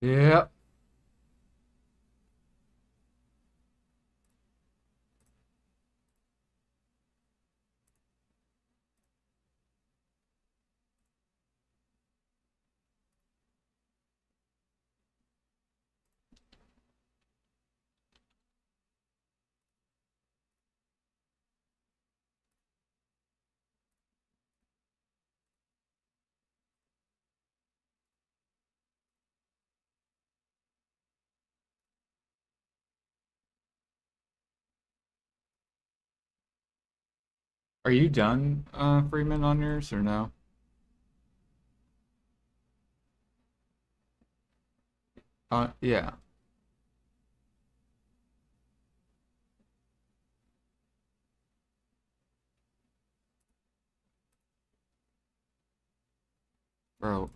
Yeah. Are you done, Freeman, on yours or no? Yeah. Bro.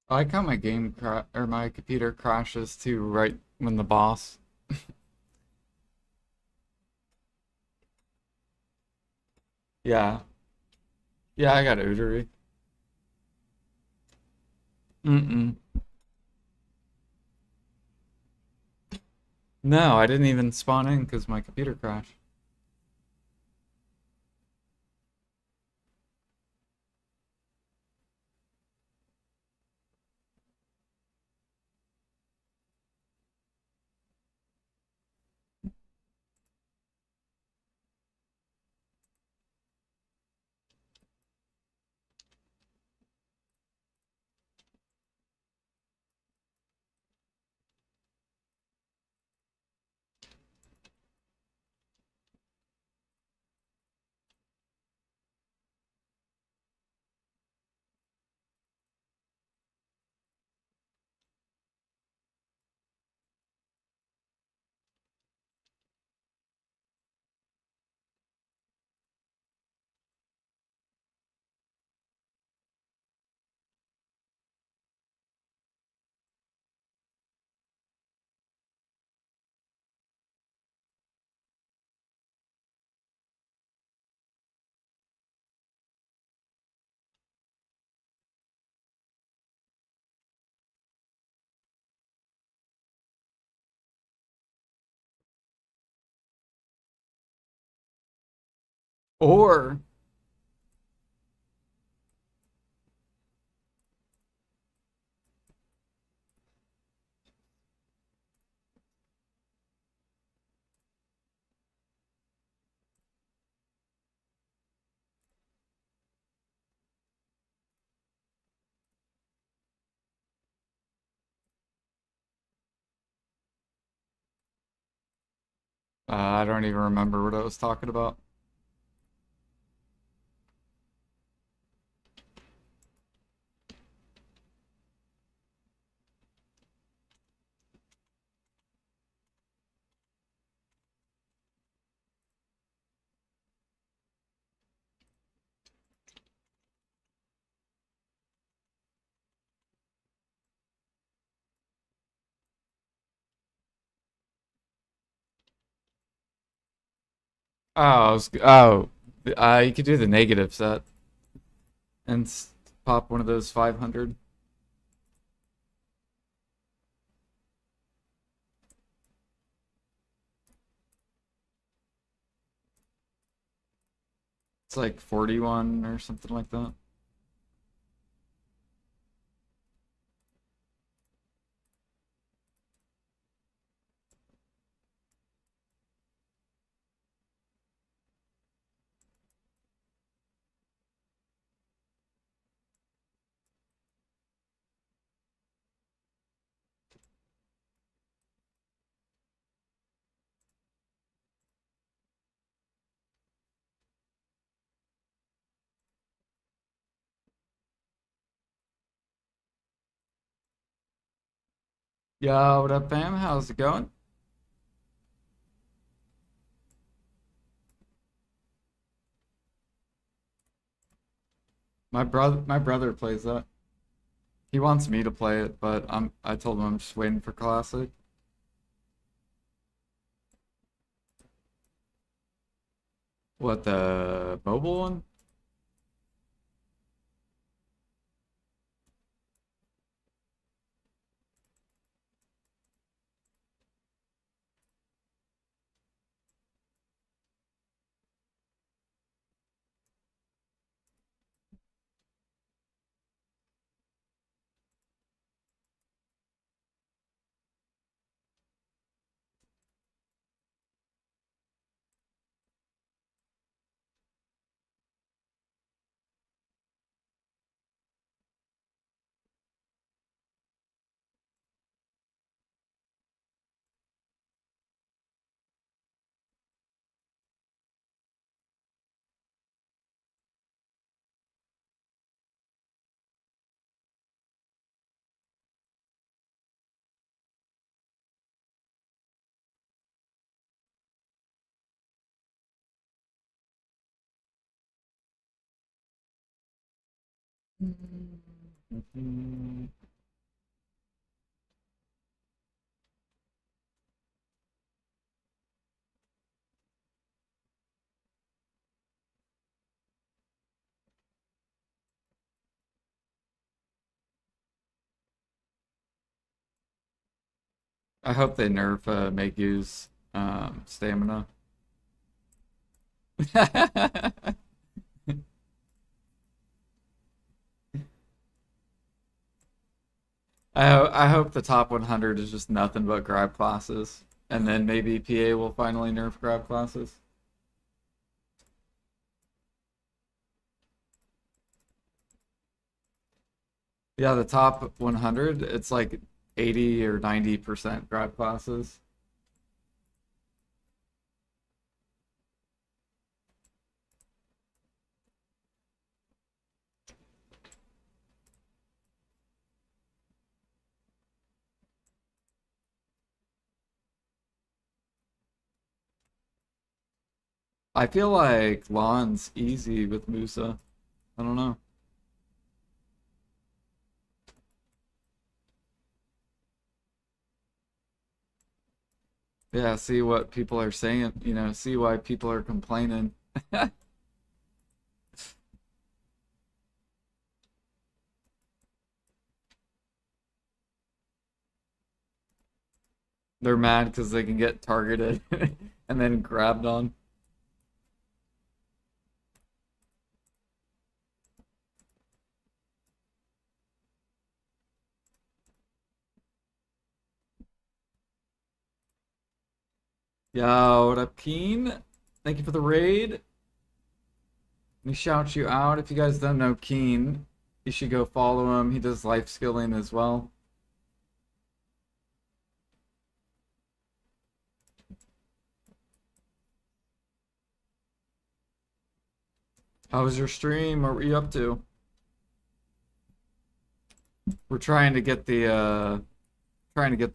I like how my or my computer crashes too right when the boss. Yeah. Yeah, I got Ootery. Mm-mm. No, I didn't even spawn in because my computer crashed. Or I don't even remember what I was talking about. Oh, you could do the negative set and pop one of those 500. It's like 41 or something like that. Yo, what up, fam? How's it going? My brother plays that. He wants me to play it, but I told him I'm just waiting for Classic. What, the mobile one? I hope they nerf Megu's stamina. I hope the top 100 is just nothing but grab classes, and then maybe PA will finally nerf grab classes. Yeah, the top 100, it's like 80 or 90% grab classes. I feel like Lawn's easy with Musa. I don't know. Yeah, see what people are saying, see why people are complaining. They're mad because they can get targeted and then grabbed on. Yo, what up, Keen? Thank you for the raid. Let me shout you out. If you guys don't know Keen, you should go follow him. He does life skilling as well. How was your stream? What were you up to? We're trying to get the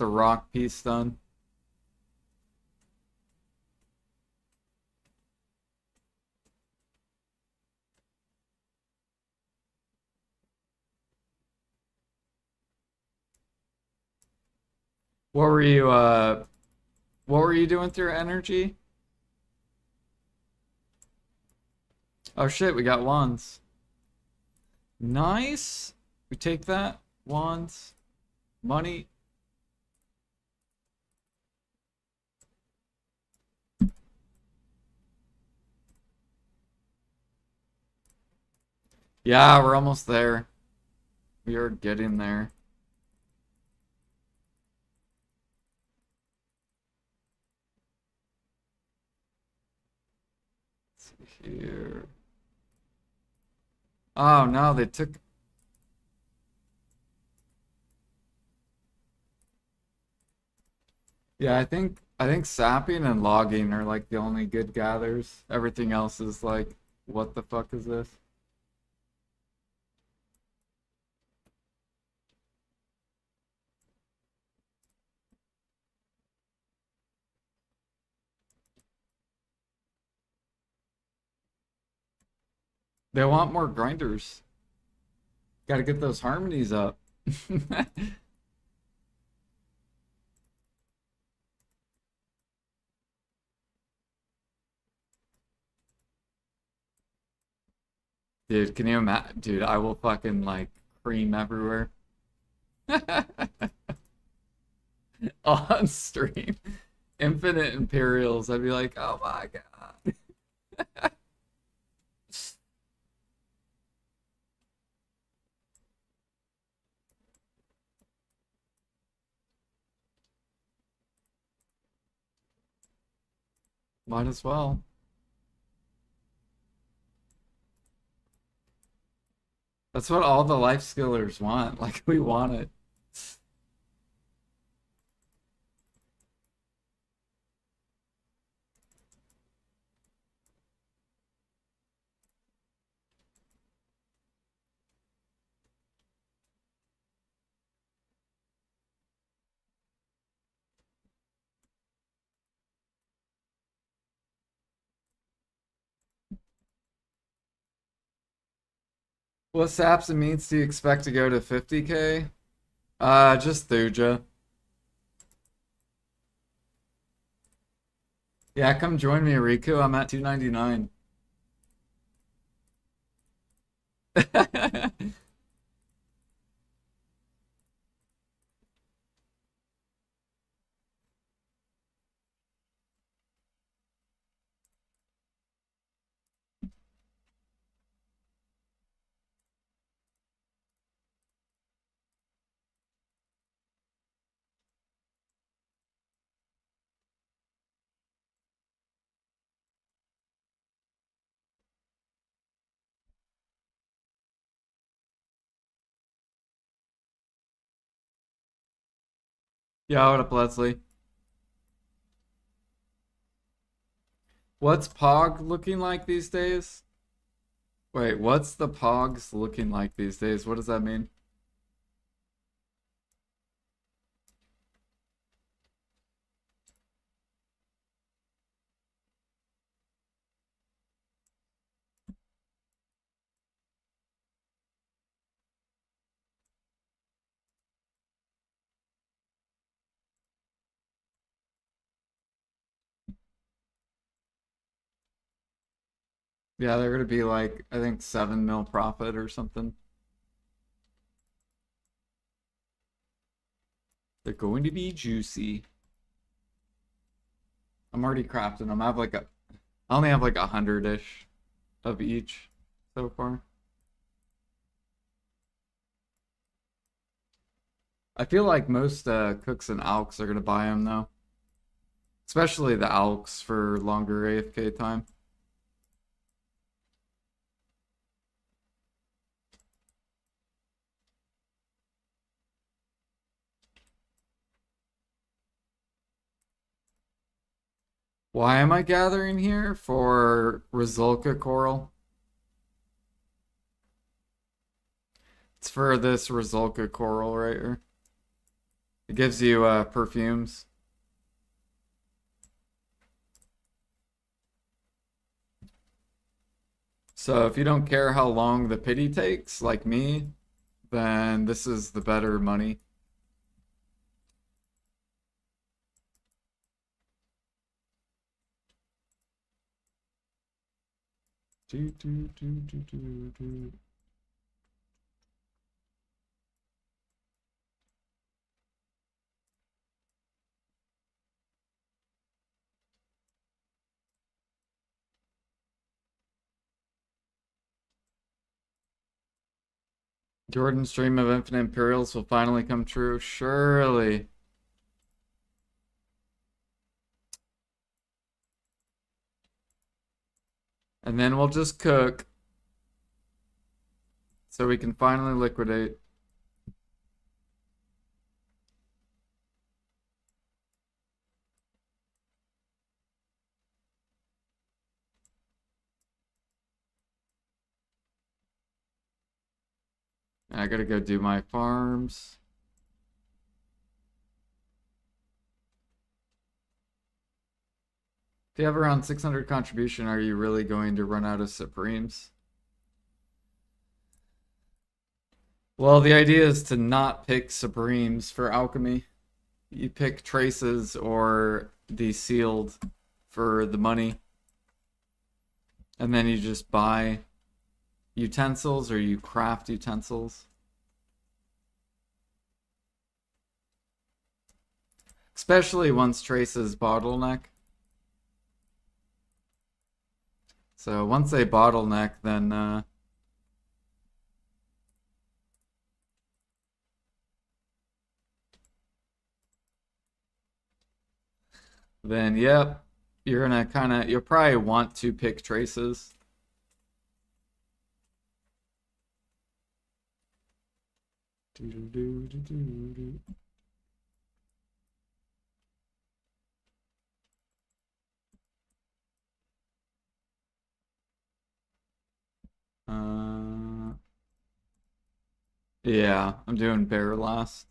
rock piece done. What were you uh what were you doing with your energy? Oh shit, we got wands. Nice. We take that. Wands. Money. Yeah, we're almost there. We are getting there. Let's see here. Oh no, they took. Yeah, I think sapping and logging are like the only good gathers. Everything else is like, what the fuck is this? They want more grinders. Got to get those harmonies up. Dude, can you imagine? Dude, I will fucking like cream everywhere on stream. Infinite Imperials. I'd be like, oh my god. Might as well. That's what all the life skillers want. Like, we want it. What saps and meats do you expect to go to 50K? Just Thuja. Yeah, come join me, Riku. I'm at 299. Yeah, what up, Leslie? What's Pog looking like these days? Wait, what's the Pogs looking like these days? What does that mean? Yeah, they're gonna be like, I think 7 mil profit or something. They're going to be juicy. I'm already crafting them. I only have like 100-ish of each so far. I feel like most cooks and alks are gonna buy them though, especially the alks for longer AFK time. Why am I gathering here? For Rizulka coral. It's for this Rizulka coral right here. It gives you perfumes. So if you don't care how long the pity takes, like me, then this is the better money. Do, do, do, do, do, do. Jordan's dream of infinite Imperials will finally come true. Surely. And then we'll just cook so we can finally liquidate. I gotta go do my farms. If you have around 600 contribution, are you really going to run out of Supremes? Well, the idea is to not pick Supremes for alchemy. You pick traces or the sealed for the money. And then you just buy utensils or you craft utensils. Especially once traces bottleneck. So once they bottleneck, then yep, you're gonna you'll probably want to pick traces. Uh, yeah, I'm doing bear last.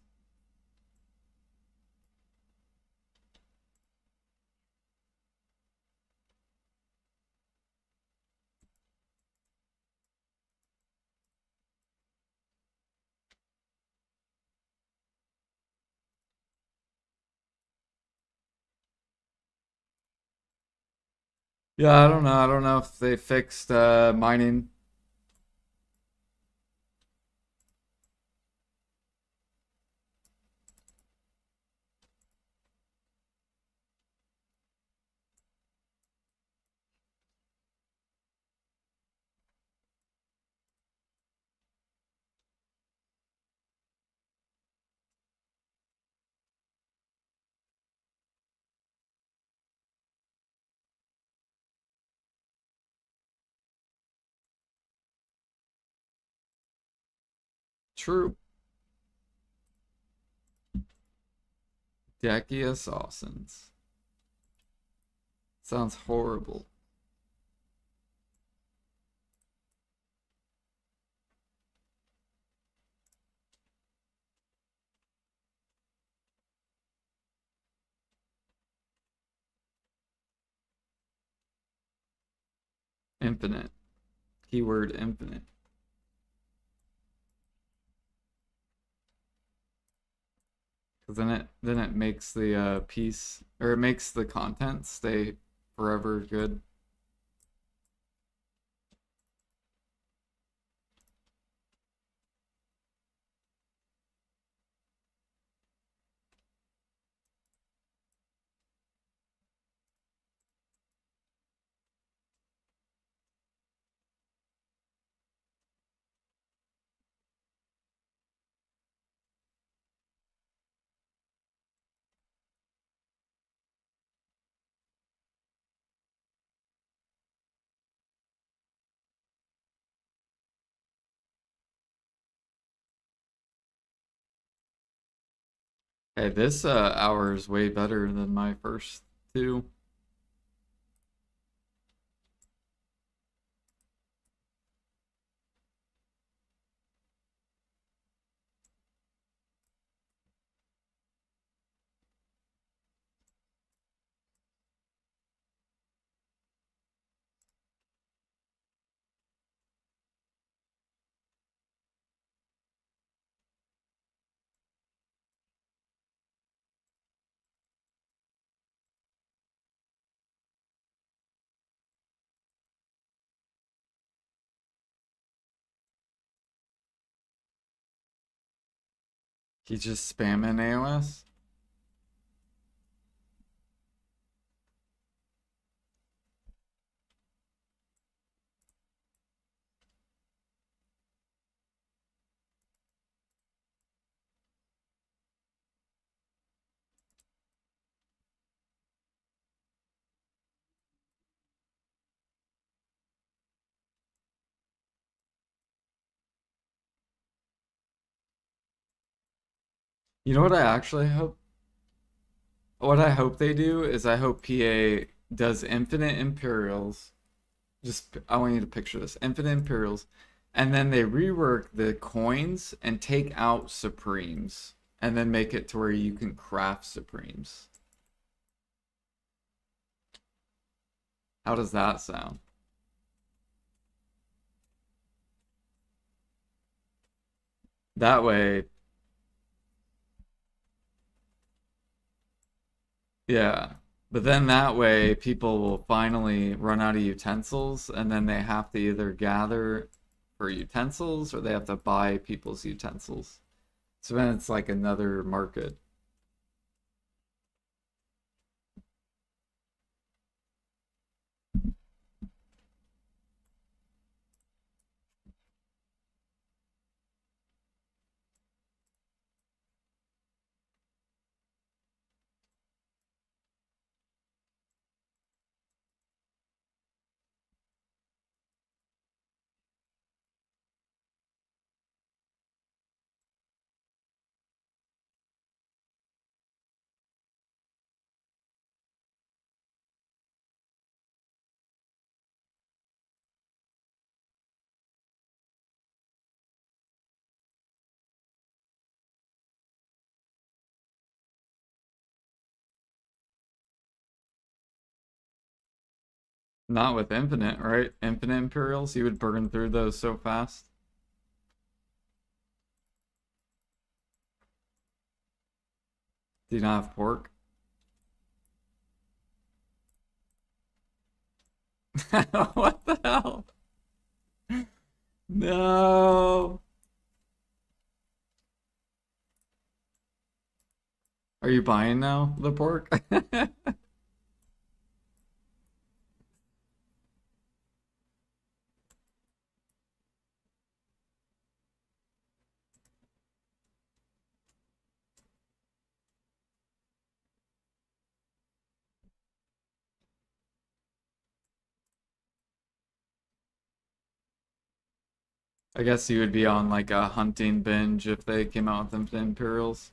Yeah, I don't know. I don't know if they fixed mining. True. Decky assassins. Sounds horrible. Infinite. Keyword infinite. Because then it makes the piece or it makes the content stay forever good. Hey, this hour is way better than my first two. He's just spamming AOS. You know what I actually hope? What I hope they do is I hope PA does infinite Imperials. Just I want you to picture this: infinite Imperials, and then they rework the coins and take out Supremes, and then make it to where you can craft Supremes. How does that sound? That way, yeah. But then that way, people will finally run out of utensils, and then they have to either gather for utensils or they have to buy people's utensils. So then it's like another market. Not with infinite, right? Infinite Imperials, you would burn through those so fast. Do you not have pork? What the hell? No. Are you buying now the pork? I guess you would be on like a hunting binge if they came out with infinite Imperials.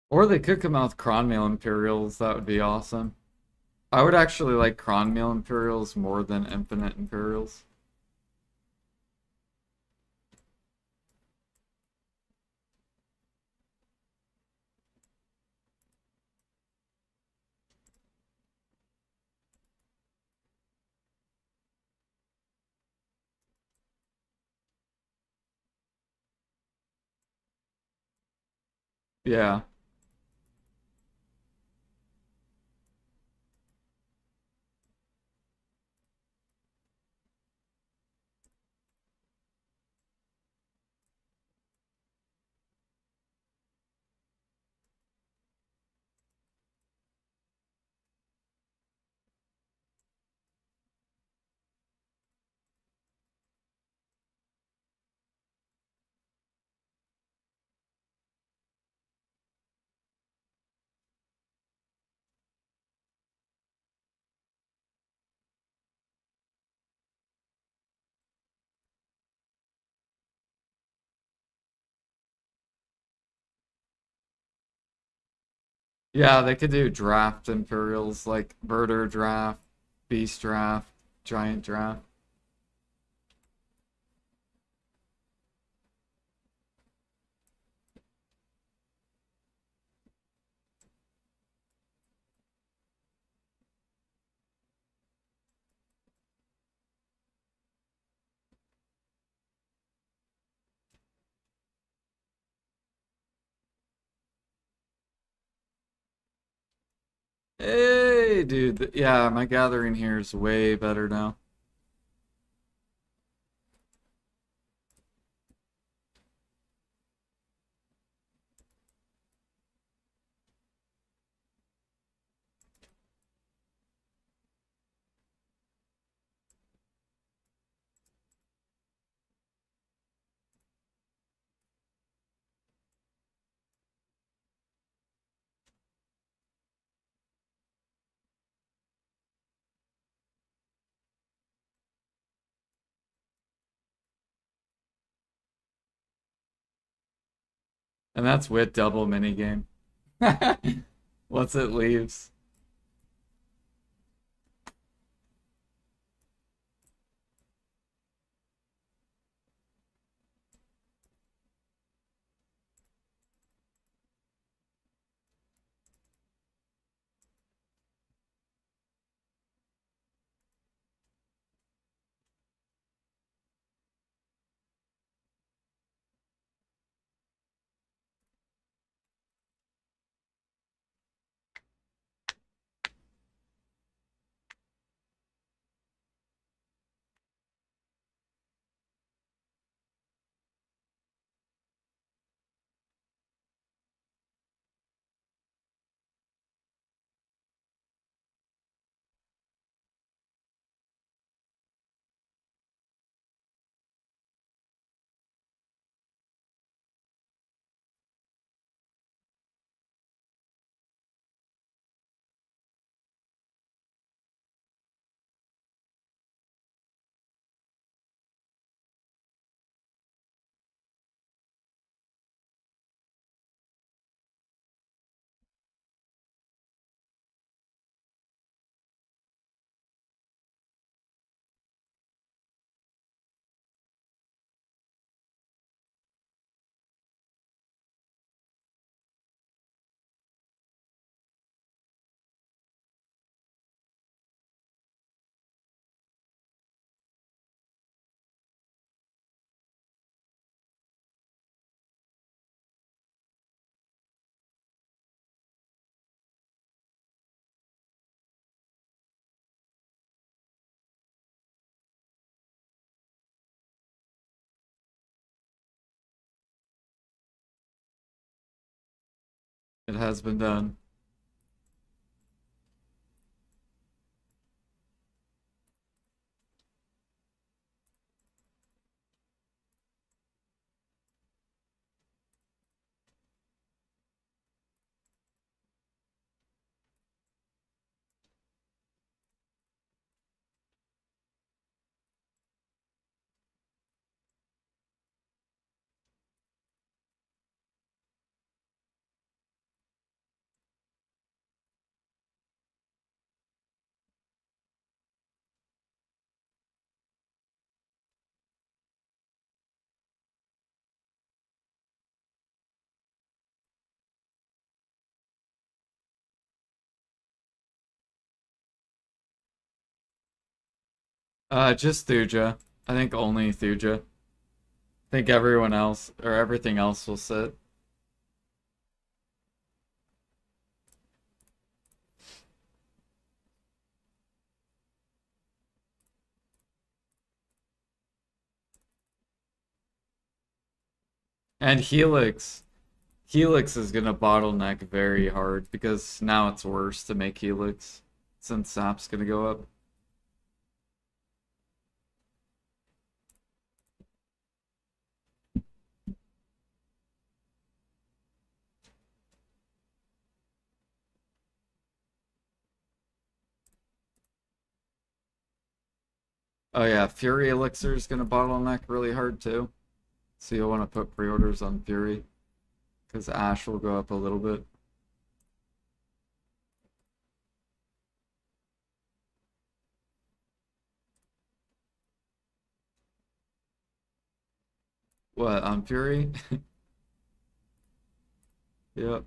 Or they could come out with Cronmeal Imperials. That would be awesome. I would actually like Cronmeal Imperials more than Infinite Imperials. Yeah. Yeah, they could do draft Imperials like Barter draft, Beast draft, Giant draft. Hey, dude. Yeah, my gathering here is way better now. And that's with double minigame. Once it leaves. It has been done. Just Thuja. I think only Thuja. I think everyone else or everything else will sit. And Helix. Helix is gonna bottleneck very hard because now it's worse to make Helix since Sap's gonna go up. Oh yeah, Fury Elixir is gonna bottleneck really hard too. So you'll want to put pre-orders on Fury because Ash will go up a little bit. What, on Fury? Yep.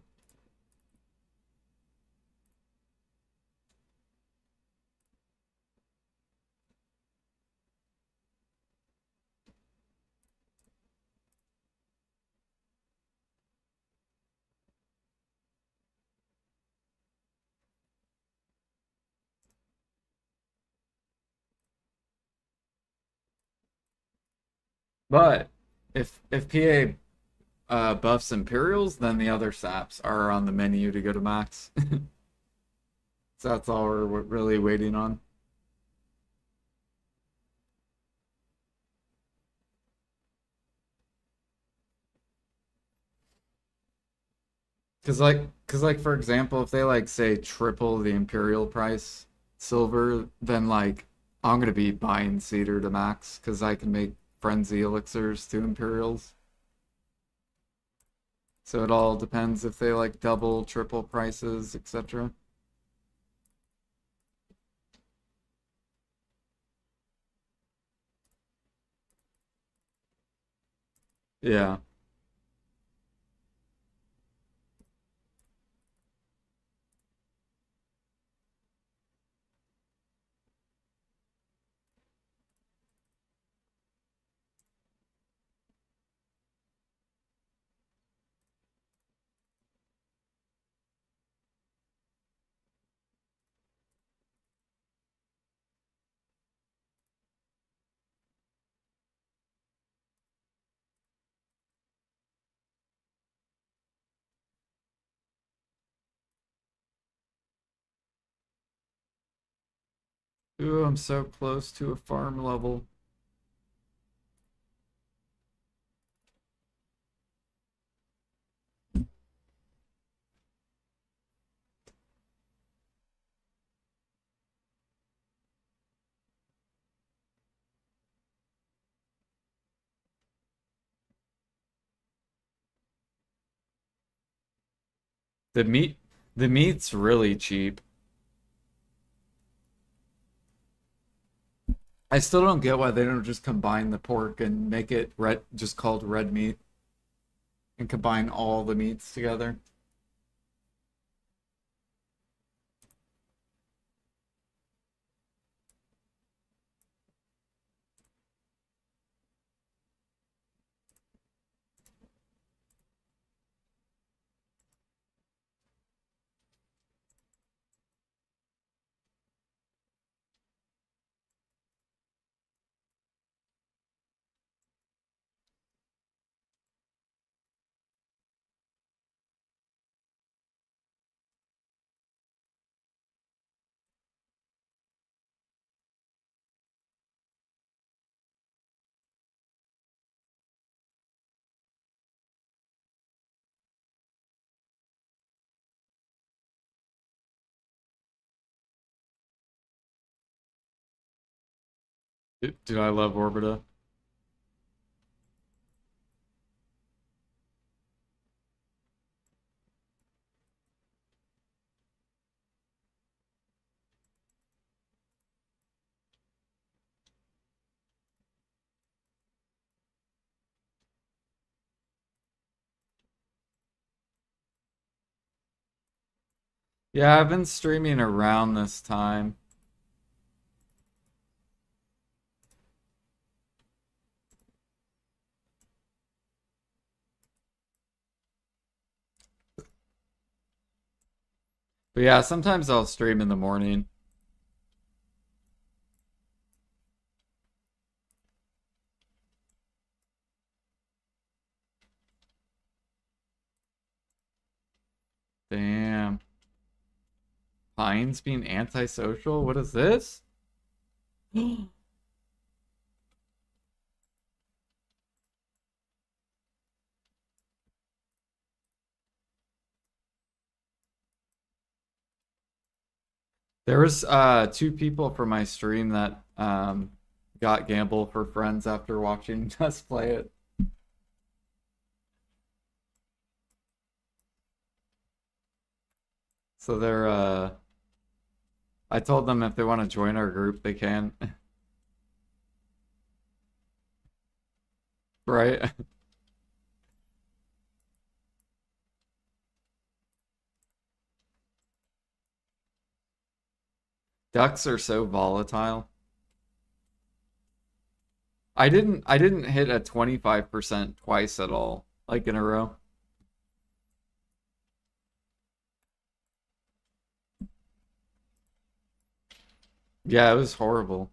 But if PA buffs Imperials, then the other saps are on the menu to go to max. So that's all we're really waiting on. Cause like for example, if they like say triple the Imperial price silver, then like I'm gonna be buying Cedar to max because I can make frenzy elixirs to Imperials. So it all depends if they like double, triple prices, etc. Yeah. Ooh, I'm so close to a farm level. The meat the meat's really cheap. I still don't get why they don't just combine the pork and make it red just called red meat and combine all the meats together. Dude, I love Orbita. Yeah, I've been streaming around this time. But yeah, sometimes I'll stream in the morning. Damn. Pines being antisocial? What is this? There was two people from my stream that got Gamble for friends after watching us play it. So they're I told them if they want to join our group they can. Right? Ducks are so volatile. I didn't hit a 25% twice at all, like in a row. Yeah, it was horrible.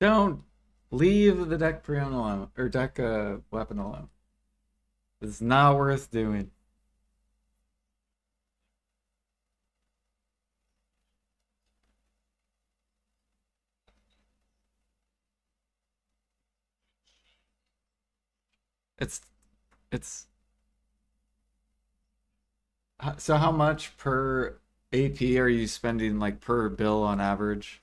Don't leave the deck pre-owned alone or deck weapon alone. It's not worth doing. It's it's so how much per AP are you spending like per bill on average?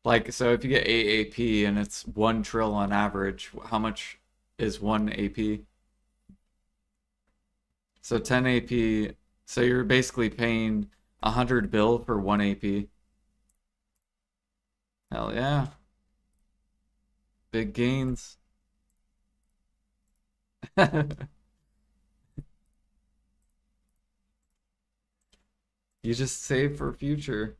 Like so if you get 8 AP and it's 1 trill on average, how much is 1 AP? So 10 AP, so you're basically paying 100 bill for 1 AP. Hell yeah. Big gains. You just save for future.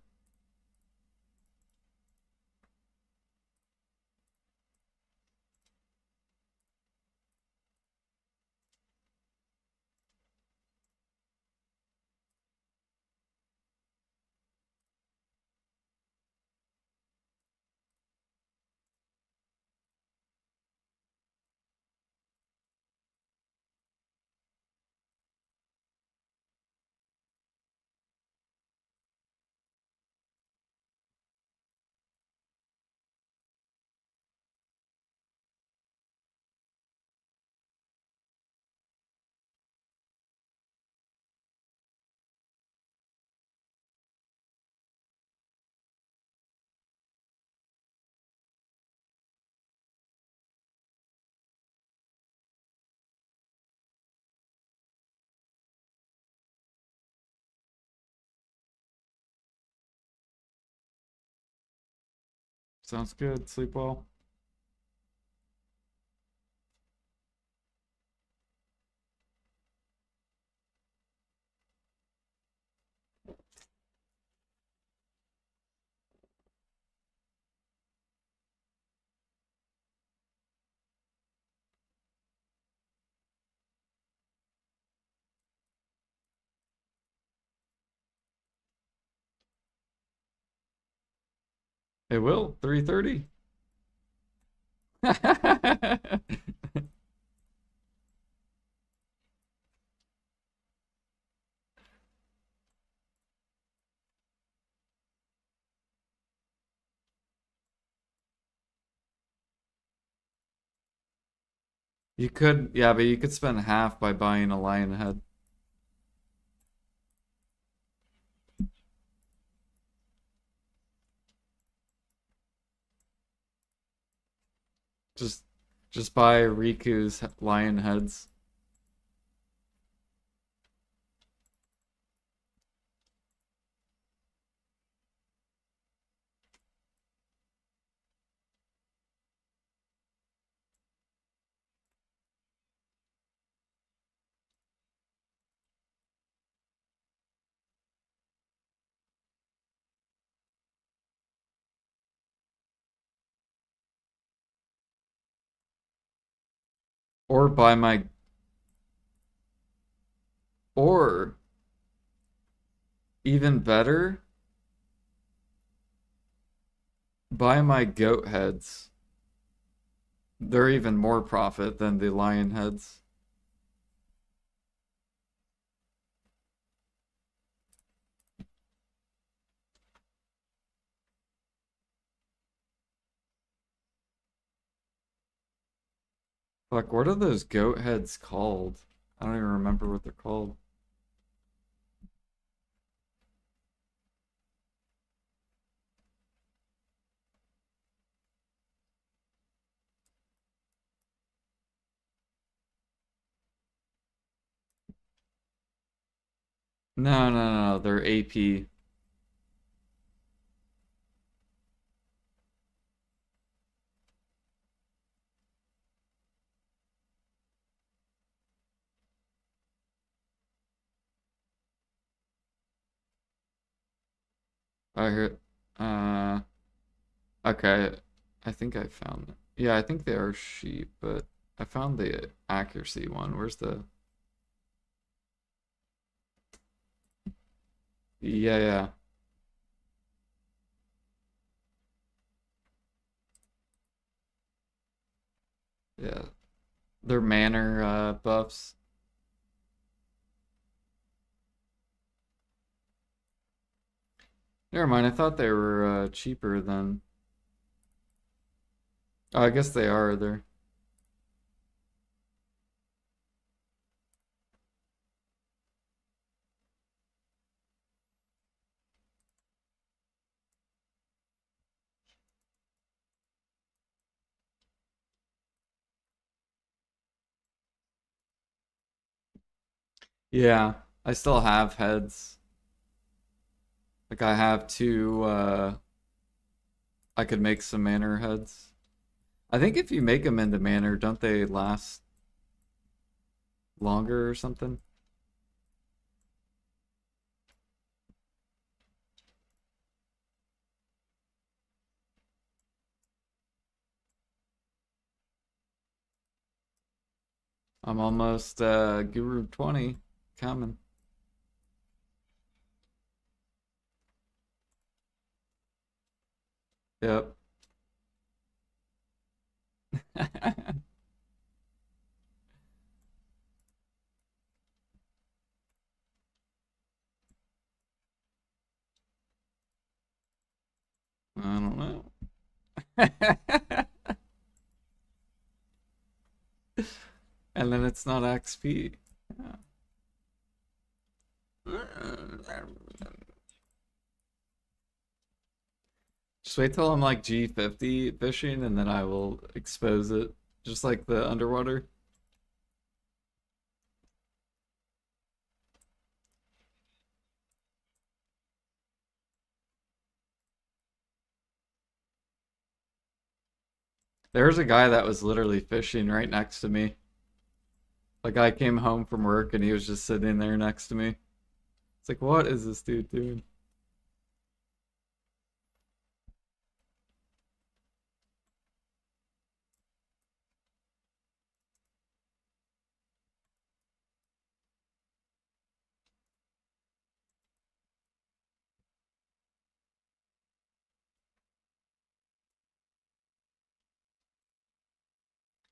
Sounds good. Sleep well. It will. 3:30. You could, yeah, but you could spend half by buying a lion head. Just just buy Riku's lion heads. Or buy my or even better, buy my goat heads. They're even more profit than the lion heads. Fuck, what are those goat heads called? I don't even remember what they're called. No, no, no, they're AP. I heard. Uh, okay. I think I found it. Yeah, I think they are sheep, but I found the accuracy one. Where's the? Yeah, yeah, yeah. They're manor buffs. Never mind. I thought they were cheaper than. Oh, I guess they are. They're. Yeah, I still have heads. Like I have two. I could make some manor heads. I think if you make them into manor, don't they last longer or something? I'm almost Guru 20 coming. Yep. I don't know. And then it's not XP. Just wait till I'm like G50 fishing and then I will expose it. Just like the underwater. There's a guy that was literally fishing right next to me. Like I came home from work and he was just sitting there next to me. It's like, what is this dude doing?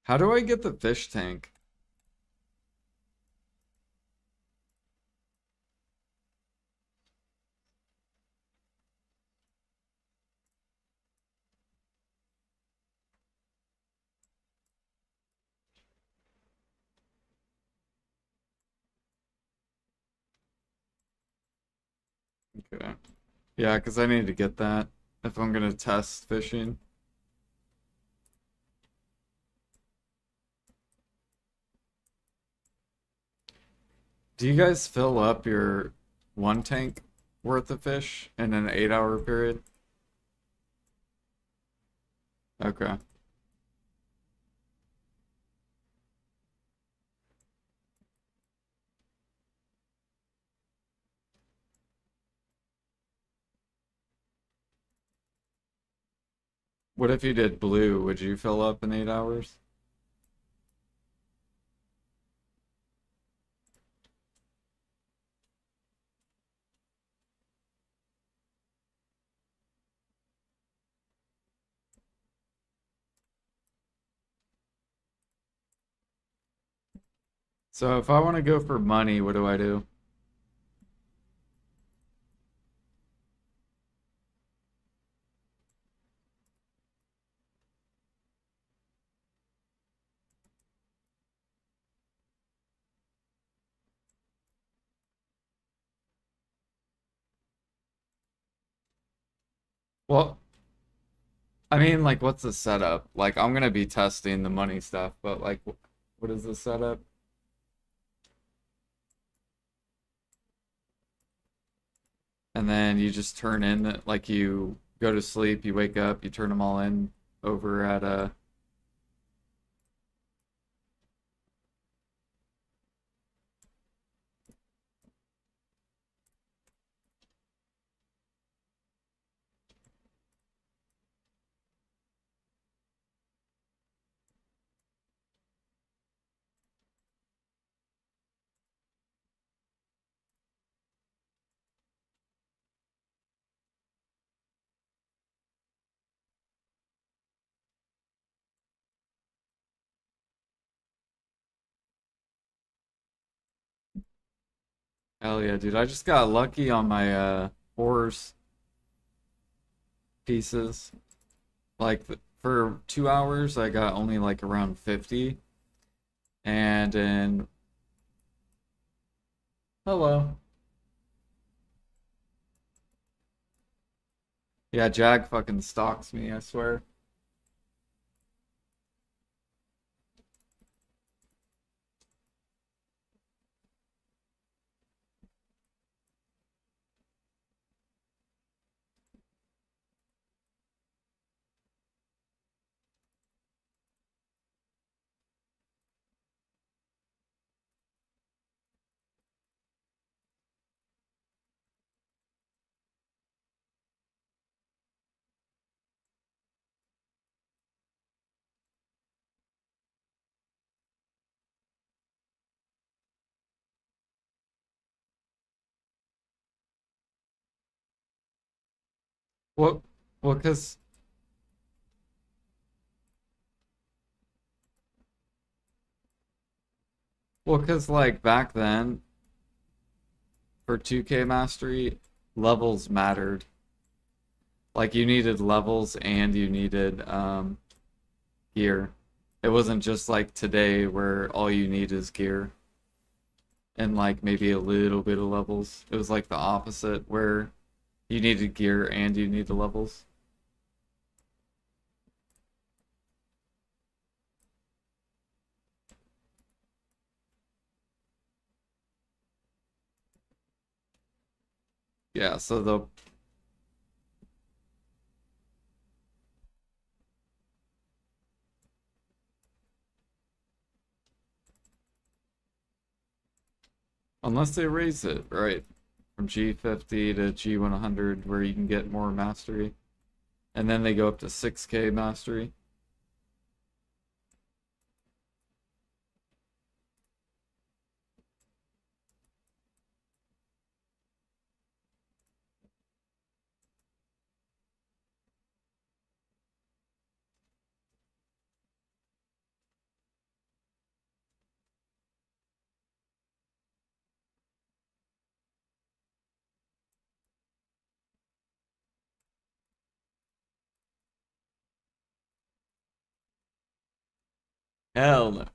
How do I get the fish tank? Okay. Yeah, because I need to get that if I'm gonna test fishing. Do you guys fill up your one tank worth of fish in an 8 hour period? Okay. What if you did blue? Would you fill up in 8 hours? So if I want to go for money, what do I do? Well, I mean, like, what's the setup? Like, I'm gonna be testing the money stuff, but like, what is the setup? And then you just turn in, like, you go to sleep, you wake up, you turn them all in over at hell yeah, dude. I just got lucky on my horse pieces. Like for 2 hours, I got only like around 50. And in hello. Yeah, Jag fucking stalks me, I swear. What? Well, cause like back then for 2K mastery, levels mattered. Like you needed levels and you needed gear. It wasn't just like today where all you need is gear and like maybe a little bit of levels. It was like the opposite where you needed gear and you needed levels. Yeah, so the unless they raise it, right? From G50 to G100 where you can get more mastery. And then they go up to 6K mastery. Hell no.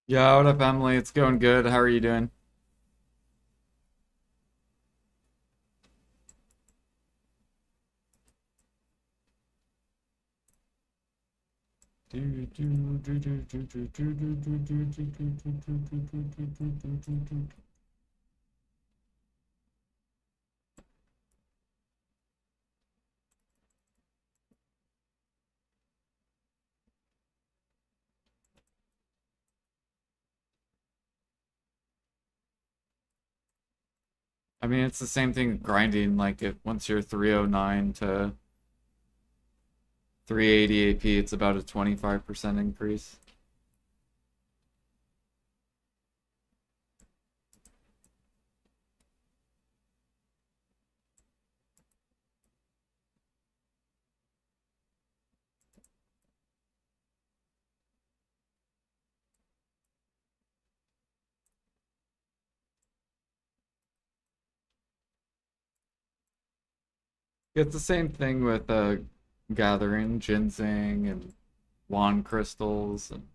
Yeah, what up, Emily? It's going good. How are you doing? I mean, it's the same thing grinding. Like, if once you're 309 to 380 AP, it's about a 25% increase. It's the same thing with gathering ginseng and wand crystals. And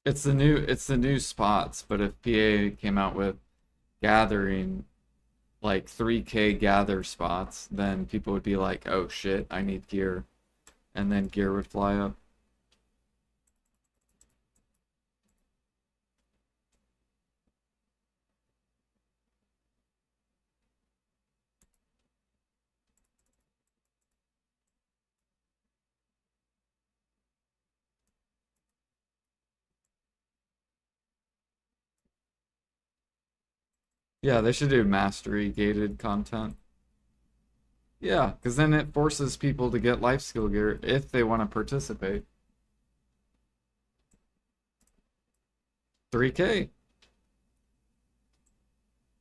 it's the new spots. But if PA came out with gathering like 3K gather spots, then people would be like, "Oh shit, I need gear." And then gear would fly up. Yeah, they should do mastery gated content. Yeah, because then it forces people to get life skill gear if they want to participate. 3K.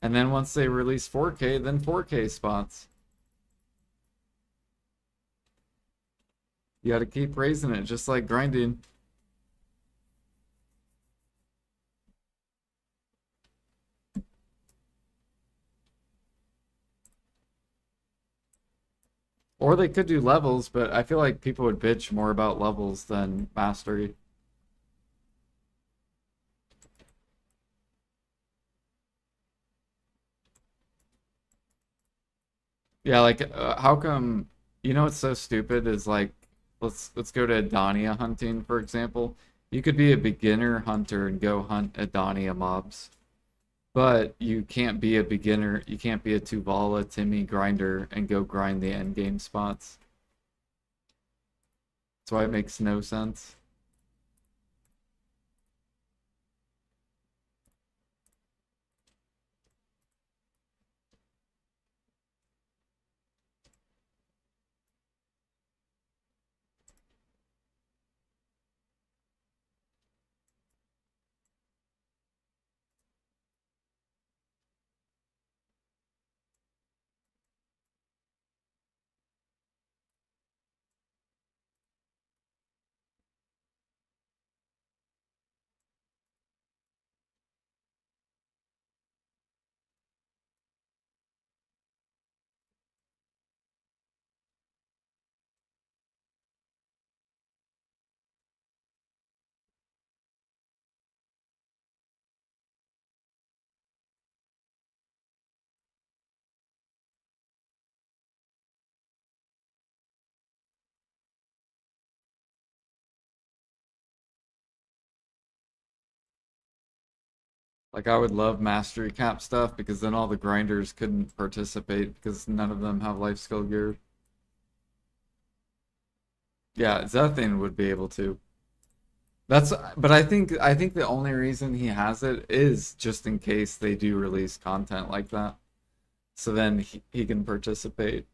And then once they release 4K, then 4K spots. You got to keep raising it, just like grinding. Or they could do levels, but I feel like people would bitch more about levels than mastery. Yeah, like how come what's so stupid is like let's go to Adania hunting for example. You could be a beginner hunter and go hunt Adania mobs, but you can't be a beginner, you can't be a Tuvala Timmy grinder and go grind the end game spots. That's why it makes no sense. Like I would love mastery cap stuff because then all the grinders couldn't participate because none of them have life skill gear. Yeah, Zethan would be able to. But I think the only reason he has it is just in case they do release content like that. So then he can participate.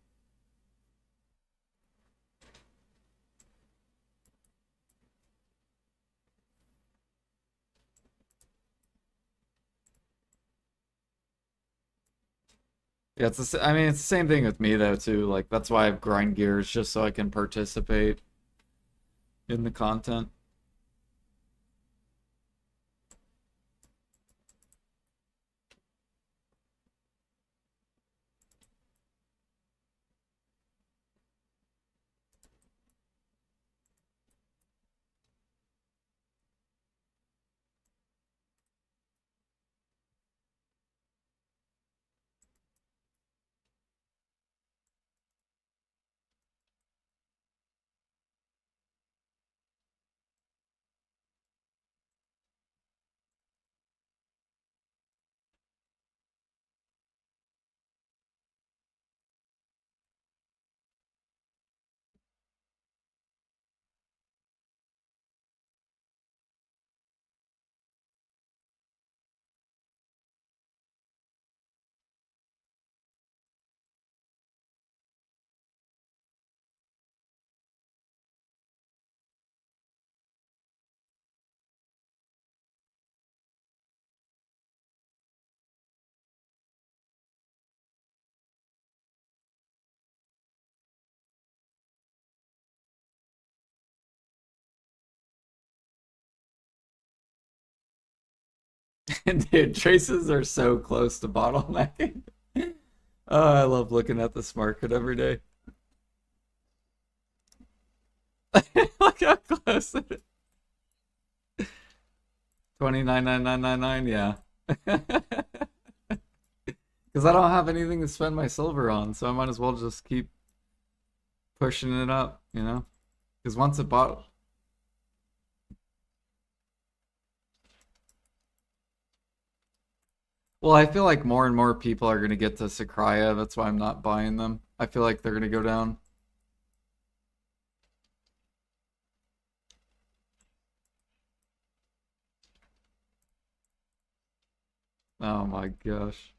Yeah, I mean it's the same thing with me though too. Like that's why I have grind gears just so I can participate in the content. Dude, traces are so close to bottlenecking. Oh, I love looking at this market every day. Look how close it is. 29,999, yeah. Because I don't have anything to spend my silver on, so I might as well just keep pushing it up, you know? Because once it bought. Well, I feel like more and more people are going to get to Sakraya. That's why I'm not buying them. I feel like they're going to go down. Oh my gosh.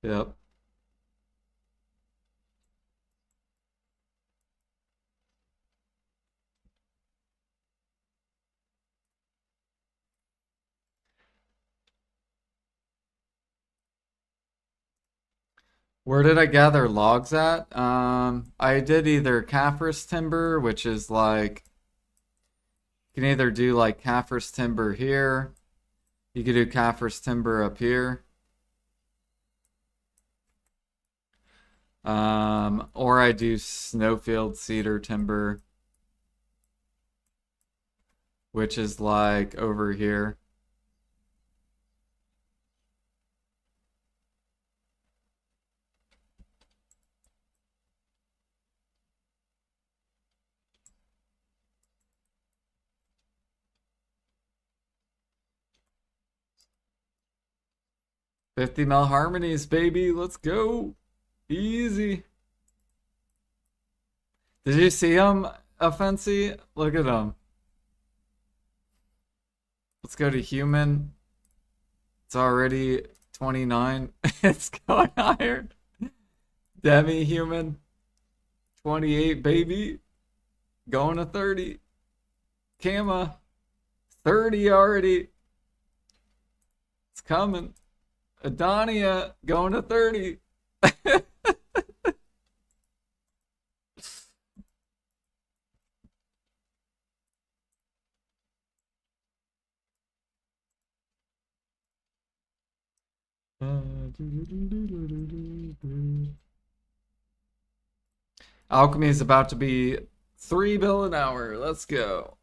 Yep. Where did I gather logs at? I did either Caphras timber, which is like you can either do like Caphras timber here. You could do Caphras timber up here. Or I do Snowfield cedar timber, which is like over here. $50 harmonies, baby. Let's go. Easy. Did you see him, Offensi? Look at him. Let's go to human. It's already 29. It's going higher. Demi-human. 28, baby. Going to 30. Kama. 30 already. It's coming. Adonia going to 30. Alchemy is about to be 3 bill an hour. Let's go.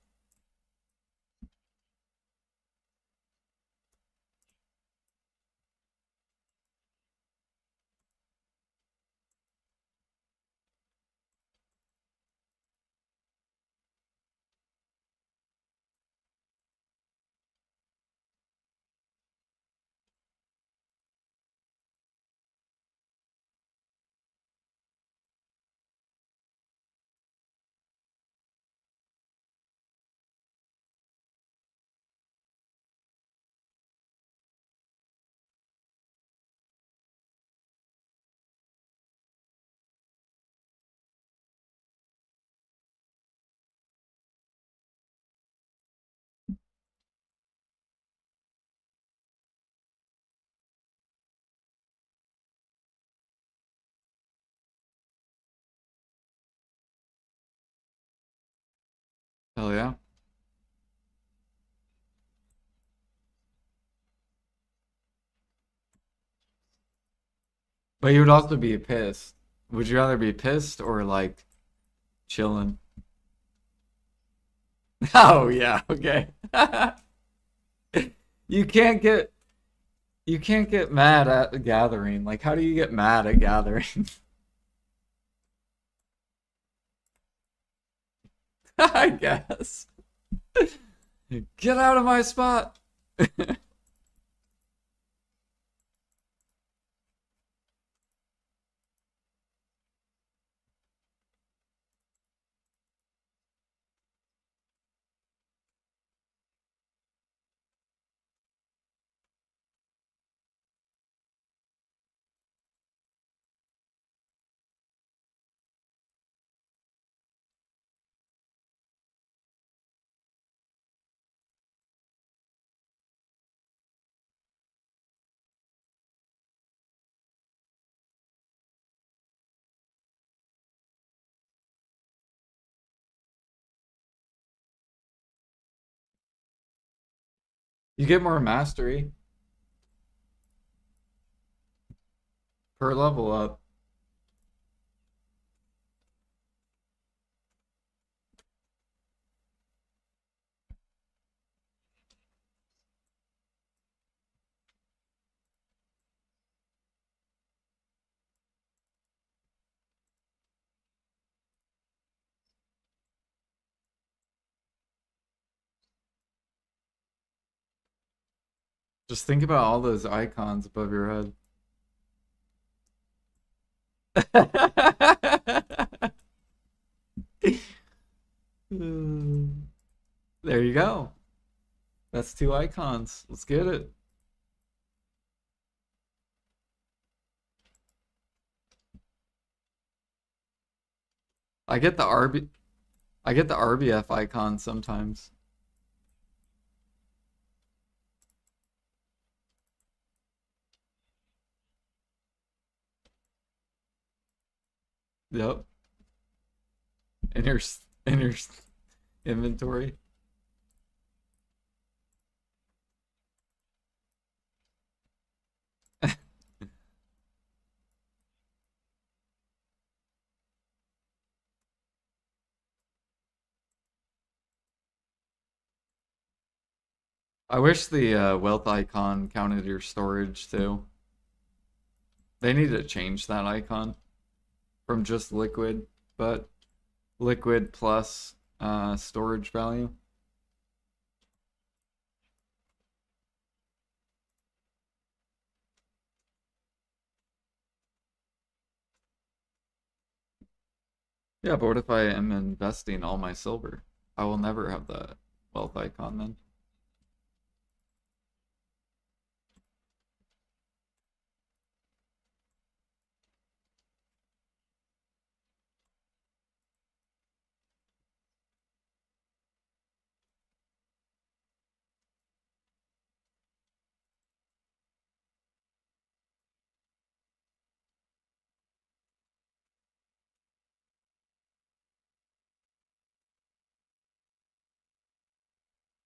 Hell yeah. But you would also be pissed. Would you rather be pissed or like chilling? Oh yeah, okay. You can't get you can't get mad at the gathering. Like how do you get mad at gathering? I guess. Get out of my spot. You get more mastery per level up. Just think about all those icons above your head. There you go. That's two icons. Let's get it. I get the RBF icon sometimes. Yep. In your inventory. I wish the wealth icon counted your storage too. They need to change that icon from just liquid, but liquid plus storage value. Yeah, but what if I am investing all my silver? I will never have the wealth icon then.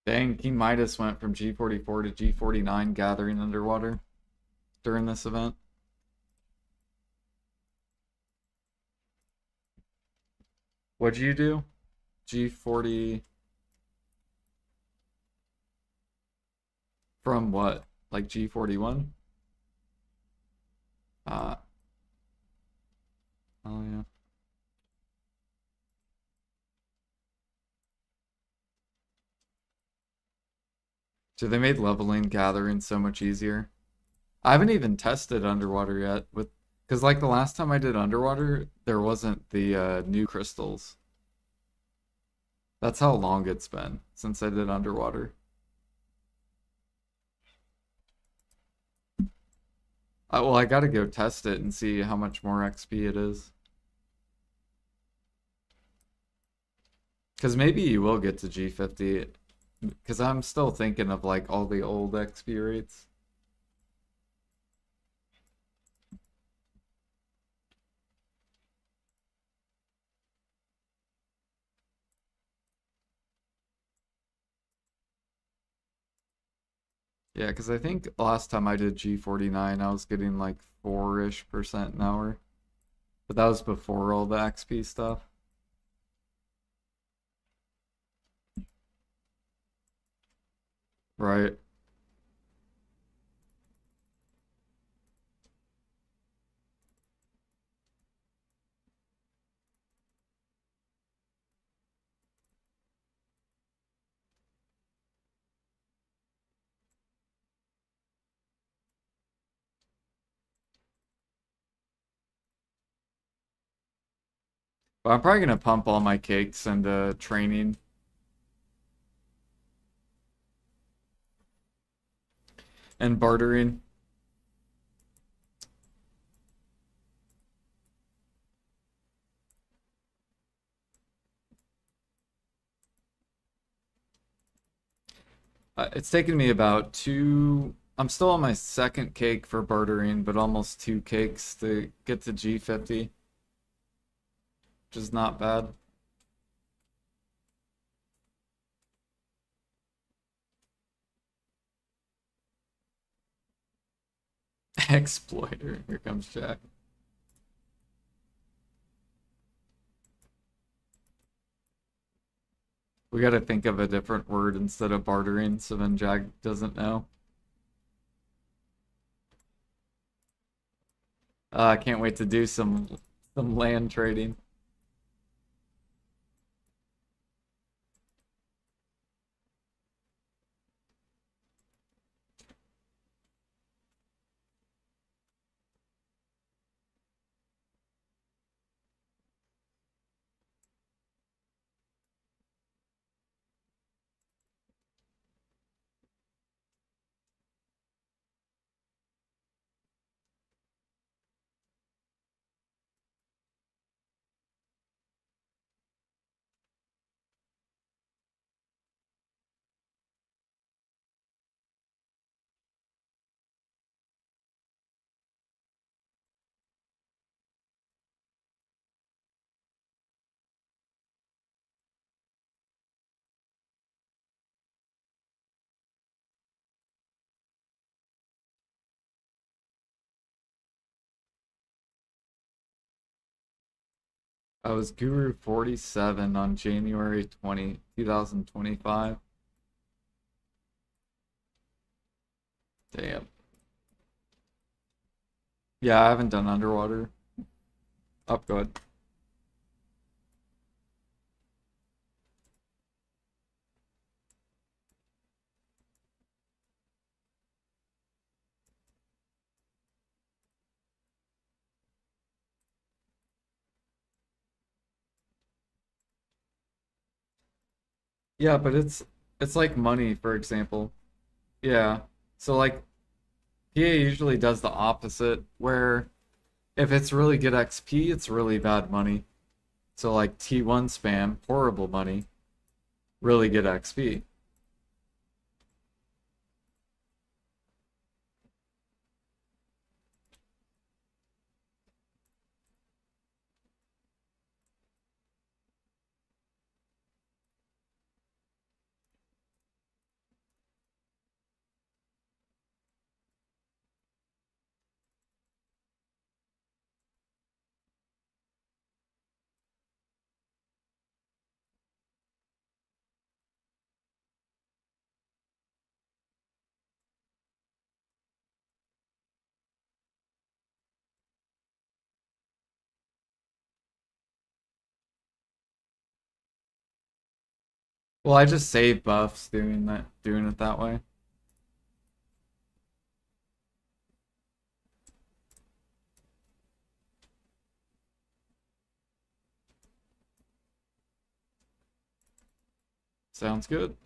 Dang, King Midas went from G44 to G49 gathering underwater during this event. What'd you do? G40 from what? Like G41? Uh, oh yeah. So they made leveling gathering so much easier. I haven't even tested underwater yet with because like the last time I did underwater, there wasn't the new crystals. That's how long it's been since I did underwater. Well, I gotta go test it and see how much more XP it is. Because maybe you will get to G50. Because I'm still thinking of like all the old XP rates. Yeah, because I think last time I did G49, I was getting like 4-ish% an hour. But that was before all the XP stuff. Right. But I'm probably gonna pump all my cakes into training. And bartering. It's taken me about two. I'm still on my second cake for bartering, but almost two cakes to get to G50, which is not bad. Exploiter. Here comes Jack. We gotta think of a different word instead of bartering, so then Jack doesn't know. I can't wait to do some land trading. I was Guru 47 on January 2025. Damn. Yeah, I haven't done underwater. Up good. Yeah, but it's like money, for example. Yeah. So like PA usually does the opposite, where if it's really good XP, it's really bad money. So like T1 spam, horrible money, really good XP. Well, I just save buffs doing it that way. Sounds good.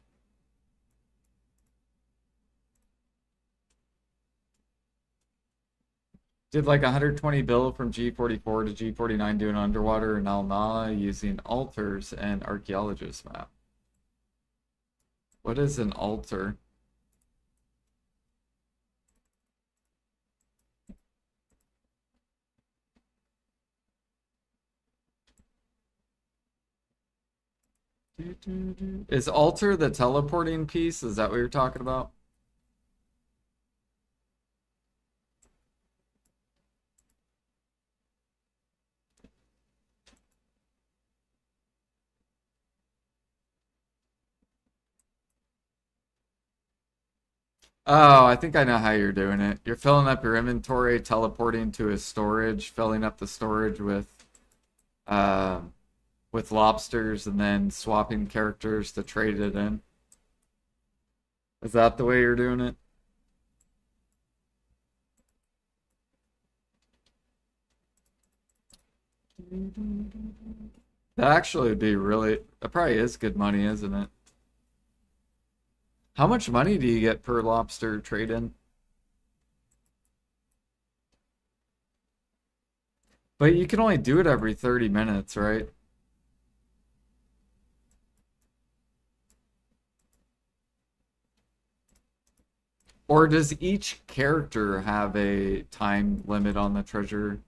Did like 120 bill from G44 to G49 doing underwater in Alnala using altars and archaeologist map. What is an altar? Is altar the teleporting piece? Is that what you're talking about? Oh, I think I know how you're doing it. You're filling up your inventory, teleporting to a storage, filling up the storage uh, with lobsters, and then swapping characters to trade it in. Is that the way you're doing it? That actually would be really, that probably is good money, isn't it? How much money do you get per lobster trade in? But you can only do it every 30 minutes, right? Or does each character have a time limit on the treasure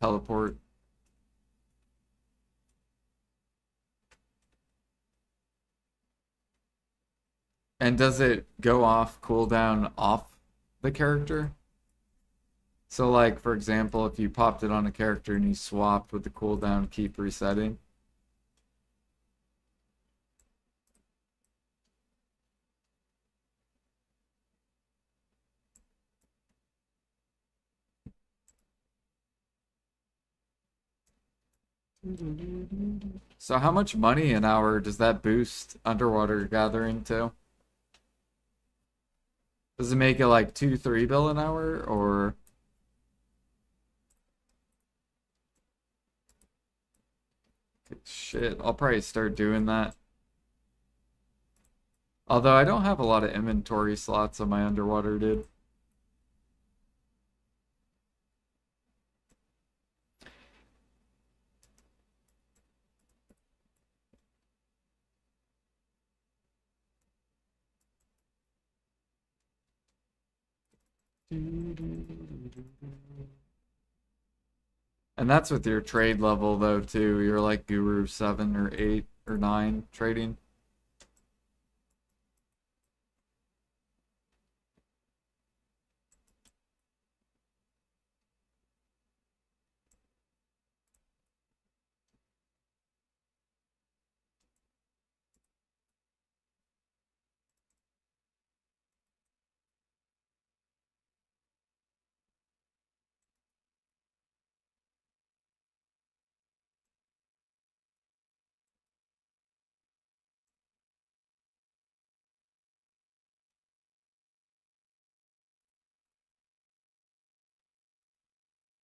teleport? And does it go off cooldown off the character? So like for example, if you popped it on a character and you swapped with the cooldown, keep resetting. So how much money an hour does that boost underwater gathering to? Does it make it like 2-3 bill an hour or shit? I'll probably start doing that. Although I don't have a lot of inventory slots on my underwater, dude. And that's with your trade level though too. You're like Guru 7 or 8 or 9 trading.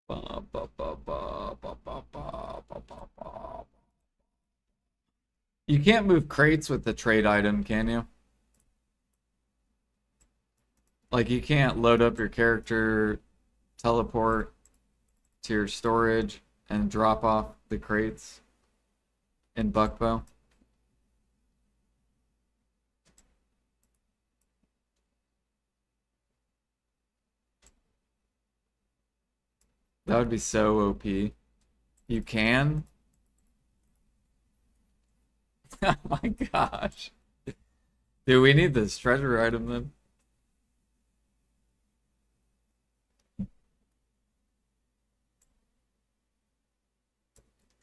Ba, ba, ba, ba, ba, ba, ba, ba, ba, ba. You can't move crates with the trade item, can you? Like you can't load up your character, teleport to your storage, and drop off the crates in Buckbow. That would be so OP. You can? Oh my gosh. Dude, we need this treasure item then.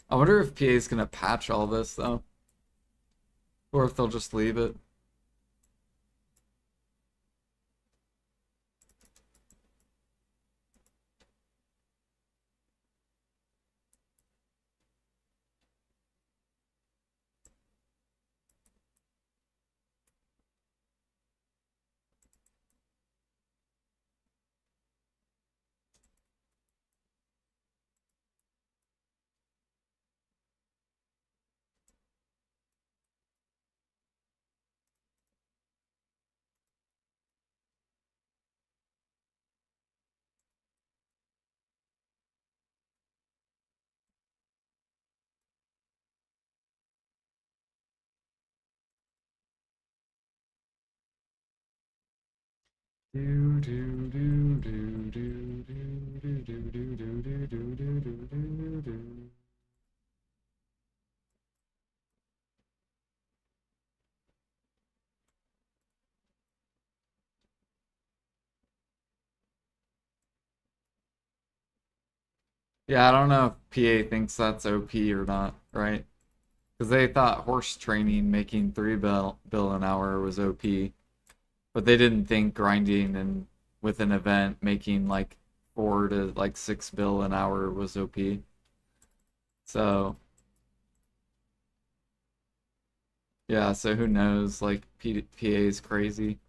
I wonder if PA is gonna patch all this though. Or if they'll just leave it. Do do do do do do do do do do do do do do do. Yeah, I don't know if PA thinks that's OP or not, right? Because they thought horse training making 3 bill an hour was OP, but they didn't think grinding and with an event making like 4 to like 6 bill an hour was OP. So yeah, so who knows? Like PA is crazy.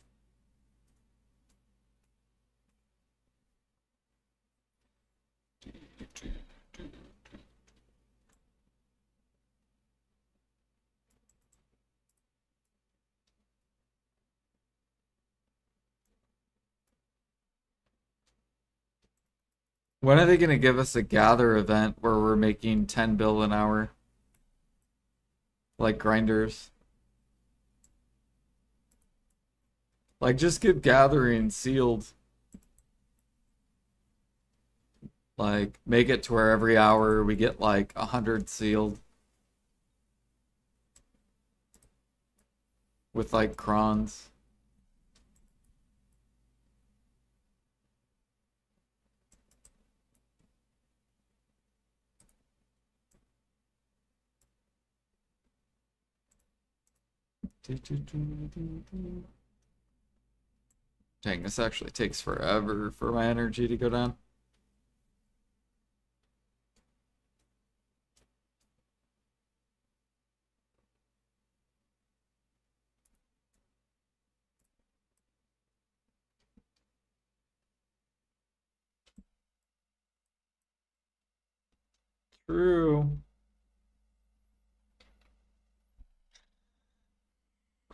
When are they gonna give us a gather event where we're making 10 bill an hour? Like grinders. Like just give gathering sealed. Like make it to where every hour we get like 100 sealed with like crons. Dang, this actually takes forever for my energy to go down. True.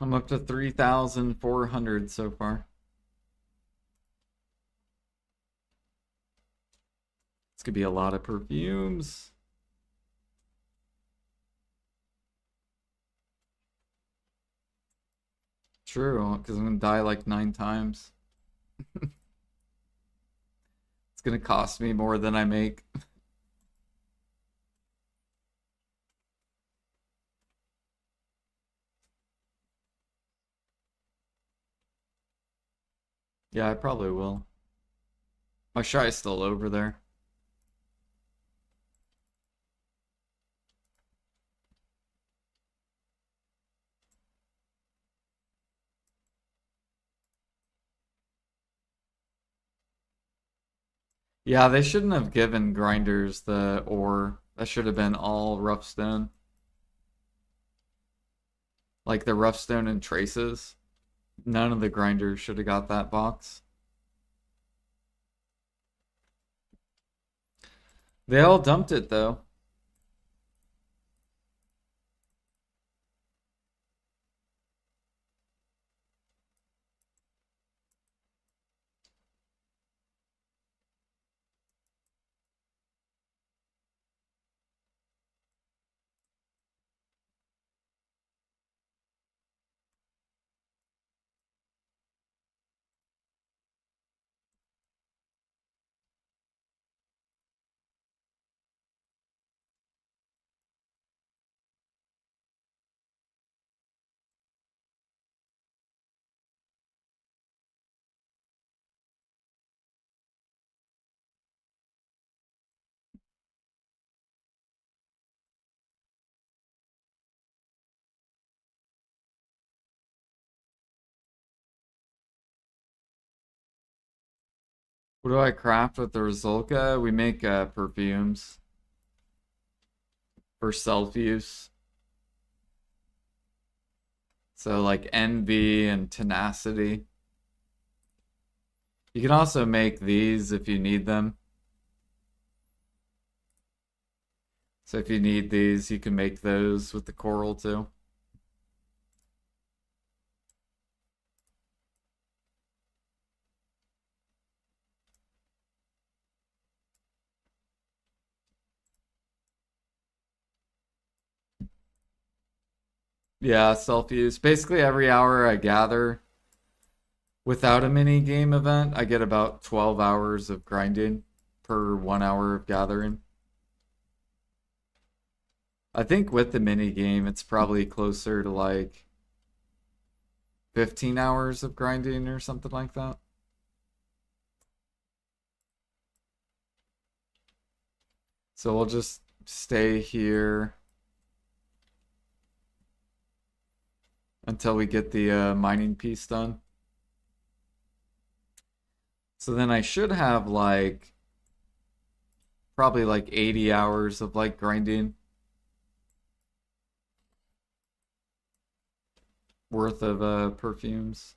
I'm up to 3,400 so far. It's gonna be a lot of perfumes. True, because I'm gonna die like 9 times. It's gonna cost me more than I make. Yeah, I probably will. My shy's still over there. Yeah, they shouldn't have given grinders the ore. That should have been all rough stone. Like the rough stone and traces. None of the grinders should have got that box. They all dumped it though. What do I craft with the Rizolka? We make perfumes for self-use. So like envy and tenacity. You can also make these if you need them. So if you need these, you can make those with the coral too. Yeah, self-use. Basically every hour I gather without a mini game event, I get about 12 hours of grinding per 1 hour of gathering. I think with the mini game, it's probably closer to like 15 hours of grinding or something like that. So we'll just stay here until we get the mining piece done. So then I should have like probably like 80 hours of like grinding worth of perfumes.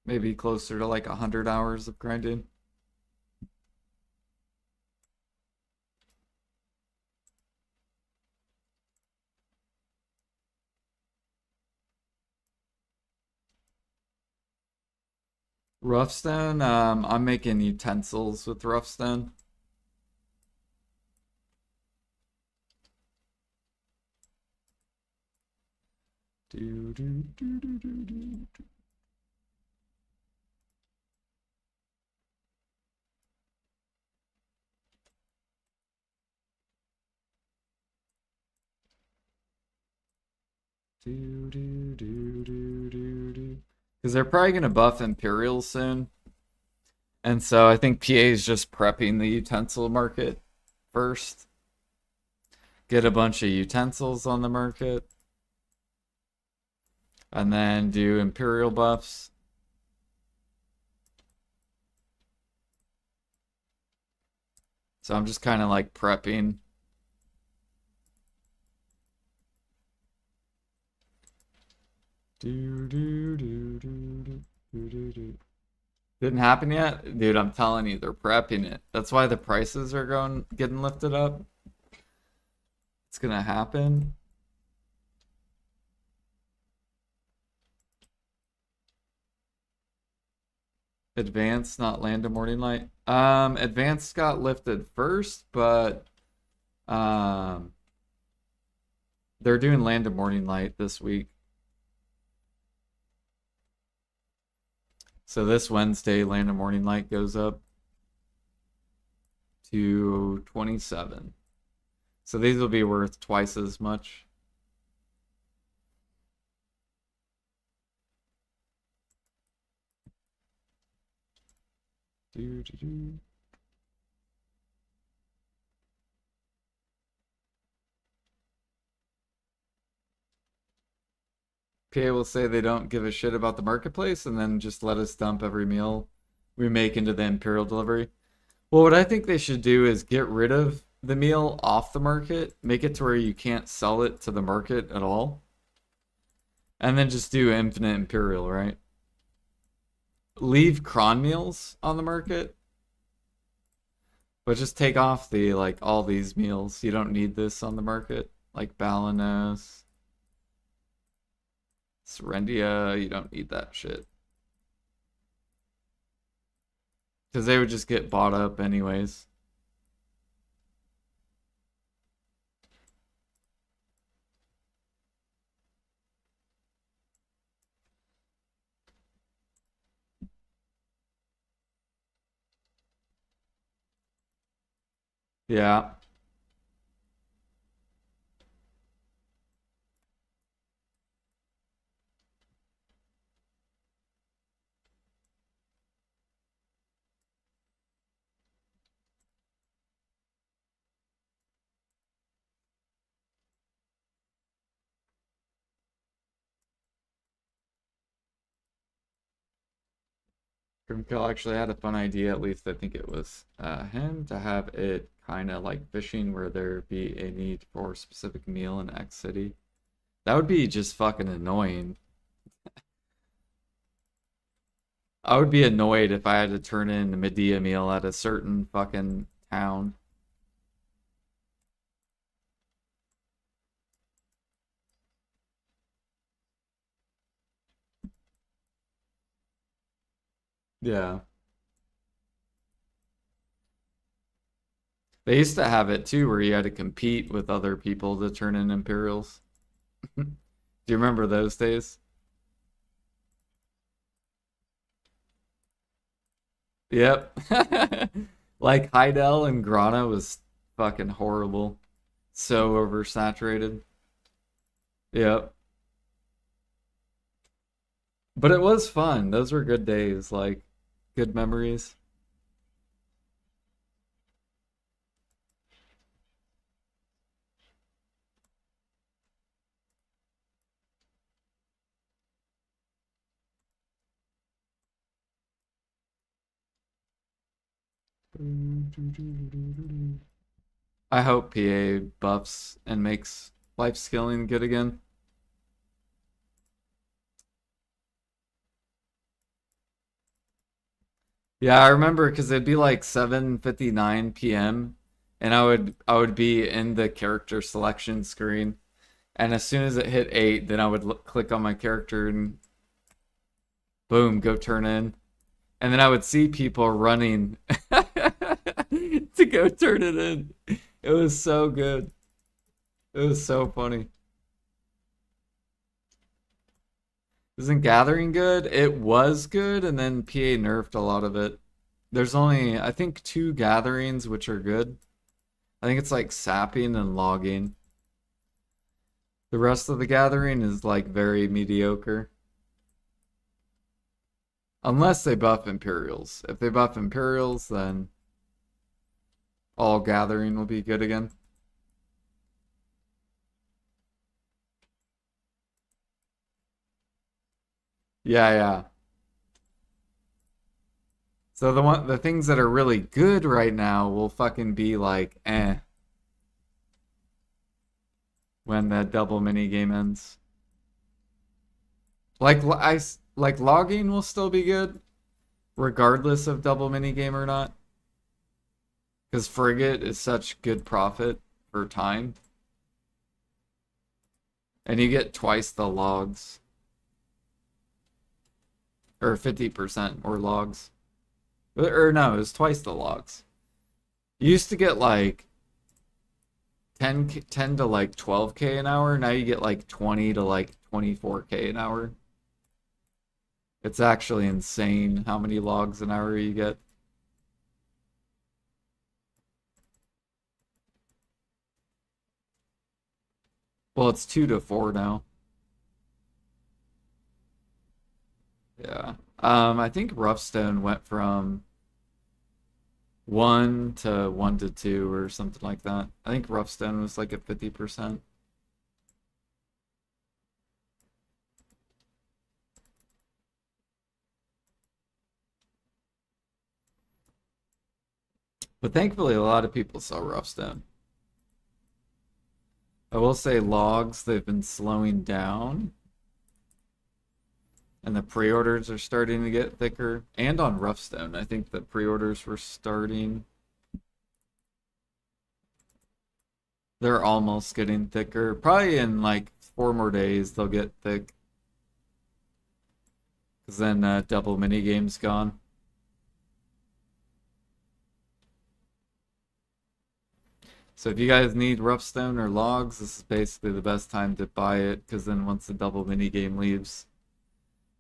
Maybe closer to like 100 hours of grinding. Roughstone, I'm making utensils with roughstone. Do, do, do, do, do, do. Do, do, do, do, do, do. Because they're probably going to buff Imperials soon. And so I think PA is just prepping the utensil market first. Get a bunch of utensils on the market. And then do Imperial buffs. So I'm just kind of like prepping. Didn't happen yet? Dude, I'm telling you, they're prepping it. That's why the prices are getting lifted up. It's gonna happen. Advanced, not Land of Morning Light. Advanced got lifted first, but um they're doing Land of Morning Light this week. So this Wednesday, Land of Morning Light goes up to 27. So these will be worth twice as much. PA will say they don't give a shit about the marketplace and then just let us dump every meal we make into the Imperial delivery. Well, what I think they should do is get rid of the meal off the market, make it to where you can't sell it to the market at all, and then just do infinite Imperial, right? Leave cron meals on the market, but just take off the, like, all these meals. You don't need this on the market, like Balanos, Serendia, you don't need that shit. Because they would just get bought up anyways. Yeah. Grimkill actually had a fun idea, at least I think it was him, to have it kind of like fishing where there be a need for a specific meal in X city. That would be just fucking annoying. I would be annoyed if I had to turn in a Medea meal at a certain fucking town. Yeah. They used to have it too where you had to compete with other people to turn in Imperials. Do you remember those days? Yep. Like Heidel and Grana was fucking horrible. So oversaturated. Yep. But it was fun. Those were good days, like good memories. I hope PA buffs and makes life scaling good again. Yeah, I remember because it'd be like 7:59 p.m. and I would be in the character selection screen, and as soon as it hit 8, then I would click on my character and boom, go turn in. And then I would see people running to go turn it in. It was so good. It was so funny. Isn't Gathering good? It was good, and then PA nerfed a lot of it. There's only, I think, 2 gatherings which are good. I think it's like sapping and logging. The rest of the gathering is like very mediocre. Unless they buff Imperials. If they buff Imperials, then all gathering will be good again. Yeah, yeah. So the things that are really good right now will fucking be like when the double mini game ends. Like logging will still be good regardless of double mini game or not, because frigate is such good profit for time, and you get twice the logs or 50% more logs. Or no, it's twice the logs. You used to get like 10 to like 12K an hour. Now you get like 20 to like 24K an hour. It's actually insane how many logs an hour you get. Well, it's 2 to 4 now. Yeah. I think Roughstone went from 1 to 2 or something like that. I think Roughstone was like at 50%. But thankfully, a lot of people sell Roughstone. I will say logs, they've been slowing down, and the pre-orders are starting to get thicker. And on Roughstone, I think the pre-orders were starting. They're almost getting thicker. Probably in like 4 more days, they'll get thick. Because then double mini game's gone. So if you guys need Roughstone or logs, this is basically the best time to buy it. Because then once the double mini game leaves,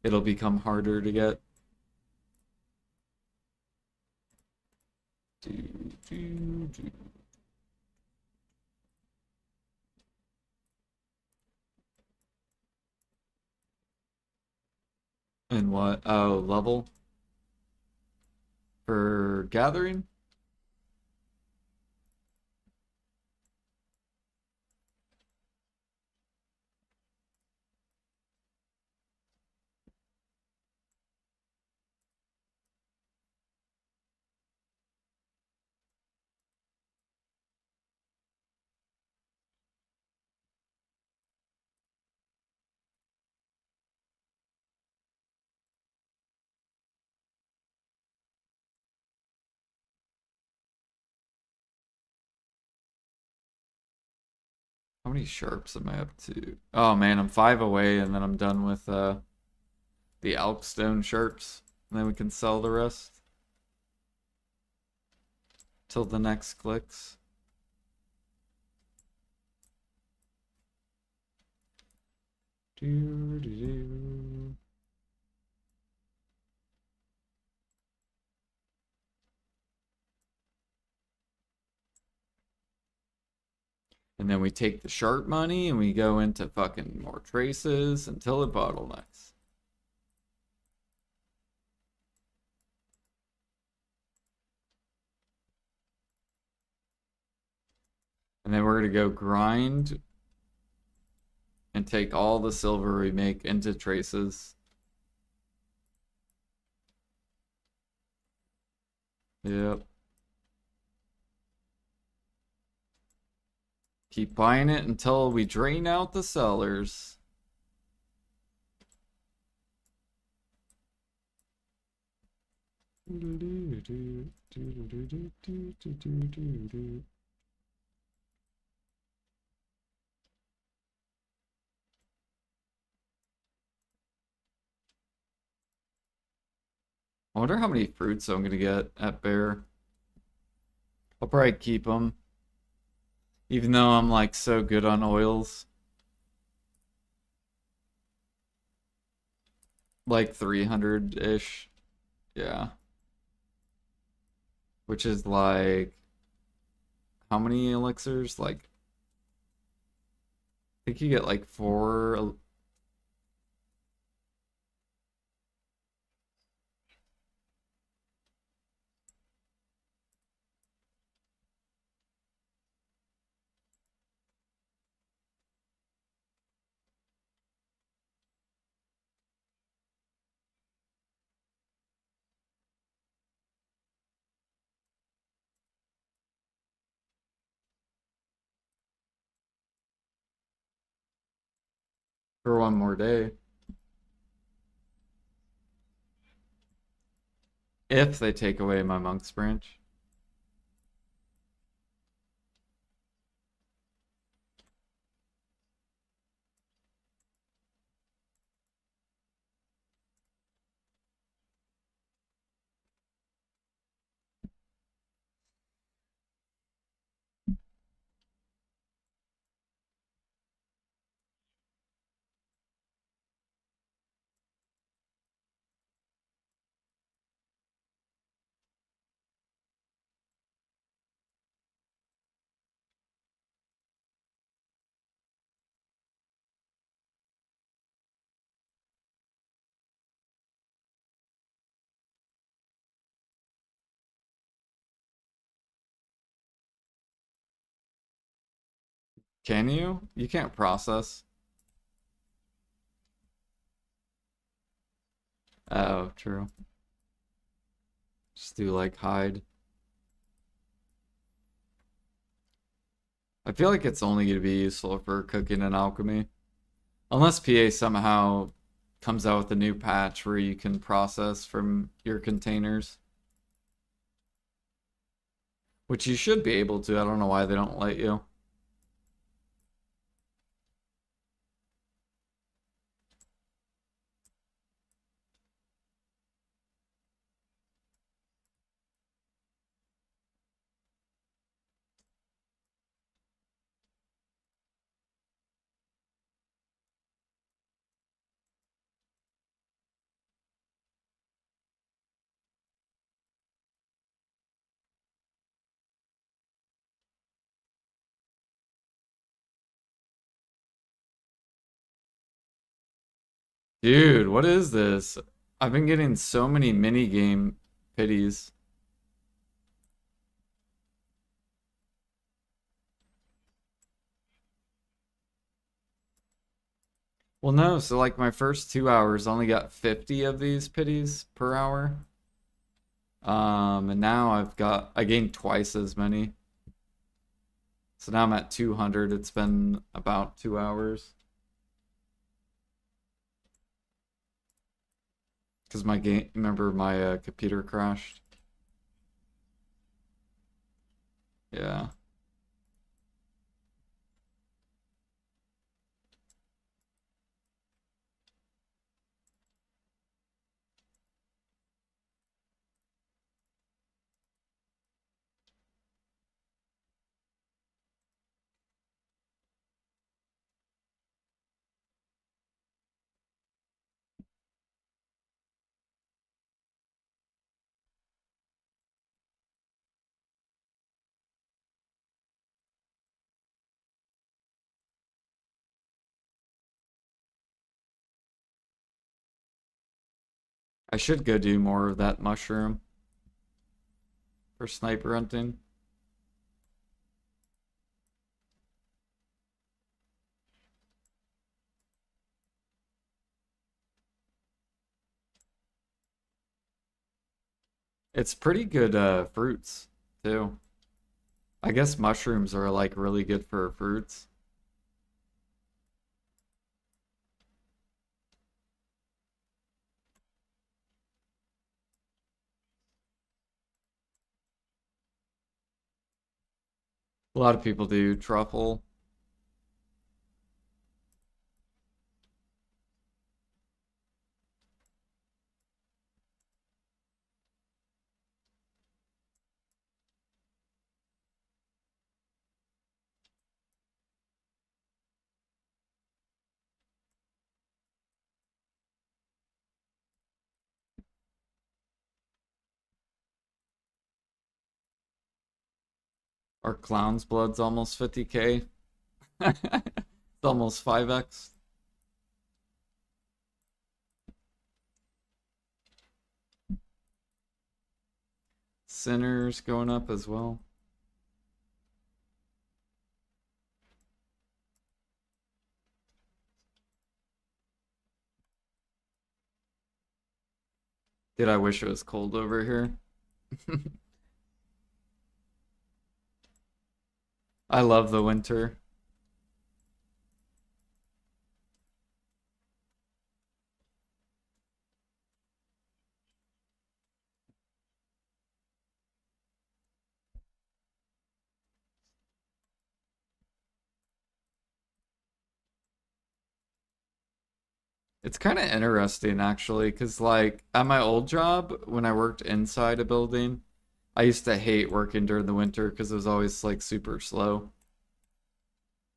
it'll become harder to get. Do, do, do. And what? Oh, level for gathering? How many sharps am I up to? Oh man, I'm 5 away, and then I'm done with the Alkstone sharps. And then we can sell the rest till the next clicks. Do, do, do. And then we take the sharp money and we go into fucking more traces until it bottlenecks. And then we're gonna go grind and take all the silver we make into traces. Yep. Keep buying it until we drain out the sellers. I wonder how many fruits I'm gonna get at Bear. I'll probably keep them, even though I'm like so good on oils. Like 300-ish. Yeah. Which is like, how many elixirs? Like, I think you get like 4. for one more day. If they take away my monk's branch. Can you? You can't process. Oh, true. Just do like hide. I feel like it's only going to be useful for cooking and alchemy. Unless PA somehow comes out with a new patch where you can process from your containers. Which you should be able to. I don't know why they don't let you. Dude, what is this? I've been getting so many mini game pities. Well, no, so like my first 2 hours only got 50 of these pities per hour. And now I gained twice as many. So now I'm at 200. It's been about 2 hours. Because my game, remember my computer crashed? Yeah. I should go do more of that mushroom for sniper hunting. It's pretty good fruits too. I guess mushrooms are like really good for fruits. A lot of people do truffle. Our clown's blood's almost 50k. It's almost 5x. Sinners going up as well. Did I wish it was cold over here? I love the winter. It's kind of interesting actually, because like at my old job, when I worked inside a building, I used to hate working during the winter because it was always like super slow.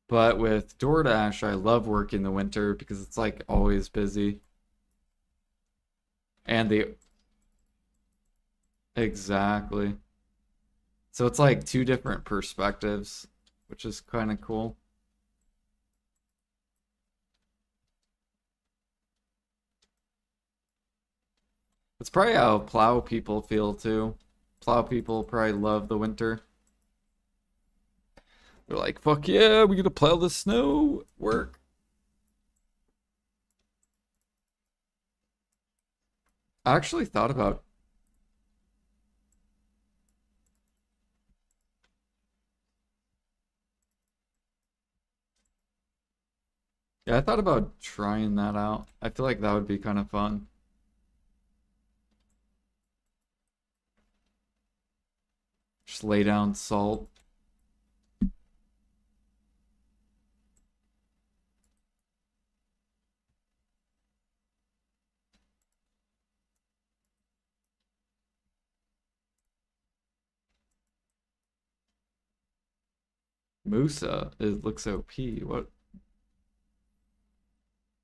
But with DoorDash, I love working the winter because it's like always busy. And the exactly. So it's like two different perspectives, which is kind of cool. It's probably how plow people feel too. Plow people probably love the winter. They're like, fuck yeah, we get to plow the snow. Work. I actually thought about, yeah, I thought about trying that out. I feel like that would be kind of fun. Just lay down salt. Musa, it looks OP. What?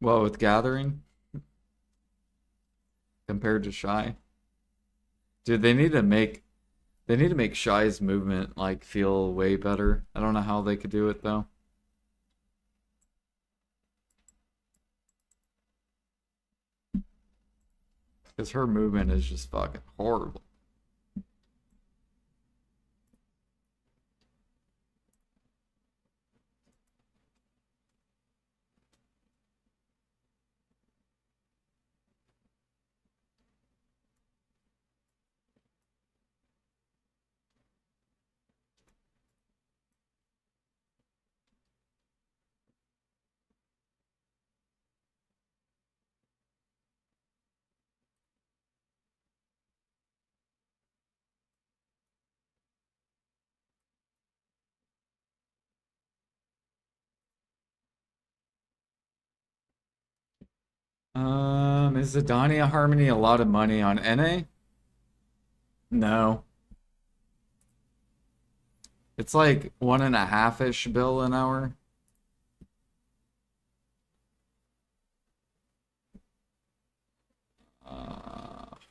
Well, with gathering compared to shy. Dude, they need to make Shy's movement like feel way better. I don't know how they could do it though. Because her movement is just fucking horrible. Is the Dania Harmony a lot of money on NA? No. It's like 1.5-ish bill an hour.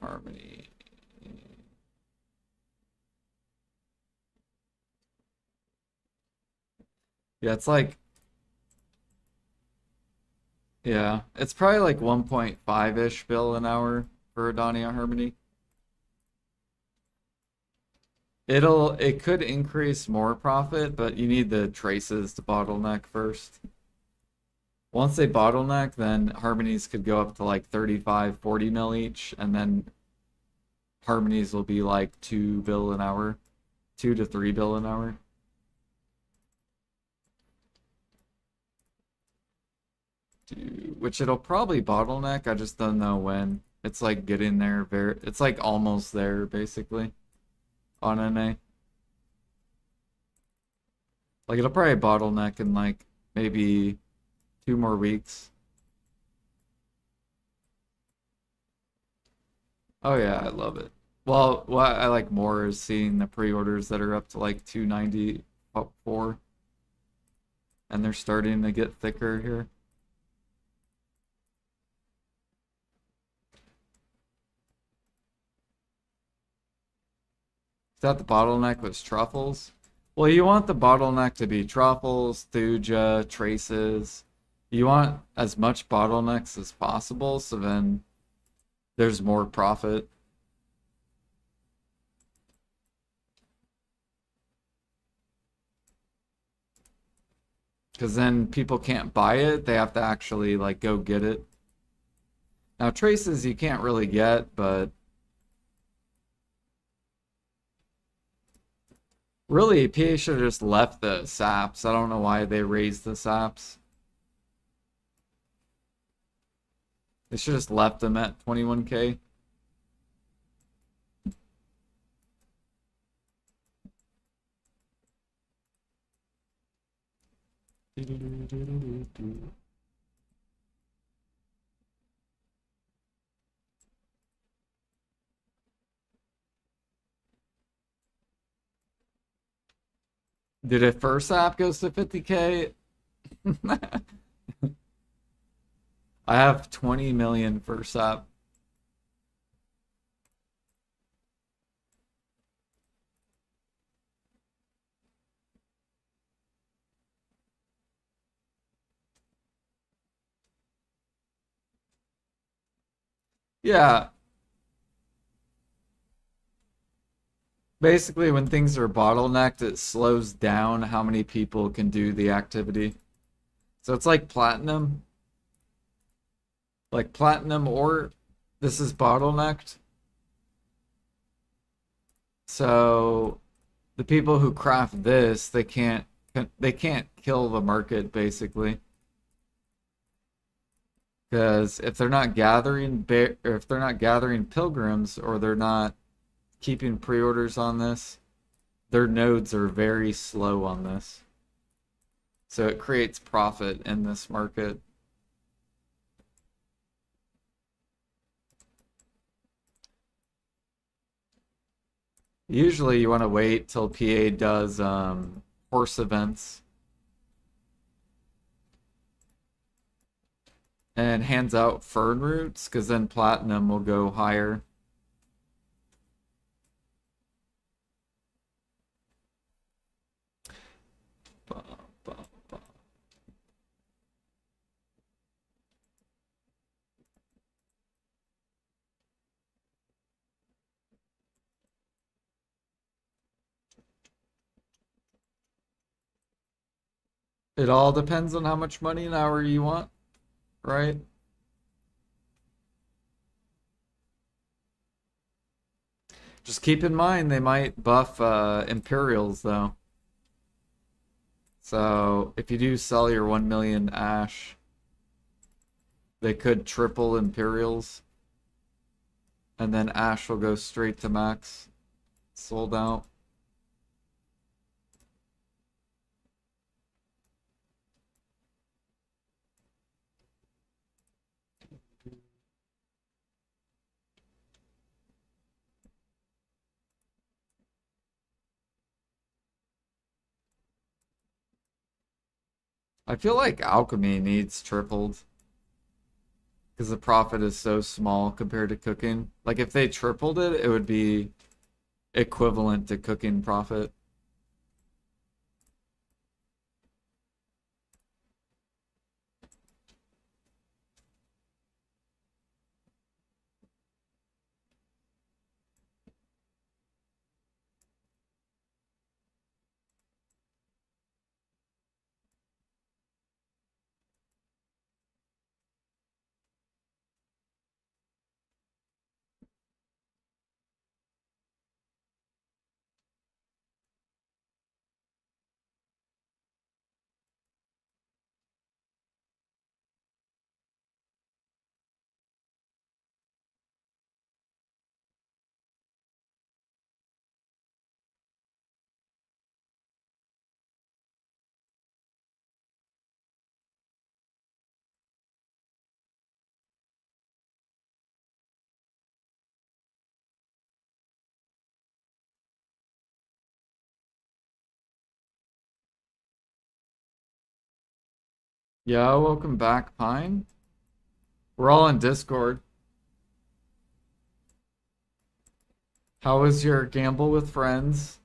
Harmony. Yeah, it's like, yeah, it's probably like 1.5-ish bill an hour for a Dania Harmony. It could increase more profit, but you need the traces to bottleneck first. Once they bottleneck, then harmonies could go up to like 35, 40 mil each, and then harmonies will be like 2 bill an hour, 2 to 3 bill an hour. Which it'll probably bottleneck, I just don't know when. It's like getting there it's like almost there basically on NA. Like it'll probably bottleneck in like maybe 2 more weeks. Oh yeah, I love it. Well, what I like more is seeing the pre-orders that are up to like 290 up 4, and they're starting to get thicker here. Is that the bottleneck was truffles? Well, you want the bottleneck to be truffles, thuja, traces. You want as much bottlenecks as possible, so then there's more profit. Because then people can't buy it, they have to actually like go get it. Now traces you can't really get, but really PA should have just left the saps. I don't know why they raised the saps. They should have just left them at 21K. Dude, if first app goes to 50K, I have 20 million first app. Yeah, basically when things are bottlenecked, it slows down how many people can do the activity. So it's like platinum. Like platinum ore, this is bottlenecked. So the people who craft this, they can't kill the market basically. Because if they're not gathering or if they're not gathering pilgrims or they're not keeping pre-orders on this, their nodes are very slow on this. So it creates profit in this market. Usually you want to wait till PA does horse events and hands out fern roots because then platinum will go higher. It all depends on how much money an hour you want, right? Just keep in mind they might buff Imperials though. So if you do sell your 1 million Ash, they could triple Imperials, and then Ash will go straight to max. Sold out. I feel like alchemy needs tripled because the profit is so small compared to cooking. Like if they tripled it, it would be equivalent to cooking profit. Yeah, welcome back, Pine. We're all in Discord. How was your gamble with friends?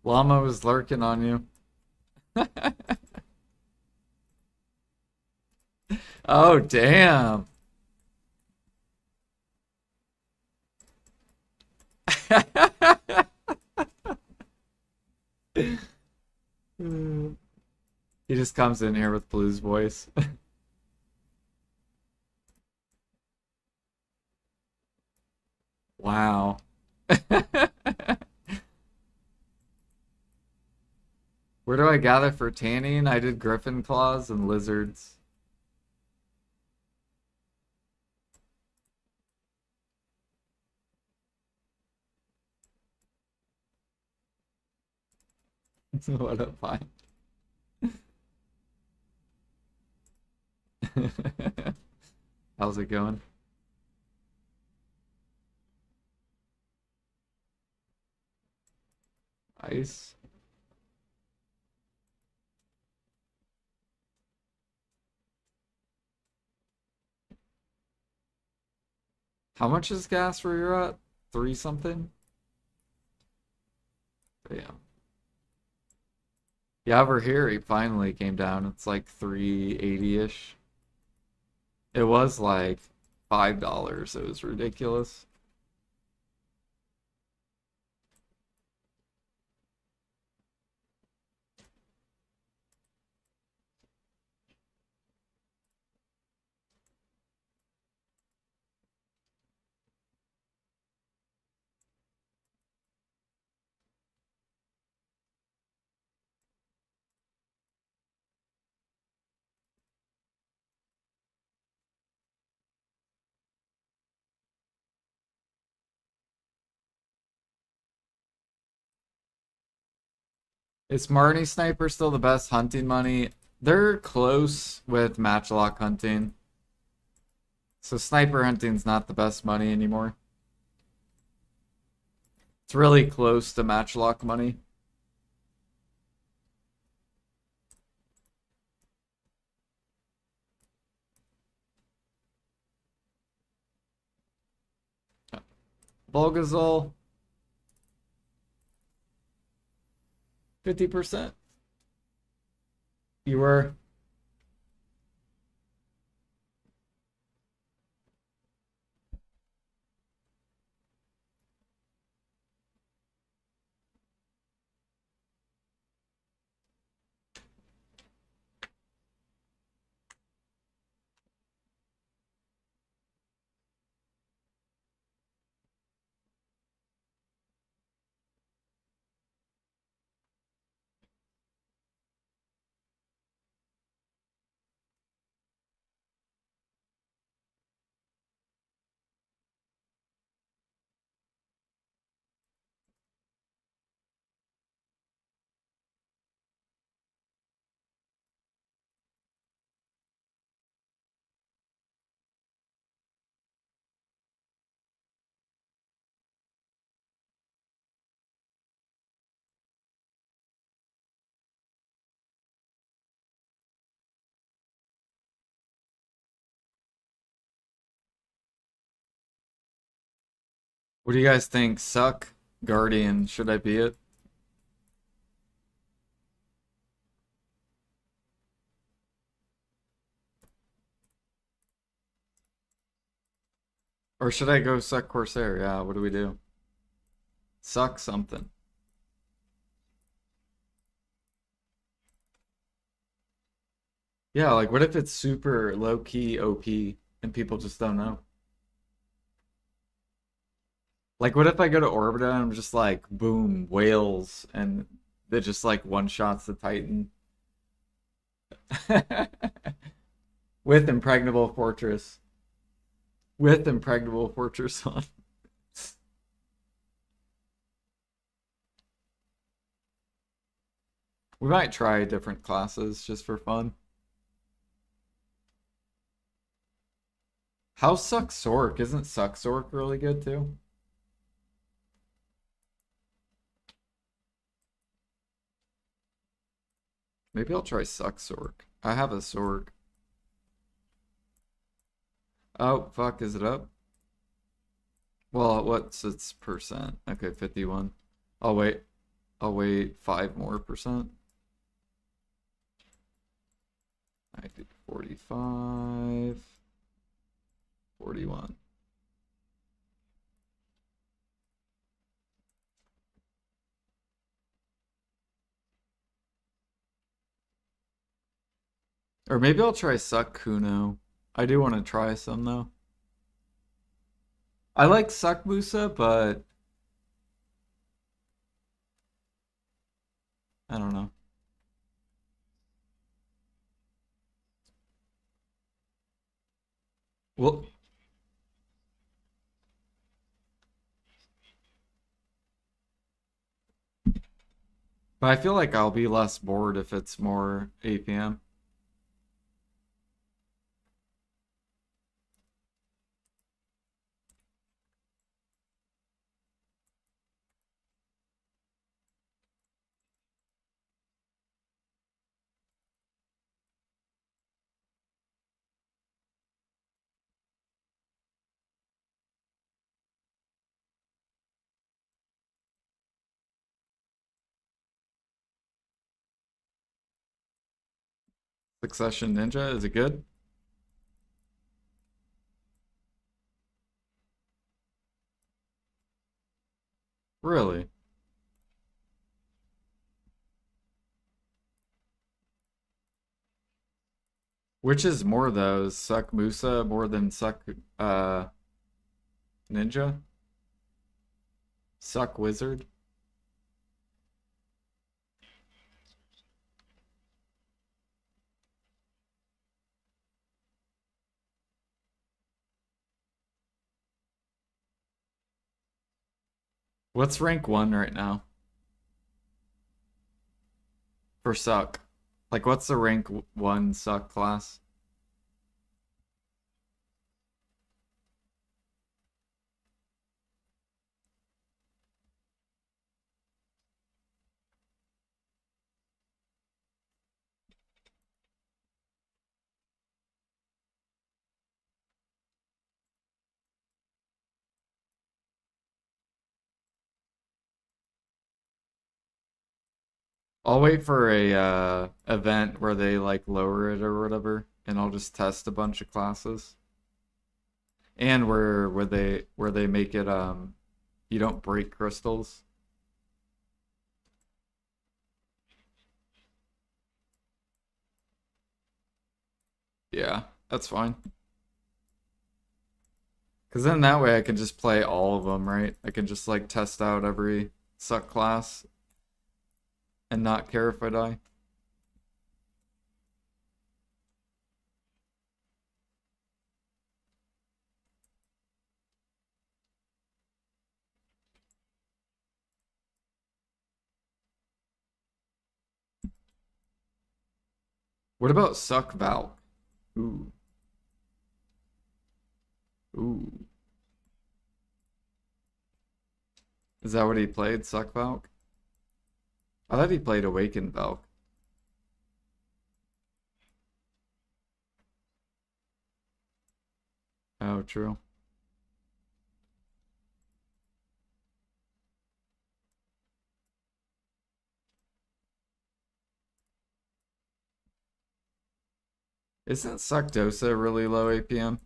Llama was lurking on you. Oh, damn. He just comes in here with Blue's voice. Wow. Where do I gather for tanning? I did griffin claws and lizards. What a find. How's it going? Ice. How much is gas where you're at? Three something? Damn. Yeah, over here he finally came down. It's like 380-ish. It was like $5. It was ridiculous. Is Marnie Sniper still the best hunting money? They're close with matchlock hunting. So sniper hunting's not the best money anymore. It's really close to matchlock money. Volgazol, 50%. You were. What do you guys think? Suck, Guardian, should I be it? Or should I go suck Corsair? Yeah, what do we do? Suck something. Yeah, like what if it's super low key OP and people just don't know? Like what if I go to Orbita and I'm just like, boom, whales, and they just like one shots the Titan with impregnable fortress. With impregnable fortress on. We might try different classes just for fun. How sucks Sork? Isn't Suck Sork really good too? Maybe I'll try Suck Sork. I have a Sork. Oh, fuck, is it up? Well, what's its percent? Okay, 51. I'll wait. I'll wait 5 more percent. 90, 45, 41. Or maybe I'll try Suck Kuno. I do want to try some though. I like Suck Musa, but I don't know. Well, but I feel like I'll be less bored if it's more APM. Succession Ninja, is it good? Really? Which is more though? Suck Musa more than Suck uh Ninja? Suck Wizard? What's rank 1 right now for Suck? Like what's the rank 1 Suck class? I'll wait for a event where they like lower it or whatever, and I'll just test a bunch of classes. And where they make it you don't break crystals. Yeah, that's fine. Because then that way I can just play all of them, right? I can just like test out every suck class and not care if I die. What about suck Valk? Ooh, ooh. Is that what he played? Suck Valk? I thought he played Awakened Valk. Oh, true. Isn't Suckdosa really low APM?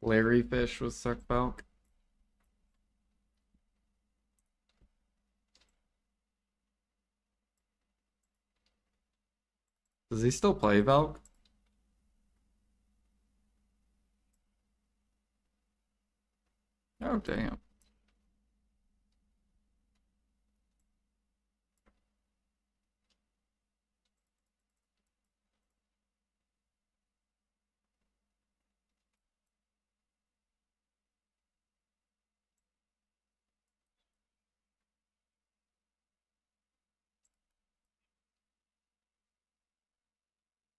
Larry Fish was Suck Valk. Does he still play Valk? Oh, damn.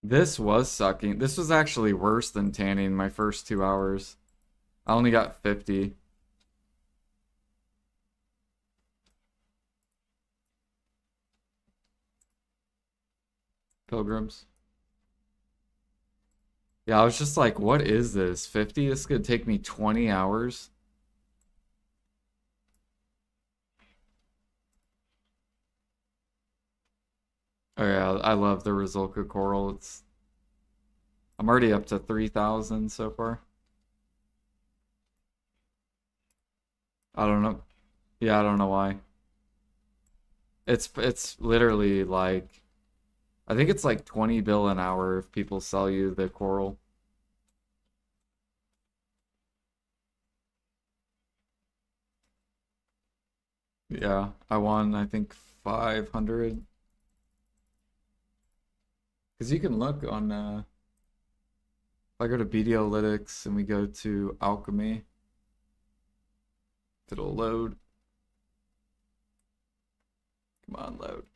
This was sucking. This was actually worse than tanning my first 2 hours. I only got 50 pilgrims. Yeah, I was just like, what is this? 50? This could take me 20 hours. Oh yeah, I love the Rizulka coral. I'm already up to 3,000 so far. I don't know. Yeah, I don't know why. It's literally like I think it's like 20 bill an hour if people sell you the coral. Yeah, I won I think 500 because you can look on if I go to BDolytics and we go to alchemy, it'll load. Come on, load.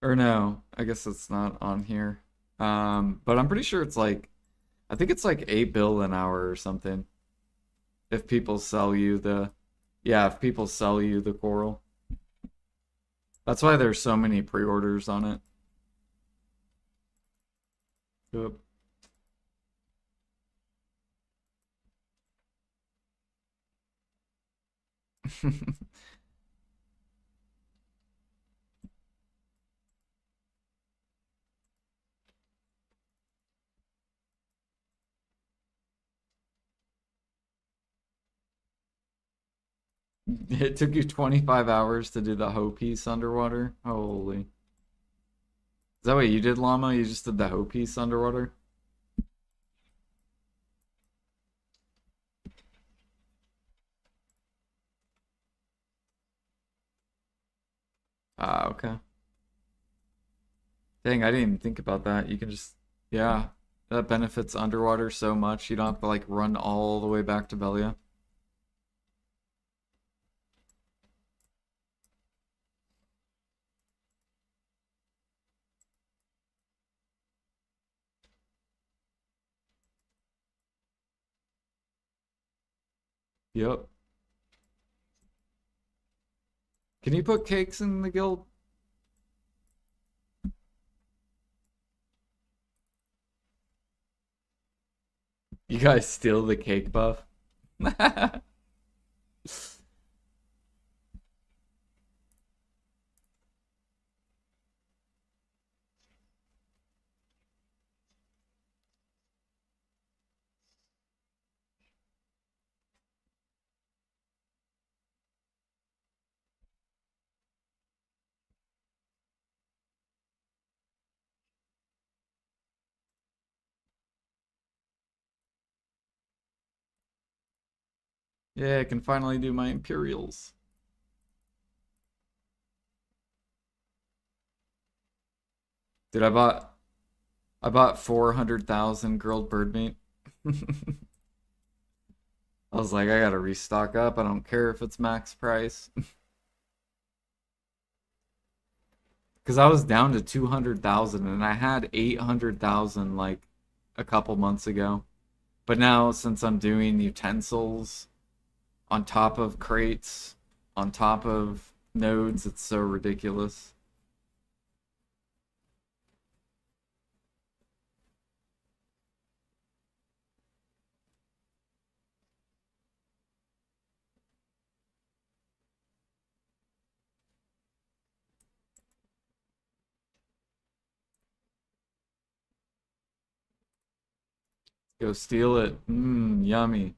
Or no, I guess it's not on here. But I'm pretty sure it's like, I think it's like 8 bill an hour or something. If people sell you the, yeah, if people sell you the coral. That's why there's so many pre-orders on it. Yep. It took you 25 hours to do the hoe piece underwater? Holy. Is that what you did, Llama? You just did the hoe piece underwater? Ah, okay. Dang, I didn't even think about that. You can just, yeah, that benefits underwater so much. You don't have to like run all the way back to Velia. Yep. Can you put cakes in the guild? You guys steal the cake buff? Yeah, I can finally do my Imperials. Dude, I bought 400,000 grilled bird meat. I was like, I gotta restock up. I don't care if it's max price. Because I was down to 200,000 and I had 800,000 like a couple months ago. But now, since I'm doing utensils on top of crates, on top of nodes, it's so ridiculous. Go steal it. Mmm, yummy.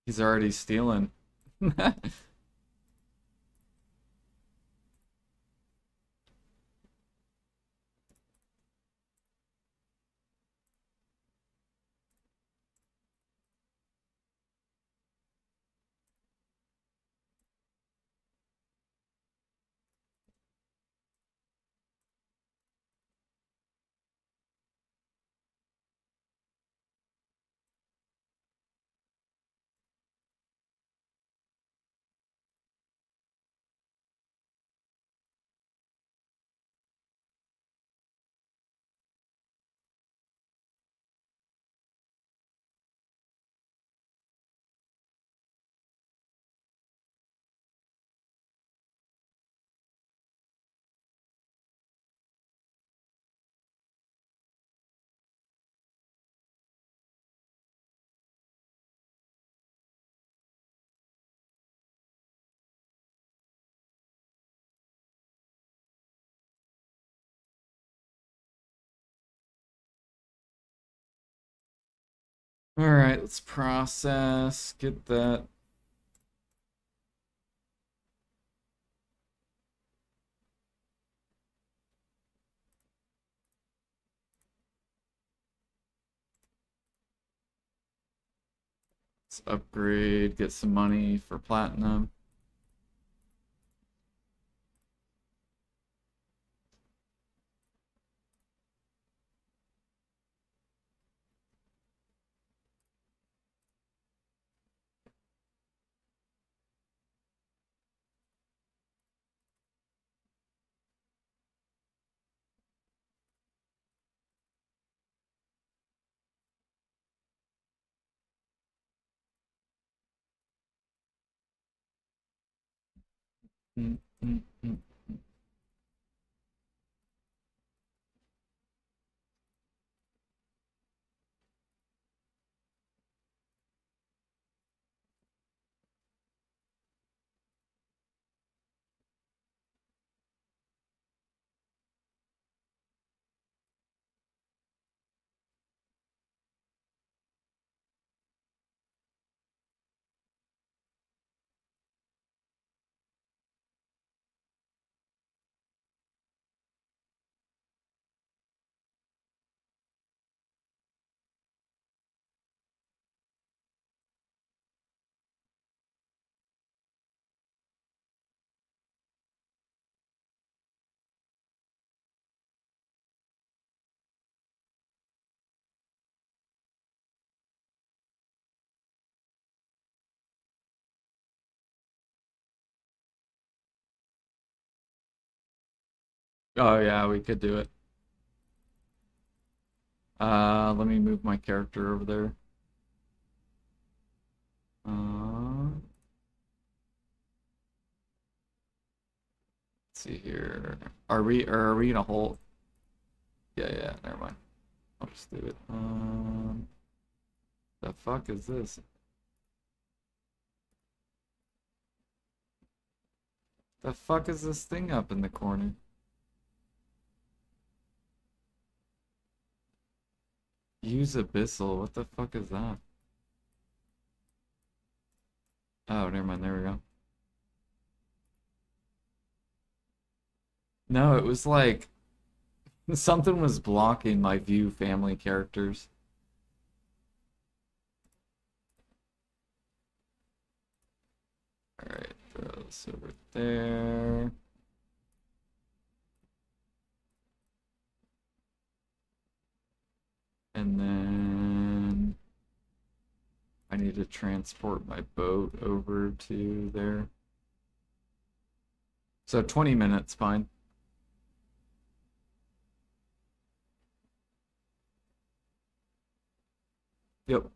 He's already stealing. All right, let's process. Get that. upgrade, get some money for platinum. Mm, mm, mm. Oh yeah, we could do it. Let me move my character over there. Let's see here. Are we gonna hold? Yeah, yeah, never mind. I'll just do it. The fuck is this? The fuck is this thing up in the corner? Use Abyssal. What the fuck is that? Oh, never mind. There we go. No, it was like something was blocking my view family characters. All right, throw this over there. And then I need to transport my boat over to there. So 20 minutes, fine. Yep.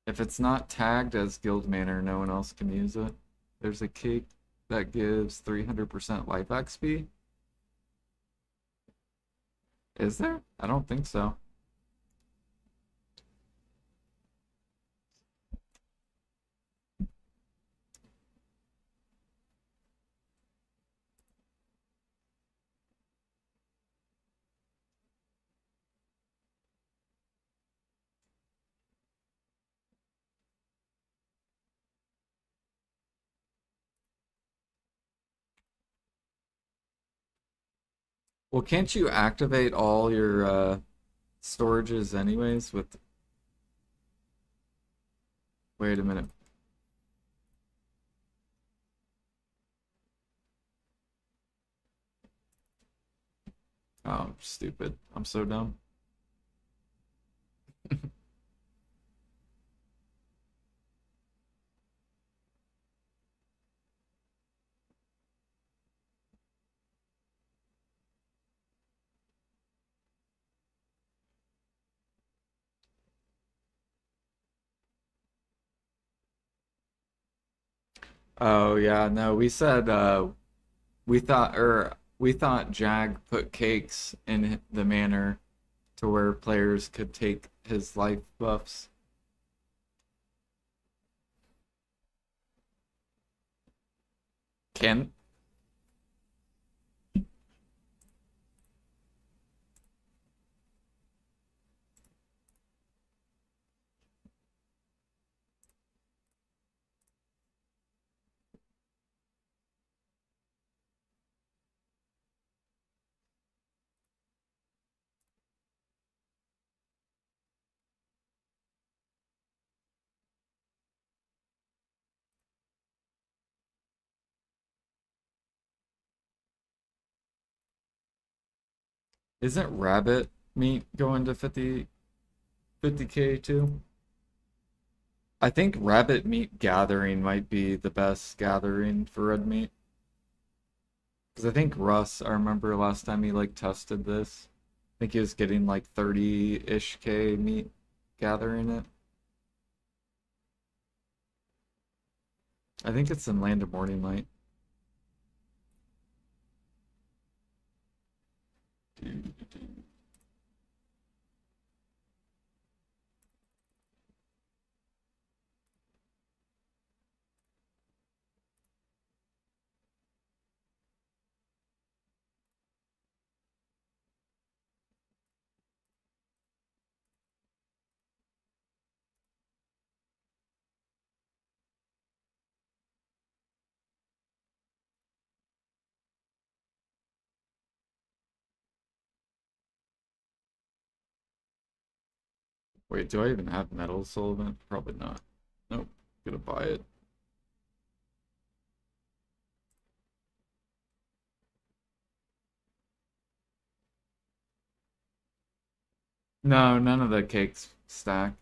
If it's not tagged as Guild Manor, no one else can use it. There's a cake that gives 300% life XP. Is there? I don't think so. Well, can't you activate all your storages anyways with... Wait a minute. Oh, I'm stupid. I'm so dumb. Oh yeah, no, we said we thought Jag put cakes in the manor to where players could take his life buffs. Can Isn't rabbit meat going to 50K too? I think rabbit meat gathering might be the best gathering for red meat. Because I think Russ, I remember last time he like tested this. I think he was getting like 30-ish K meat gathering it. I think it's in Land of Morning Light. Wait, do I even have metal solvent? Probably not. Nope, gonna buy it. No, none of the cakes stack.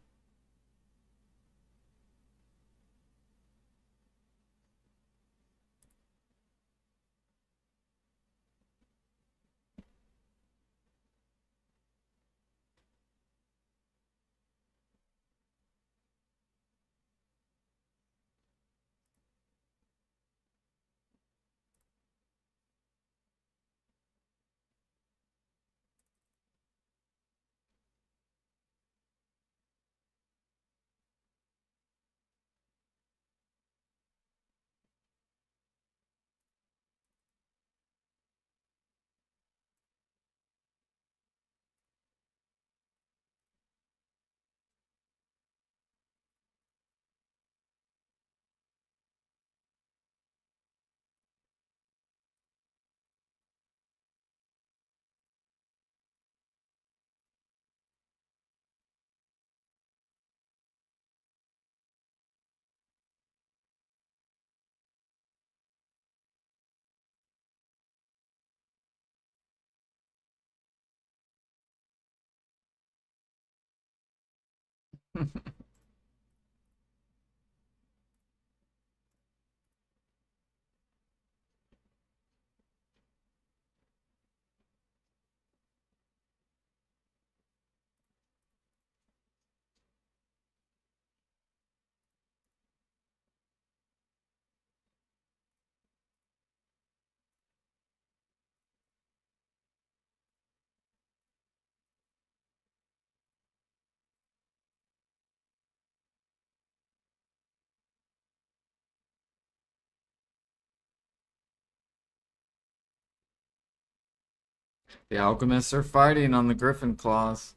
The alchemists are fighting on the griffin claws.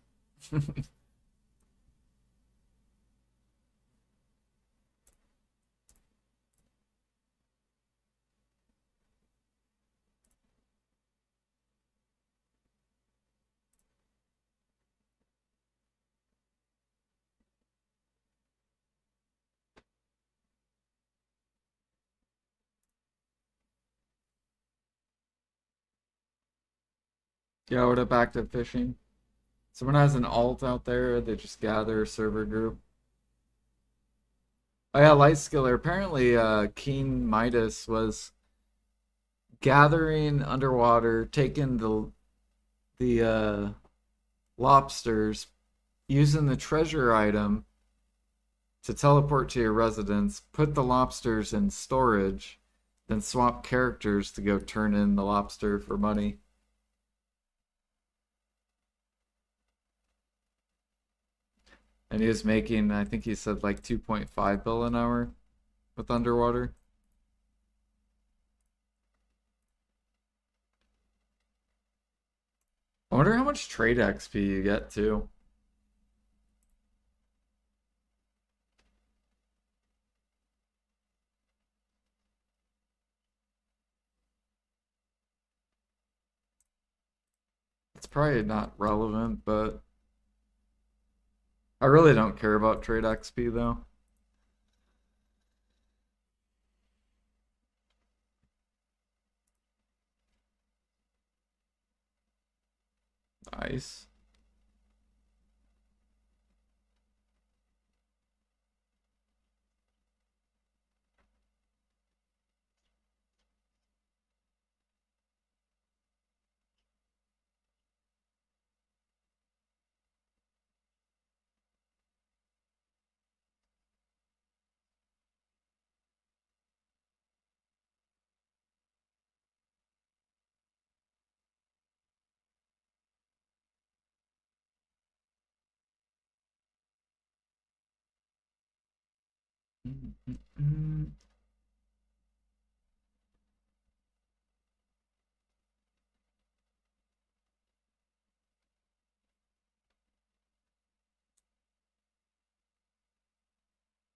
Yeah, what up, active fishing? Someone has an alt out there, they just gather a server group. Oh yeah, Light Skiller. Apparently, Keen Midas was gathering underwater, taking the lobsters, using the treasure item to teleport to your residence, put the lobsters in storage, then swap characters to go turn in the lobster for money. And he was making, I think he said like 2.5 bill an hour with underwater. I wonder how much trade XP you get too. It's probably not relevant, but I really don't care about trade XP though. Nice.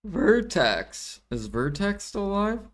Vertex. Is Vertex still alive?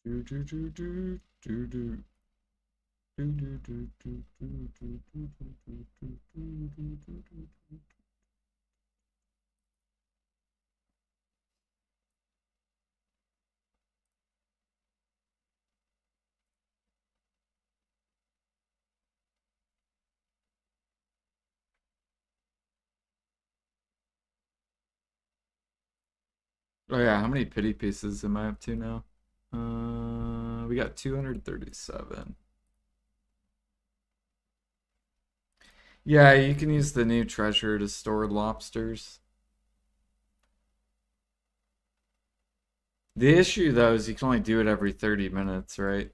Do, do, do, do, do, do. Do, do, do, do, do, do, do, do, do, do, do, do, do, do. Oh yeah, how many pity pieces am I up to now? We got 237. Yeah, you can use the new treasure to store lobsters. The issue though is you can only do it every 30 minutes, right?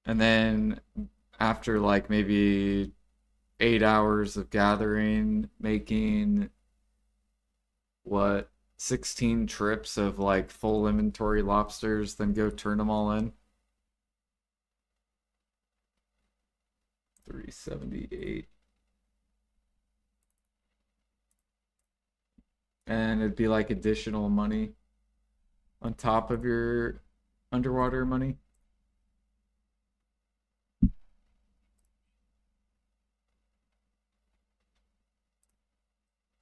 And then after like maybe 8 hours of gathering, making what 16 trips of like full inventory lobsters, then go turn them all in. 378. And it'd be like additional money on top of your underwater money.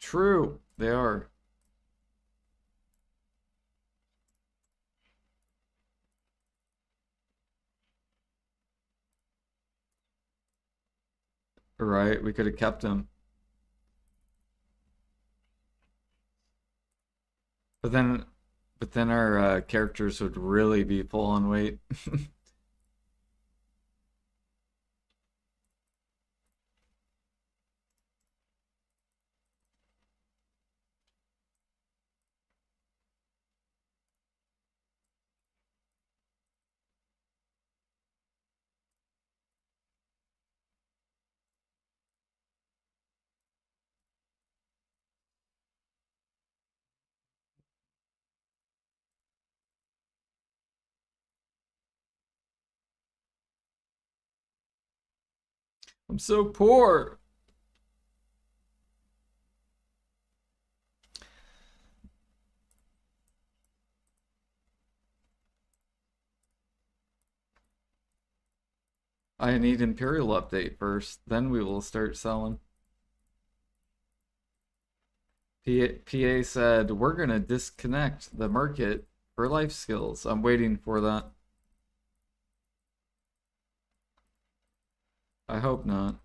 True, they are. Right, we could have kept them. But then our characters would really be full on weight. I'm so poor. I need Imperial update first, then we will start selling. PA said, we're going to disconnect the market for life skills. I'm waiting for that. I hope not.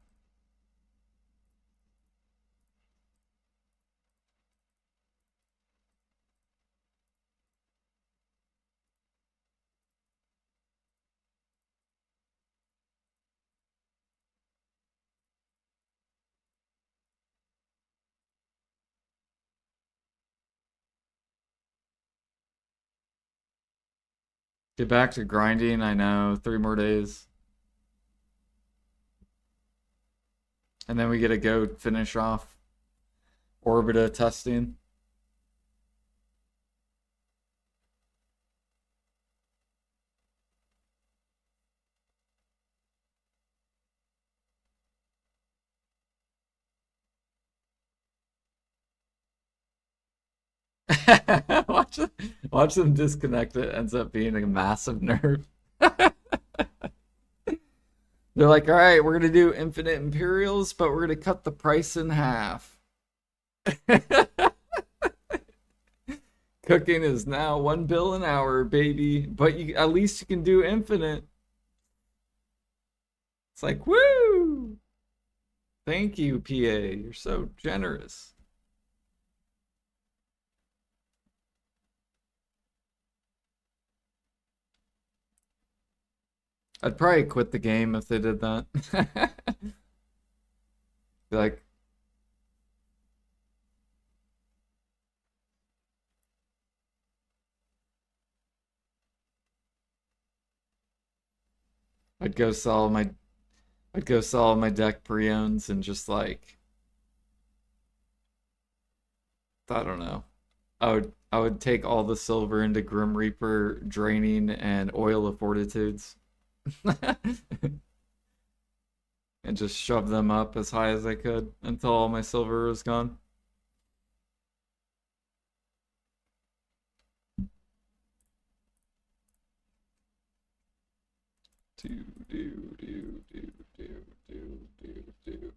Get back to grinding, I know. 3 more days. And then we get to go finish off Orbita testing. watch, watch them disconnect it. Ends up being a massive nerf. They're like, all right, we're going to do infinite Imperials, but we're going to cut the price in half. Cooking is now 1 bill an hour, baby. But at least you can do infinite. It's like, woo! Thank you, PA. You're so generous. I'd probably quit the game if they did that. Be like, I'd go sell my I'd go sell my deck pre-owns and just like I don't know. I would take all the silver into Grim Reaper draining and Oil of Fortitudes and just shove them up as high as I could until all my silver was gone. Do do do do do do do do.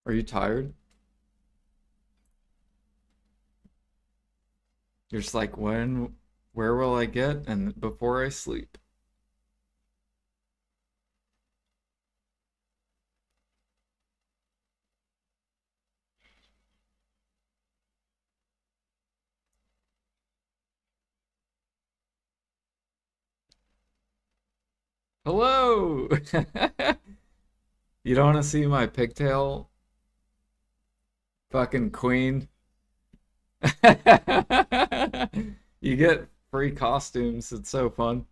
Are you tired? You're just like, where will I get? And before I sleep. Hello! You don't want to see my pigtail fucking queen? You get free costumes. It's so fun.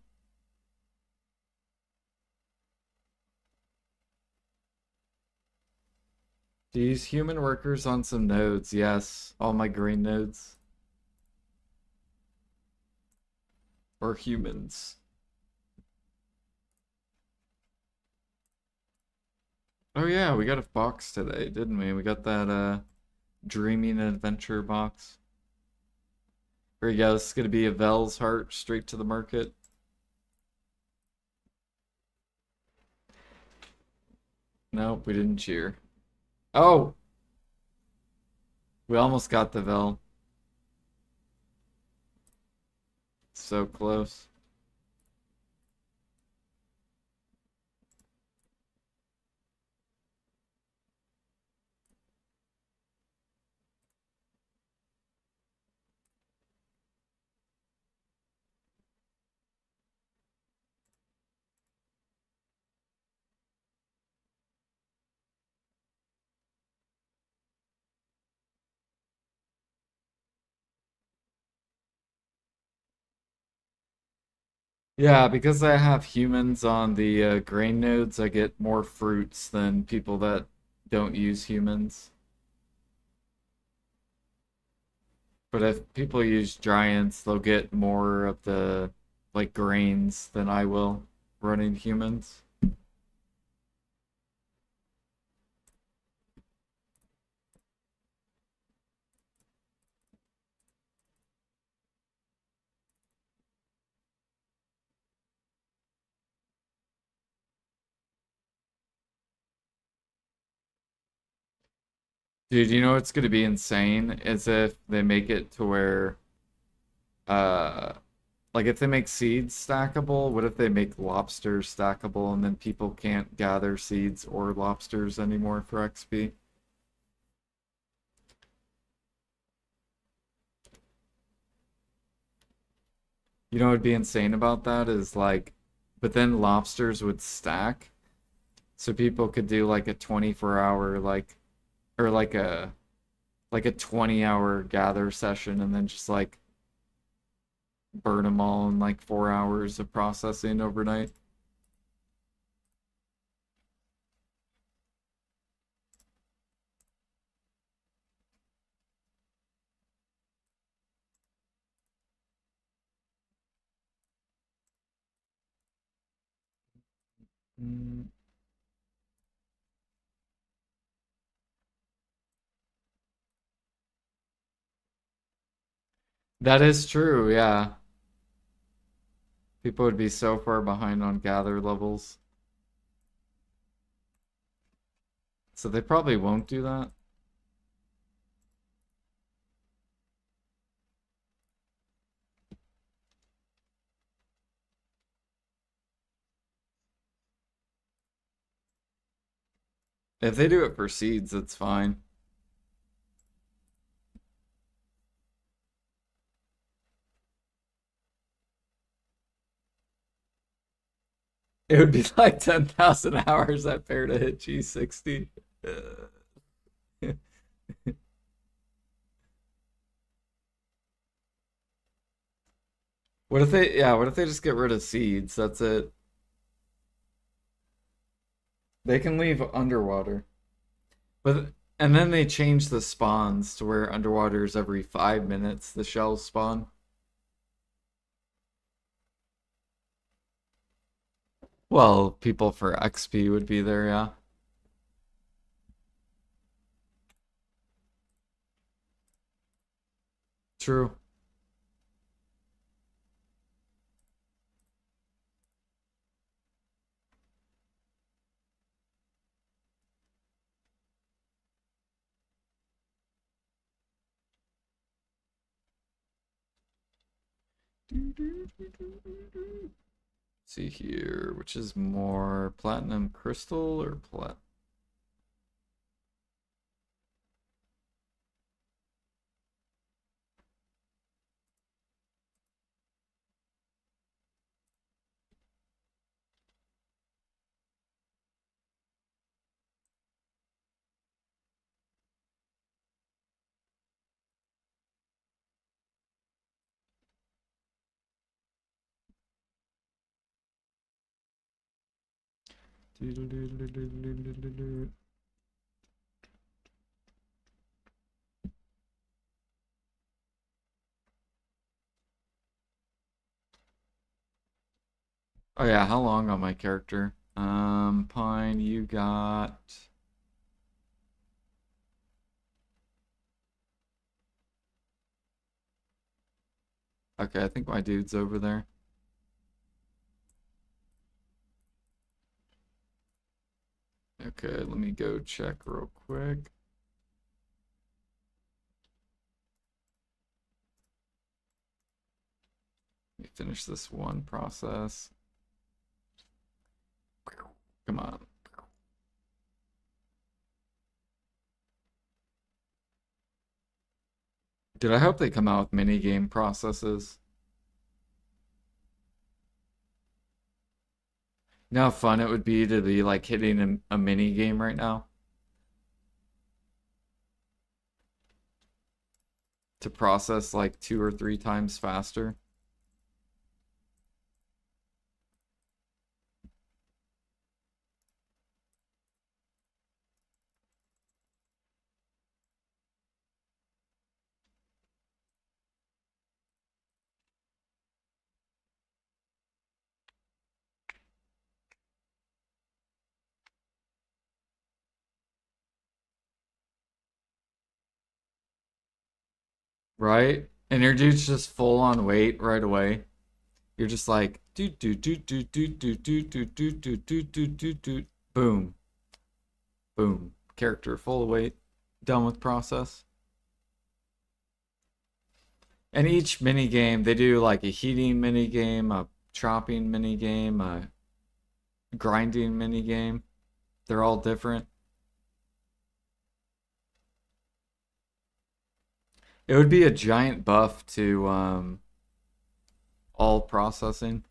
Do you use human workers on some nodes? Yes, all my green nodes. Or humans. Oh yeah, we got a box today, didn't we? We got that Dreaming Adventure box. Here you go. This is gonna be a Vel's heart straight to the market. Nope, we didn't cheer. Oh, we almost got the Vel. So close. Yeah, because I have humans on the grain nodes, I get more fruits than people that don't use humans. But if people use giants, they'll get more of the like grains than I will running humans. Dude, you know what's gonna be insane is if they make it to where uh like if they make seeds stackable, what if they make lobsters stackable and then people can't gather seeds or lobsters anymore for XP? You know what would be insane about that is like, but then lobsters would stack, so people could do like a 24-hour like or like a 20-hour gather session and then just like burn them all in like 4 hours of processing overnight. Mm, that is true, yeah. People would be so far behind on gather levels. So they probably won't do that. If they do it for seeds, it's fine. It would be like 10,000 hours that pair to hit G60. What if they, yeah, what if they just get rid of seeds? That's it. They can leave underwater. But and then they change the spawns to where underwater is every 5 minutes the shells spawn. Well, people for XP would be there, yeah. True. See here, which is more platinum crystal or plat? Oh yeah, how long on my character? Pine, you got okay, I think my dude's over there. Okay, let me go check real quick. Let me finish this one process. Come on. Dude, I hope they come out with mini game processes. You know how fun it would be to be like hitting a mini game right now? To process like 2 or 3 times faster. Right? And your dude's just full on weight right away. You're just like do do do do do do do do do do do do do do boom. Boom. Character full of weight. done with process. And each mini game, they do like a heating mini game, a chopping mini game, a grinding mini game. They're all different. It would be a giant buff to all processing.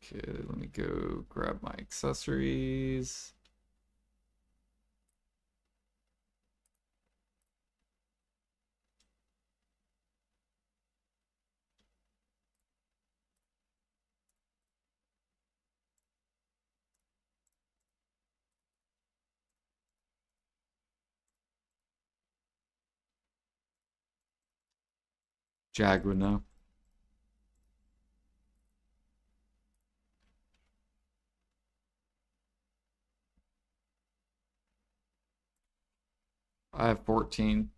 Okay, let me go grab my accessories. Jag would know. I have 14.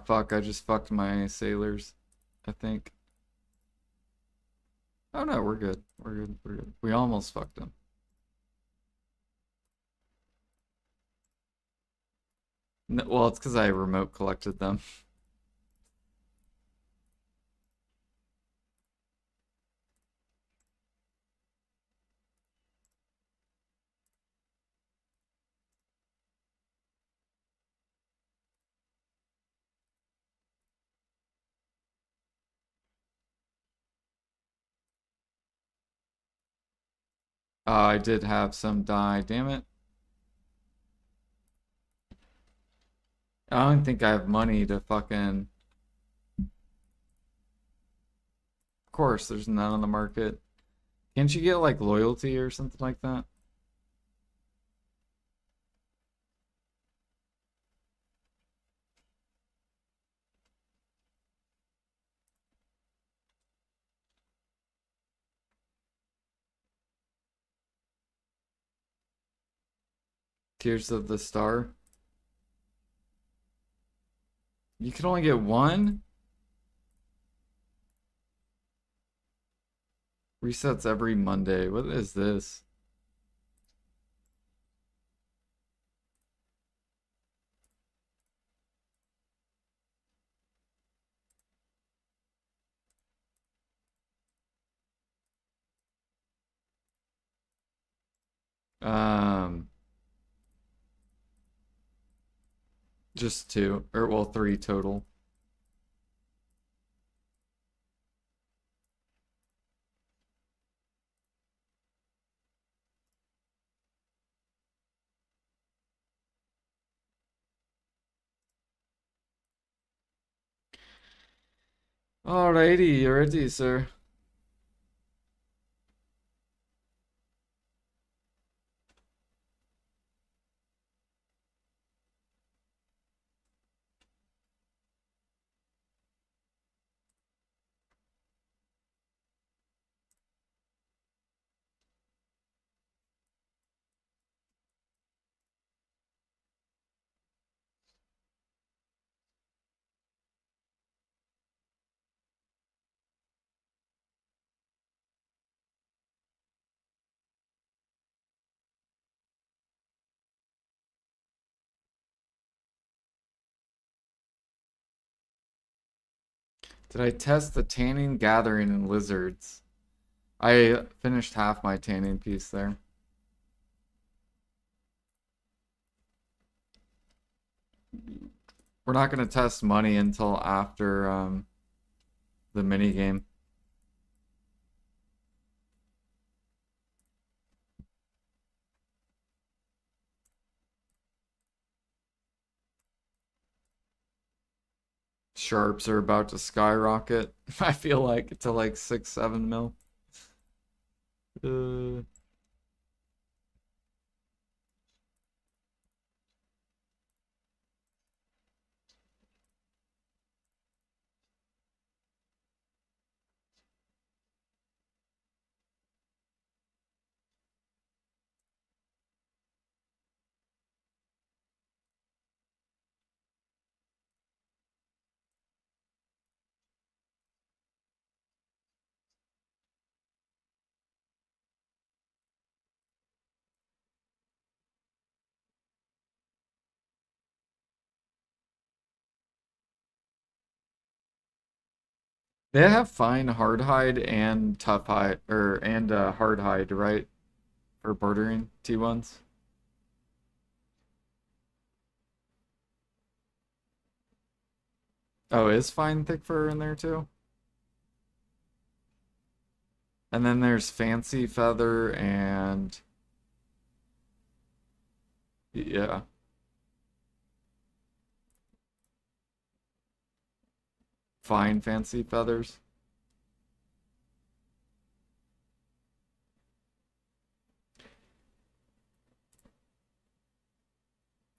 Fuck, I just fucked my sailors, I think. Oh no, we're good. We're good. We're good. We almost fucked them. No, well, it's because I remote collected them. I did have some die, damn it. I don't think I have money to fucking. Of course, there's none on the market. Can't you get like loyalty or something like that? Tears of the Star. You can only get one? Resets every Monday. What is this? Um, just two, or well, three total. Alrighty, you're ready, sir. Did I test the tanning, gathering, and lizards? I finished half my tanning piece there. We're not gonna test money until after the mini game. Sharps are about to skyrocket. I feel like to like 6, 7 mil. Uh, they have fine hard hide and tough hide and hard hide, right? For bartering T1s. Oh, is fine thick fur in there too? And then there's fancy feather and yeah, fine fancy feathers.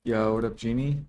Yo, what up, Genie?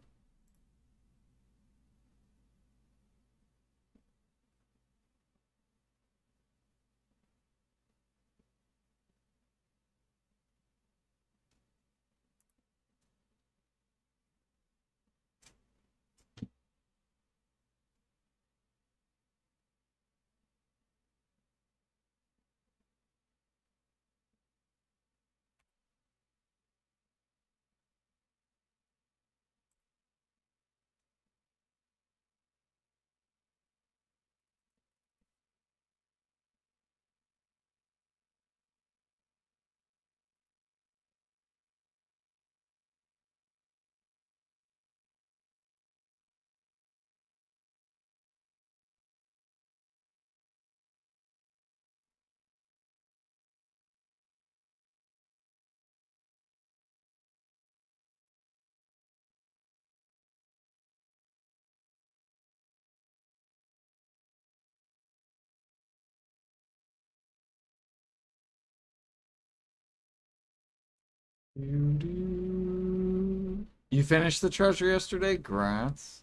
You finished the treasure yesterday? Grats.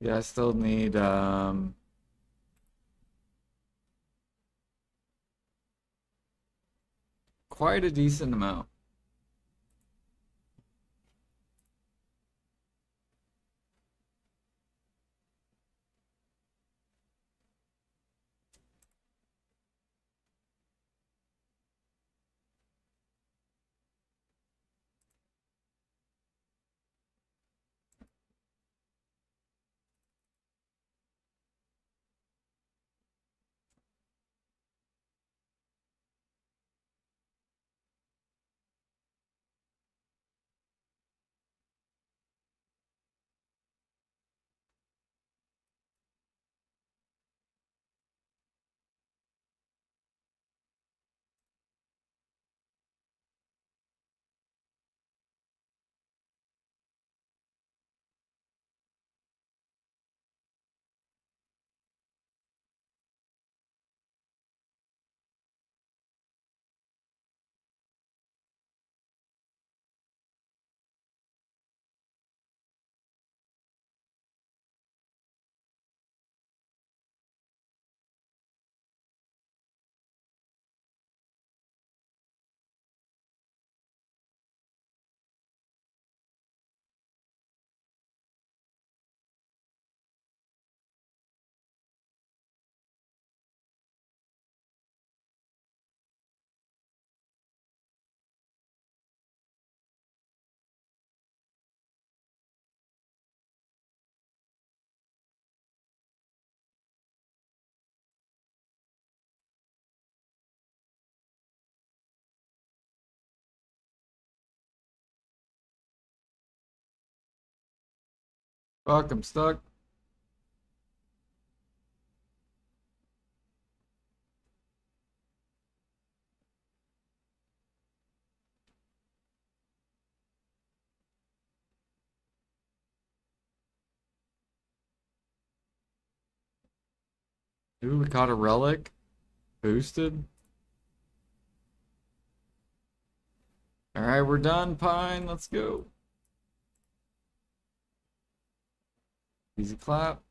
Yeah, I still need quite a decent amount. Fuck, I'm stuck. Ooh, we caught a relic. Boosted. Alright, we're done, Pine. Let's go. Easy clap.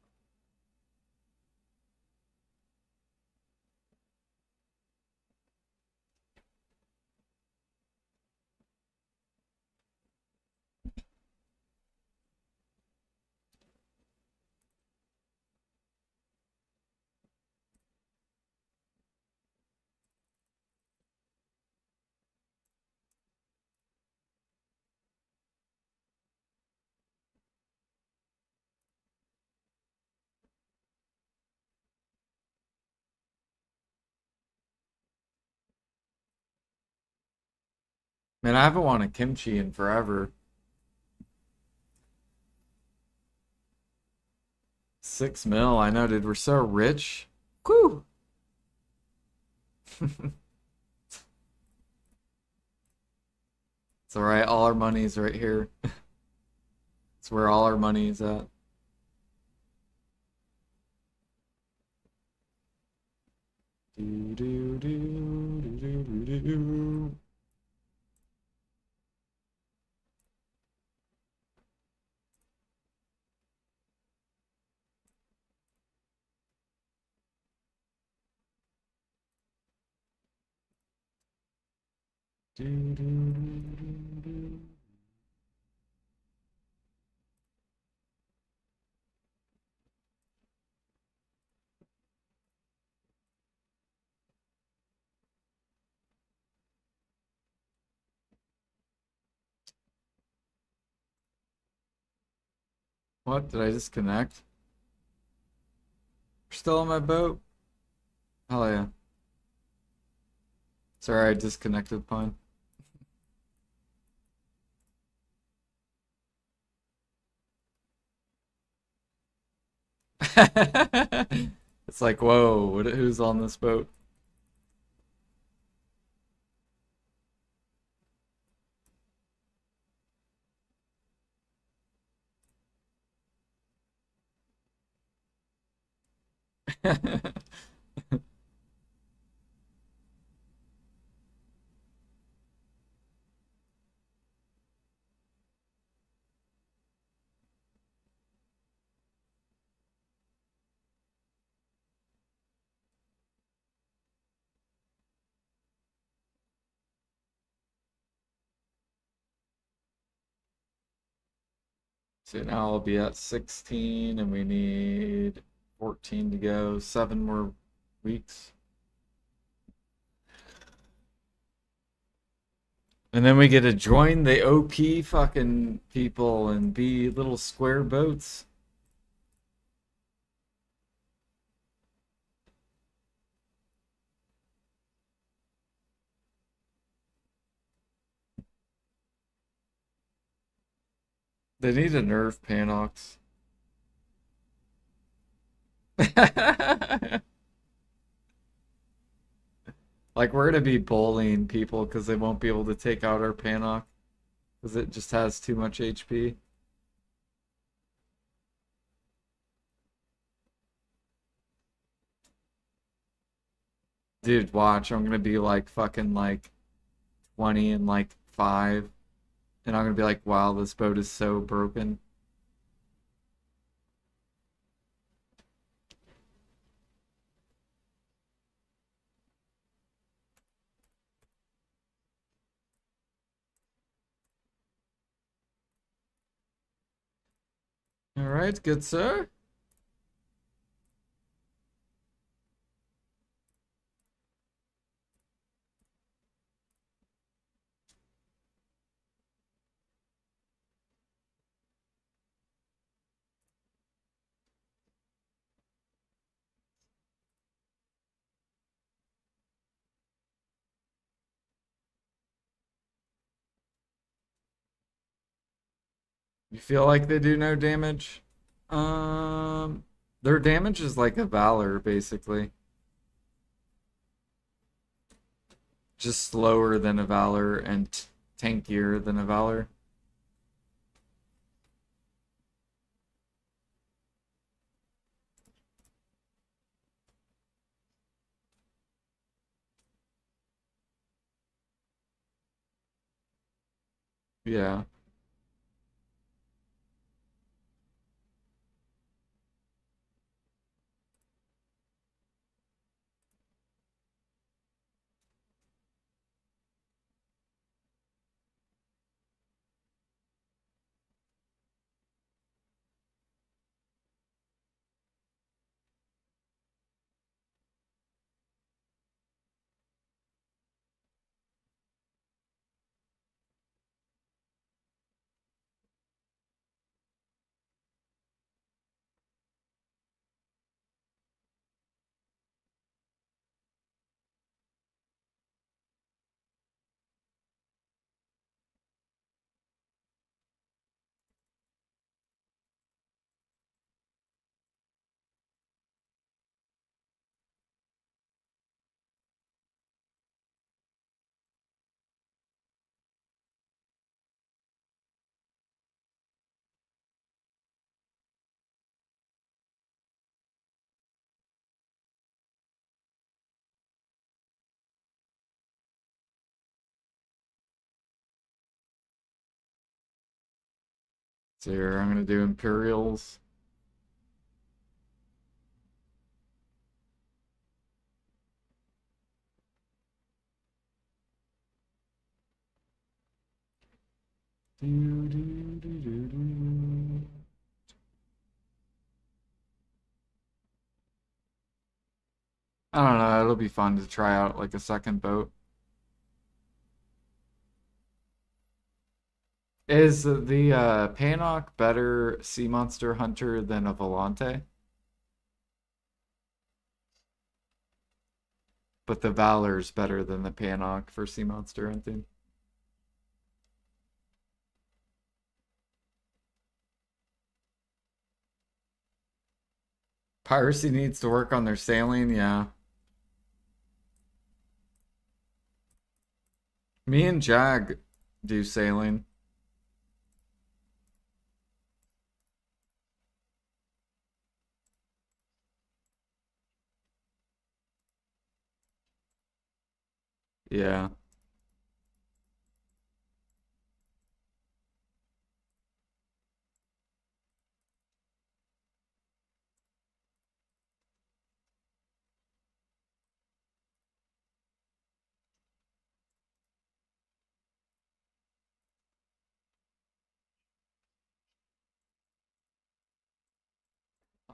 Man, I haven't wanted kimchi in forever. 6 mil, I know, dude. We're so rich. Whew. It's alright, all our money's right here. It's where all our money is at. Do, do, do, do, do, do, do. Do, do, do, do. What? Did I disconnect? We're still on my boat? Hell yeah. Sorry, I disconnected, Pine. It's like, whoa, who's on this boat? So now I'll be at 16 and we need 14 to go. 7 more weeks. And then we get to join the OP fucking people and be little square boats. They need to nerf Panox. Like we're gonna be bullying people because they won't be able to take out our Panoc because it just has too much HP. Dude, watch, I'm gonna be like fucking like 20 and like 5, and I'm gonna be like, wow, this boat is so broken. All right, good sir. You feel like they do no damage? Their damage is like a Valor, basically. Just slower than a Valor and tankier than a Valor. Yeah. So here I'm gonna do Imperials. Do, do, do, do, do. I don't know, it'll be fun to try out like a second boat. Is the Panok better sea monster hunter than a Volante? But the Valor's better than the Panok for sea monster hunting. Piracy needs to work on their sailing, yeah. Me and Jag do sailing. Yeah.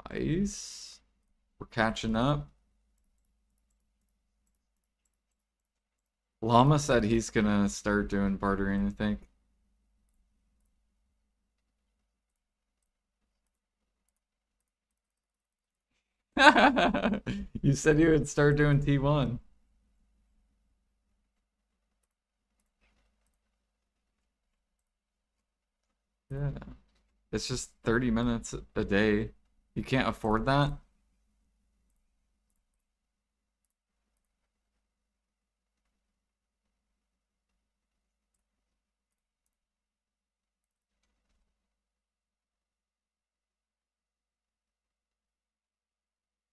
Nice. We're catching up. Llama said he's gonna start doing bartering, I think. You said you would start doing T1. Yeah. It's just 30 minutes a day. You can't afford that?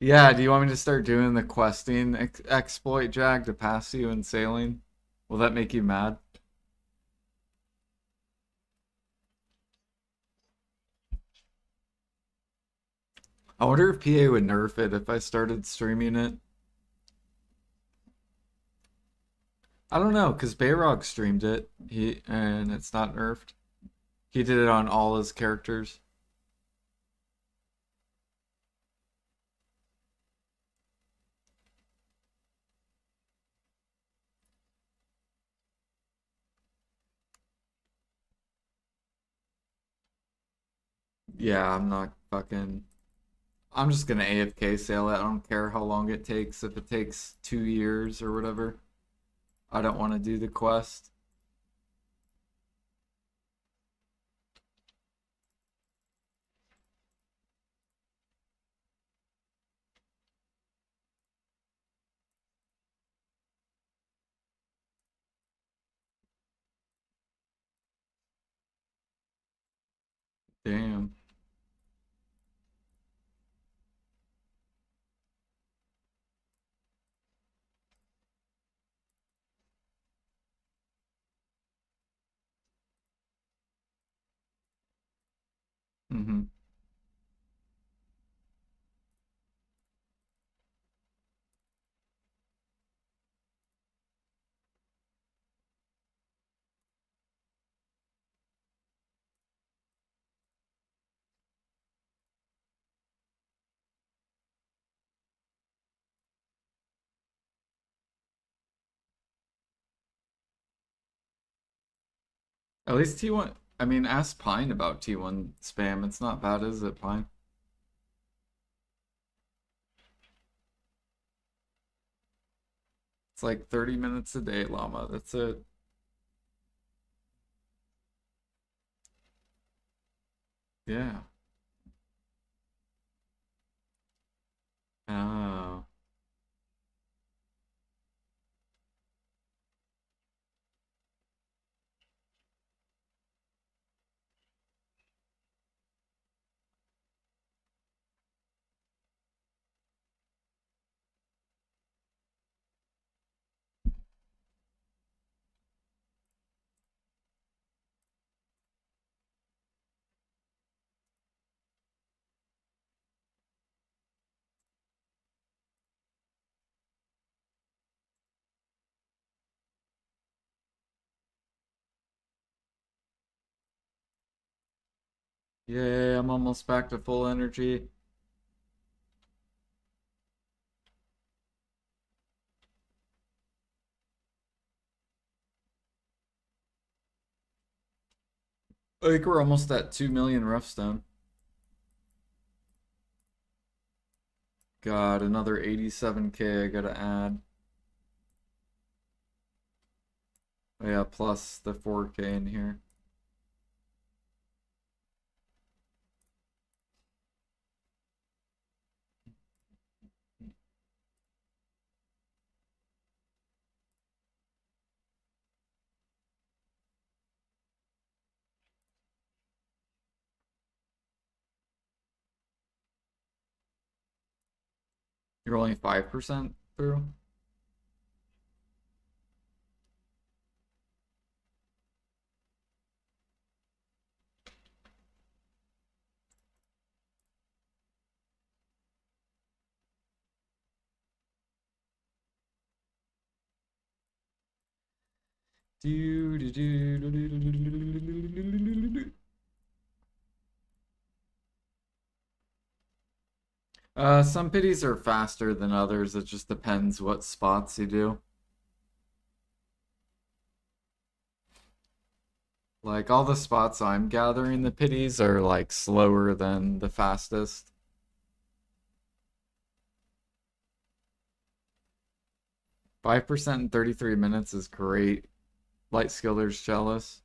Yeah, do you want me to start doing the questing exploit, Jag, to pass you in sailing? Will that make you mad? I wonder if PA would nerf it if I started streaming it. I don't know, because Bayrog streamed it, and it's not nerfed. He did it on all his characters. Yeah, I'm not fucking. I'm just gonna AFK sail it. I don't care how long it takes. If it takes 2 years or whatever, I don't want to do the quest. Damn. Mm-hmm. At least T1. I mean, ask Pine about T1 spam. It's not bad, is it, Pine? It's like 30 minutes a day, Llama. That's it. Yeah. Oh. Yay, I'm almost back to full energy. I think we're almost at 2 million rough stone. God, another 87K I gotta add. Oh yeah, plus the 4K in here. You're only 5% through? Some pities are faster than others. It just depends what spots you do. Like all the spots I'm gathering, the pities are like slower than the fastest. 5% in 33 minutes is great. Light skiller's jealous.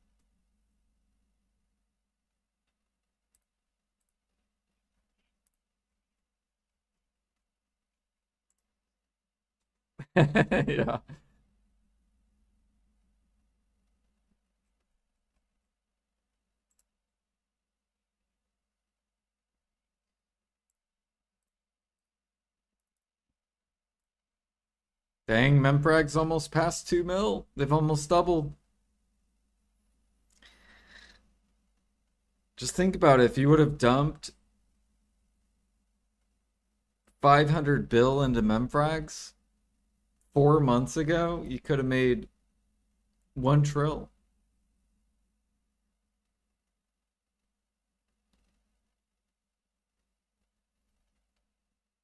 Yeah. Dang, Memfrag's almost past 2 mil. They've almost doubled. Just think about it. If you would have dumped 500 bill into Memfrags 4 months ago, you could have made 1 trill.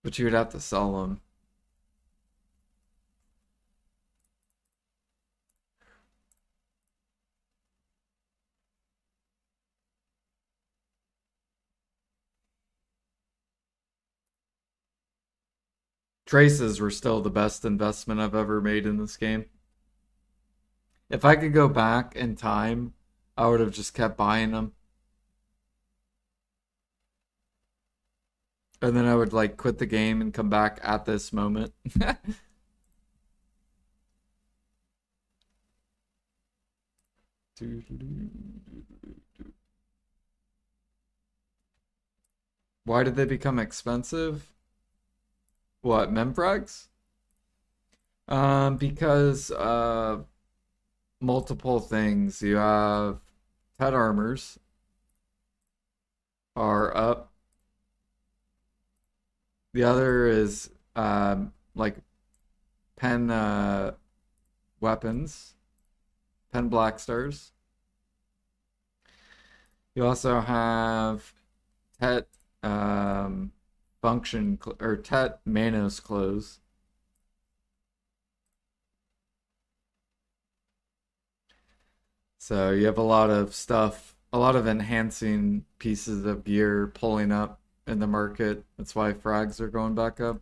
But you would have to sell them. Traces were still the best investment I've ever made in this game. If I could go back in time, I would have just kept buying them. And then I would like quit the game and come back at this moment. Why did they become expensive? What, Memfrags? Because multiple things. You have Ted armors. are up. The other is like pen weapons, pen black stars. You also have Tet um, function or Tet Manos clothes. So you have a lot of stuff, a lot of enhancing pieces of gear pulling up in the market. That's why frags are going back up.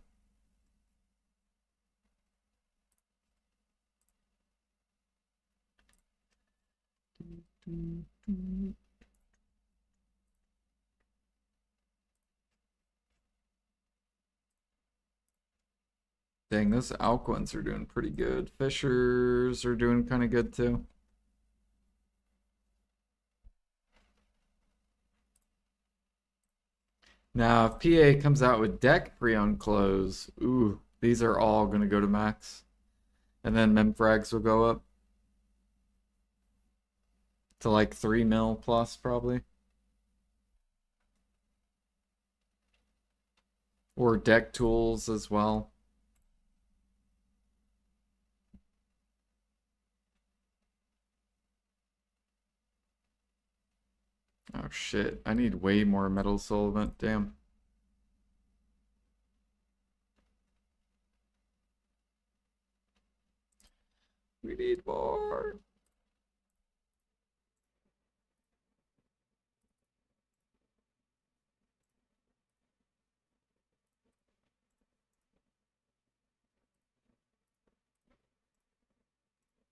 Dang, those Alquins are doing pretty good. Fishers are doing kind of good too. Now, if PA comes out with deck pre-owned clothes, ooh, these are all going to go to max. And then Memfrags will go up to like 3 mil plus probably. Or deck tools as well. Oh shit, I need way more metal solvent, damn. We need more.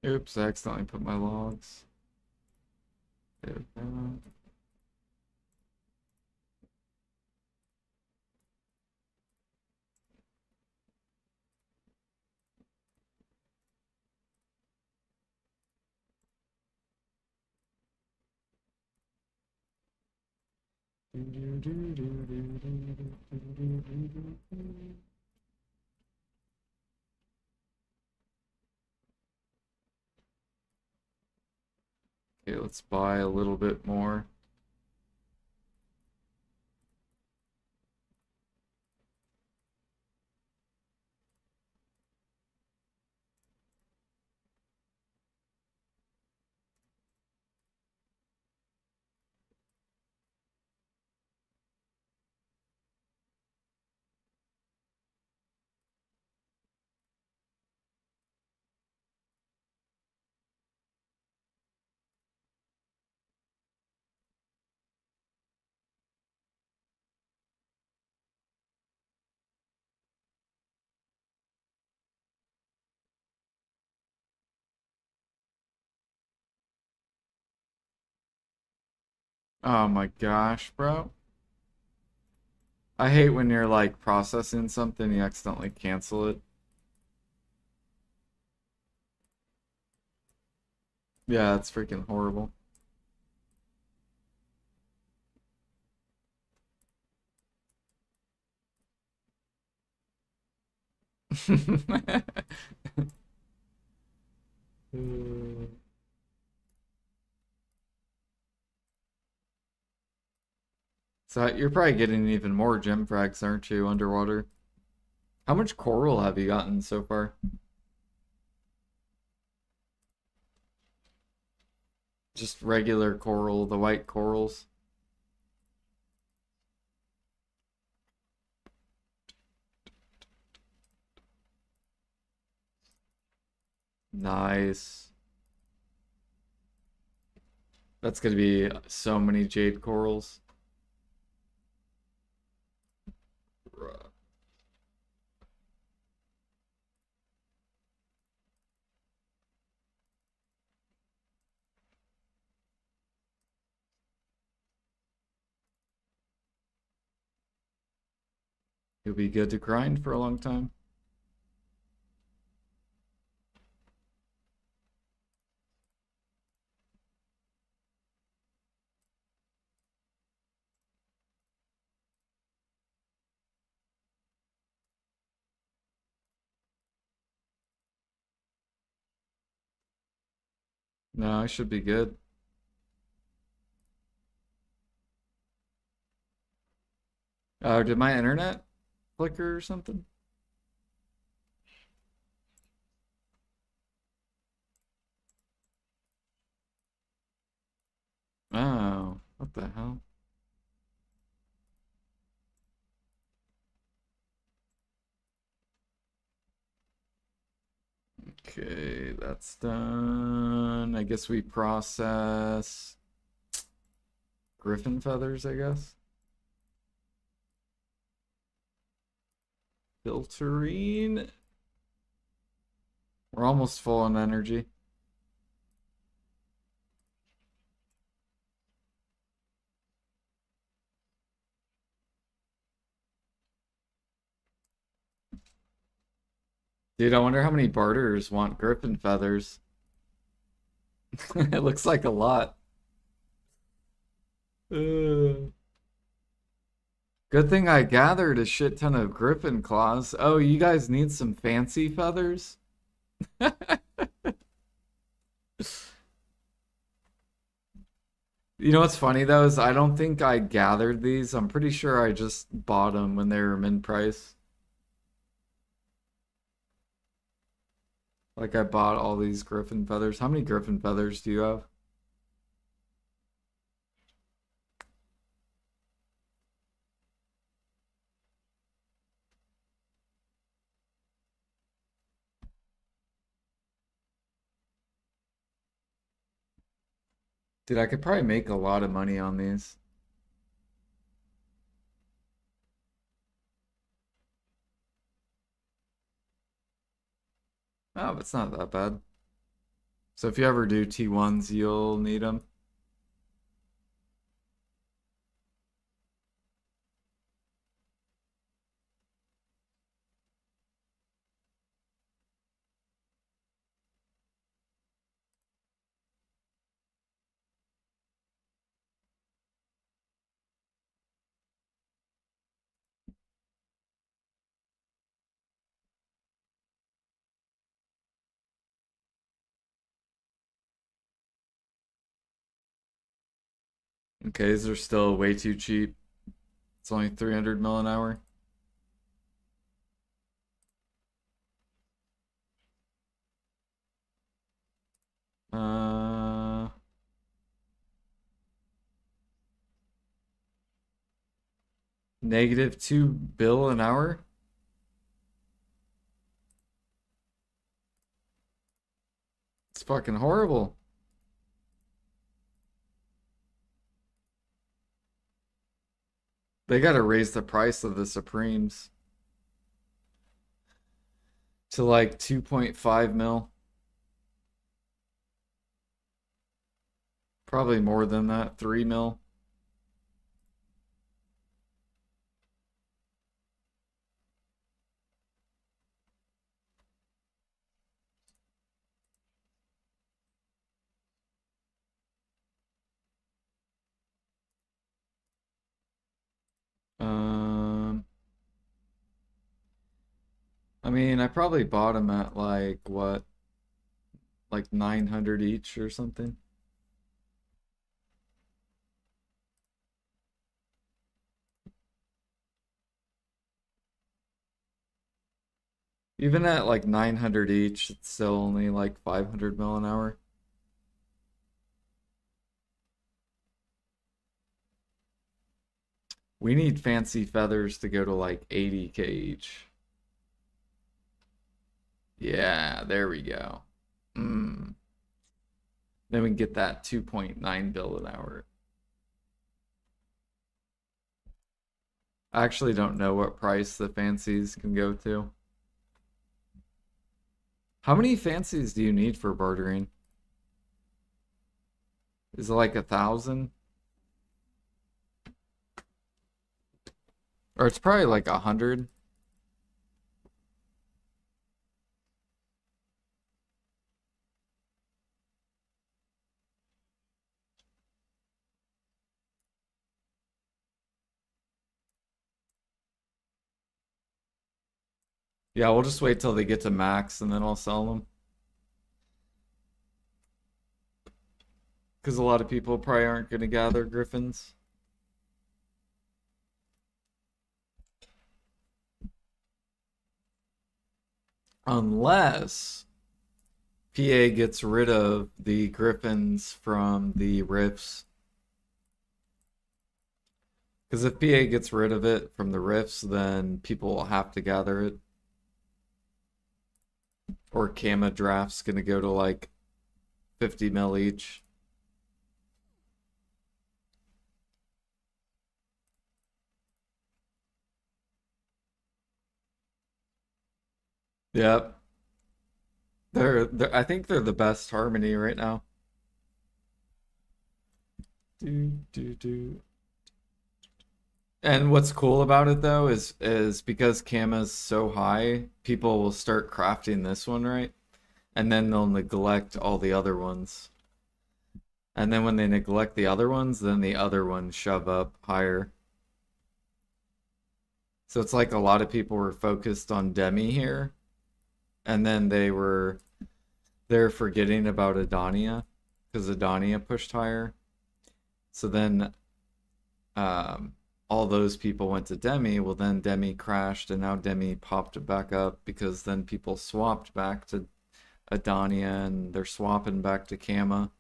Oops, I accidentally put my logs. There we go. Okay, let's buy a little bit more. Oh my gosh, bro. I hate when you're like processing something, you accidentally cancel it. Yeah, it's freaking horrible. So you're probably getting even more gem frags, aren't you, underwater? How much coral have you gotten so far? Just regular coral, the white corals. Nice. That's gonna be so many jade corals. You'll be good to grind for a long time. No, I should be good. Oh, did my internet flicker or something? Oh, what the hell? Okay, that's done. I guess we process griffin feathers, I guess. Filtering. We're almost full on energy. Dude, I wonder how many barters want griffin feathers. It looks like a lot. Uh, Good thing I gathered a shit ton of griffin claws. Oh, you guys need some fancy feathers? You know what's funny though is I don't think I gathered these. I'm pretty sure I just bought them when they were min price. Like I bought all these griffin feathers. How many griffin feathers do you have? Dude, I could probably make a lot of money on these. Oh, it's not that bad. So if you ever do T1s, you'll need them. Okay, these are still way too cheap. It's only 300 mil an hour. Uh, -2 bill an hour. It's fucking horrible. They gotta raise the price of the Supremes to like 2.5 mil. Probably more than that, 3 mil. Um, I mean, I probably bought them at like what, like 900 each or something. Even at like 900 each, it's still only like 500 mil an hour. We need fancy feathers to go to like 80K each. Yeah, there we go. Mm. Then we can get that 2.9 bill an hour. I actually don't know what price the fancies can go to. How many fancies do you need for bartering? Is it like 1,000? Or it's probably like 100. Yeah, we'll just wait till they get to max and then I'll sell them. Because a lot of people probably aren't going to gather griffins. Unless PA gets rid of the griffins from the rifts. Because if PA gets rid of it from the rifts, then people will have to gather it. Or Kama draft's gonna go to like 50 mil each. Yep. I think they're the best harmony right now. Do do do. And what's cool about it though is because Kama's so high, people will start crafting this one, right? And then they'll neglect all the other ones. And then when they neglect the other ones, then the other ones shove up higher. So it's like a lot of people were focused on Demi here, and then they're forgetting about Adania because Adania pushed higher. So then all those people went to Demi. Well, then Demi crashed, and now Demi popped back up because then people swapped back to Adania, and they're swapping back to Kama.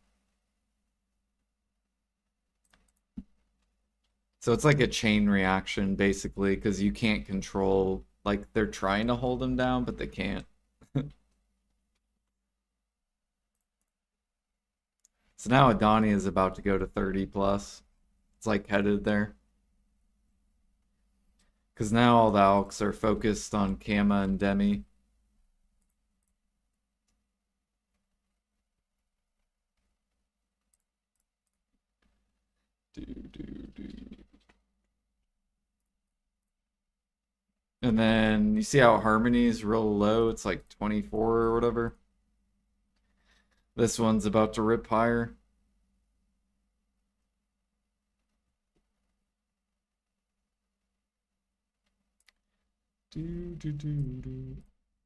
So it's like a chain reaction, basically, because you can't control, like, they're trying to hold them down, but they can't. So now Adani is about to go to 30 plus. It's like headed there. Because now all the Alks are focused on Kama and Demi. Do, do, do. And then you see how Harmony is real low? It's like 24 or whatever. This one's about to rip higher. Do, do, do, do.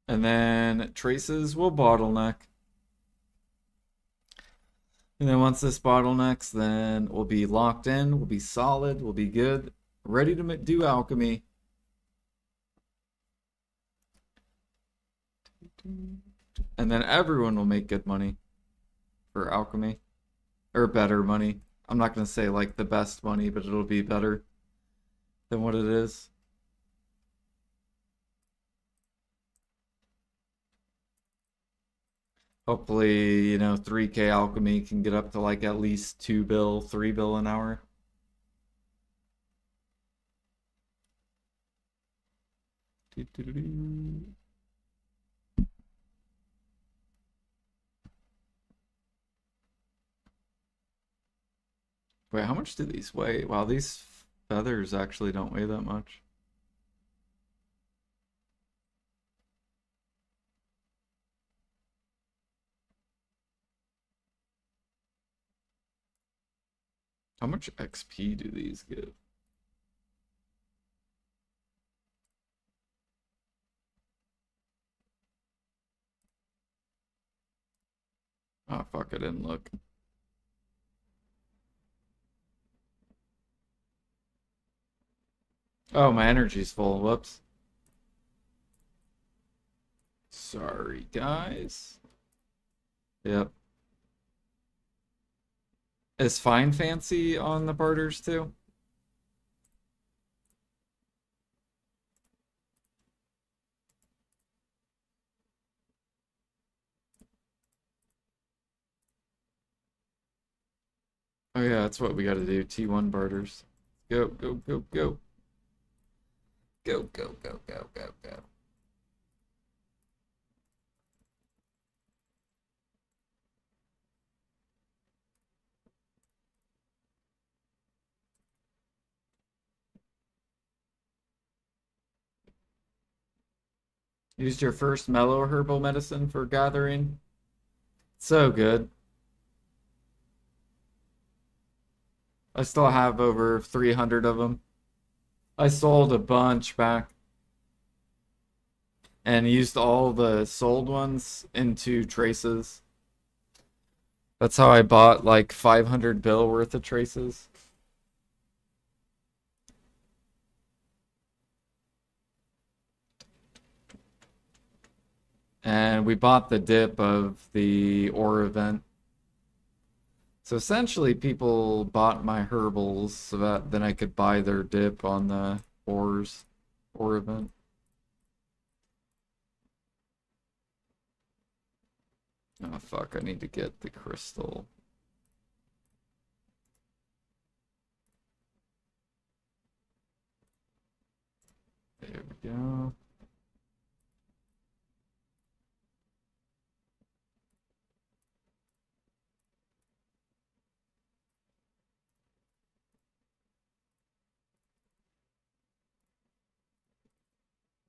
And then Traces will bottleneck. And then once this bottlenecks, then we'll be locked in, we'll be solid, we'll be good, ready to do alchemy. And then everyone will make good money for alchemy. Or better money. I'm not going to say like the best money, but it'll be better than what it is. Hopefully, 3K alchemy can get up to like at least 2 bill, 3 bill an hour. Wait, how much do these weigh? Wow, these feathers actually don't weigh that much. How much XP do these give? Oh, fuck, I didn't look. Oh, my energy's full. Whoops. Sorry, guys. Yep. Is Fine Fancy on the barters too? Oh yeah, that's what we gotta do. T1 barters. Go, go, go, go. Go, go, go, go, go, go. Used your first mellow herbal medicine for gathering. So good. I still have over 300 of them. I sold a bunch back and used all the sold ones into traces. That's how I bought like 500 bill worth of traces. And we bought the dip of the ore event. So essentially, people bought my herbals so that then I could buy their dip on the ore event. Oh fuck, I need to get the crystal. There we go.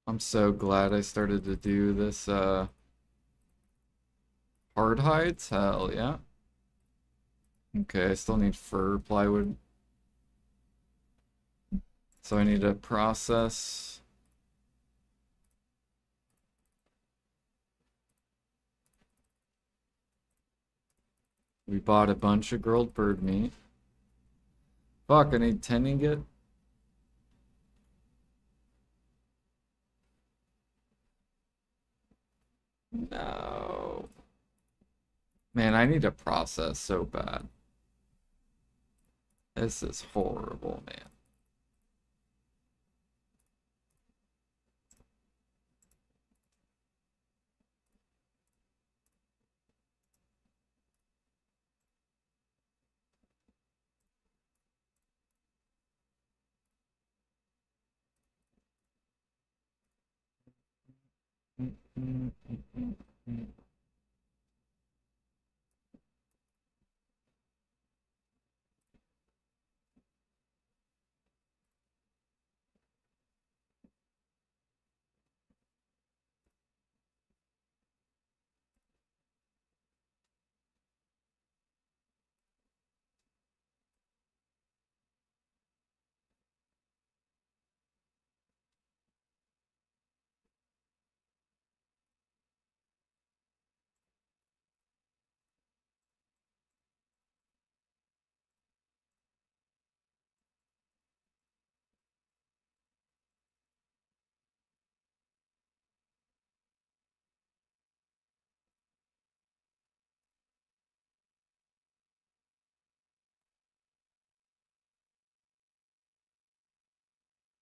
I'm so glad I started to do this hard hides. Hell yeah. Okay, I still need fur plywood. So I need to process. We bought a bunch of grilled bird meat. Fuck, I need 10 ingot. No. Man, I need to process so bad. This is horrible, man.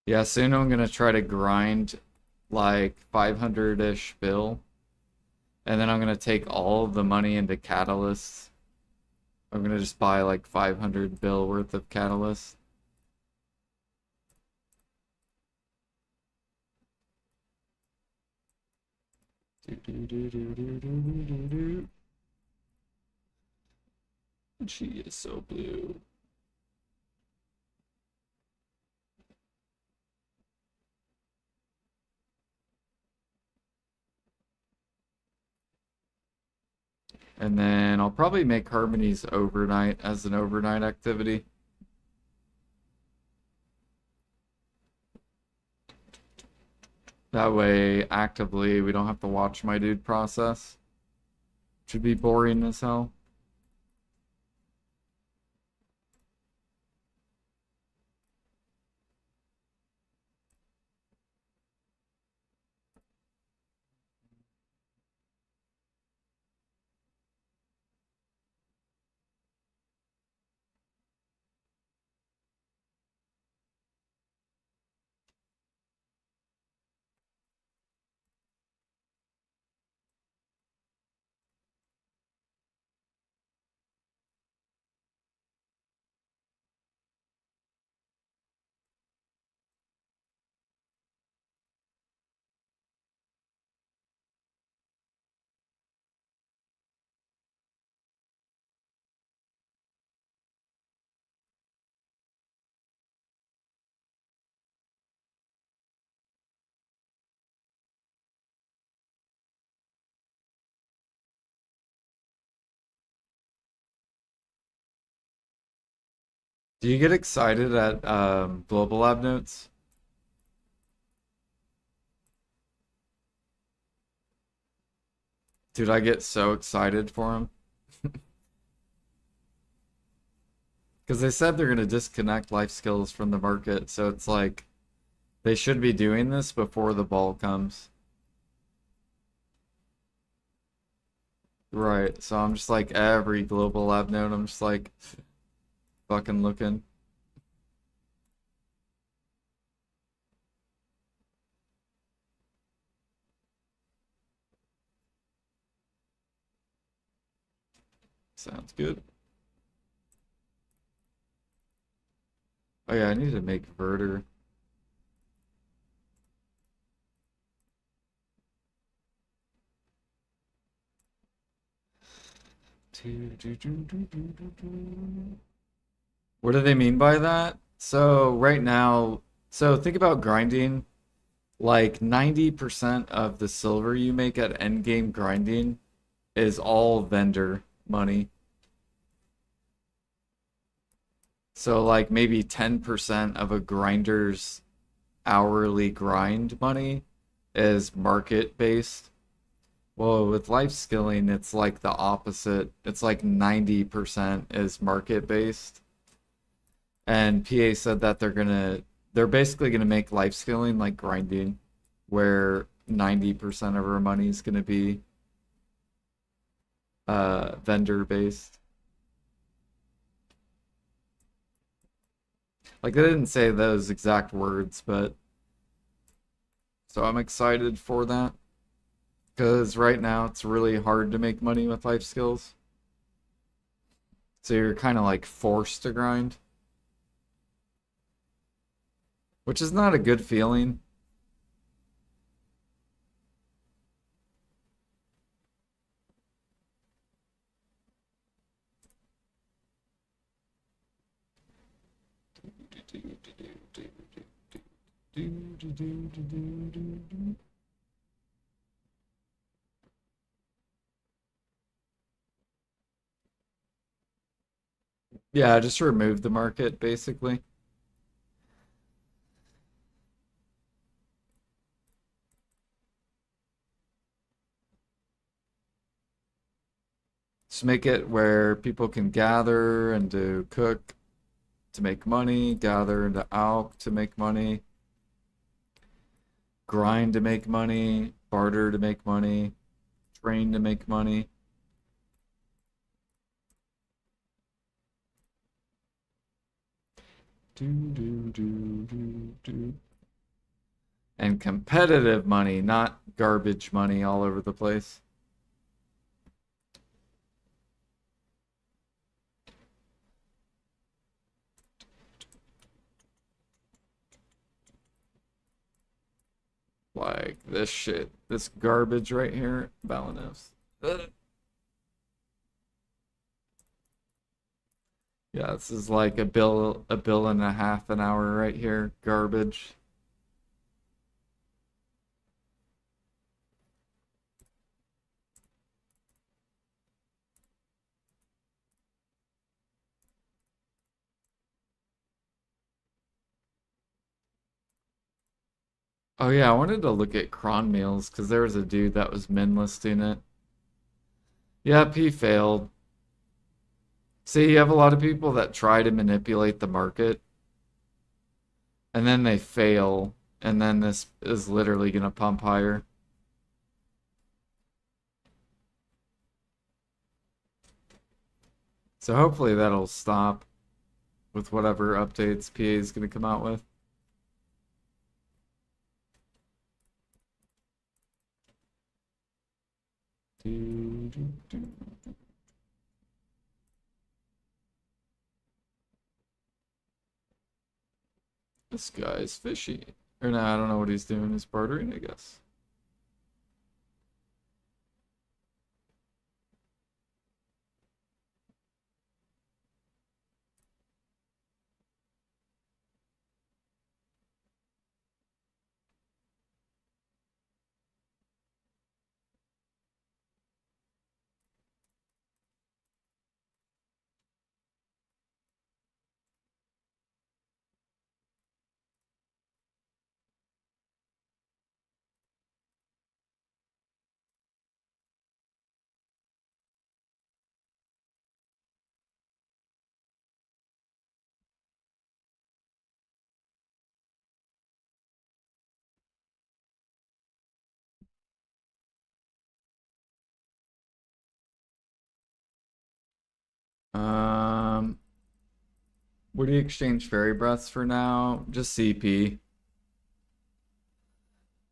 Yeah, soon I'm gonna try to grind like 500-ish bill, and then I'm gonna take all of the money into catalysts. I'm gonna just buy like 500 bill worth of catalyst. She is so blue. And then I'll probably make Harmonies overnight as an overnight activity. That way, actively, we don't have to watch my dude process. Should be boring as hell. Do you get excited at Global Lab notes? Dude, I get so excited for them. Because they said they're going to disconnect life skills from the market, so it's like they should be doing this before the ball comes. Right. So I'm just like every global lab node, I'm just like fucking looking. Sounds good. Oh yeah, I need to make Verter. What do they mean by that? So right now, so think about grinding. Like 90% of the silver you make at endgame grinding is all vendor money. So like maybe 10% of a grinder's hourly grind money is market based. Well, with life skilling, it's like the opposite. It's like 90% is market based. And PA said that they're basically gonna make life skilling like grinding, where 90% of our money is gonna be vendor based. Like they didn't say those exact words, but so I'm excited for that because right now it's really hard to make money with life skills. So you're kind of like forced to grind, which is not a good feeling. Yeah, just remove the market basically. Just make it where people can gather and do cook to make money, gather into alch to make money, grind to make money, barter to make money, train to make money. Do, do, do, do, do. And competitive money, not garbage money all over the place. Like this shit, this garbage right here, Balanos. Yeah, this is like a bill and a half an hour right here, garbage. Oh yeah, I wanted to look at cron meals because there was a dude that was min listing it. Yep, he failed. See, you have a lot of people that try to manipulate the market and then they fail, and then this is literally gonna pump higher. So hopefully that'll stop with whatever updates PA is gonna come out with. Do, do, do. This guy's fishy. Or no, I don't know what he's doing. He's bartering, I guess. What do you exchange fairy breaths for now? Just CP.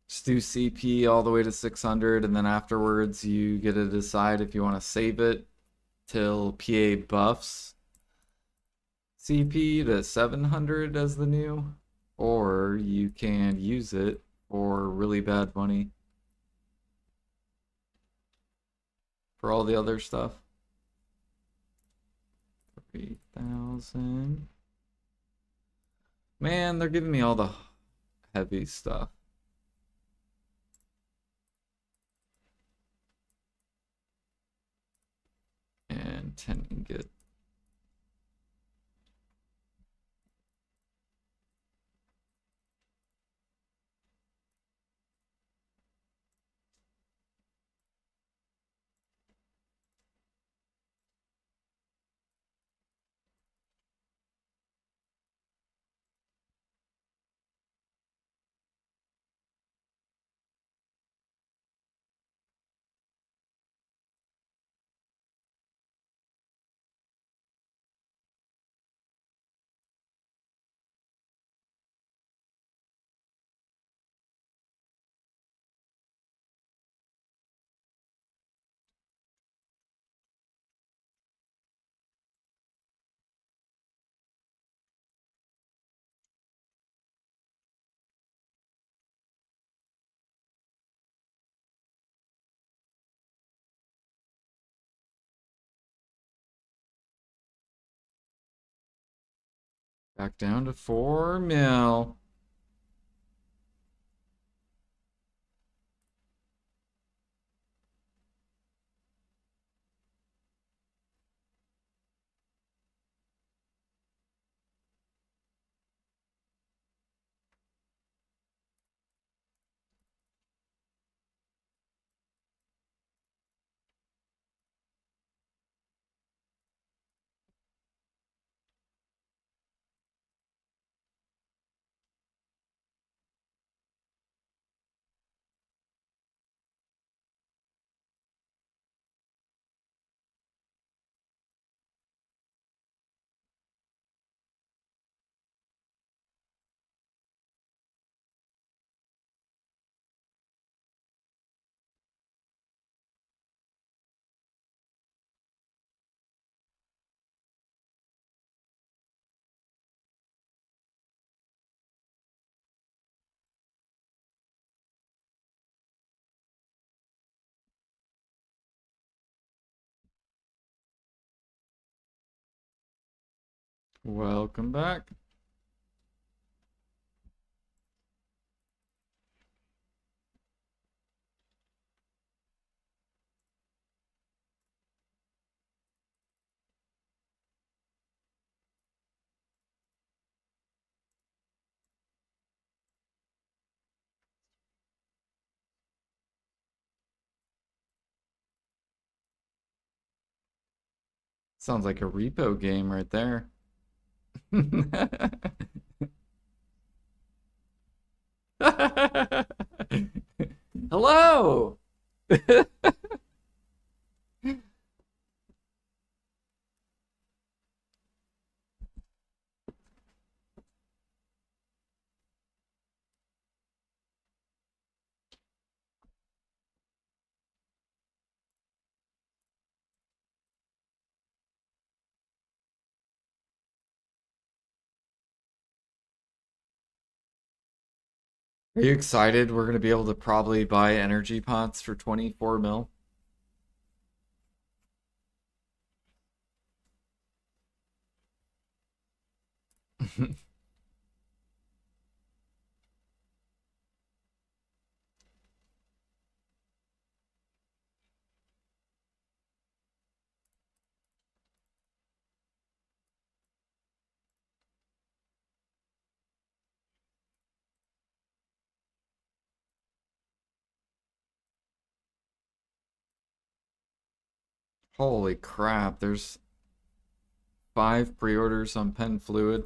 Just do CP all the way to 600, and then afterwards you get to decide if you want to save it till PA buffs CP to 700 as the new, or you can use it for really bad money for all the other stuff. 3,000. Man, they're giving me all the heavy stuff. And 10 ingot. Back down to 4 mil. Welcome back. Sounds like a repo game right there. Hello! Are you excited? We're gonna be able to probably buy energy pots for 24 mil. Holy crap, there's 5 pre-orders on pen fluid.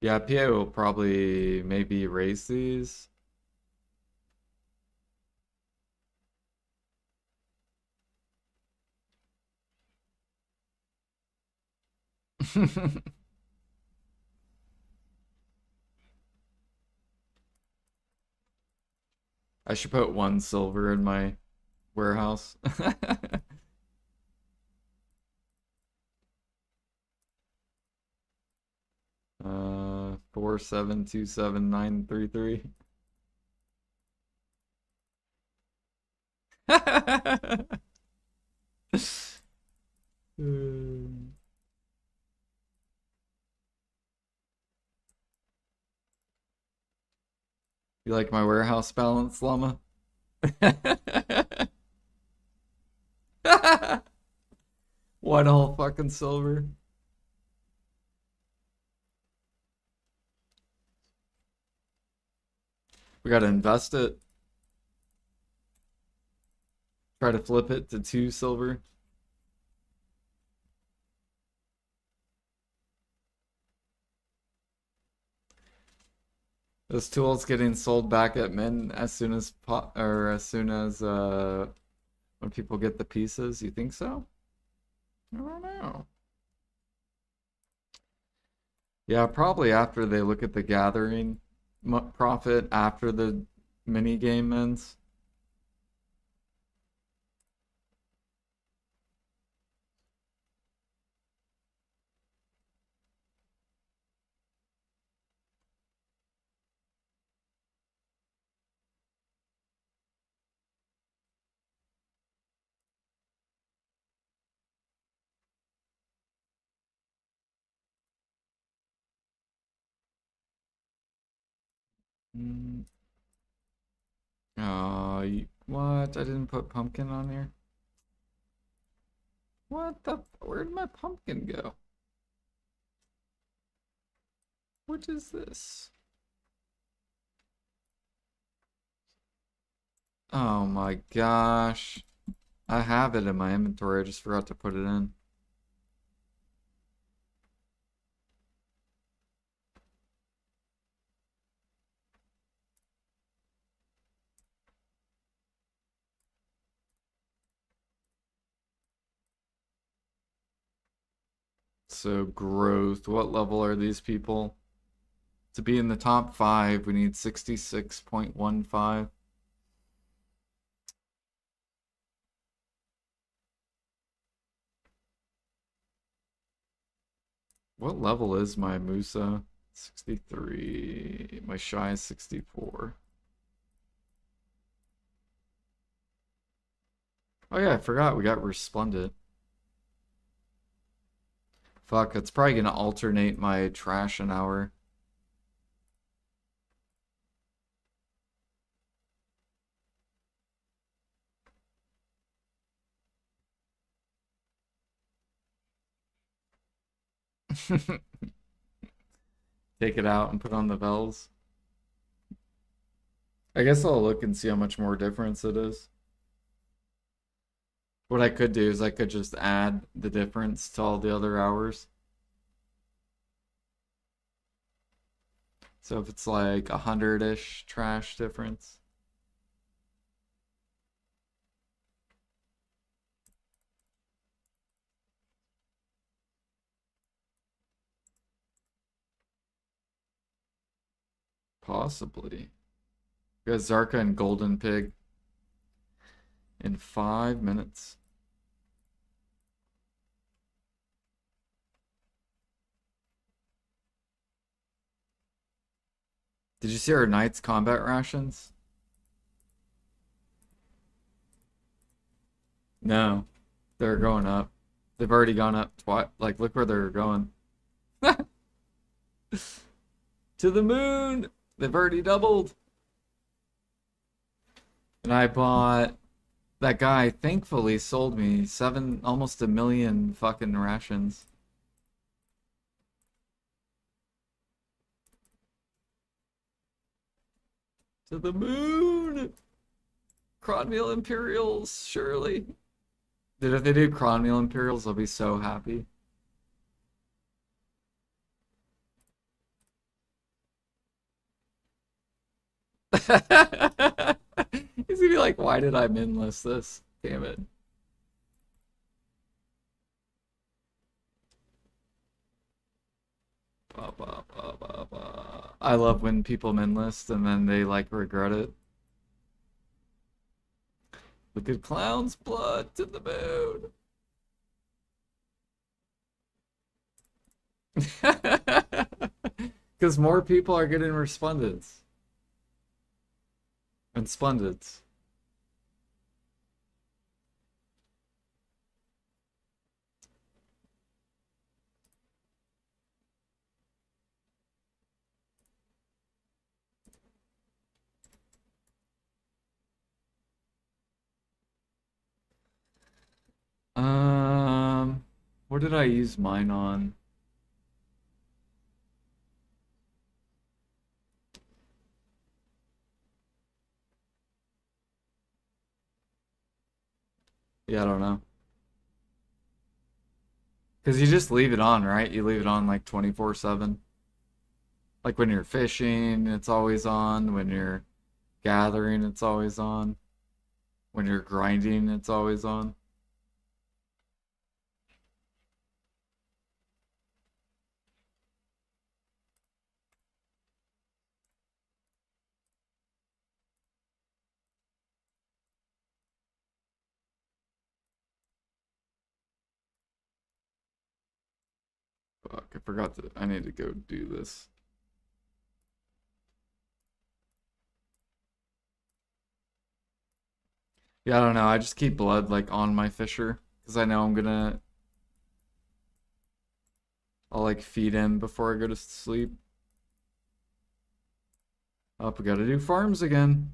Yeah, PA will probably maybe raise these. I should put one silver in my warehouse. 4727933. You like my warehouse balance, llama? One whole fucking silver. We gotta invest it. Try to flip it to 2 silver. This tool's getting sold back at min as soon as when people get the pieces. You think so? I don't know. Yeah, probably after they look at the gathering profit after the mini game ends. Mm. What? I didn't put pumpkin on here. What the? Where'd my pumpkin go? What is this? Oh my gosh. I have it in my inventory. I just forgot to put it in. So growth. What level are these people? To be in the top 5, we need 66.15. What level is my Musa? 63. My Shy is 64. Oh yeah, I forgot we got Resplendent. Fuck, it's probably gonna alternate my trash an hour. Take it out and put on the bells. I guess I'll look and see how much more difference it is. What I could do is I could just add the difference to all the other hours. So if it's like 100-ish trash difference. Possibly. We got Zarka and Golden Pig in 5 minutes. Did you see our Knights combat rations? No, they're going up. They've already gone up twice. Like, look where they're going. To the moon! They've already doubled. And I bought that guy. Thankfully, sold me almost 1 million fucking rations. To the moon! Cronmeal Imperials, surely. Dude, if they do Cronmeal Imperials, I'll be so happy. He's gonna be like, why did I minlist this? Damn it. Ba, ba, ba, ba, ba. I love when people minlist and then they like regret it. Look at Clown's blood to the moon. Because more people are getting resplendents and splendets. Um, what did I use mine on? Yeah, I don't know. Because you just leave it on, right? You leave it on like 24/7. Like when you're fishing, it's always on. When you're gathering, it's always on. When you're grinding, it's always on. Fuck, I forgot to. I need to go do this. Yeah, I don't know. I just keep blood like on my fisher because I know I'm gonna. I'll like feed him before I go to sleep. Up, we gotta do farms again.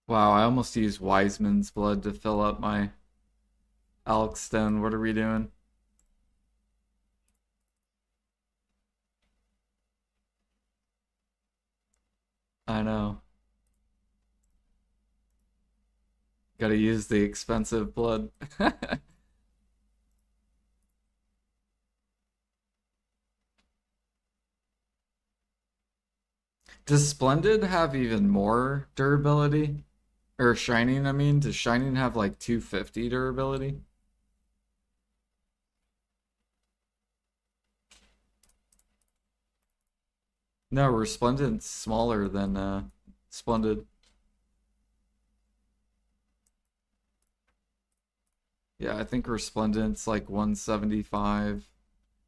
Wow, I almost used Wiseman's blood to fill up my Alex Stone. What are we doing? I know. Gotta use the expensive blood. Does Splendid have even more durability? Or Shining, I mean, does Shining have like 250 durability? No, Resplendent's smaller than Splendid. Yeah, I think Resplendent's like 175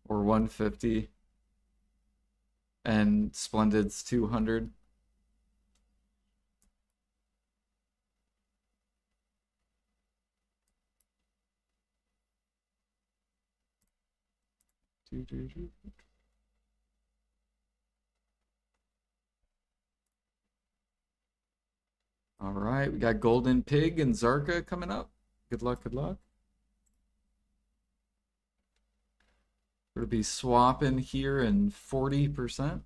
or 150 and Splendid's 200. All right, we got Golden Pig and Zarka coming up. Good luck, good luck. We're gonna be swapping here in 40%.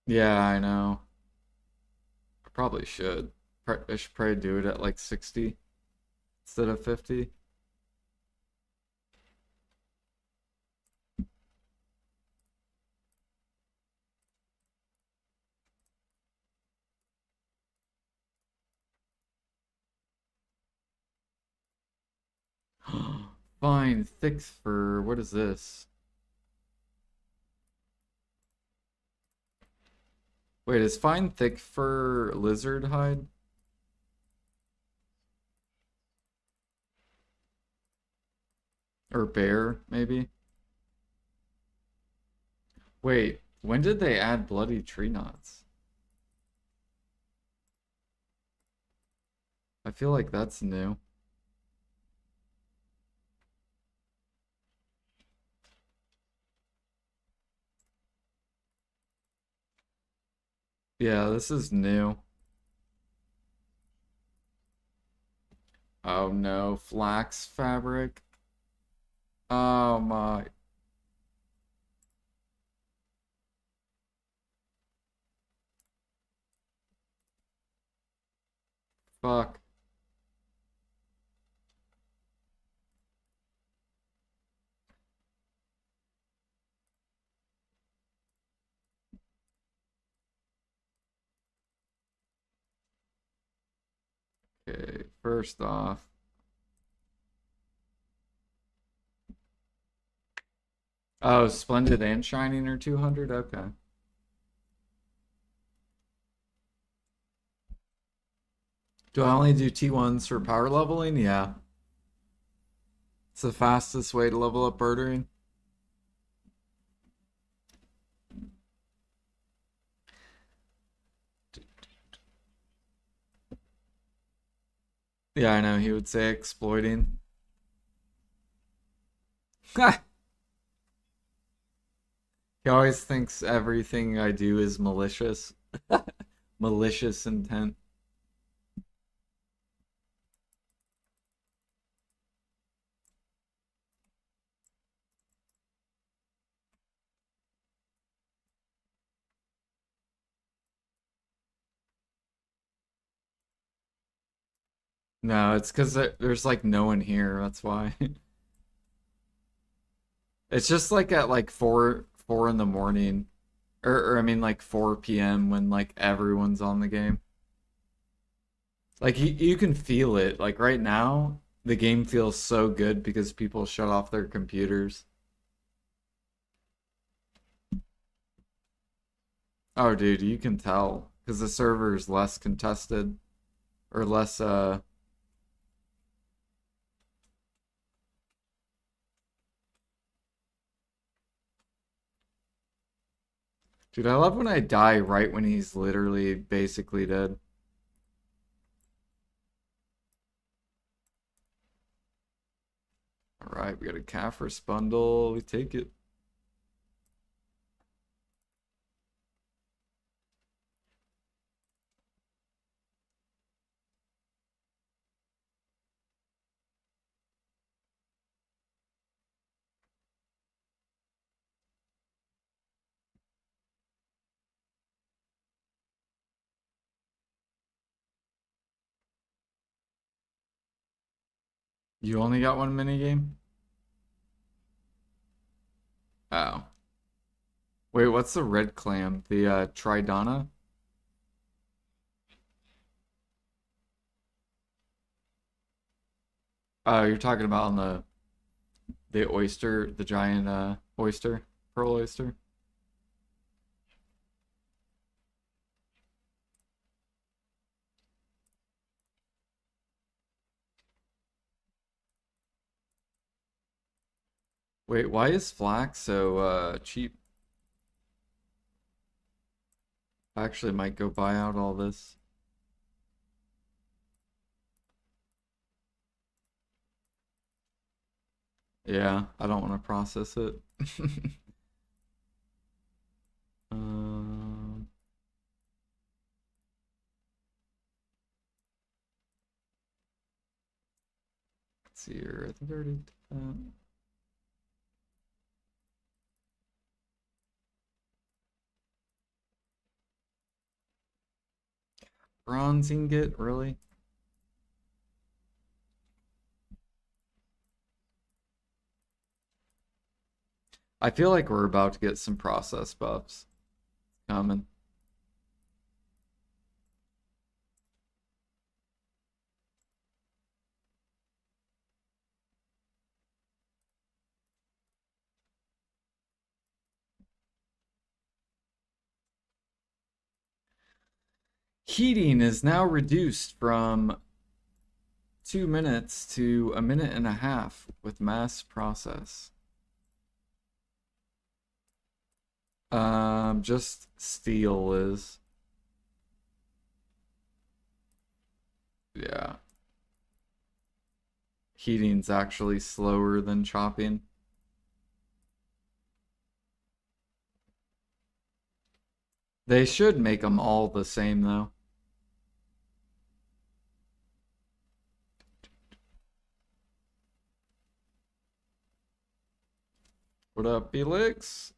Yeah, I know. I probably should. I should probably do it at like 60 instead of 50. Fine, thick fur. What is this? Wait, is fine thick fur lizard hide? Or bear, maybe? Wait, when did they add bloody tree knots? I feel like that's new. Yeah, this is new. Oh no, flax fabric. Oh my. Fuck. Okay, first off. Oh, Splendid and Shining are 200? Okay. Do I only do T1s for power leveling? Yeah. It's the fastest way to level up bartering. Yeah, I know. He would say exploiting. He always thinks everything I do is malicious. Malicious intent. No, it's because there's like no one here. That's why. It's just like at like four in the morning, or I mean like 4 p.m. when like everyone's on the game. Like you can feel it. Like right now, the game feels so good because people shut off their computers. Oh, dude, you can tell because the server is less contested or less. Dude, I love when I die right when he's literally basically dead. All right, we got a Caphras bundle. We take it. You only got one mini game? Oh. Wait, what's the red clam? The Tridana? Oh, you're talking about on the oyster, the giant oyster, pearl oyster. Wait, why is flax so cheap? I actually might go buy out all this. Yeah, I don't want to process it. Um, let's see here. I think I already did that. Bronze ingot, really? I feel like we're about to get some process buffs coming. Heating is now reduced from 2 minutes to a minute and a half with mass process. Just steel is. Yeah. Heating's actually slower than chopping. They should make them all the same though. What up, Felix?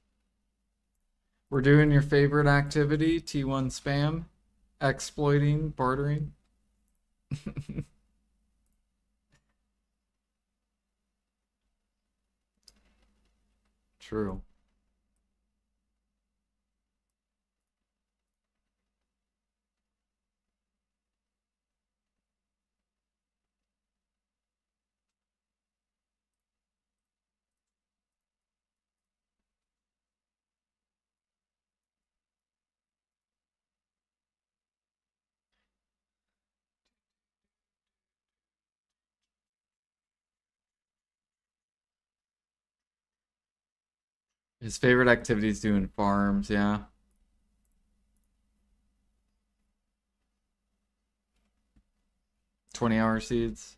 We're doing your favorite activity, T1 spam, exploiting, bartering. True. His favorite activity is doing farms, yeah. 20-hour seeds.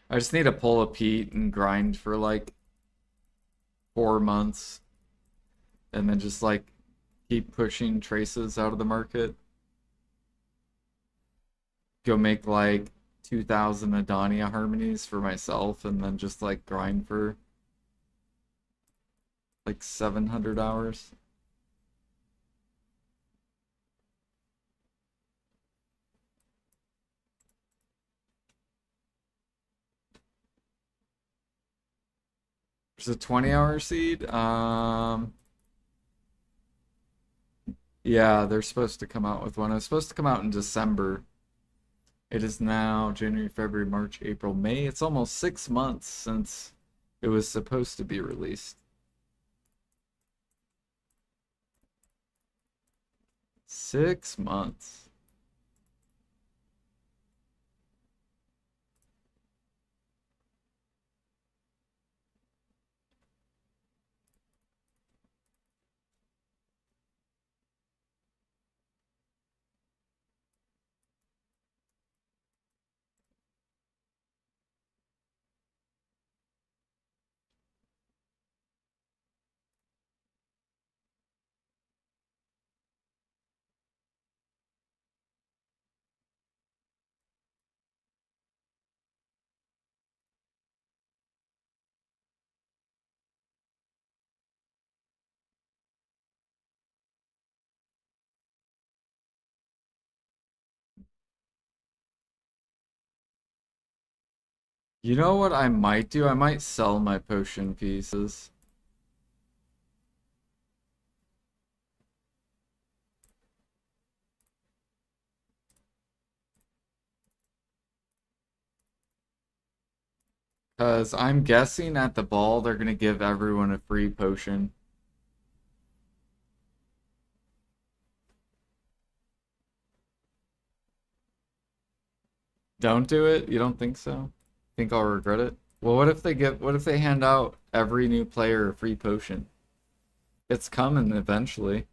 I just need to pull a Pete and grind for like 4 months and then just like keep pushing traces out of the market. Go make like 2,000 Adania harmonies for myself and then just like grind for like 700 hours. There's a 20-hour seed. Yeah, they're supposed to come out with one. It was supposed to come out in December. It is now January, February, March, April, May. It's almost 6 months since it was supposed to be released. 6 months. You know what I might do? I might sell my potion pieces. Because I'm guessing at the ball they're going to give everyone a free potion. Don't do it? You don't think so? Think I'll regret it? Well, what if they hand out every new player a free potion? It's coming eventually.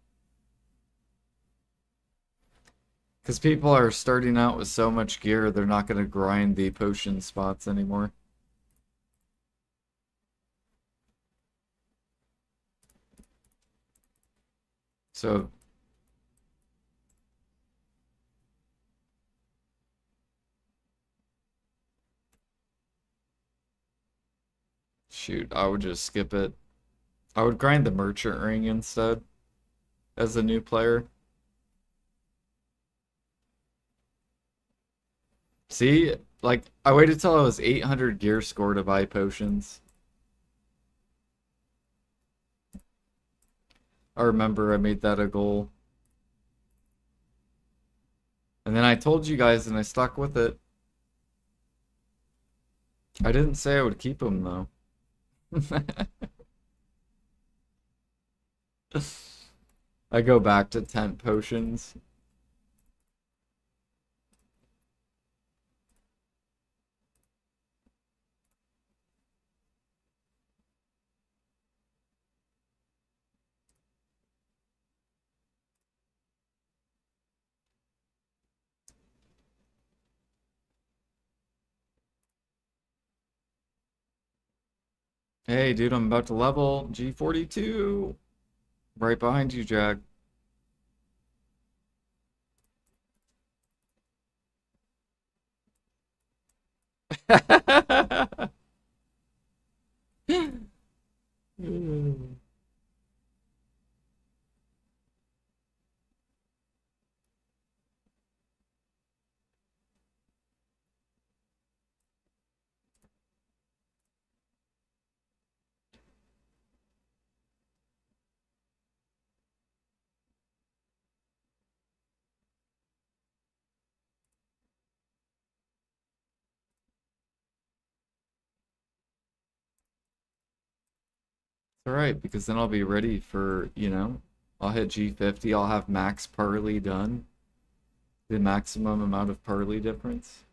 Because people are starting out with so much gear, they're not going to grind the potion spots anymore. So, shoot, I would just skip it. I would grind the merchant ring instead as a new player. See, like, I waited till I was 800 gear score to buy potions. I remember I made that a goal. And then I told you guys and I stuck with it. I didn't say I would keep them though. I go back to tent potions. Hey, dude, I'm about to level G42. Right behind you, Jack. All right, because then I'll be ready for, I'll hit G50. I'll have max parley done, the maximum amount of parley difference.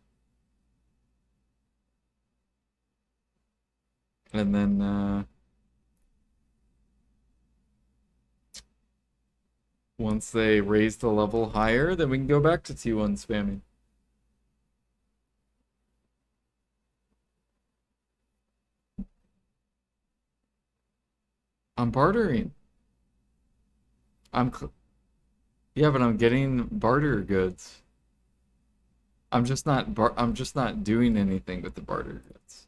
And then once they raise the level higher, then we can go back to T1 spamming. I'm bartering. I'm yeah, but I'm getting barter goods. I'm just not doing anything with the barter goods.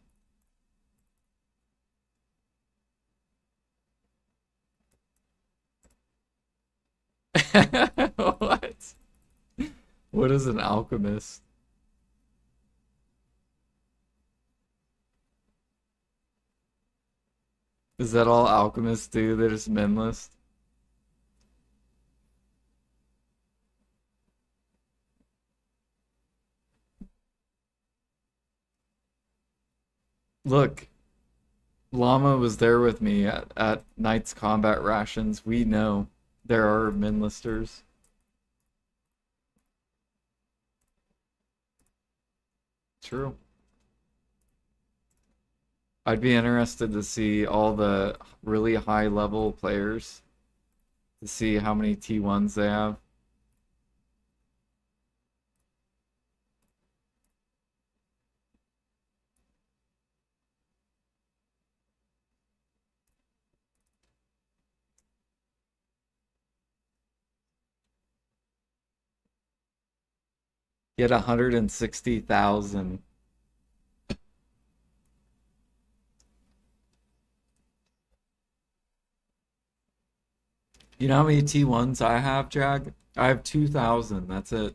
What? What is an alchemist? Is that all alchemists do? They're just menless? Look, Llama was there with me at Knight's Combat Rations. We know there are menlisters. True. I'd be interested to see all the really high level players to see how many T1s they have. Get 160,000. You know how many T1s I have, Jag? I have 2,000. That's it.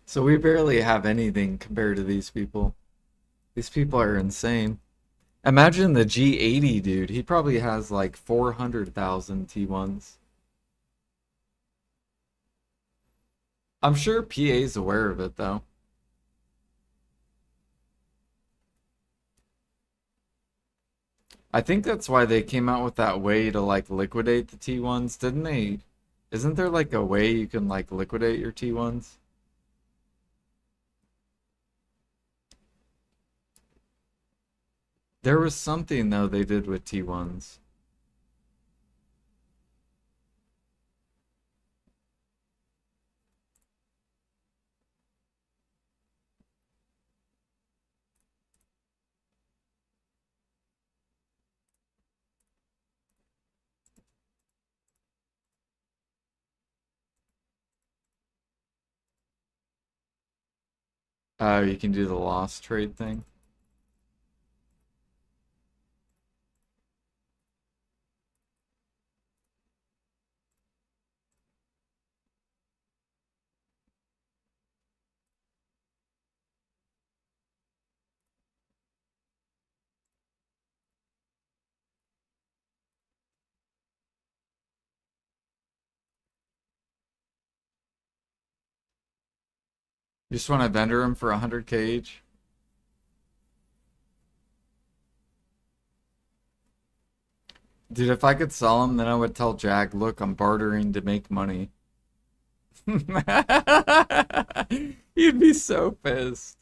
So we barely have anything compared to these people. These people are insane. Imagine the G80 dude. He probably has like 400,000 T1s. I'm sure PA's aware of it though. I think that's why they came out with that way to like liquidate the T1s, didn't they? Isn't there like a way you can like liquidate your T1s? There was something though they did with T1s. You can do the lost trade thing. You just want to vendor them for 100K each? Dude, if I could sell them, then I would tell Jag, look, I'm bartering to make money. You'd be so pissed.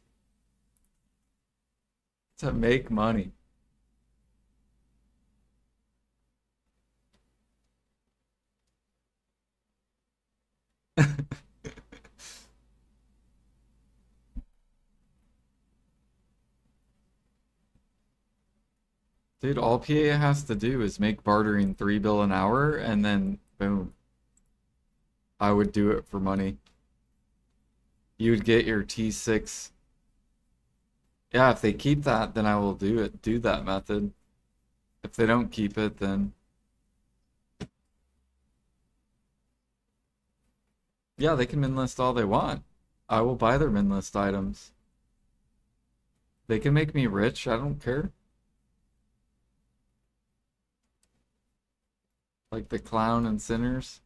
To make money. Dude, all PA has to do is make bartering 3 bill an hour, and then boom, I would do it for money. You would get your T6. Yeah, if they keep that, then I will do it. Do that method. If they don't keep it, then yeah, they can min list all they want. I will buy their min list items. They can make me rich. I don't care. Like the clown and sinners.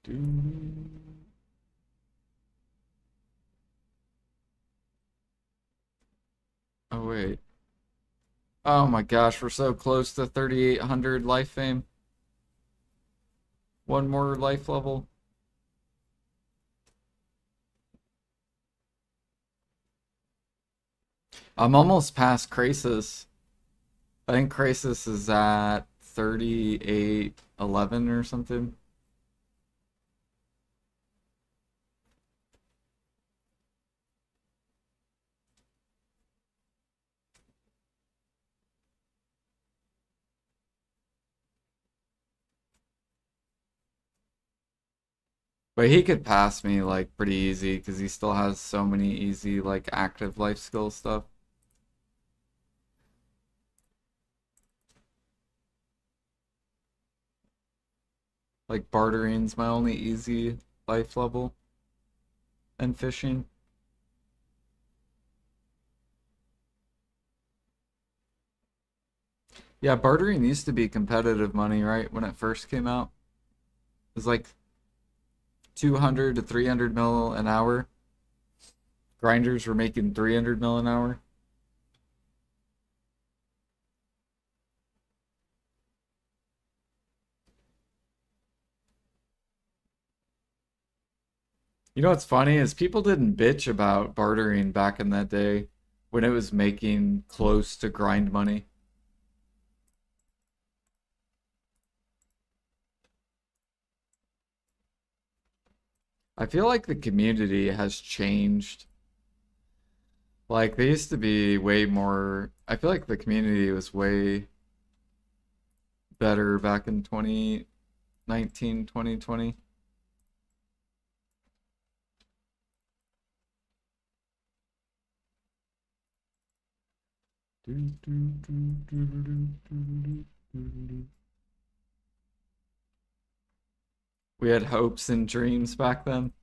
Do. Oh wait. Oh my gosh, we're so close to 3,800 life fame. One more life level. I'm almost past Krasis. I think Krasis is at 3811 or something. But he could pass me like pretty easy because he still has so many easy like active life skill stuff. Like bartering's my only easy life level and fishing. Yeah, bartering used to be competitive money, right? When it first came out. It was like 200 to 300 mil an hour. Grinders were making 300 mil an hour. You know what's funny is people didn't bitch about bartering back in that day when it was making close to grind money. I feel like the community has changed. Like they used to be way more. I feel like the community was way better back in 2019, 2020. We had hopes and dreams back then.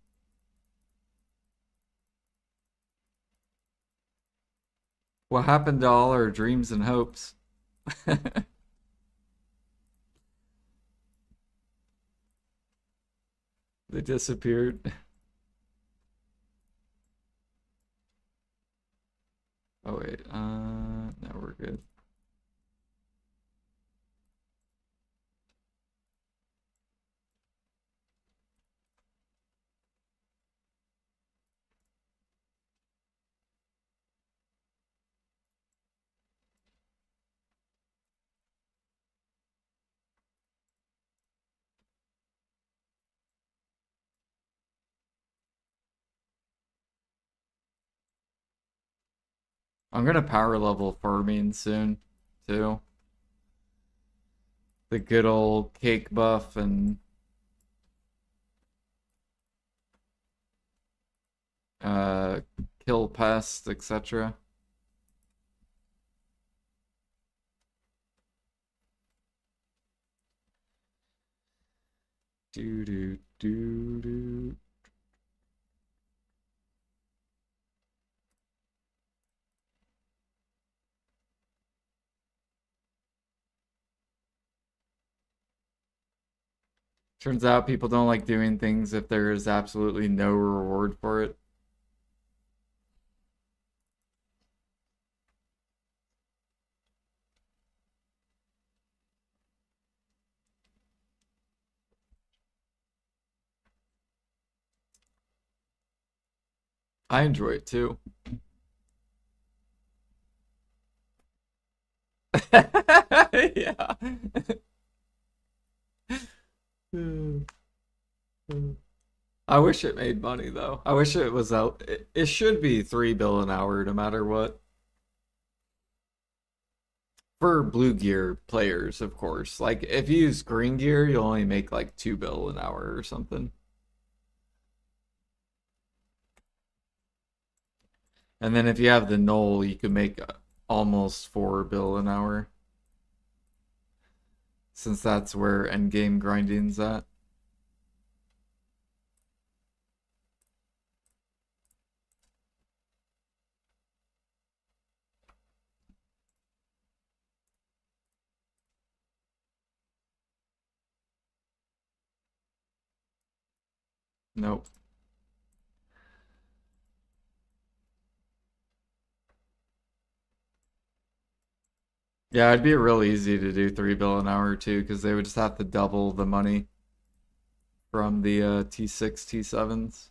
What happened to all our dreams and hopes? They disappeared. Oh wait, no, we're good. I'm gonna power level farming soon, too. The good old cake buff and uh, kill pest, etc. Do do do do. Turns out people don't like doing things if there is absolutely no reward for it. I enjoy it too. Yeah. I wish it made money though. I wish it was out. It should be 3 bill an hour no matter what. For blue gear players, of course. Like if you use green gear, you only make like 2 bill an hour or something. And then if you have the null, you could make almost 4 bill an hour, since that's where endgame grinding's at. Nope. Yeah, it'd be real easy to do 3 bill an hour too, because they would just have to double the money from the T6, T7s.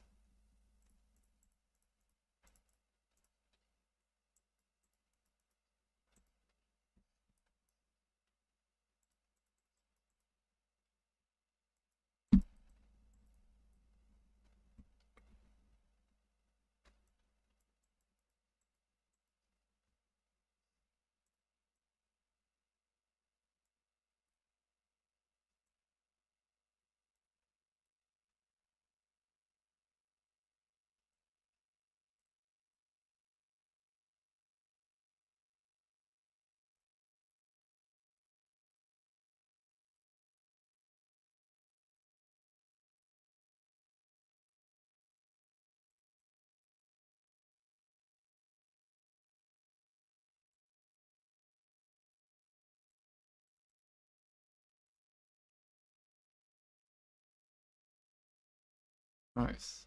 Nice.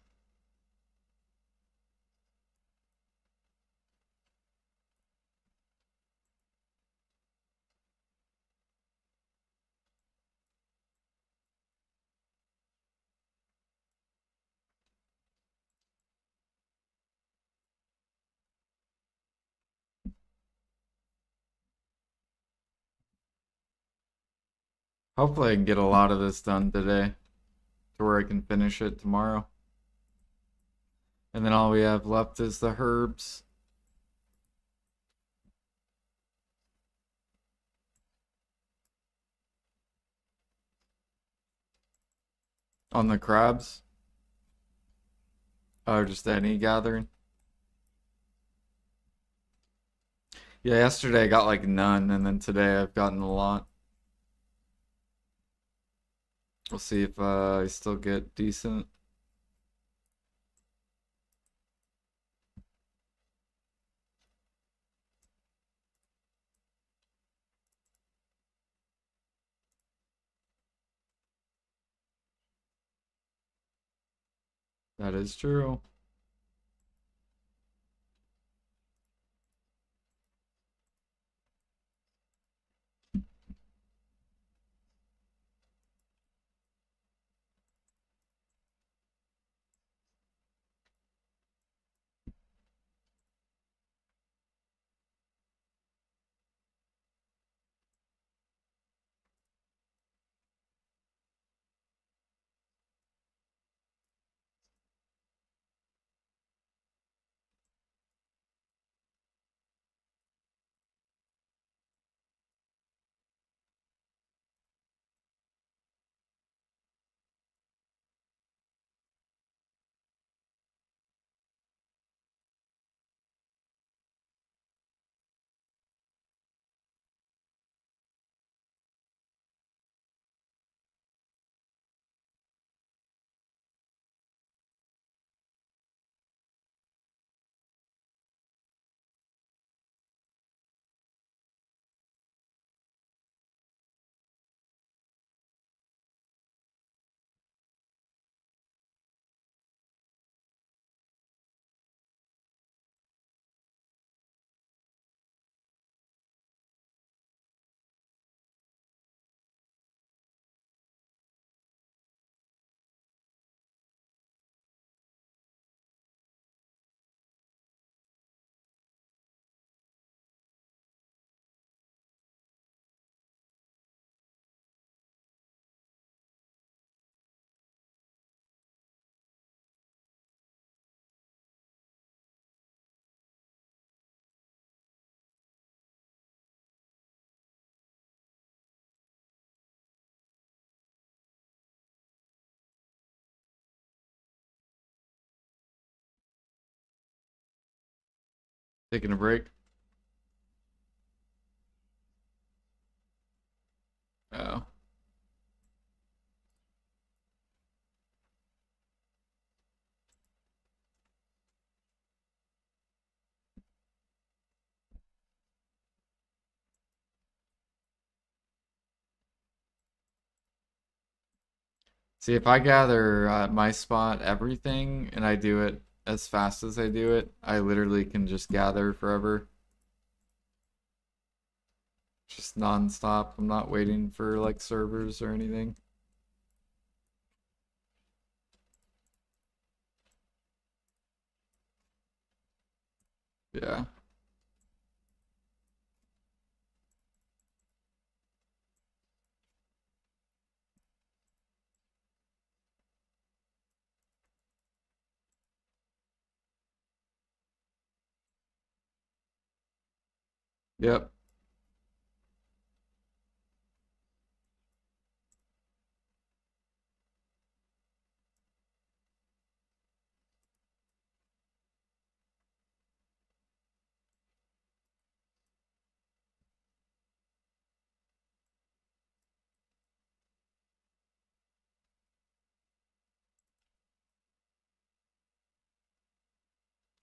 Hopefully I can get a lot of this done today to where I can finish it tomorrow. And then all we have left is the herbs on the crabs. Or just any gathering. Yeah, yesterday I got like none, and then today I've gotten a lot. We'll see if I still get decent. That is true. Taking a break. Oh. See, if I gather my spot everything and I do it as fast as I do it, I literally can just gather forever. Just non-stop. I'm not waiting for like servers or anything. Yeah. Yep.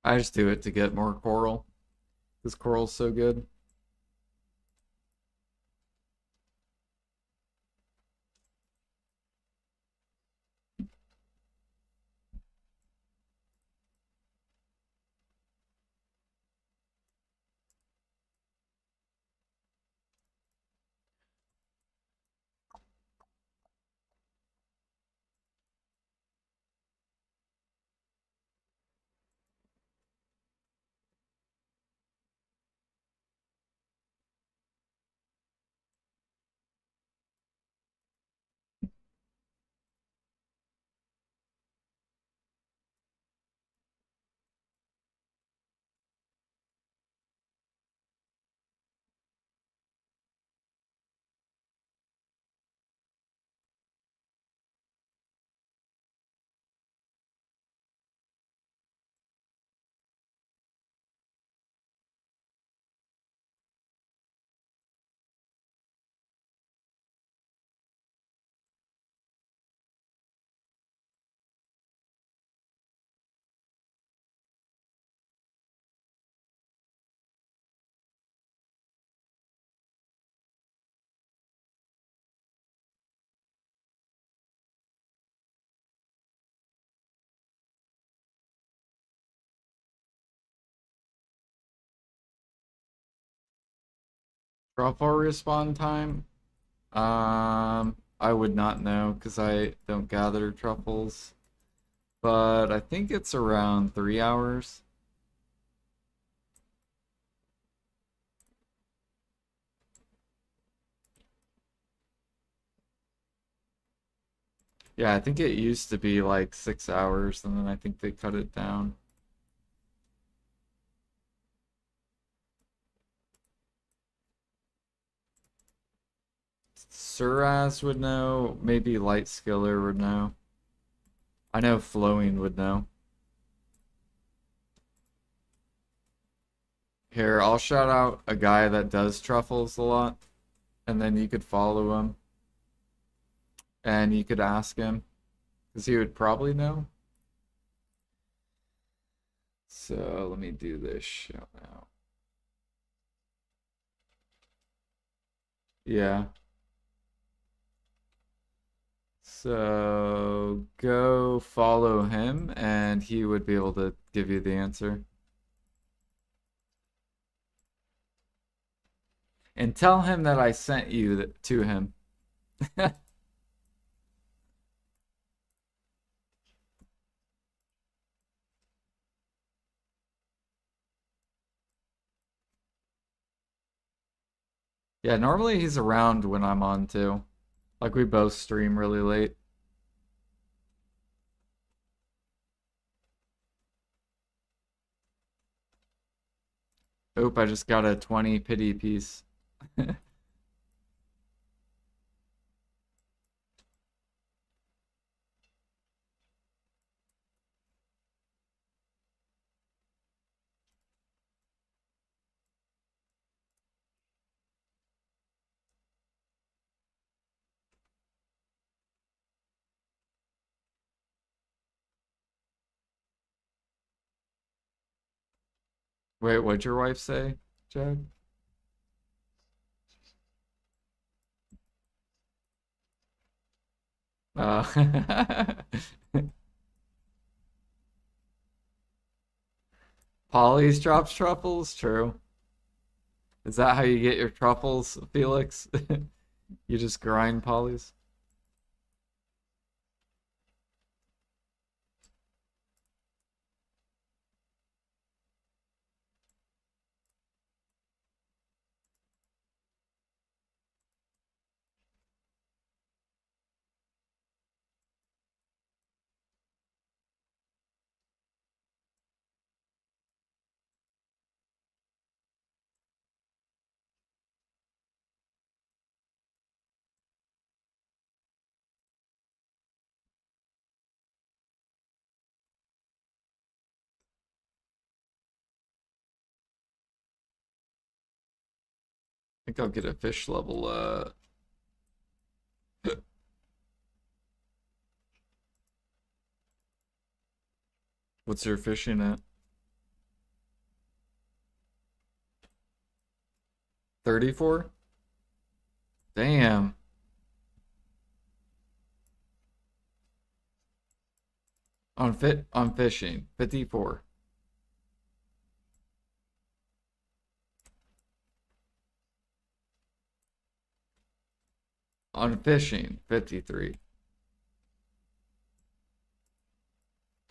I just do it to get more coral. Because coral's so good. Truffle respawn time? I would not know because I don't gather truffles. But I think it's around 3 hours. Yeah, I think it used to be like 6 hours, and then I think they cut it down. Suraz would know. Maybe Light Skiller would know. I know Flowing would know. Here, I'll shout out a guy that does truffles a lot, and then you could follow him, and you could ask him, because he would probably know. So let me do this shout out. Yeah. So go follow him, and he would be able to give you the answer. And tell him that I sent you to him. Yeah, normally he's around when I'm on too. Like we both stream really late. Oop, I just got a 20 pity piece. Wait, what'd your wife say, Jack? Uh, Polly's drops truffles? True. Is that how you get your truffles, Felix? You just grind Polly's? I think I'll get a fish level. What's your fishing at? 34? Damn. On fishing. 54. On fishing, 53.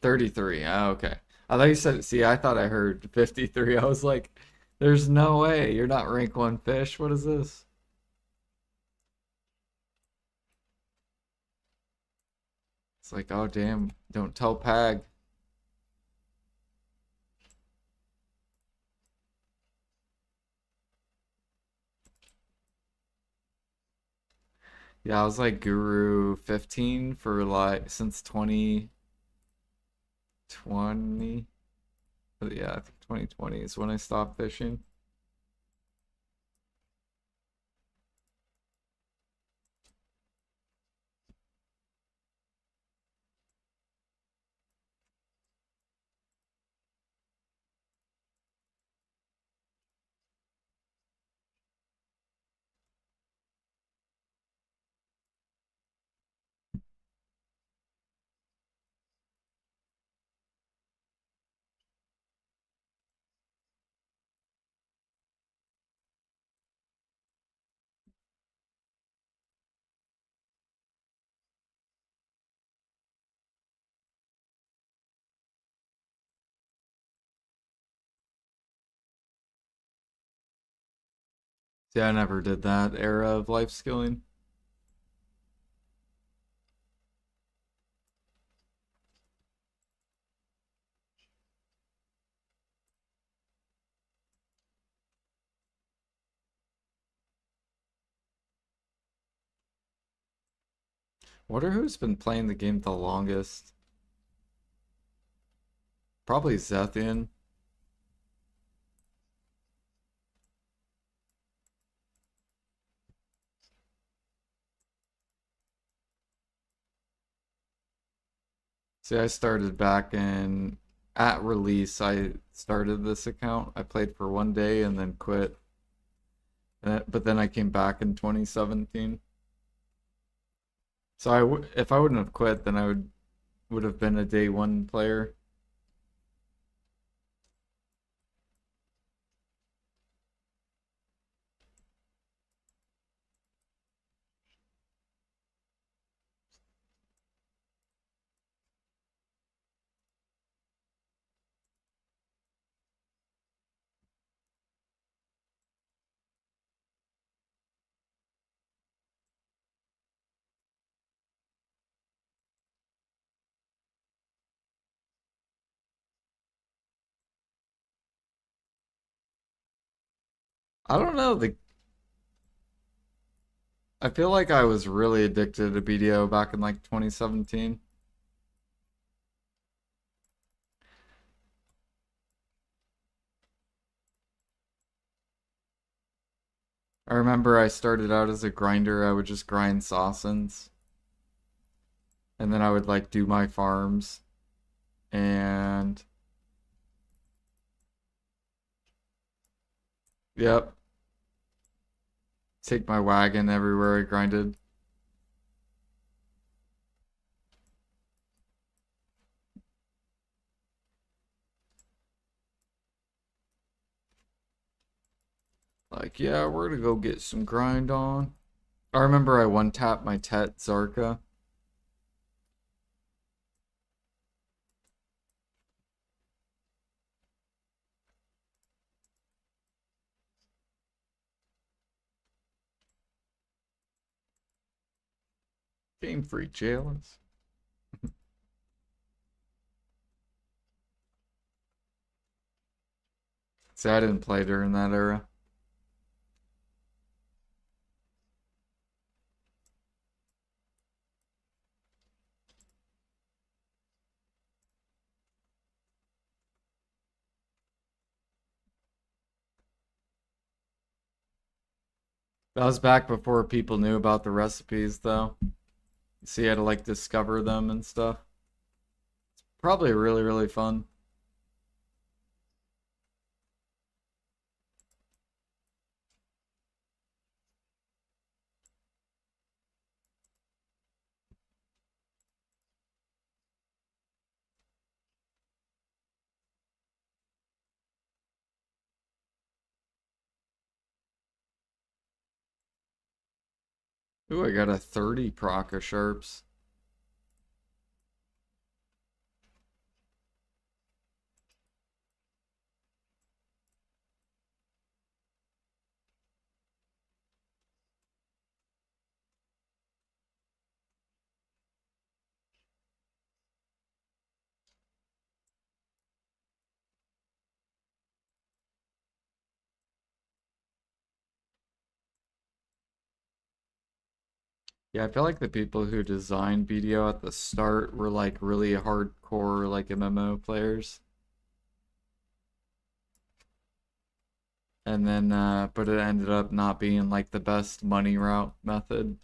33. Oh, okay. I thought you said, see, I thought I heard 53. I was like, there's no way. You're not rank one fish. What is this? It's like, oh, damn. Don't tell Pag. Yeah, I was like Guru 15 for like since 2020. Yeah, I think 2020 is when I stopped fishing. See, I never did that era of life skilling. Wonder who's been playing the game the longest. Probably Zethian. See, I started back in at release. I started this account. I played for 1 day and then quit. But then I came back in 2017. So if I wouldn't have quit, then I would have been a day one player. I don't know. I feel like I was really addicted to BDO back in like 2017. I remember I started out as a grinder. I would just grind Sawsons, and then I would like do my farms, and Yep. Take my wagon everywhere I grinded. Like, yeah, we're gonna go get some grind on. I remember I one tapped my Tet Zarka. Game free jailers. See, I didn't play during that era. That was back before people knew about the recipes, though. So you had to like discover them and stuff. Probably really, really fun. Ooh, I got a 30 proc of sharps. Yeah, I feel like the people who designed BDO at the start were like really hardcore like MMO players. And then but it ended up not being like the best money route method.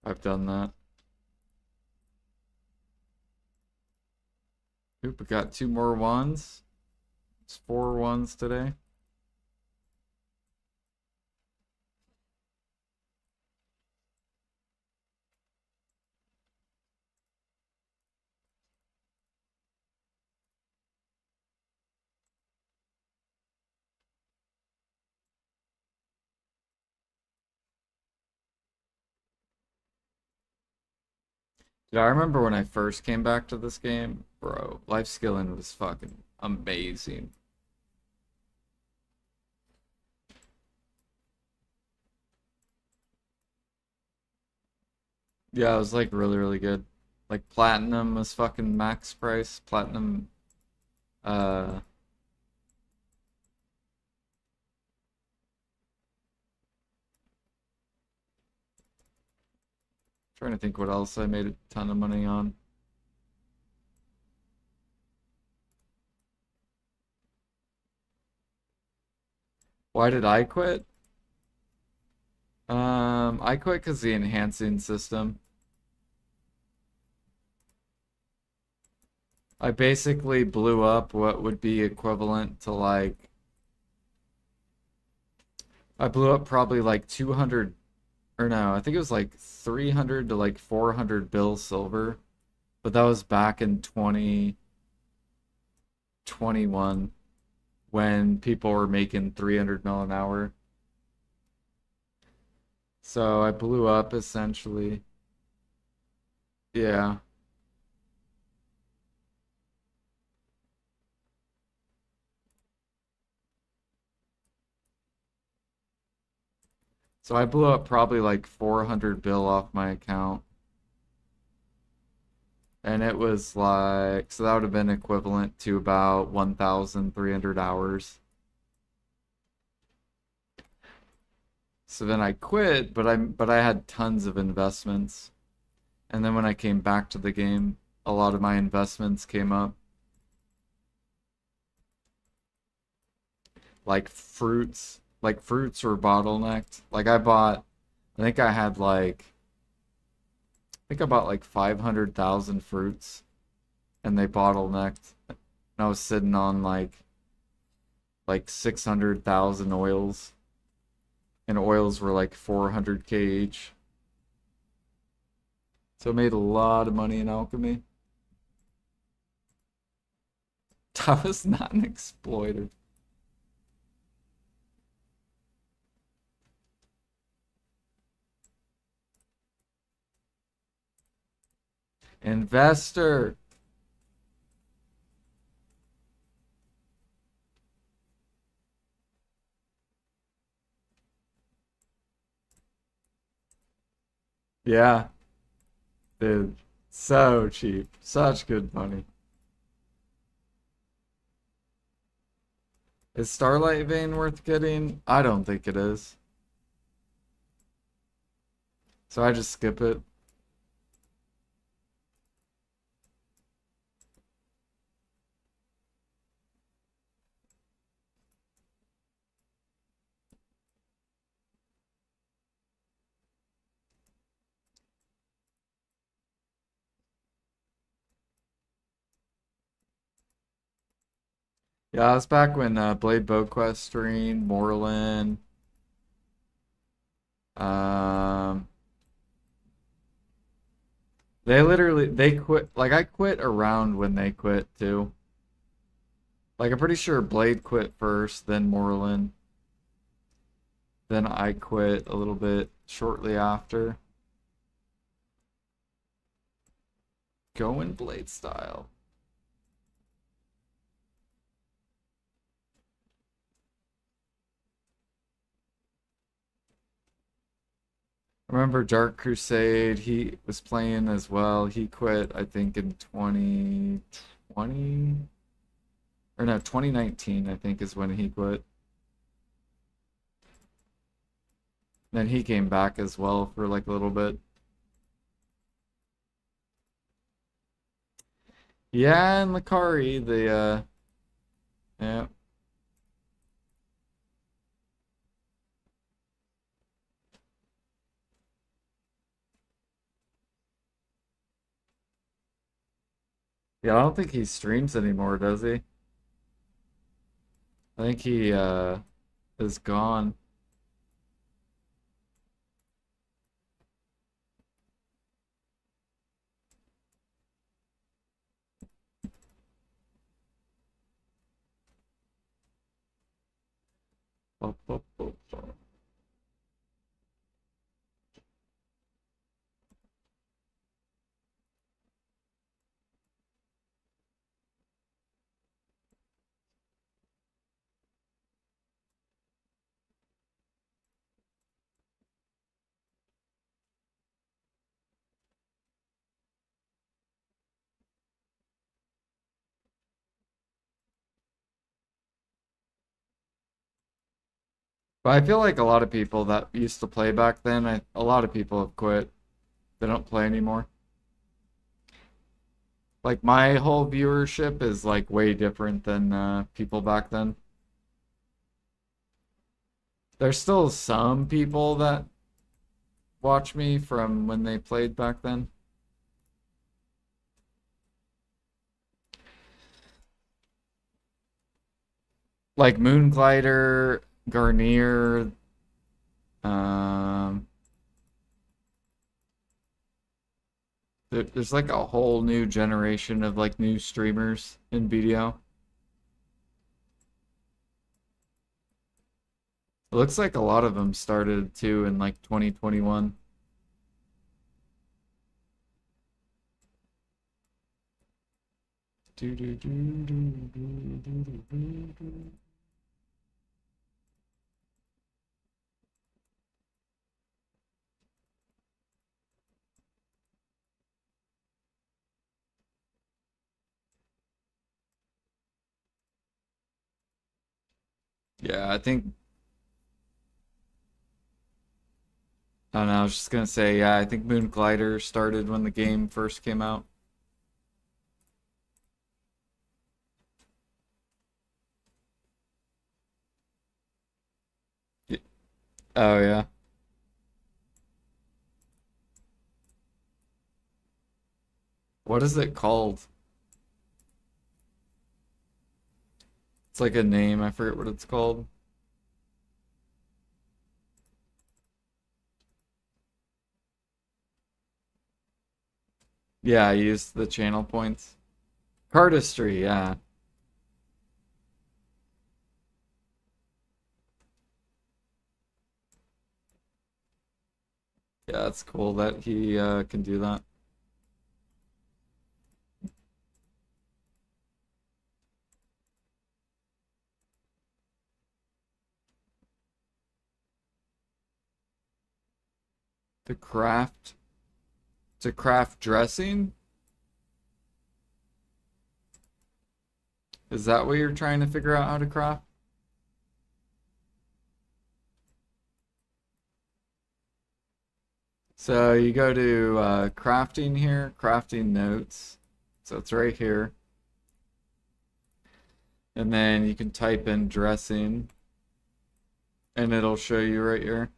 I've done that. Oop, we got two more ones. It's four ones today. Dude, I remember when I first came back to this game, bro, life skilling was fucking amazing. Yeah, it was like really, really good. Like platinum was fucking max price. Platinum, uh, trying to think what else I made a ton of money on. Why did I quit? I quit because the enhancing system. I basically blew up what would be equivalent to like, I blew up probably like 200, or no, I think it was like 300 to like 400 bill silver. But that was back in 2021 when people were making 300 mil an hour. So I blew up essentially. Yeah. So I blew up probably like 400 bill off my account. And it was like, so that would have been equivalent to about 1,300 hours. So then I quit, but I had tons of investments. And then when I came back to the game, a lot of my investments came up. Like fruits were bottlenecked. Like I think I had like I think I bought like 500,000 fruits and they bottlenecked. And I was sitting on like 600,000 oils and oils were like 400k each. So I made a lot of money in alchemy. I was not an exploiter. Investor. Yeah, dude. So cheap. Such good money. Is Starlight Vein worth getting? I don't think it is. So I just skip it. Yeah, I was back when Blade Boquest streamed, Moreland. Um, they quit. Like I quit around when they quit too. Like I'm pretty sure Blade quit first, then Moreland, then I quit a little bit shortly after. Going Blade style. Remember Dark Crusade? He was playing as well. He quit, I think, in 2020 or no, 2019, I think is when he quit. Then he came back as well for like a little bit. Yeah, and Lakari, yeah. Yeah, I don't think he streams anymore, does he? I think he is gone. Bup, bup, bup, bup. But I feel like a lot of people that used to play back then, a lot of people have quit. They don't play anymore. Like my whole viewership is like way different than people back then. There's still some people that watch me from when they played back then. Like Moonglider, Garnier, um, there's like a whole new generation of like new streamers in BDO. It looks like a lot of them started too in like 2021. Do, do, do, do, do, do, do, do. Yeah, I think I don't know, I was just gonna say, yeah, I think Moon Glider started when the game first came out. Y- Oh yeah. What is it called? It's like a name, I forget what it's called. Yeah, I used the channel points. Cardistry, yeah. Yeah, it's cool that he can do that. To craft to craft dressing? Is that what you're trying to figure out how to craft? So you go to crafting here, crafting notes. So it's right here. And then you can type in dressing and it'll show you right here.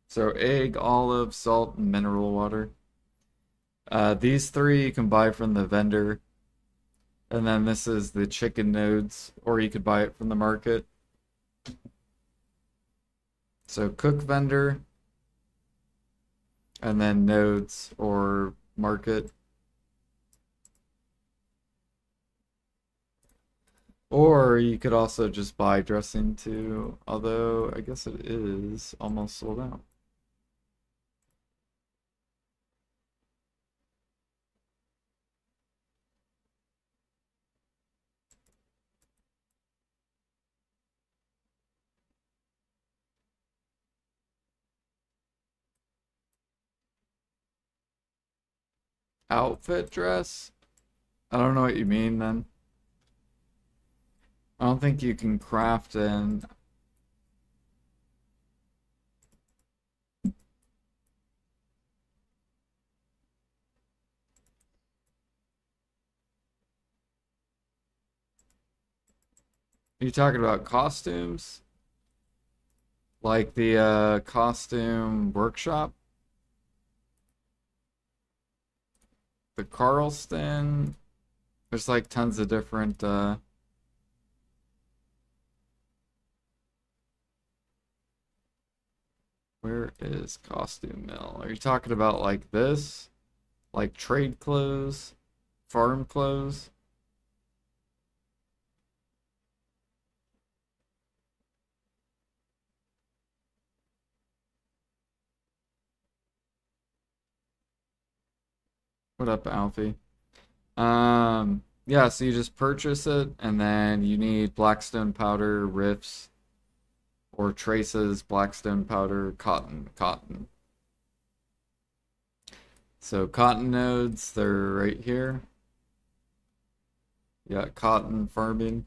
So egg, olive, salt, and mineral water. These three you can buy from the vendor. And then this is the chicken nodes, or you could buy it from the market. So cook vendor, and then nodes or market. Or you could also just buy dressing too, although I guess it is almost sold out. Outfit dress? I don't know what you mean then. I don't think you can craft an. Are you talking about costumes? Like the costume workshop? The Carlston? There's like tons of different where is costume mill? Are you talking about like this? Like trade clothes? Farm clothes? What up, Alfie? Yeah, so you just purchase it, and then you need blackstone powder, riffs, or traces, blackstone powder, cotton. So cotton nodes, they're right here. You got cotton farming.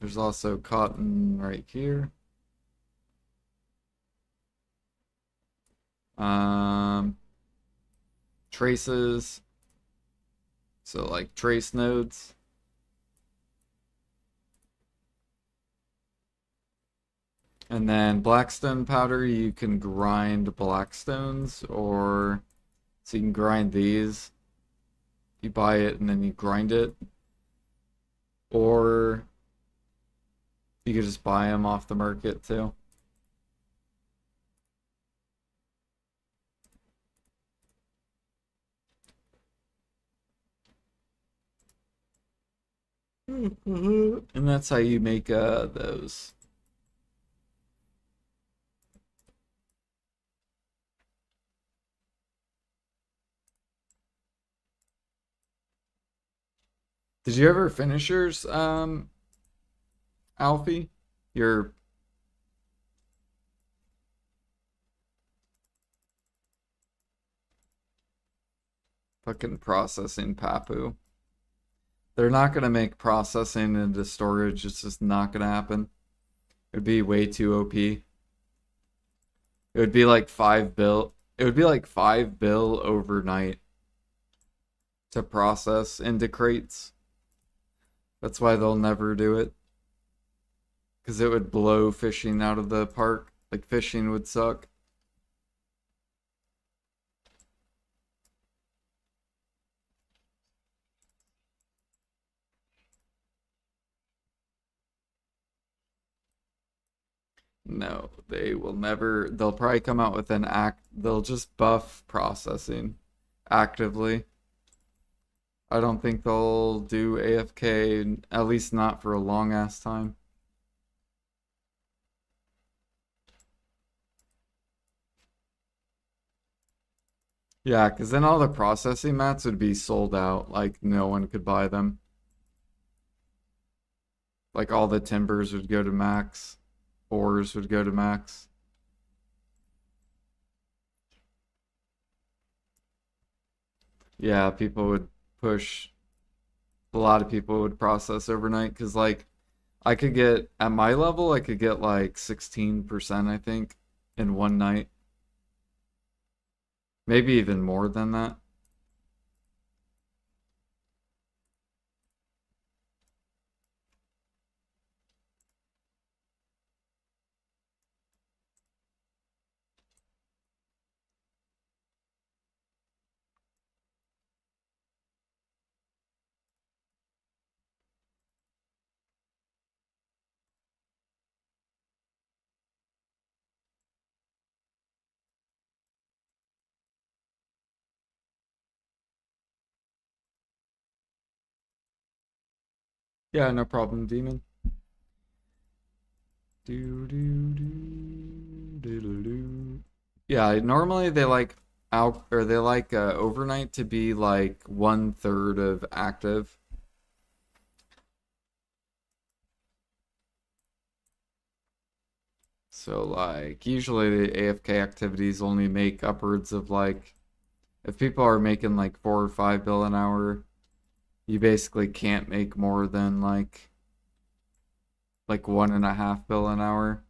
There's also cotton right here. Um, Traces, so like trace nodes. And then blackstone powder, you can grind blackstones, or so you can grind these. You buy it and then you grind it, or you could just buy them off the market too. And that's how you make those. Did you ever finish yours, Alfie? Your fucking processing Papu. They're not gonna make processing into storage. It's just not gonna happen. It'd be way too OP. It would be like 5 bill. It would be like 5 bill overnight to process into crates. That's why they'll never do it. Because it would blow fishing out of the park. Like fishing would suck. No, they will never. They'll probably come out with an act. They'll just buff processing actively. I don't think they'll do AFK, at least not for a long ass time. Yeah, because then all the processing mats would be sold out. Like no one could buy them. Like all the timbers would go to max. Ores would go to max. Yeah, people would push. A lot of people would process overnight because, like, I could get, at my level, I could get like 16%, I think, in one night. Maybe even more than that. Yeah, no problem, demon. Do do do do do do. Yeah, normally they like out or they like overnight to be like 1/3 of active. So like usually the AFK activities only make upwards of like if people are making like 4 or 5 bill an hour, you basically can't make more than like 1.5 bill an hour.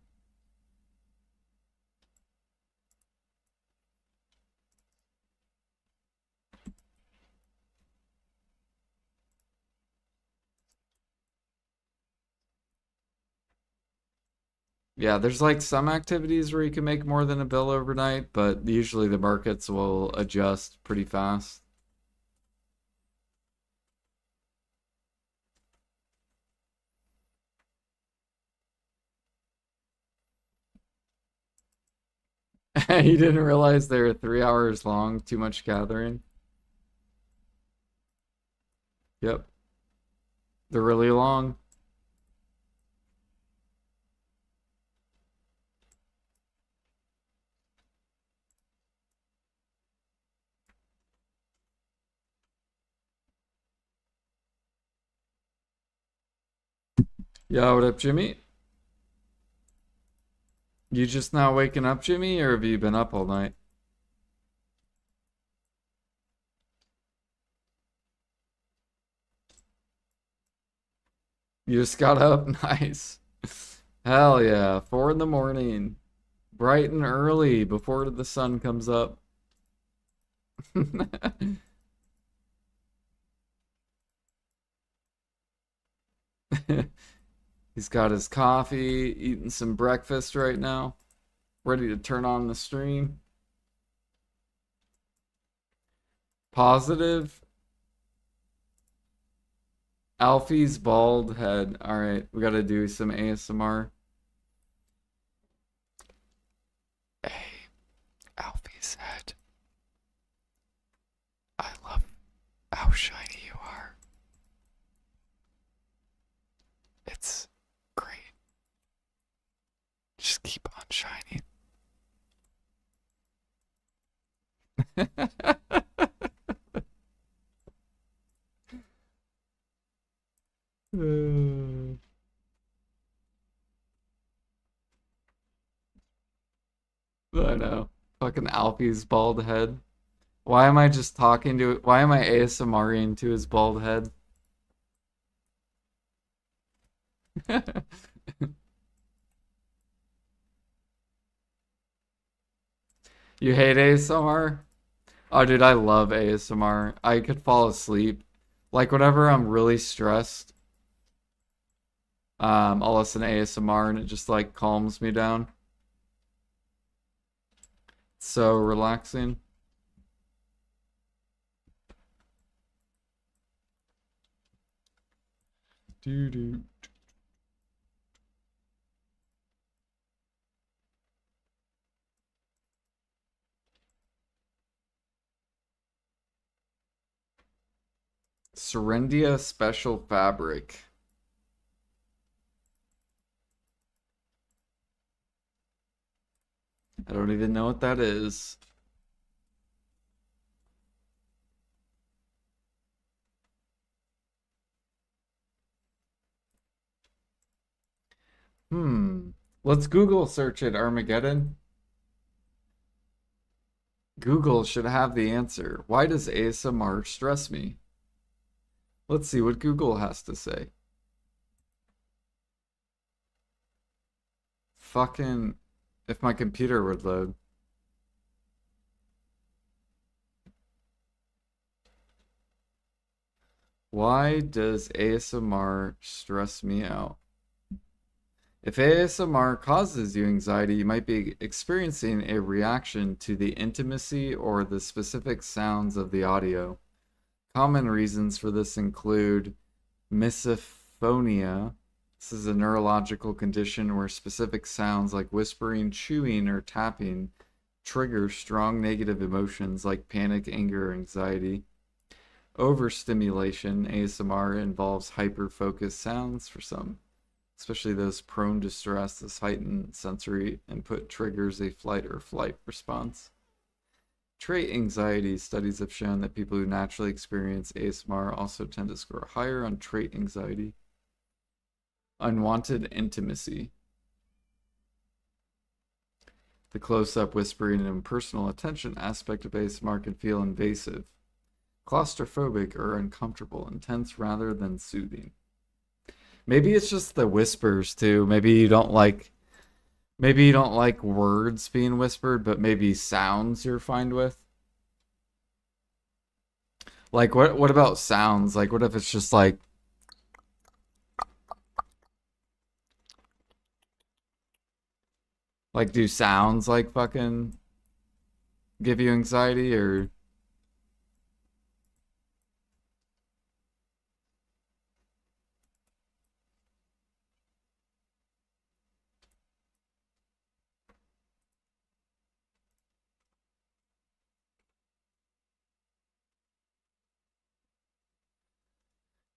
Yeah, there's like some activities where you can make more than a bill overnight, but usually the markets will adjust pretty fast. You didn't realize they were 3 hours long, too much gathering. Yep, they're really long. Yeah, what up, Jimmy? You just now waking up, Jimmy, or have you been up all night? You just got up? Nice. Hell yeah, 4 in the morning. Bright and early before the sun comes up. He's got his coffee, eating some breakfast right now, ready to turn on the stream. Positive. Alfie's bald head. All right, we got to do some ASMR. Hey, Alfie's head. I love how shiny you are. It's great. Just keep on shining. I know. Fucking Alfie's bald head. Why am I just talking to it? Why am I ASMRing to his bald head? You hate ASMR? Oh, dude, I love ASMR. I could fall asleep. Like, whenever I'm really stressed, I'll listen to ASMR and it just, like, calms me down. It's so relaxing. Doo doo. Serendia Special Fabric. I don't even know what that is. Let's Google search it, Armageddon. Google should have the answer. Why does ASMR stress me? Let's see what Google has to say. Fucking, if my computer would load. Why does ASMR stress me out? If ASMR causes you anxiety, you might be experiencing a reaction to the intimacy or the specific sounds of the audio. Common reasons for this include misophonia. This is a neurological condition where specific sounds like whispering, chewing, or tapping trigger strong negative emotions like panic, anger, or anxiety. Overstimulation. ASMR involves hyper-focused sounds for some, especially those prone to stress. This heightened sensory input triggers a flight or flight response. Trait anxiety. Studies have shown that people who naturally experience ASMR also tend to score higher on trait anxiety. Unwanted intimacy. The close-up whispering and impersonal attention aspect of ASMR can feel invasive, claustrophobic, or uncomfortable, intense rather than soothing. Maybe it's just the whispers too. Maybe you don't like words being whispered, but maybe sounds you're fine with. Like what about sounds? Like what if it's just like do sounds like fucking give you anxiety or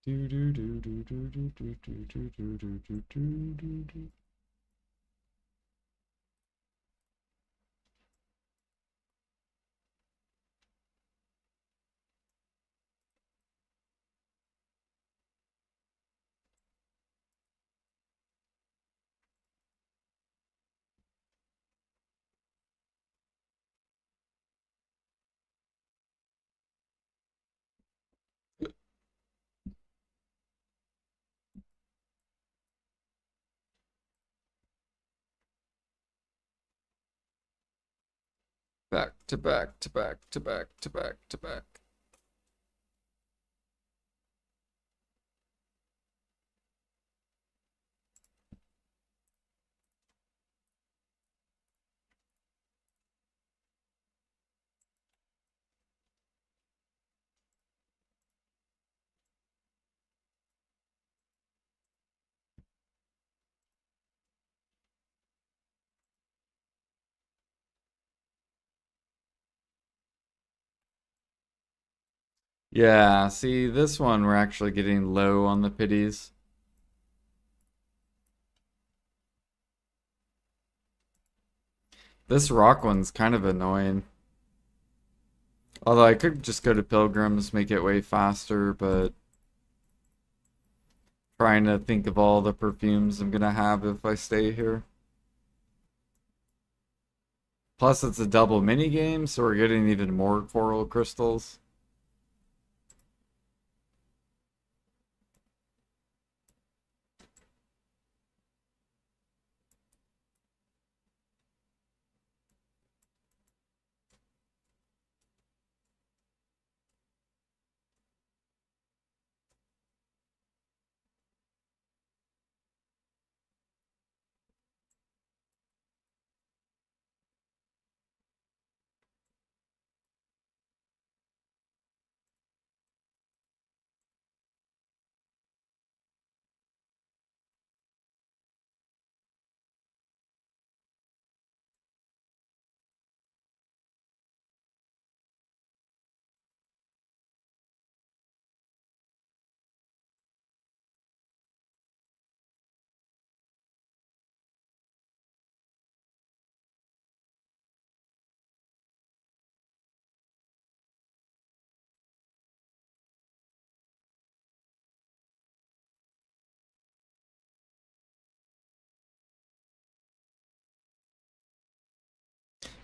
do do do do do do do do do do do do do do. Back to back to back to back to back to back. Yeah, see, this one we're actually getting low on the pities. This rock one's kind of annoying. Although I could just go to Pilgrims, make it way faster, but trying to think of all the perfumes I'm gonna have if I stay here. Plus, it's a double mini game, so we're getting even more coral crystals.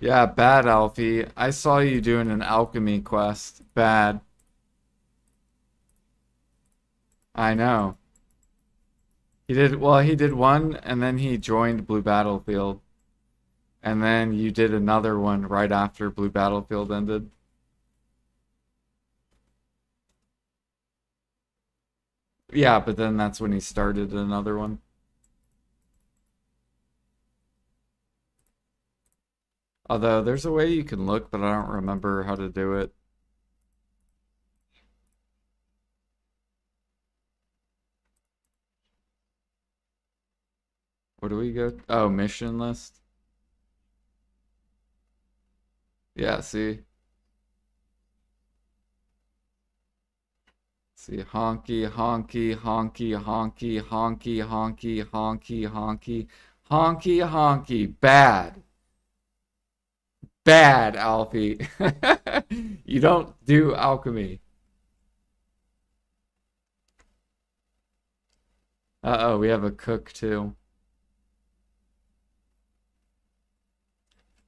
Yeah, bad, Alfie. I saw you doing an alchemy quest. Bad. I know. He did one, and then he joined Blue Battlefield. And then you did another one right after Blue Battlefield ended. Yeah, but then that's when he started another one. Although there's a way you can look, but I don't remember how to do it. What do we go? Oh, mission list. Yeah, see. See, honky, honky, honky, honky, honky, honky, honky, honky, honky, honky. Bad. Bad, Alfie. You don't do alchemy. Uh-oh, we have a cook too.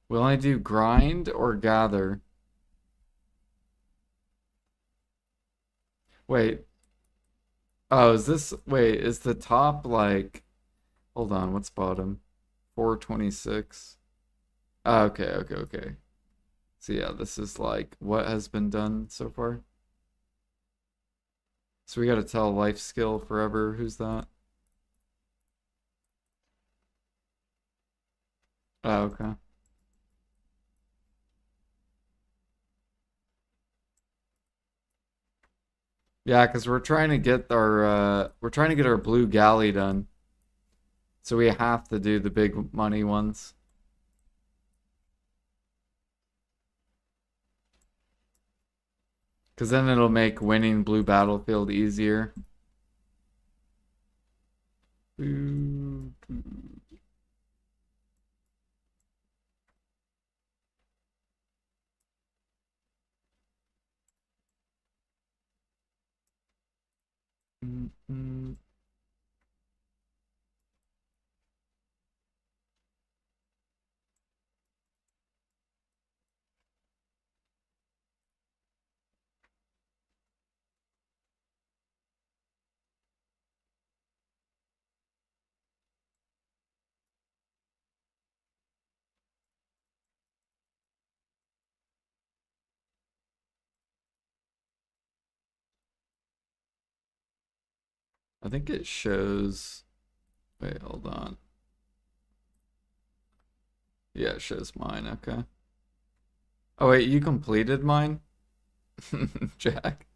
Will I do grind or gather? Wait. Oh, wait, is the top like, hold on, what's bottom? 426. Okay, okay, okay. So yeah, this is like what has been done so far. So we gotta tell life skill forever. Who's that? Oh, okay. Yeah, because we're trying to get our blue galley done. So we have to do the big money ones. Because then it'll make winning Blue Battlefield easier. Ooh. Mm-mm. I think it shows. Wait, hold on. Yeah, it shows mine. Okay. Oh, wait, you completed mine? Jack.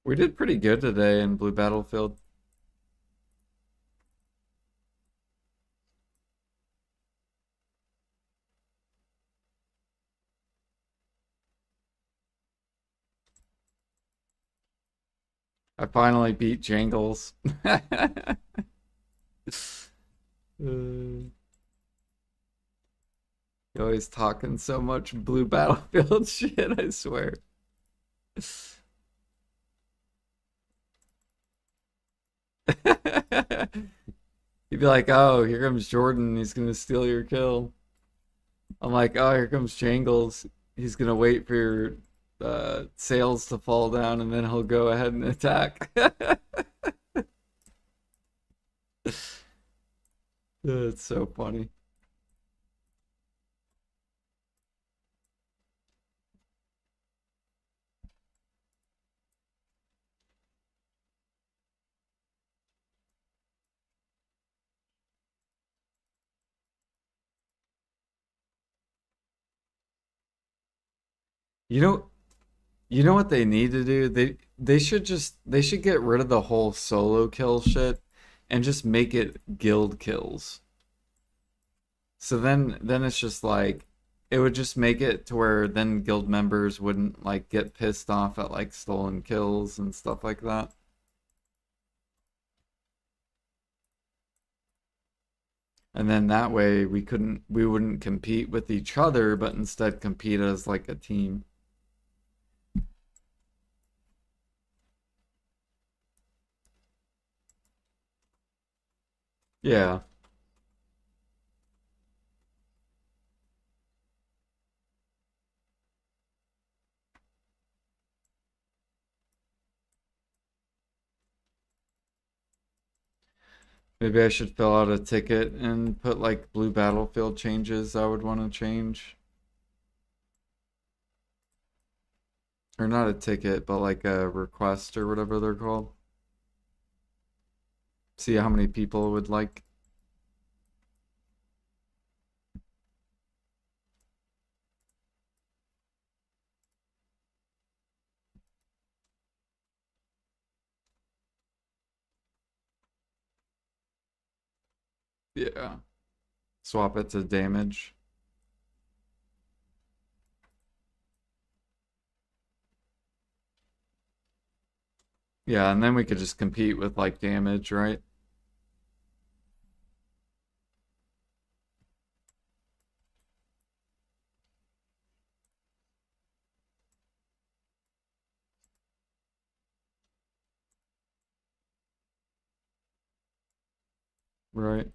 We did pretty good today in Blue Battlefield. I finally beat Jangles. You're always talking so much Blue Battlefield shit, I swear. You'd be like, oh, here comes Jordan. He's gonna steal your kill. I'm like, oh, here comes Jangles. He's gonna wait for your sails to fall down, and then he'll go ahead and attack. It's so funny. You know, you know what they need to do? They should get rid of the whole solo kill shit and just make it guild kills. So then it's just like it would just make it to where then guild members wouldn't like get pissed off at like stolen kills and stuff like that. And then that way we wouldn't compete with each other, but instead compete as like a team. Yeah. Maybe I should fill out a ticket and put like blue battlefield changes I would want to change. Or not a ticket, but like a request or whatever they're called. See how many people would like. Yeah. Swap it to damage. Yeah, and then we could just compete with like damage, right? Right.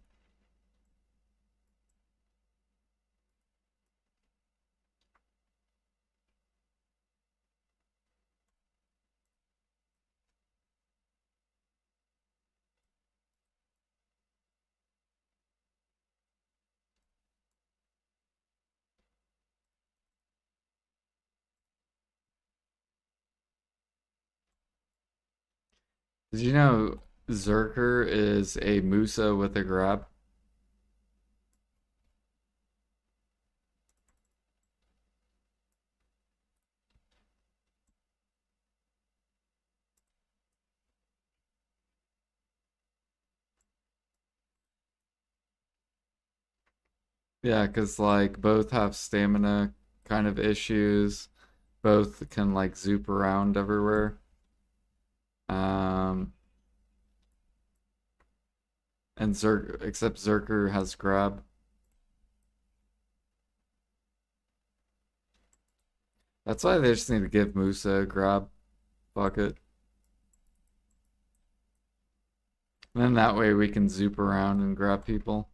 Did you know Zerker is a Musa with a grab? Yeah, because like both have stamina kind of issues. Both can like zoop around everywhere. Um, and except Zerker has grab. That's why they just need to give Musa a grab. Fuck it. And then that way we can zoop around and grab people.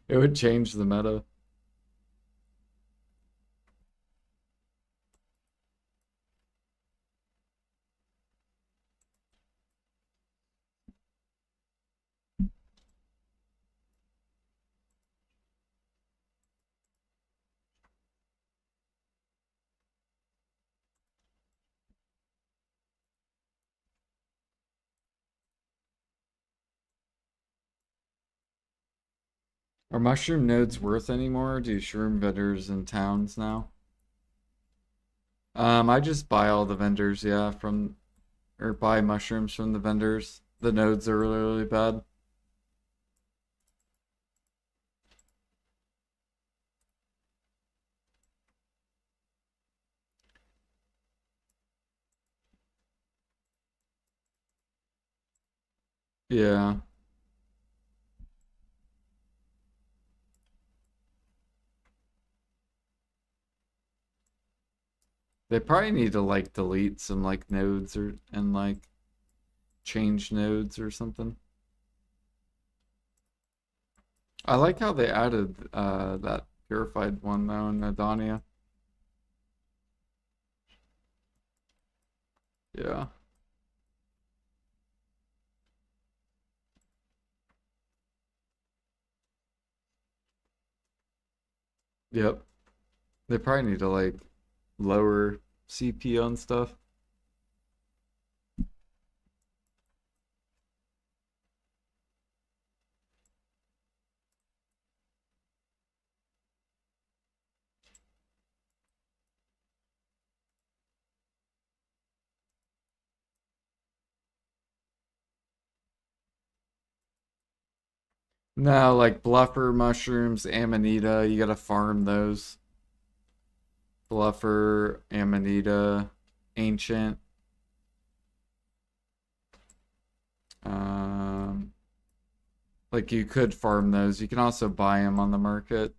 It would change the meta. Are mushroom nodes worth anymore? Do shroom vendors in towns now? I just buy all the vendors, yeah, from or buy mushrooms from the vendors. The nodes are really, really bad. Yeah. They probably need to like delete some like nodes or and like change nodes or something. I like how they added that purified one though in Adonia. Yeah. Yep. They probably need to like lower CP on stuff. No, like bluffer mushrooms, amanita, you gotta farm those. Bluffer, amanita. ancient. Um, like you could farm those. You can also buy them on the market.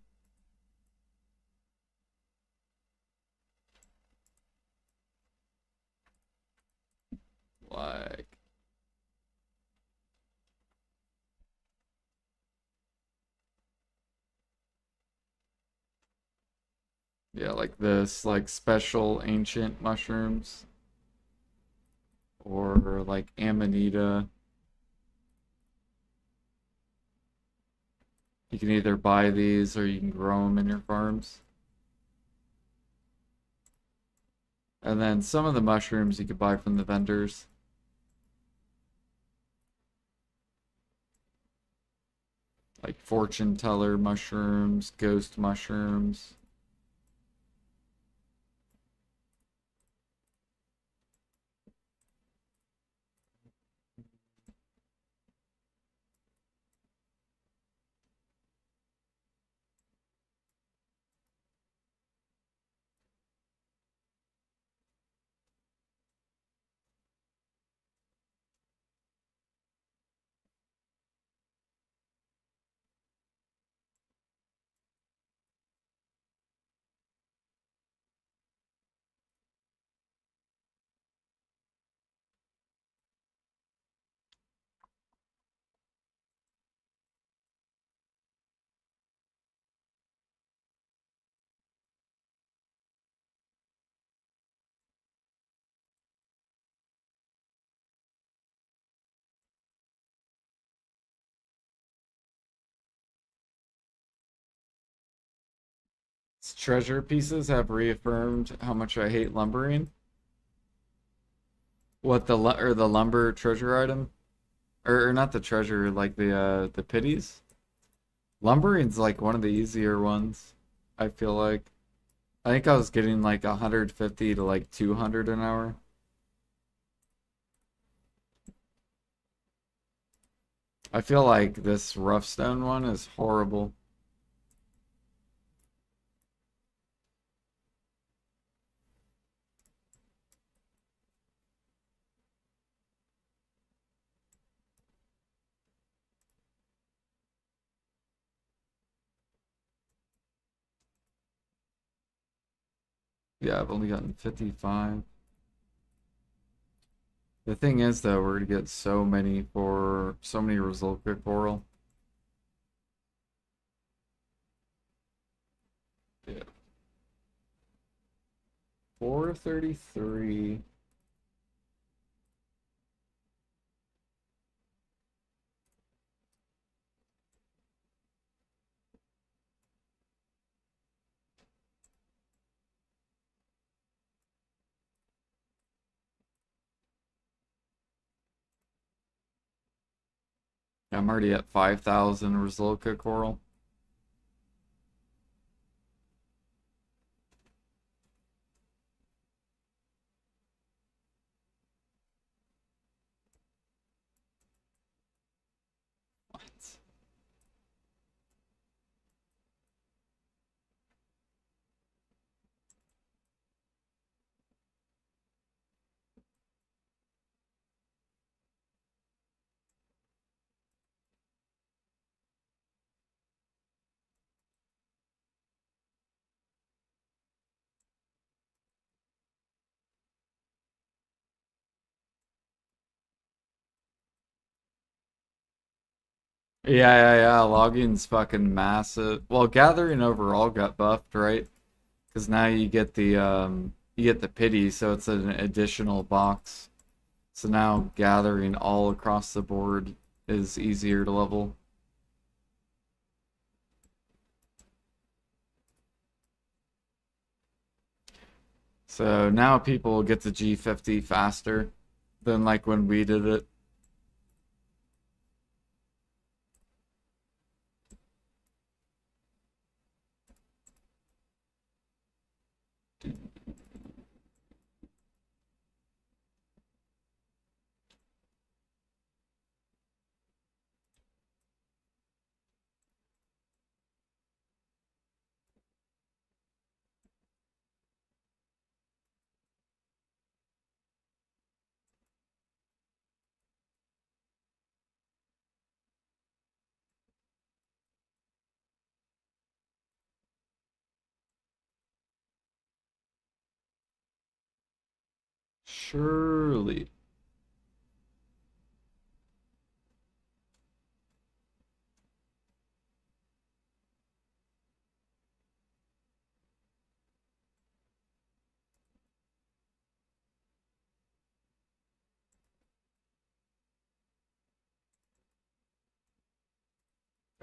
Like, yeah, like this, like special ancient mushrooms or like amanita. You can either buy these or you can grow them in your farms. And then some of the mushrooms you could buy from the vendors. Like fortune teller mushrooms, ghost mushrooms. Treasure pieces have reaffirmed how much I hate lumbering. What or the lumber treasure item? Or not the treasure, like the pities? Lumbering's like one of the easier ones, I feel like. I think I was getting like 150 to like 200 an hour. I feel like this rough stone one is horrible. Yeah, I've only gotten 55. The thing is though, we're gonna get so many for so many Resulka coral. Yeah. 433. I'm already at 5,000 Resulka coral. What? Yeah. Logging's fucking massive. Well, gathering overall got buffed, right? Because now you get the pity, so it's an additional box. So now gathering all across the board is easier to level. So now people get to G50 faster than like when we did it. Surely.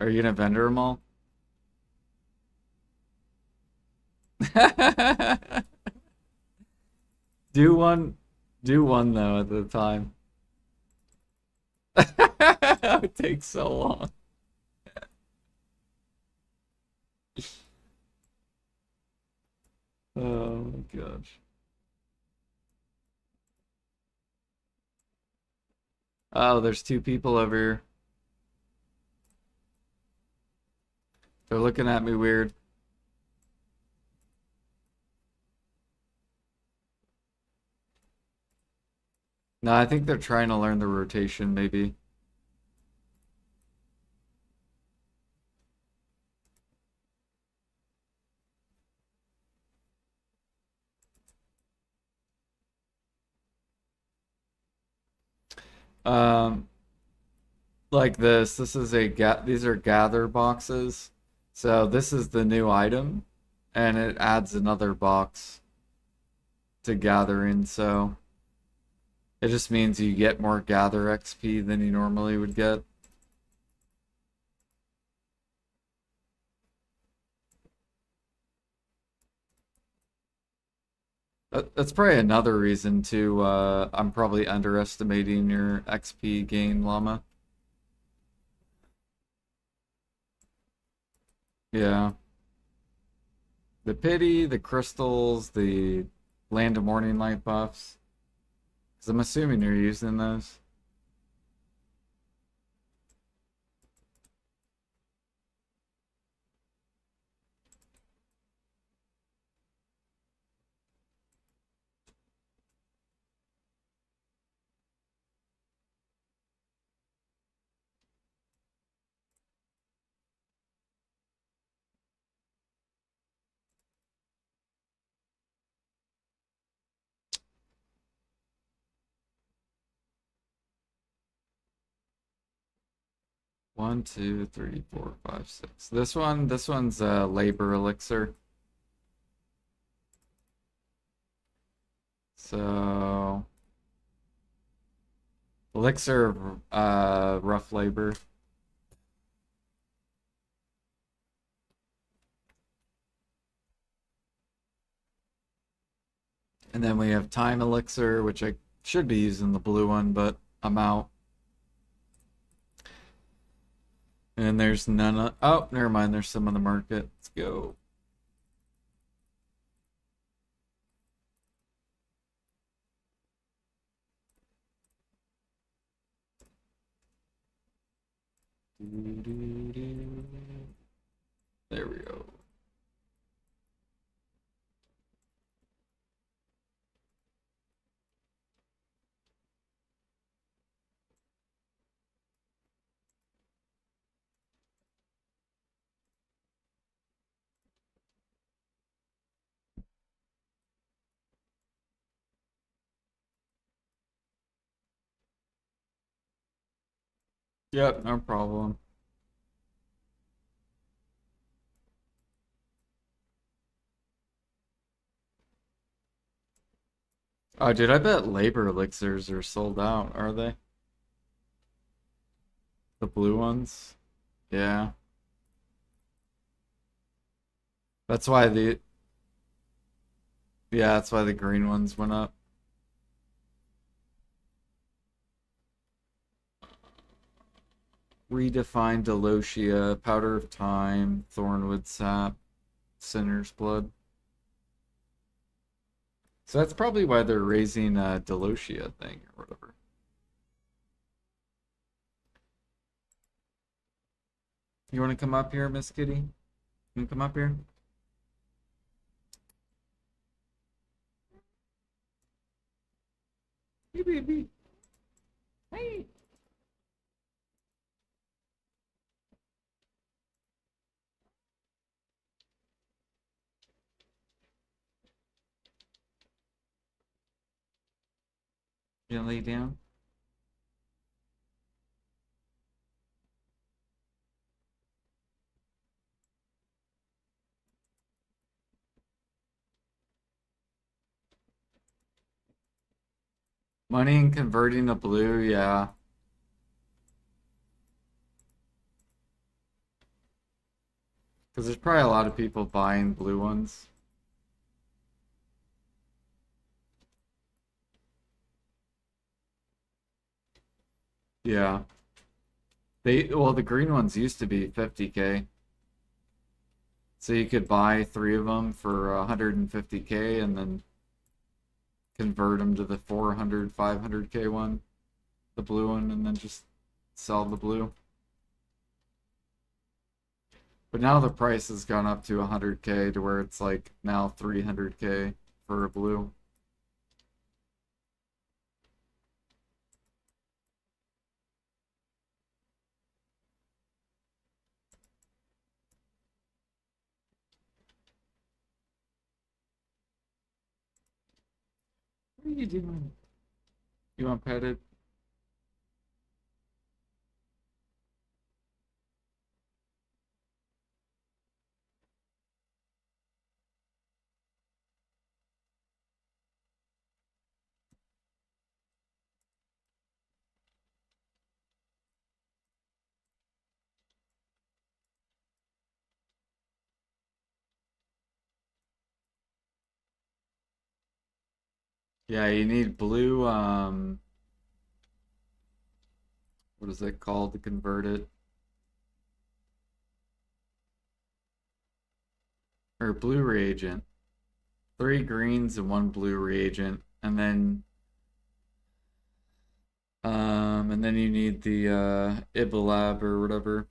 Are you gonna vendor them all? Do one, do one though at a time. It would take so long. Oh my gosh. Oh, there's two people over here. They're looking at me weird. No, I think they're trying to learn the rotation, maybe. Um, like this. This is a these are gather boxes. So this is the new item, and it adds another box to gather in. So it just means you get more gather XP than you normally would get. That's probably another reason too. I'm probably underestimating your XP gain, Llama. Yeah. The pity, the crystals, the land of morning light buffs. Because I'm assuming you're using those. One, two, three, four, five, six. This one's labor elixir. So elixir of rough labor. And then we have time elixir, which I should be using the blue one, but I'm out. And there's none of, oh, never mind, there's some on the market. Let's go. There we go. Yep, no problem. Oh, dude, I bet labor elixirs are sold out, are they? The blue ones? Yeah. That's why the Yeah, that's why the green ones went up. Redefined Delotia, Powder of Time, Thornwood Sap, Sinner's Blood. So that's probably why they're raising a Delotia thing or whatever. You want to come up here, Miss Kitty? You come up here? Hey, baby. Hey. You gonna lay down? Money and converting to blue, yeah. Because there's probably a lot of people buying blue ones. Yeah. Well, the green ones used to be 50K. So you could buy three of them for 150K and then convert them to the 400, 500K one, the blue one, and then just sell the blue. But now the price has gone up to 100K to where it's like now 300K for a blue. What are you doing? You want petted? Yeah, you need blue, what is it called to convert it? Or blue reagent. Three greens and one blue reagent. And then you need the Ibalab or whatever.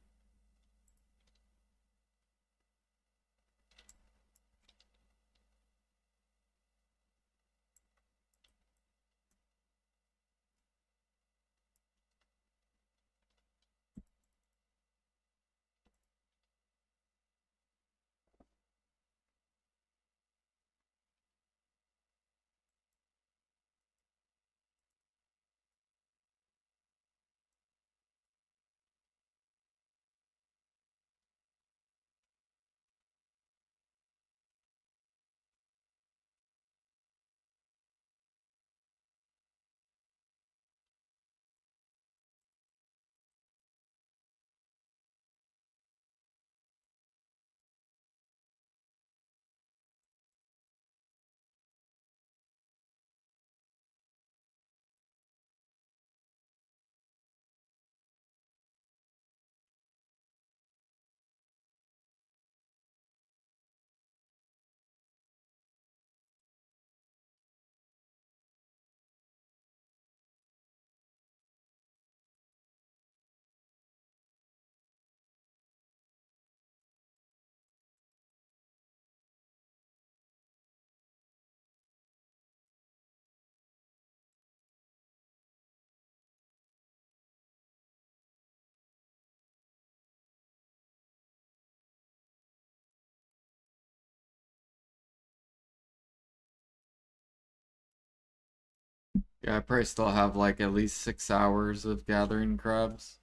Yeah, I probably still have like at least 6 hours of gathering crabs.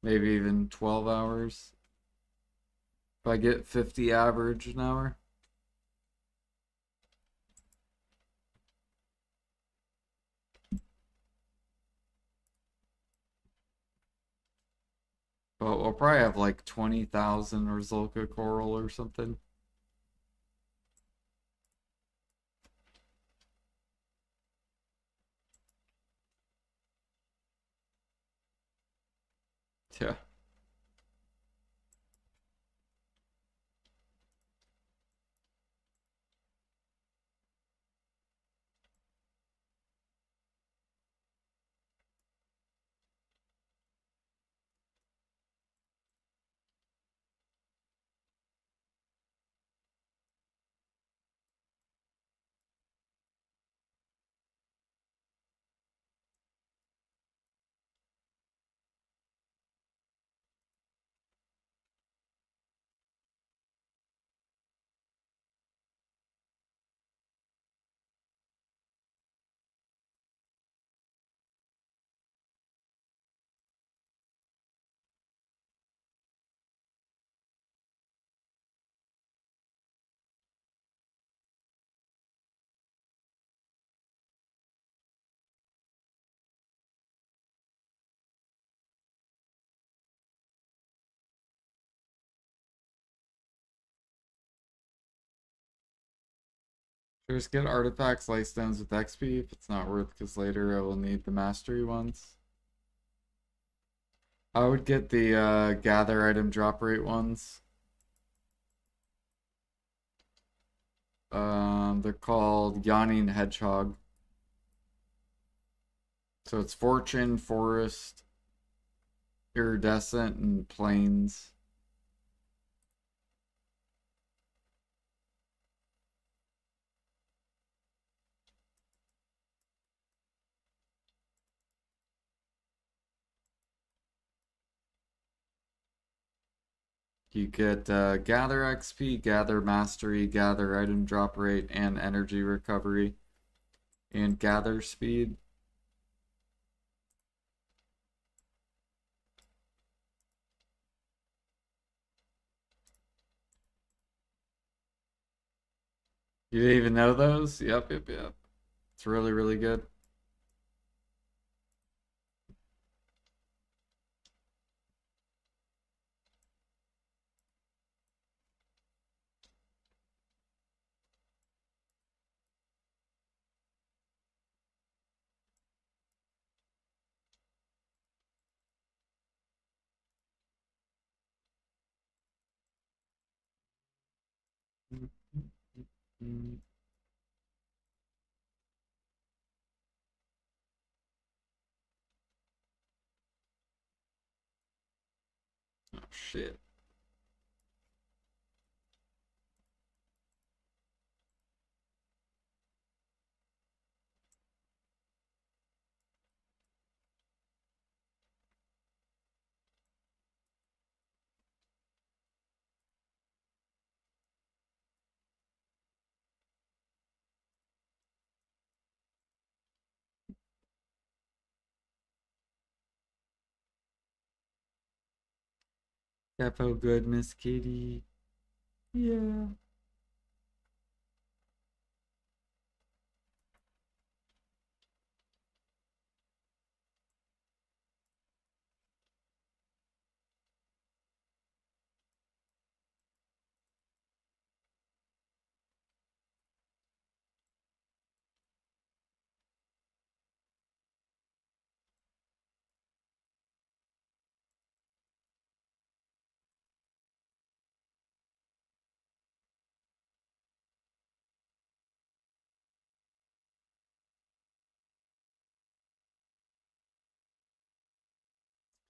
Maybe even 12 hours. If I get 50 average an hour. But we'll probably have like 20,000 Rizulka coral or something. Yeah. Just get artifacts, light stones with XP if it's not worth, because later I will need the mastery ones. I would get the gather item drop rate ones. They're called Yawning Hedgehog. So it's Fortune, Forest, Iridescent, and Plains. You get Gather XP, Gather Mastery, Gather Item Drop Rate, and Energy Recovery, and Gather Speed. You didn't even know those? Yep, yep, yep. It's really, really good. Oh, shit. That felt good, Miss Kitty. Yeah.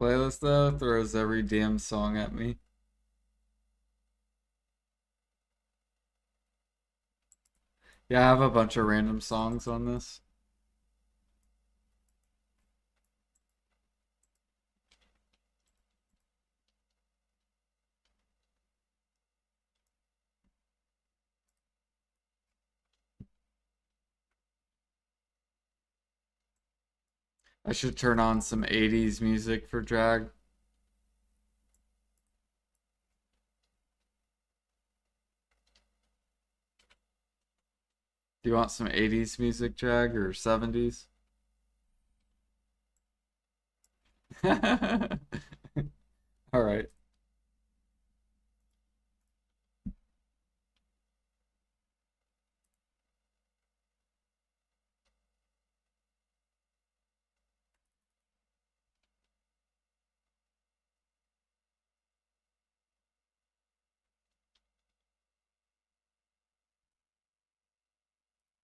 Playlist though throws every damn song at me. Yeah, I have a bunch of random songs on this. I should turn on some 80s music for drag. Do you want some 80s music, drag, or 70s? All right.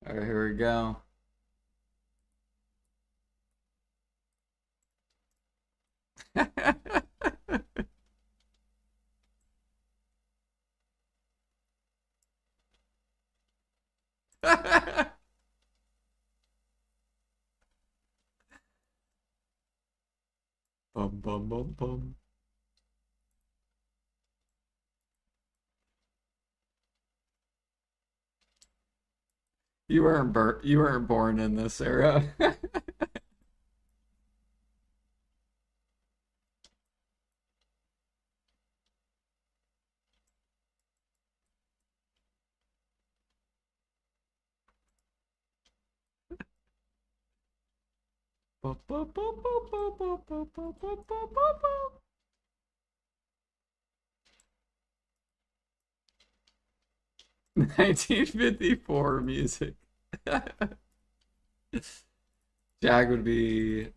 All right, here we go. Bum bum bum bum. You weren't born in this era. 1954 music. Jag would be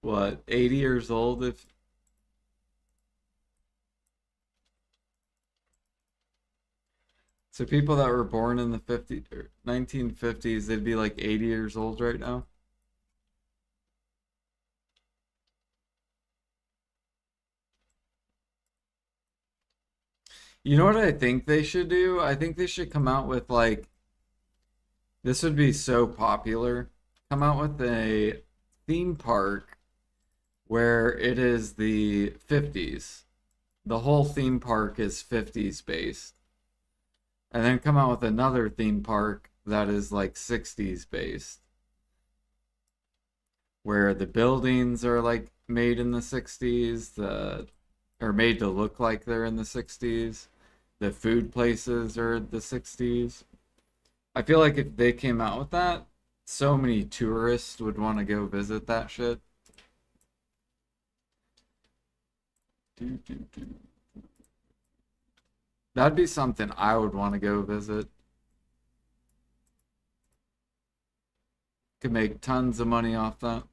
what, 80 years old if so people that were born in the 50 or 1950s, they'd be like 80 years old right now. You know what I think they should do? I think they should come out with like this would be so popular. Come out with a theme park where it is the 50s. The whole theme park is 50s based. And then come out with another theme park that is like 60s based, where the buildings are like made in the 60s, the or made to look like they're in the 60s. The food places are the 60s. I feel like if they came out with that, so many tourists would want to go visit that shit. Do, do, do. That'd be something I would want to go visit. Could make tons of money off that.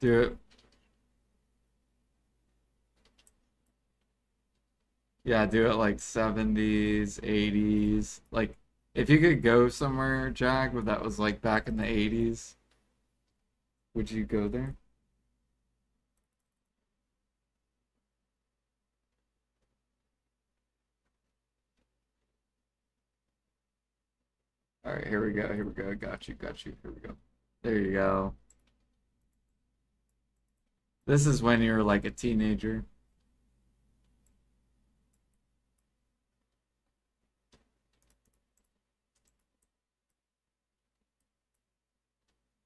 Do it. Yeah, do it like 70s, 80s. Like, if you could go somewhere, Jag, where that was like back in the 80s, would you go there? All right, here we go. Here we go. Got you. Got you. Here we go. There you go. This is when you're like a teenager.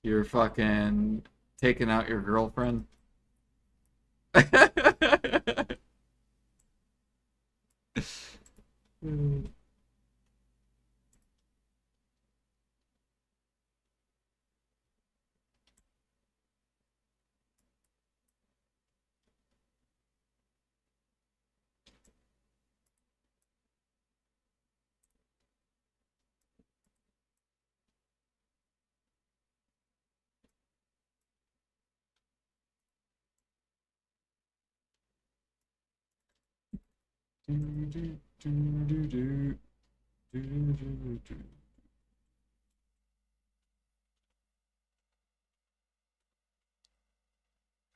You're fucking taking out your girlfriend.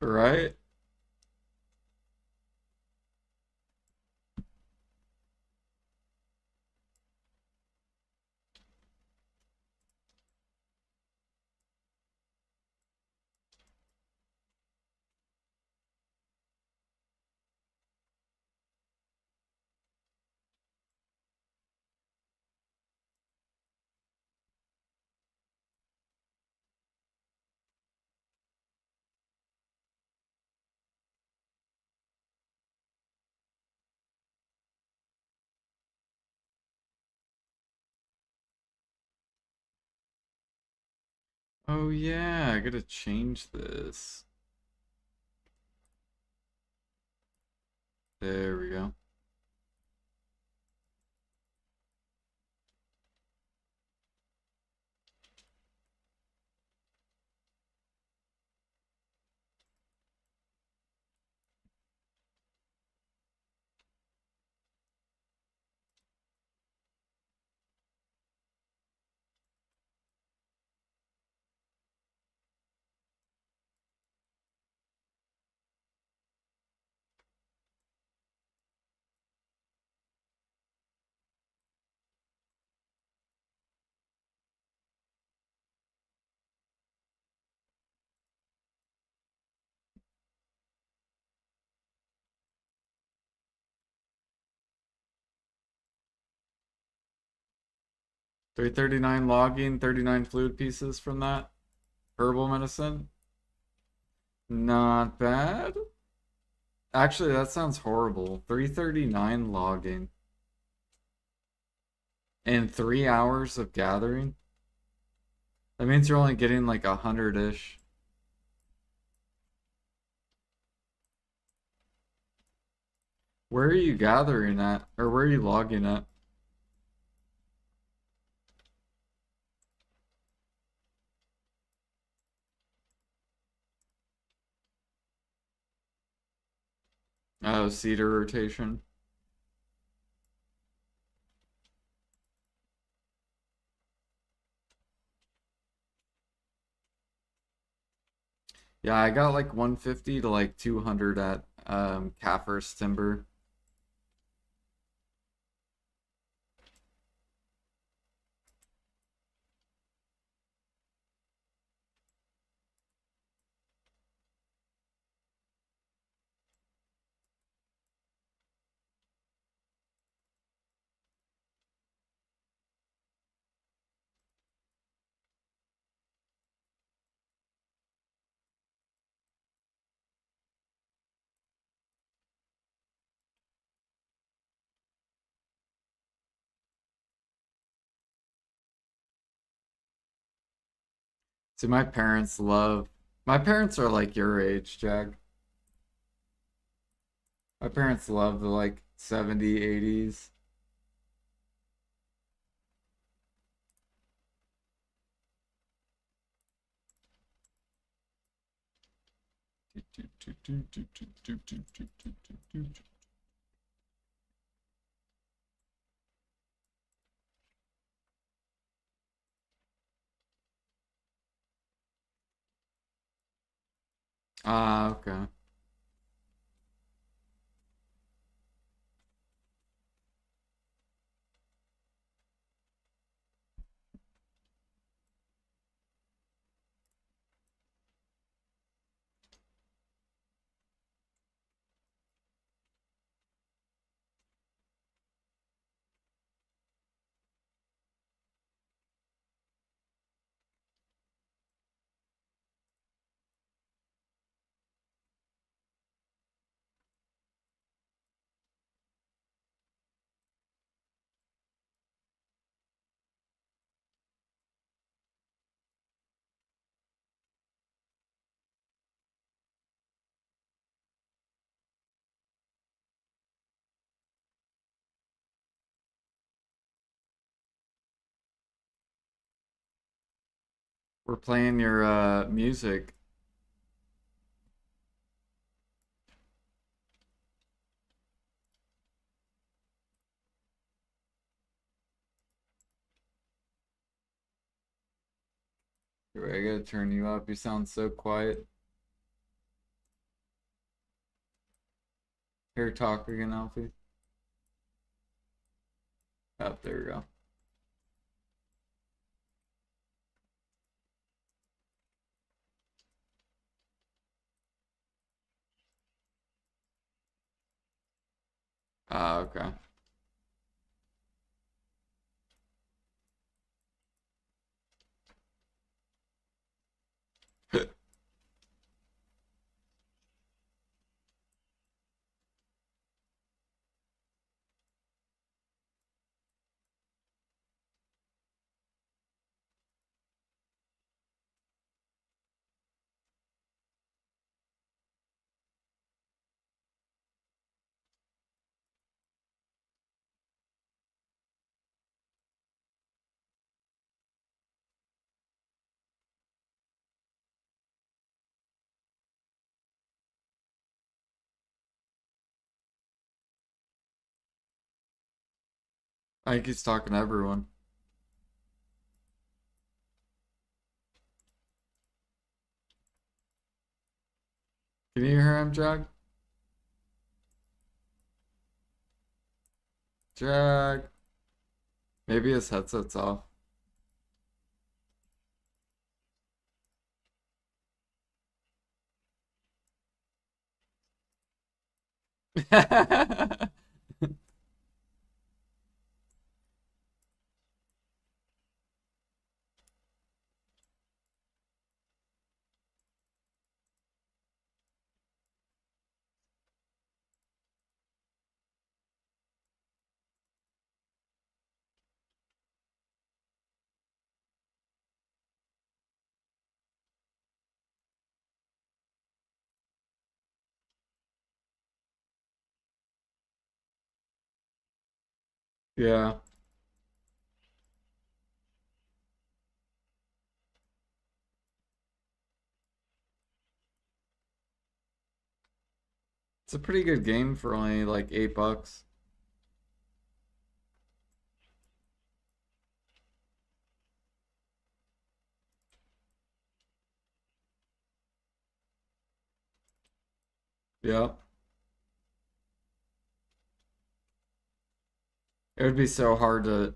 Right? 'Oh yeah, I gotta change this. There we go. So 39 logging, 39 fluid pieces from that. Herbal medicine. Not bad. Actually, that sounds horrible. 339 logging. And 3 hours of gathering. That means you're only getting like 100-ish. Where are you gathering at? Or where are you logging at? Oh, cedar rotation. Yeah, I got like 150 to like 200 at Kaffir's Timber. See, my parents are like your age, Jag. My parents love the like 70, 80s. Ah, okay. We're playing your music. Wait, I gotta turn you up. You sound so quiet. Here, talk again, Alfie. Oh, there we go. Ah, okay. I think he's talking to everyone. Can you hear him, Jag? Jag. Maybe his headset's off. Yeah. It's a pretty good game for only like $8. Yep. It would be so hard to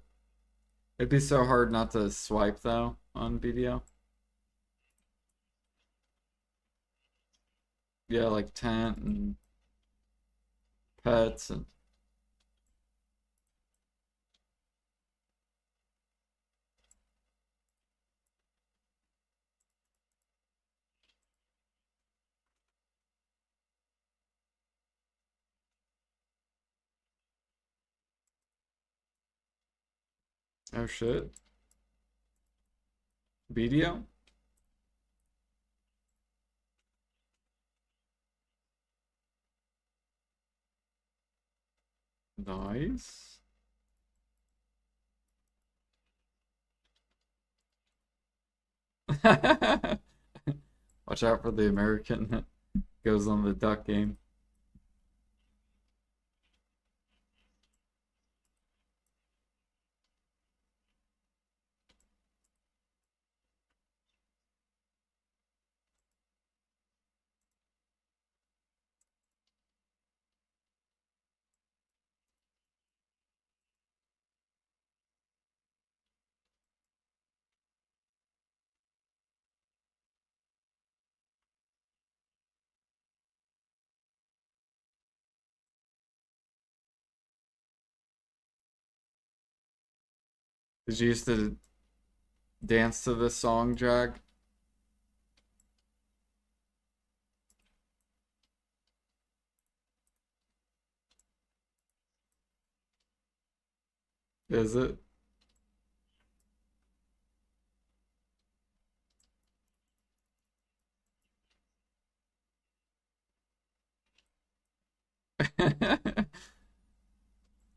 it'd be so hard not to swipe though on BDO. Yeah, like tent and pets and oh shit. BDO? Nice. Watch out for the American that goes on the duck game. Did you used to dance to this song, Jag? Is it?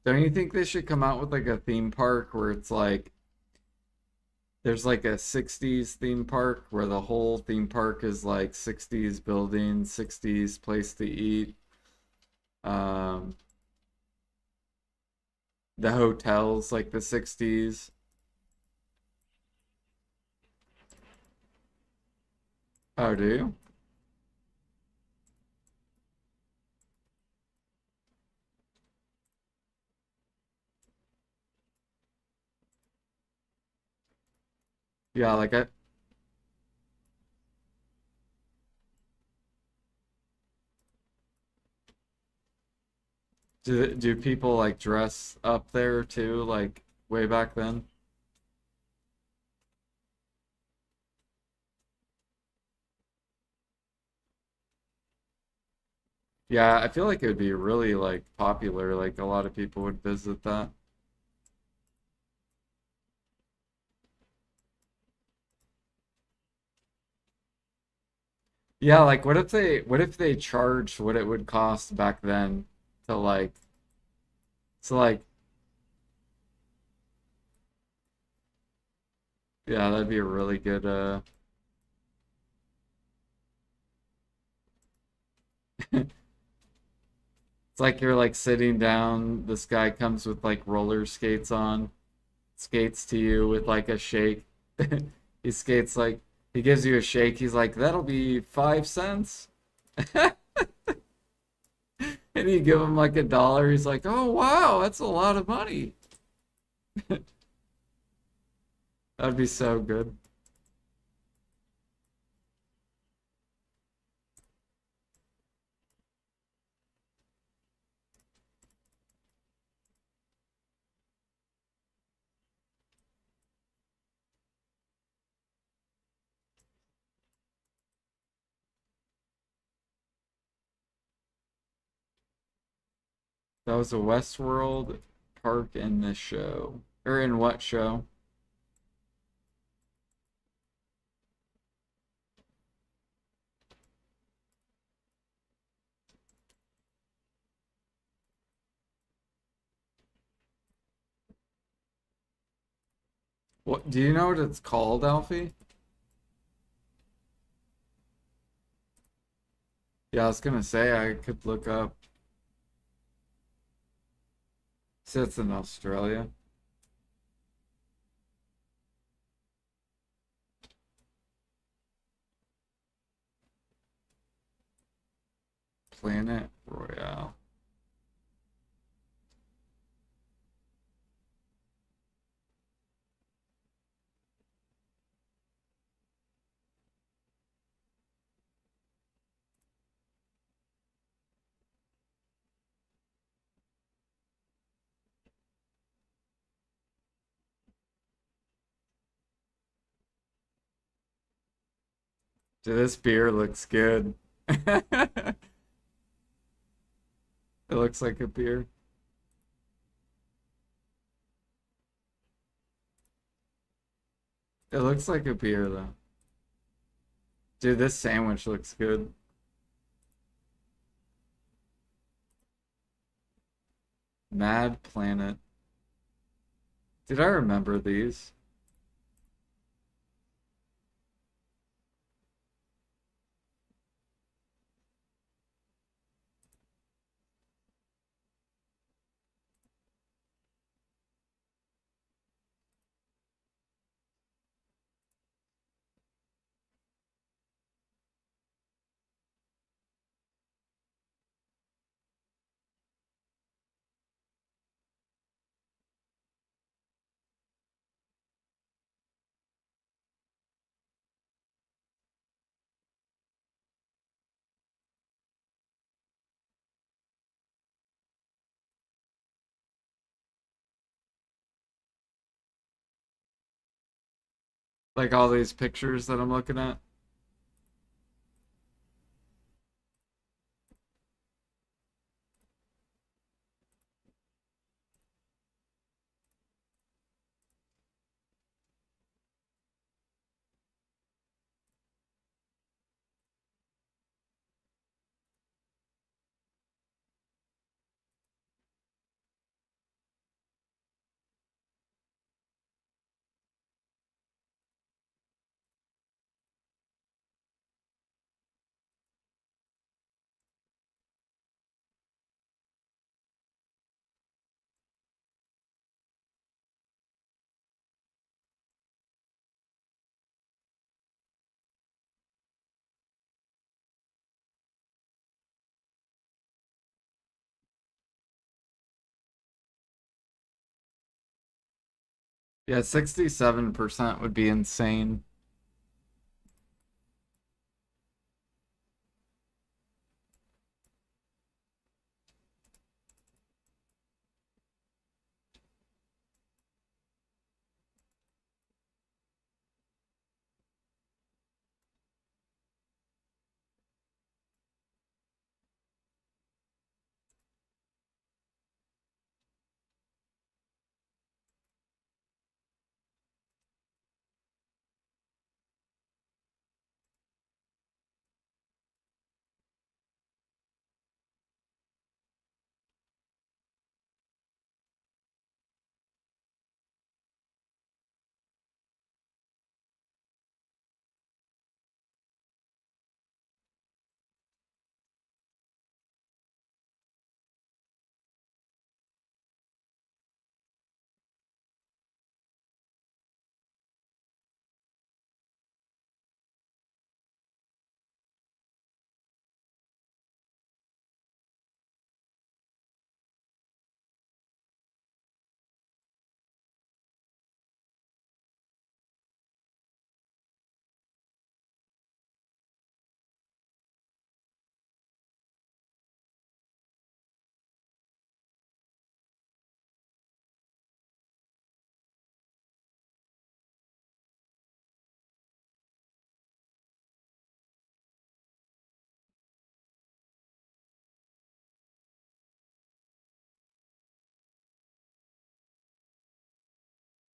Don't you think they should come out with like a theme park where it's like there's like a 60s theme park where the whole theme park is like 60s buildings, 60s place to eat. Um, the hotels like the 60s. Oh, do you? Yeah, like I do people like dress up there too, like way back then? Yeah, I feel like it would be really like popular, like a lot of people would visit that. Yeah, like what if they charged what it would cost back then to like so like yeah, that'd be a really good it's like you're like sitting down, this guy comes with like roller skates on, skates to you with like a shake. He skates like he gives you a shake, he's like, that'll be 5 cents. And you give him like $1, he's like, oh wow, that's a lot of money. That'd be so good. That was a Westworld park in this show. Or in what show? What do you know what it's called, Alfie? Yeah, I was gonna say I could look up. See, it's in Australia. Planet Royale. Dude, this beer looks good. It looks like a beer. It looks like a beer though. Dude, this sandwich looks good. Mad Planet. Did I remember these? Like all these pictures that I'm looking at? Yeah, 67% would be insane.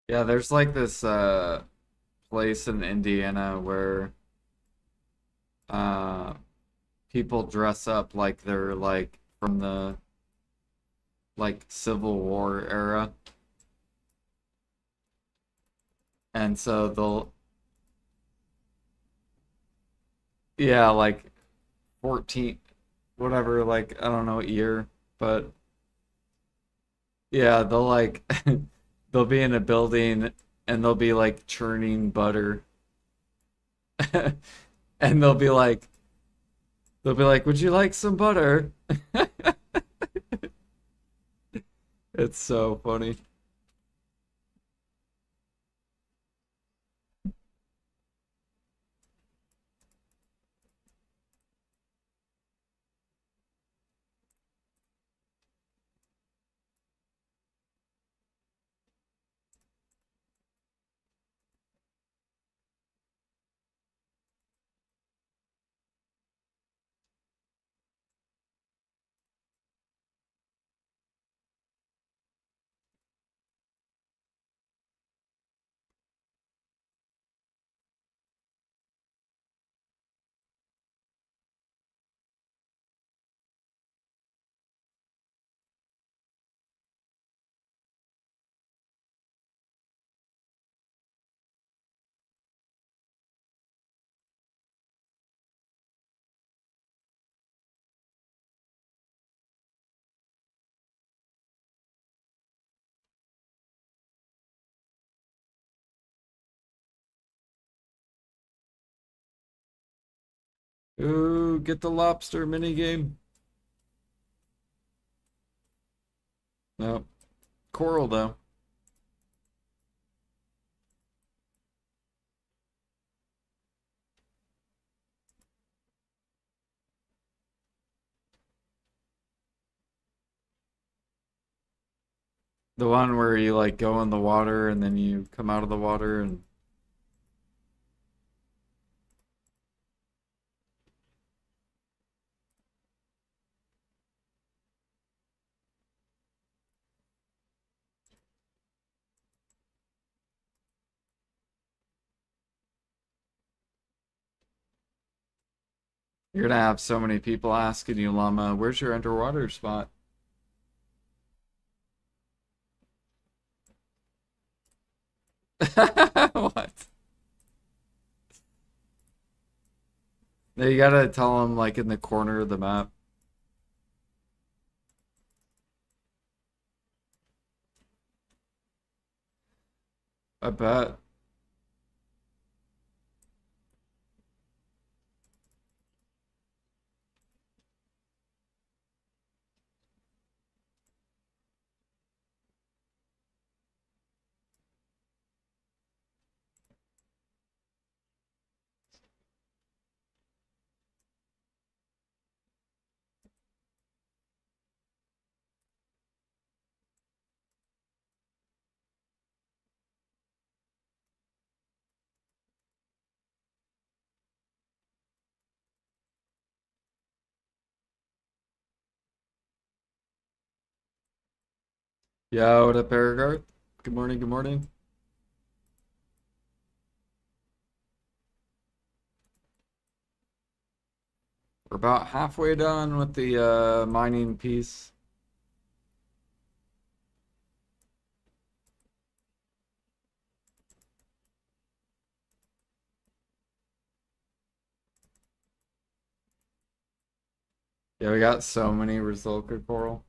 Yeah, there's like this place in Indiana where uh people dress up like they're like from the like Civil War era. And so they'll, yeah, like 14, whatever, like, I don't know what year, but yeah, they'll like, they'll be in a building and they'll be like churning butter. And they'll be like, would you like some butter? It's so funny. Ooh, get the lobster mini game. No, coral though. The one where you like go in the water and then you come out of the water and you're gonna have so many people asking you, Llama, where's your underwater spot? What? No, you gotta tell them like in the corner of the map. I bet. Yo, what up, Paraguard? Good morning, good morning. We're about halfway done with the mining piece. Yeah, we got so many Rizolka coral.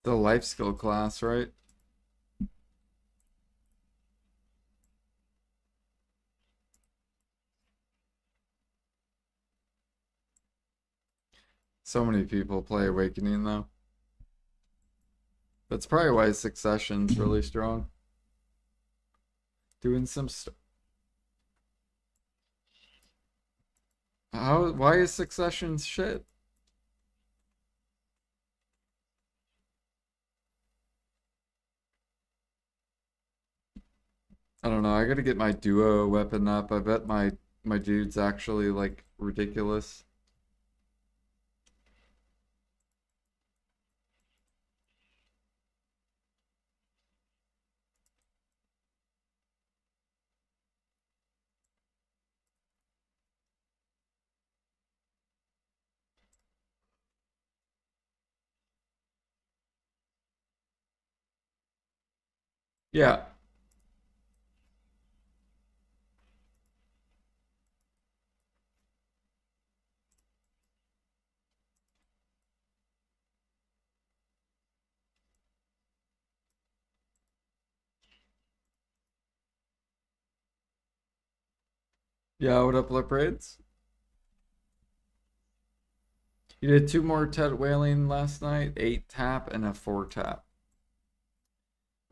The life skill class, right? So many people play Awakening though. That's probably why Succession's really strong. Doing some stuff. How? Why is Succession shit? I don't know. I gotta get my duo weapon up. I bet my dude's actually like ridiculous. Yeah. Yeah, what up, lip raids? You did two more Ted Whaling last night, 8 tap and a 4 tap.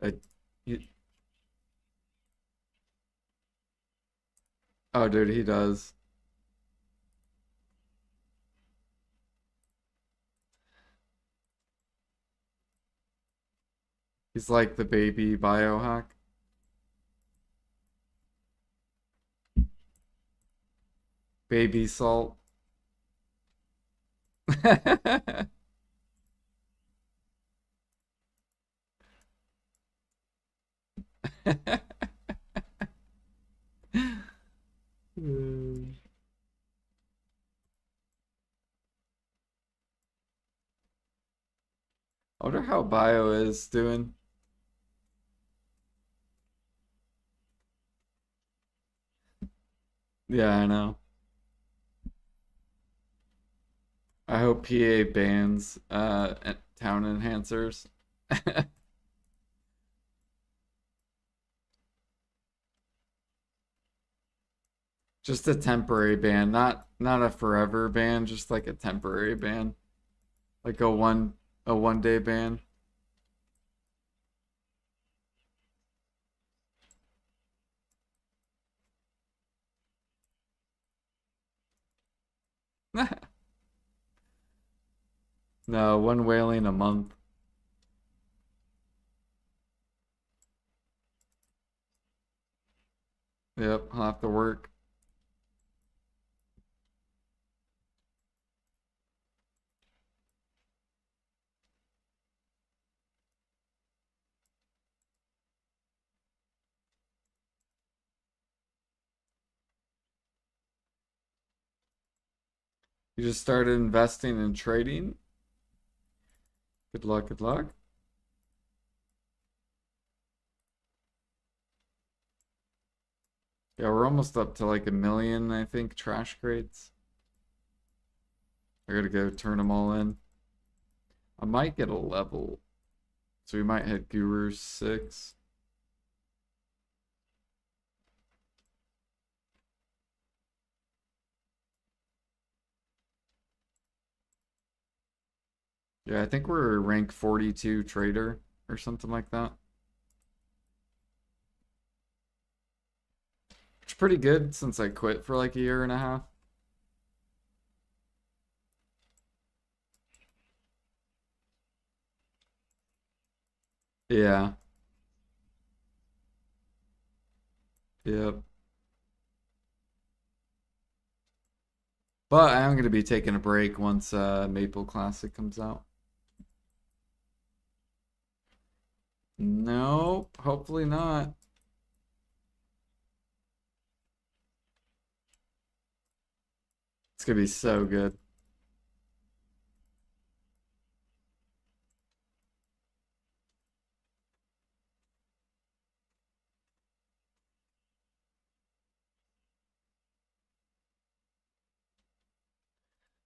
I, you, oh, dude, he does. He's like the baby biohack. Baby salt. I wonder how Bio is doing. Yeah, I know. I hope PA bans town enhancers. Just a temporary ban, not a forever ban, just like a temporary ban. Like a one day ban. No, one whaling a month. Yep, I'll have to work. You just started investing in trading. Good luck, good luck. Yeah, we're almost up to like 1 million, I think, trash crates. I gotta go turn them all in. I might get a level. So we might hit Guru 6. Yeah, I think we're rank 42 trader or something like that. It's pretty good since I quit for like a year and a half. Yeah, yep. But I am gonna be taking a break once Maple Classic comes out. Nope, hopefully not. It's gonna be so good.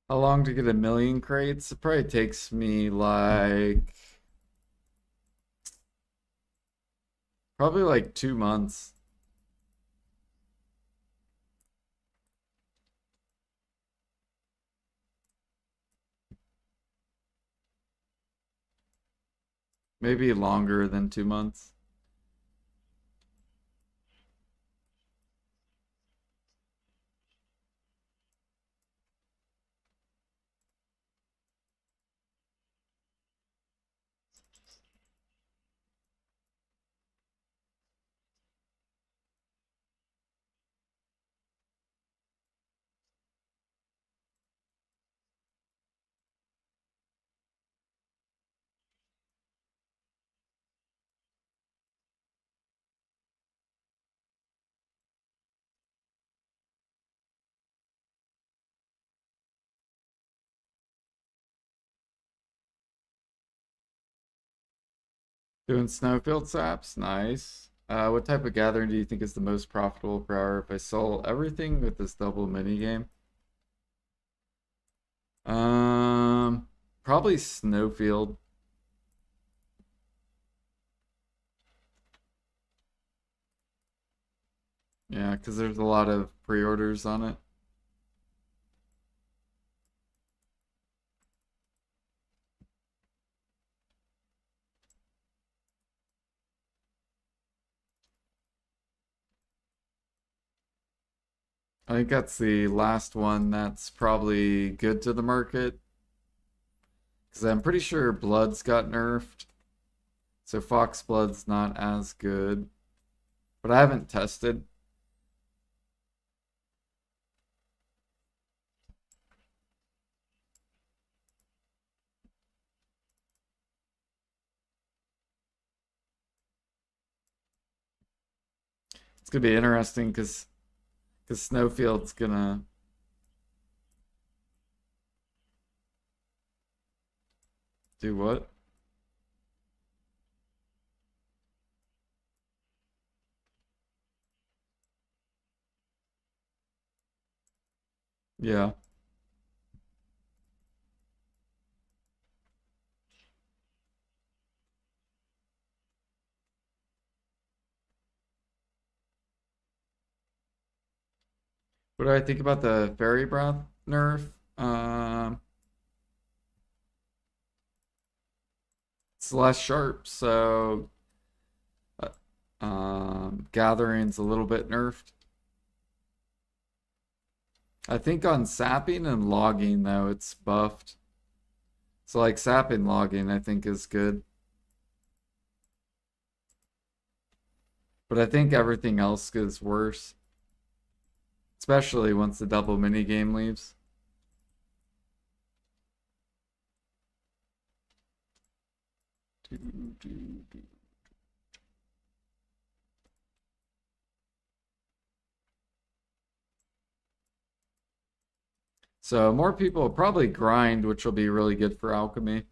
How long to get 1 million crates? It probably takes me like probably like 2 months. Maybe longer than 2 months. Doing snowfield saps, nice. What type of gathering do you think is the most profitable per hour if I sell everything with this double mini game? Um, Probably snowfield. Yeah, because there's a lot of pre-orders on it. I think that's the last one that's probably good to the market. Because I'm pretty sure Blood's got nerfed. So Fox Blood's not as good. But I haven't tested. It's gonna be interesting because Snowfield's gonna do what? Yeah. What do I think about the Fairy Breath nerf? It's less sharp, so uh, Gathering's a little bit nerfed. I think on sapping and logging though, it's buffed. So like sapping logging, I think is good. But I think everything else is worse, especially once the double mini game leaves. So more people will probably grind, which will be really good for alchemy.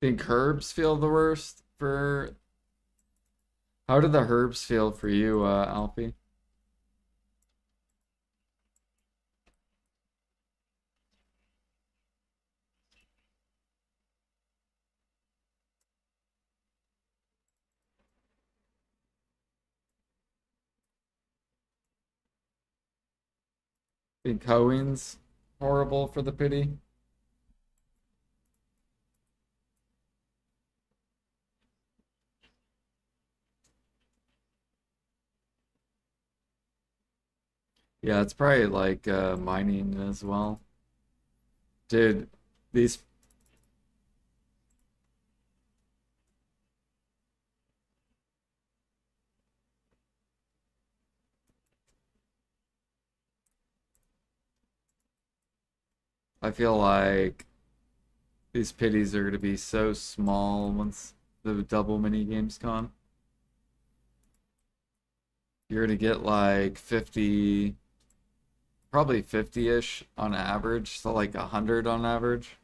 Think herbs feel the worst for. How do the herbs feel for you, Alfie? Think hoeing's horrible for the pity? Yeah, it's probably like mining as well. Dude, these I feel like these pities are gonna be so small once the double mini games come. You're gonna get like 50, probably 50-ish on average, so like 100 on average.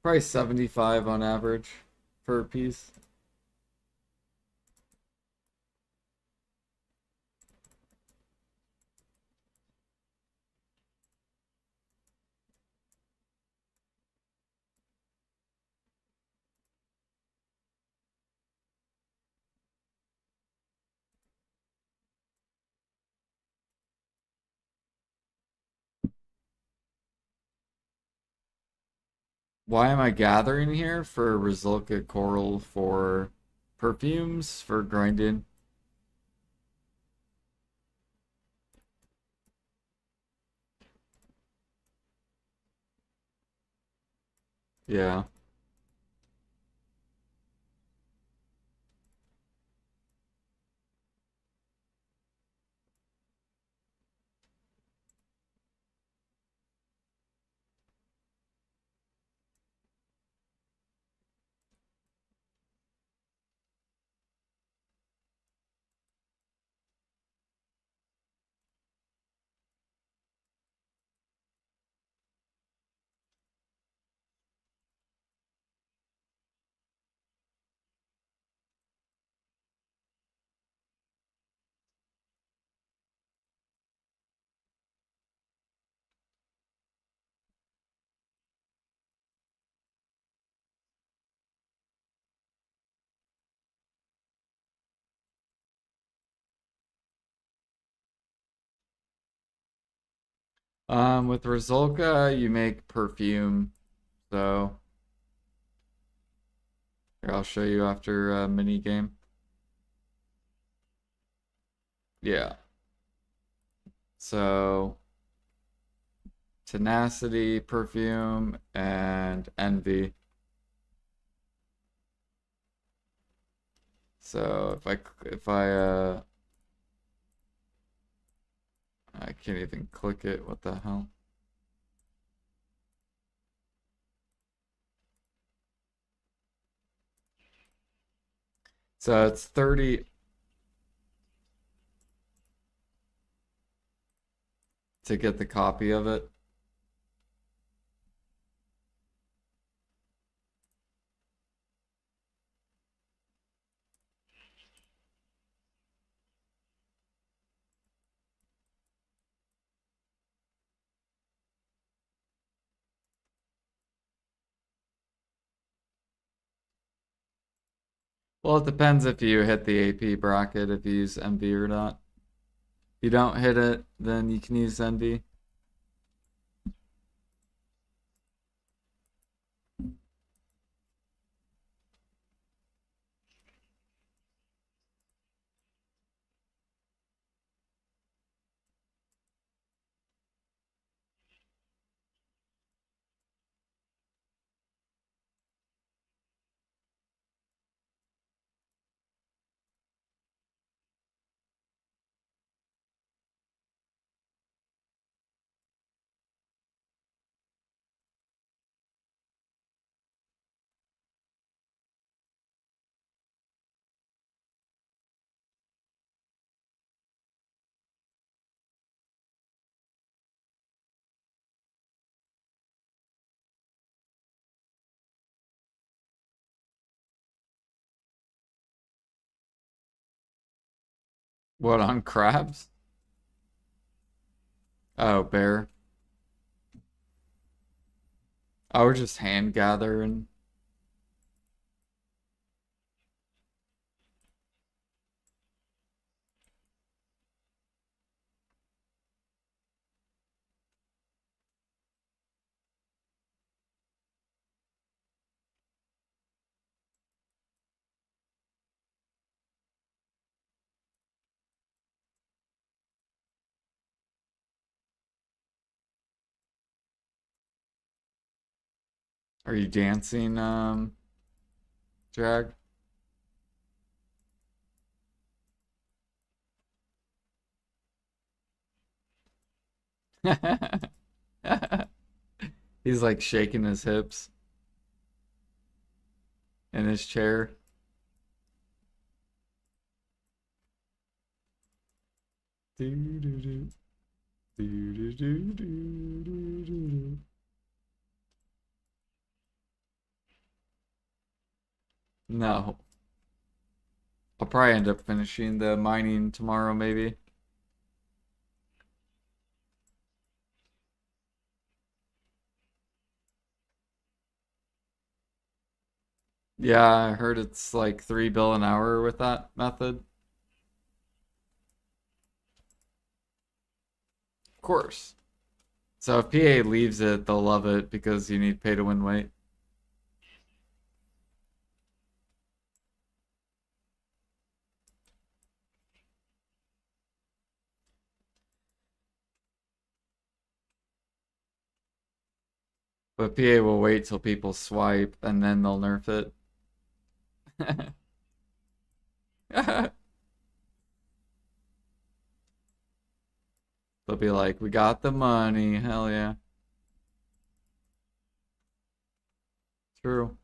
Probably 75 on average per piece. Why am I gathering here? For Rizulka Coral, for perfumes, for grinding. Yeah. With Rizolka, you make perfume. So here, I'll show you after a mini game. Yeah. So tenacity, perfume, and envy. So I can't even click it. What the hell? So it's 30 to get the copy of it. Well, it depends if you hit the AP bracket, if you use envy or not. If you don't hit it, then you can use envy. What on crabs? Oh, bear. Oh, we're just hand gathering. Are you dancing, Jag? He's like shaking his hips in his chair. Do, do, do, do, do, do, do, do, do. No. I'll probably end up finishing the mining tomorrow, maybe. Yeah, I heard it's like 3 bill an hour with that method. Of course. So if PA leaves it, they'll love it because you need pay to win weight. But PA will wait till people swipe and then they'll nerf it. They'll be like, we got the money. Hell yeah. True.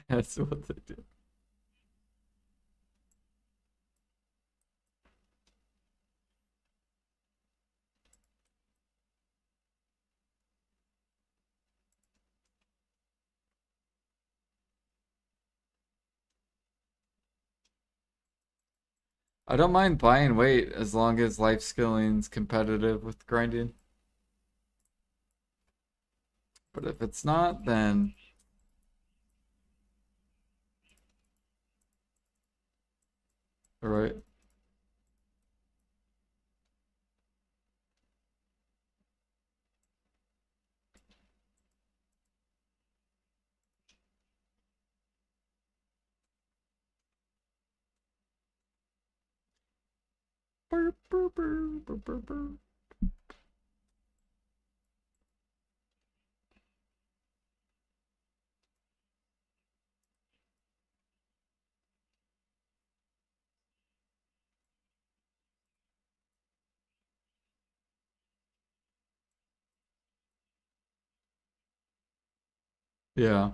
That's what they do. I don't mind buying weight as long as life skilling's competitive with grinding. But if it's not, then alright. Yeah.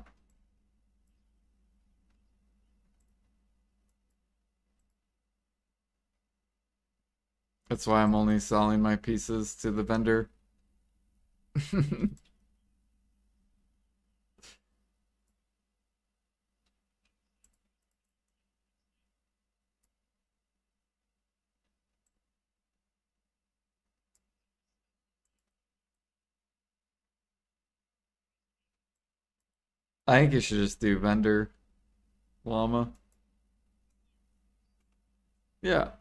That's why I'm only selling my pieces to the vendor. I think you should just do vendor llama. Yeah.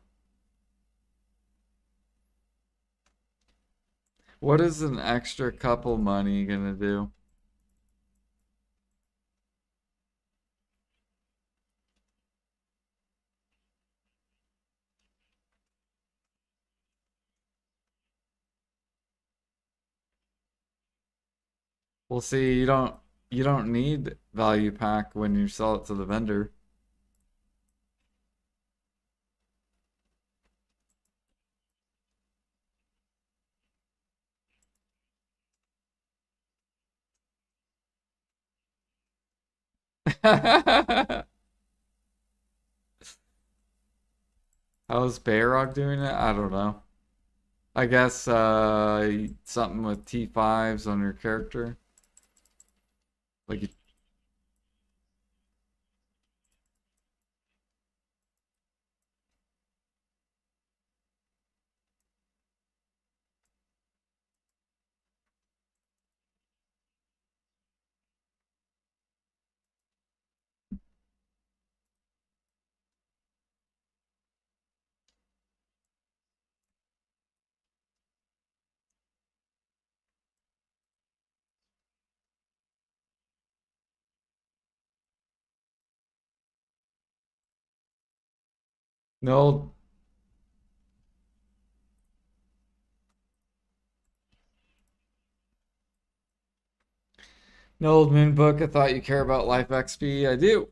What is an extra couple money gonna do? Well, see, you don't need value pack when you sell it to the vendor. How's Bayrog doing it? I don't know. I guess something with T5s on your character. Like no no old moon book. I thought you care about life XP. I do,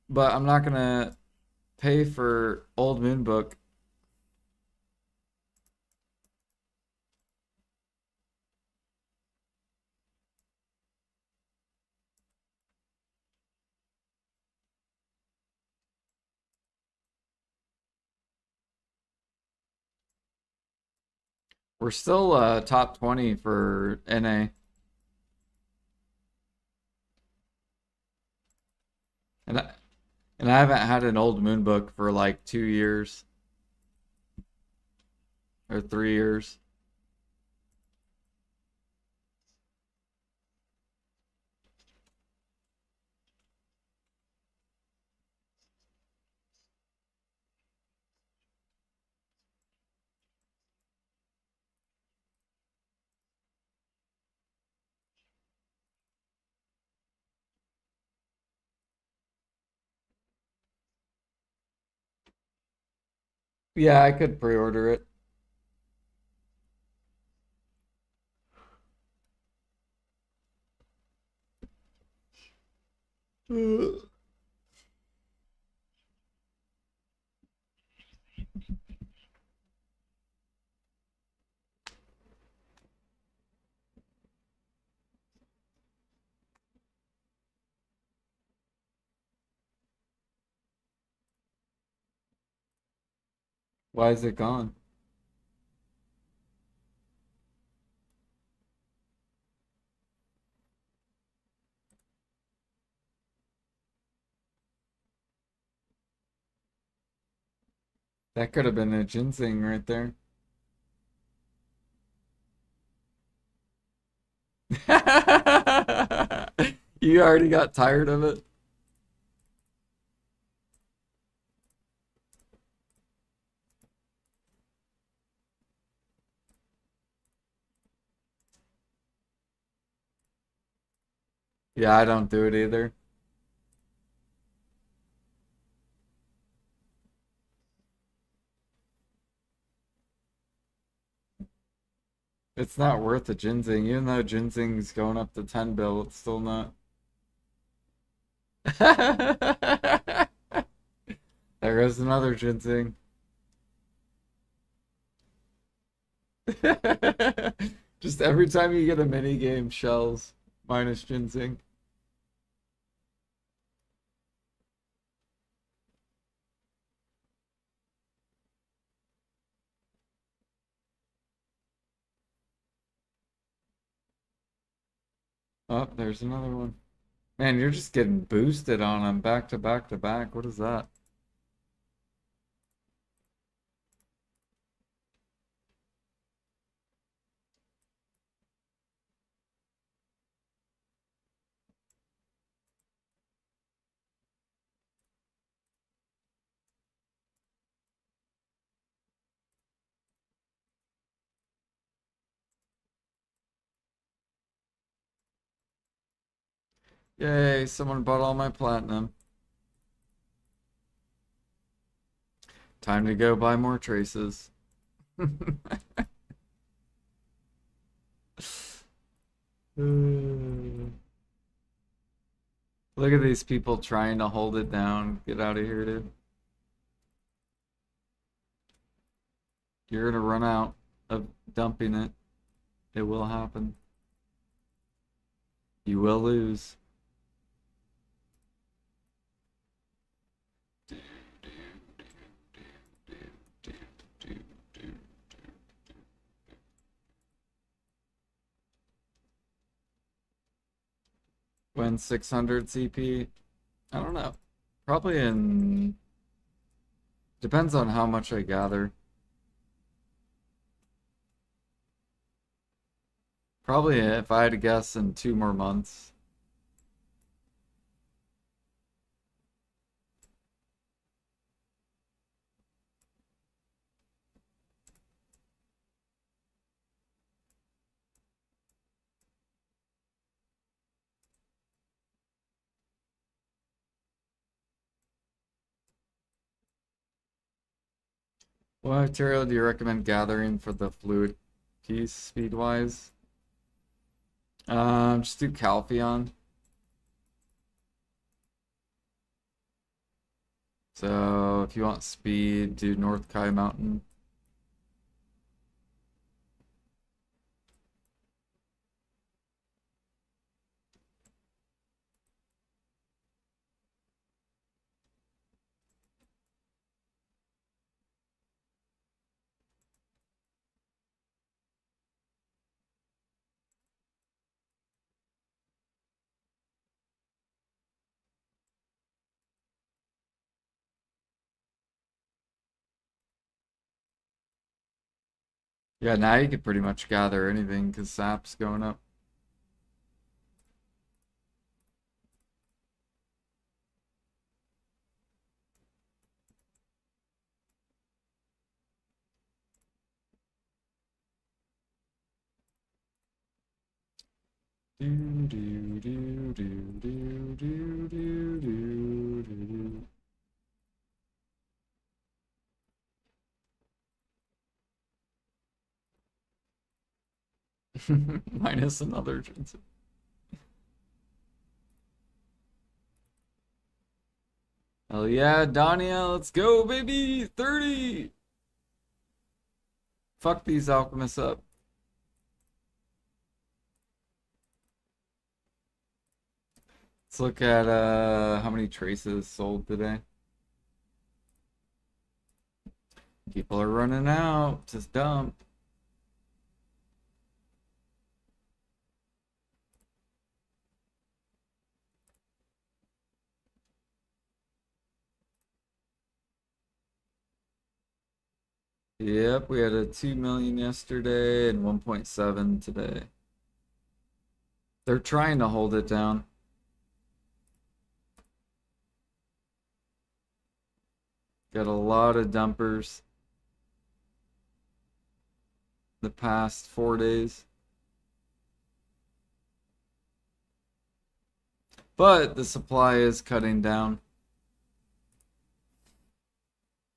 but I'm not gonna pay for old moon book. We're still top 20 for NA, and I, and I haven't had an old moon book for like 2 years or 3 years. Yeah, I could pre-order it. Why is it gone? That could have been a ginseng right there. You already got tired of it? Yeah, I don't do it either. It's not worth the ginseng. Even though ginseng's going up to 10 bill, it's still not. There goes another ginseng. Just every time you get a mini game, shells minus ginseng. Oh, there's another one. Man, you're just getting boosted on them back to back to back. What is that? Yay, someone bought all my platinum. Time to go buy more traces. Look at these people trying to hold it down. Get out of here, dude. You're gonna run out of dumping it. It will happen. You will lose. When 600 CP? I don't know. Probably in... Depends on how much I gather. Probably, if I had to guess, in 2 more months. What material do you recommend gathering for the fluid piece speed-wise? Just do Calpheon. So if you want speed, do North Kai Mountain. Yeah, now you can pretty much gather anything because sap's going up. Do, do, do, do, do, do, do, do, do. Minus another transit. Hell yeah, Dania, let's go, baby! 30! Fuck these alchemists up. Let's look at how many traces sold today. People are running out. Just dump. Yep, we had a 2 million yesterday and 1.7 today. They're trying to hold it down. Got a lot of dumpers the past 4 days. But the supply is cutting down.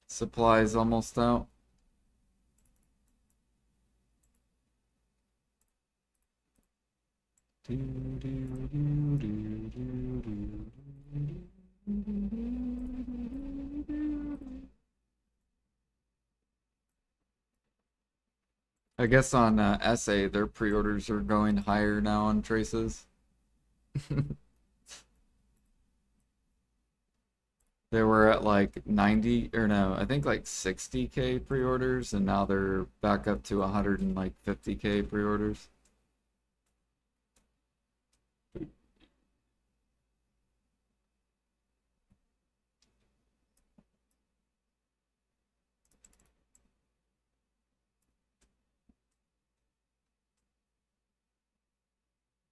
Supply is almost out. I guess on SA, their pre-orders are going higher now on traces. They were at like 90, or no, I think like 60K pre-orders, and now they're back up to 150K pre-orders.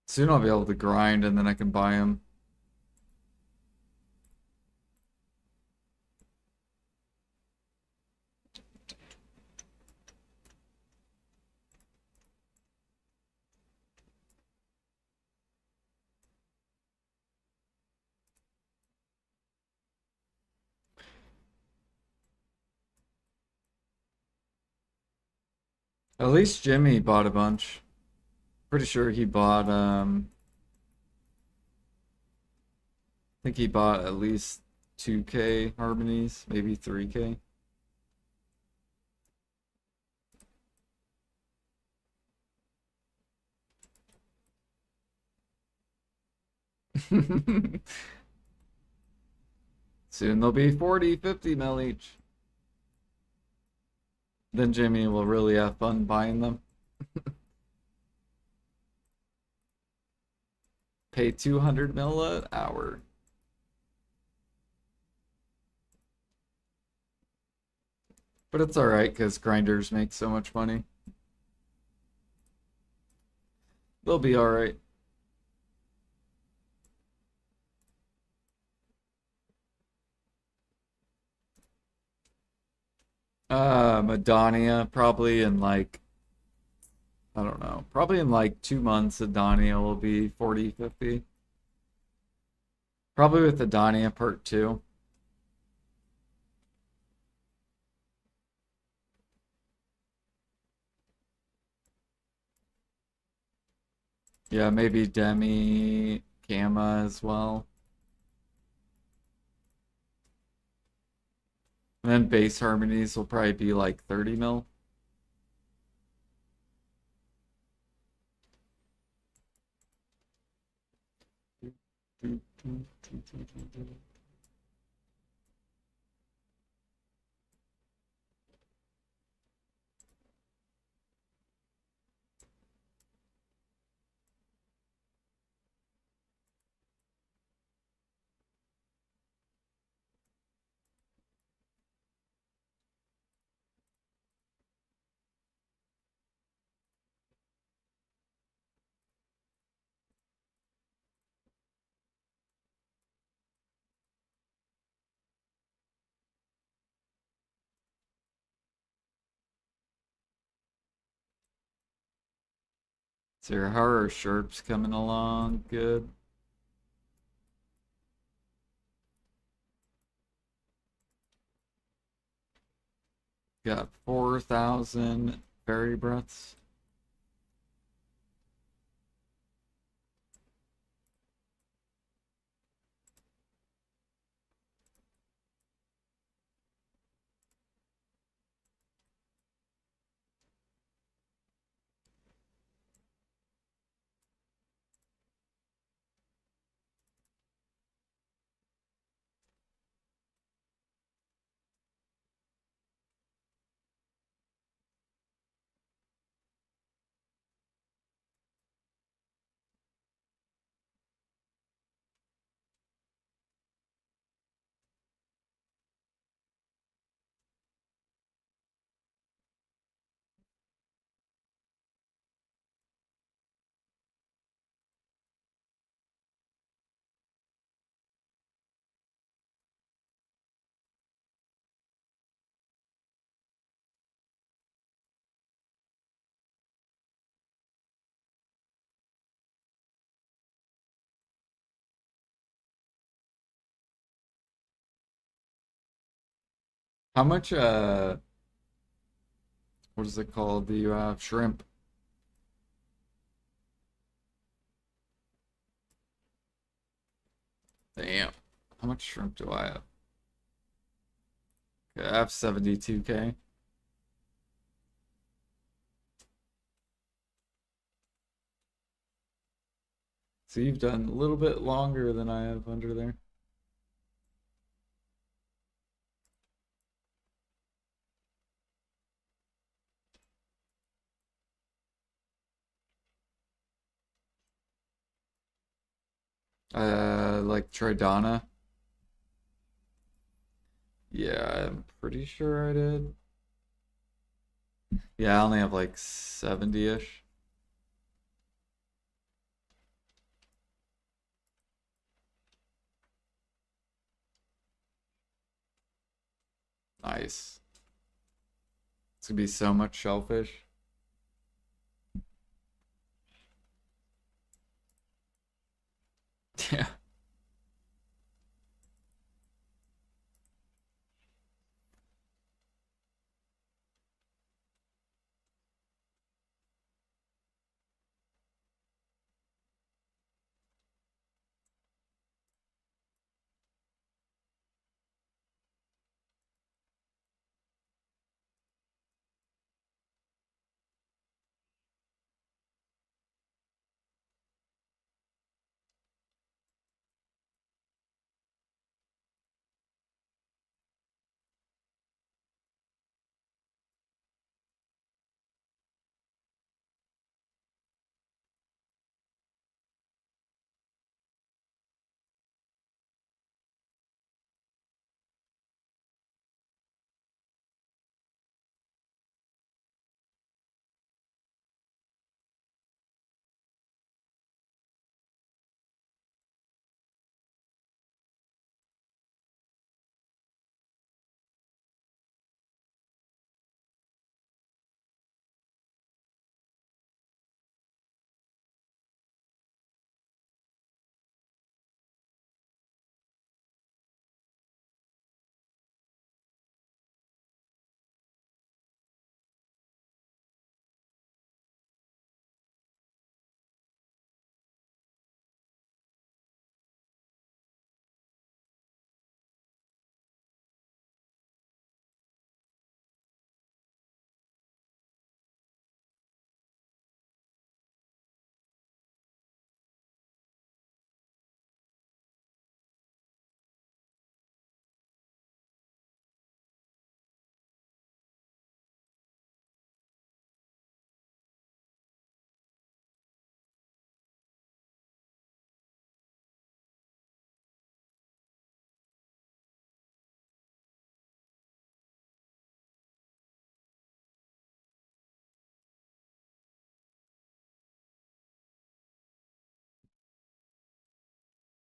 Soon I'll be able to grind, and then I can buy them. At least Jimmy bought a bunch. Pretty sure he bought, I think he bought at least 2K harmonies, maybe 3K. Soon they'll be 40, 50 mil each. Then Jimmy will really have fun buying them. Pay 200 mil an hour. But it's alright because grinders make so much money. They'll be alright. Adania probably in like, I don't know, probably in like 2 months Adania will be 40, 50. Probably with Adania part 2. Yeah, maybe Demi, Gamma as well. And then bass harmonies will probably be like 30 mil. So how are Sharps coming along? Good. Got 4,000 fairy breaths. How much what is it called? Do you have shrimp? Damn. How much shrimp do I have? Okay, I have 72K. So you've done a little bit longer than I have under there. Like Tridana. Yeah, I'm pretty sure I did. Yeah, I only have like 70-ish. Nice. It's gonna be so much shellfish. Yeah.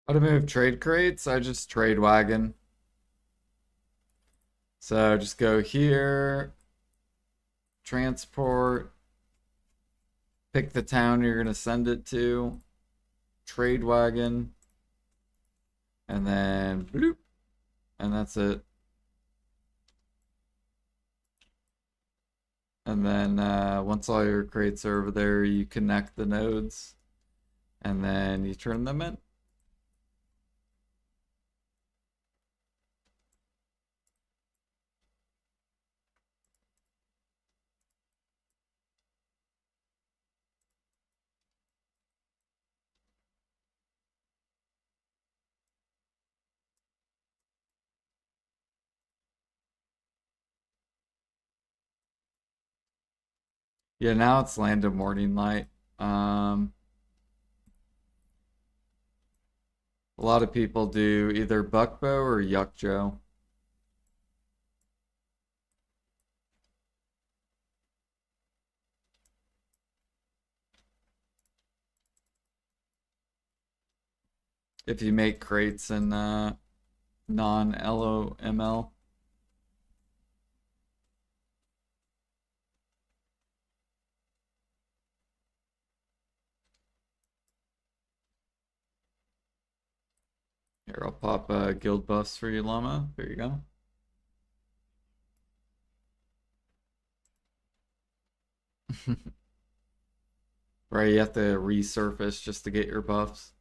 How to move trade crates? I just trade wagon. So just go here, transport, pick the town you're gonna send it to, trade wagon, and then bloop, and that's it. And then once all your crates are over there, you connect the nodes, and then you turn them in. Yeah, now it's Land of Morning Light. Um, a lot of people do either Buckbow or Yuckjo. If you make crates in non-LOML. Here, I'll pop guild buffs for you, Llama. There you go. Right, you have to resurface just to get your buffs.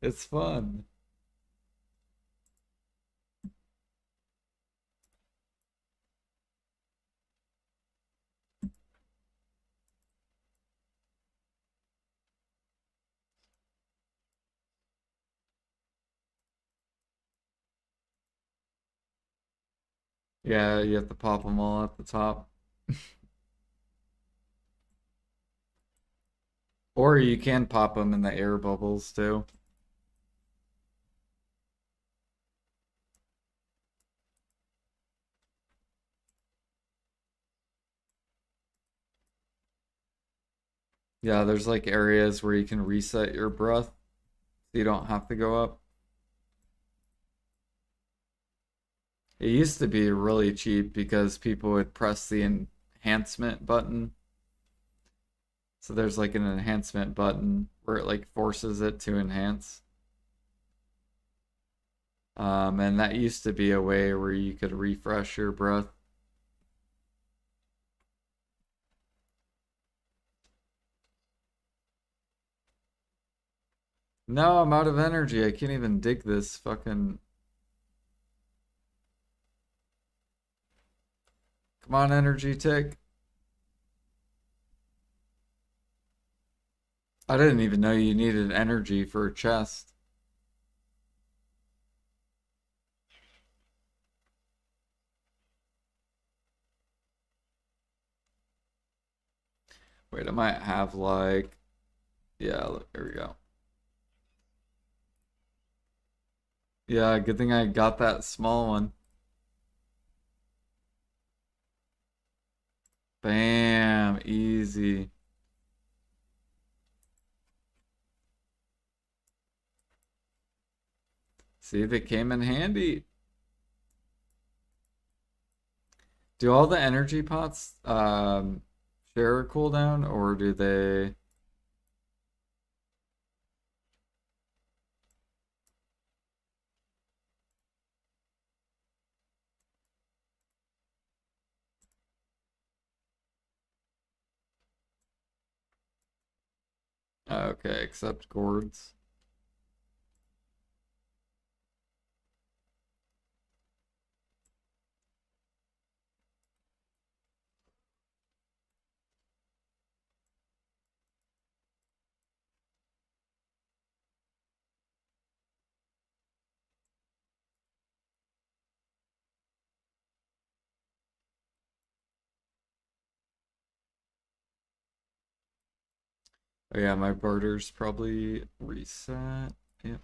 It's fun. Yeah, you have to pop them all at the top. Or you can pop them in the air bubbles too. Yeah, there's like areas where you can reset your breath so you don't have to go up. It used to be really cheap because people would press the enhancement button. So there's like an enhancement button where it like forces it to enhance. And that used to be a way where you could refresh your breath. No, I'm out of energy. I can't even dig this fucking. Come on, energy tick. I didn't even know you needed energy for a chest. Wait, I might have like. Yeah, look, there we go. Yeah, good thing I got that small one. Bam, easy. See, they came in handy. Do all the energy pots share a cooldown or do they? Okay, except gourds. Oh yeah, my barter's probably reset. Yep.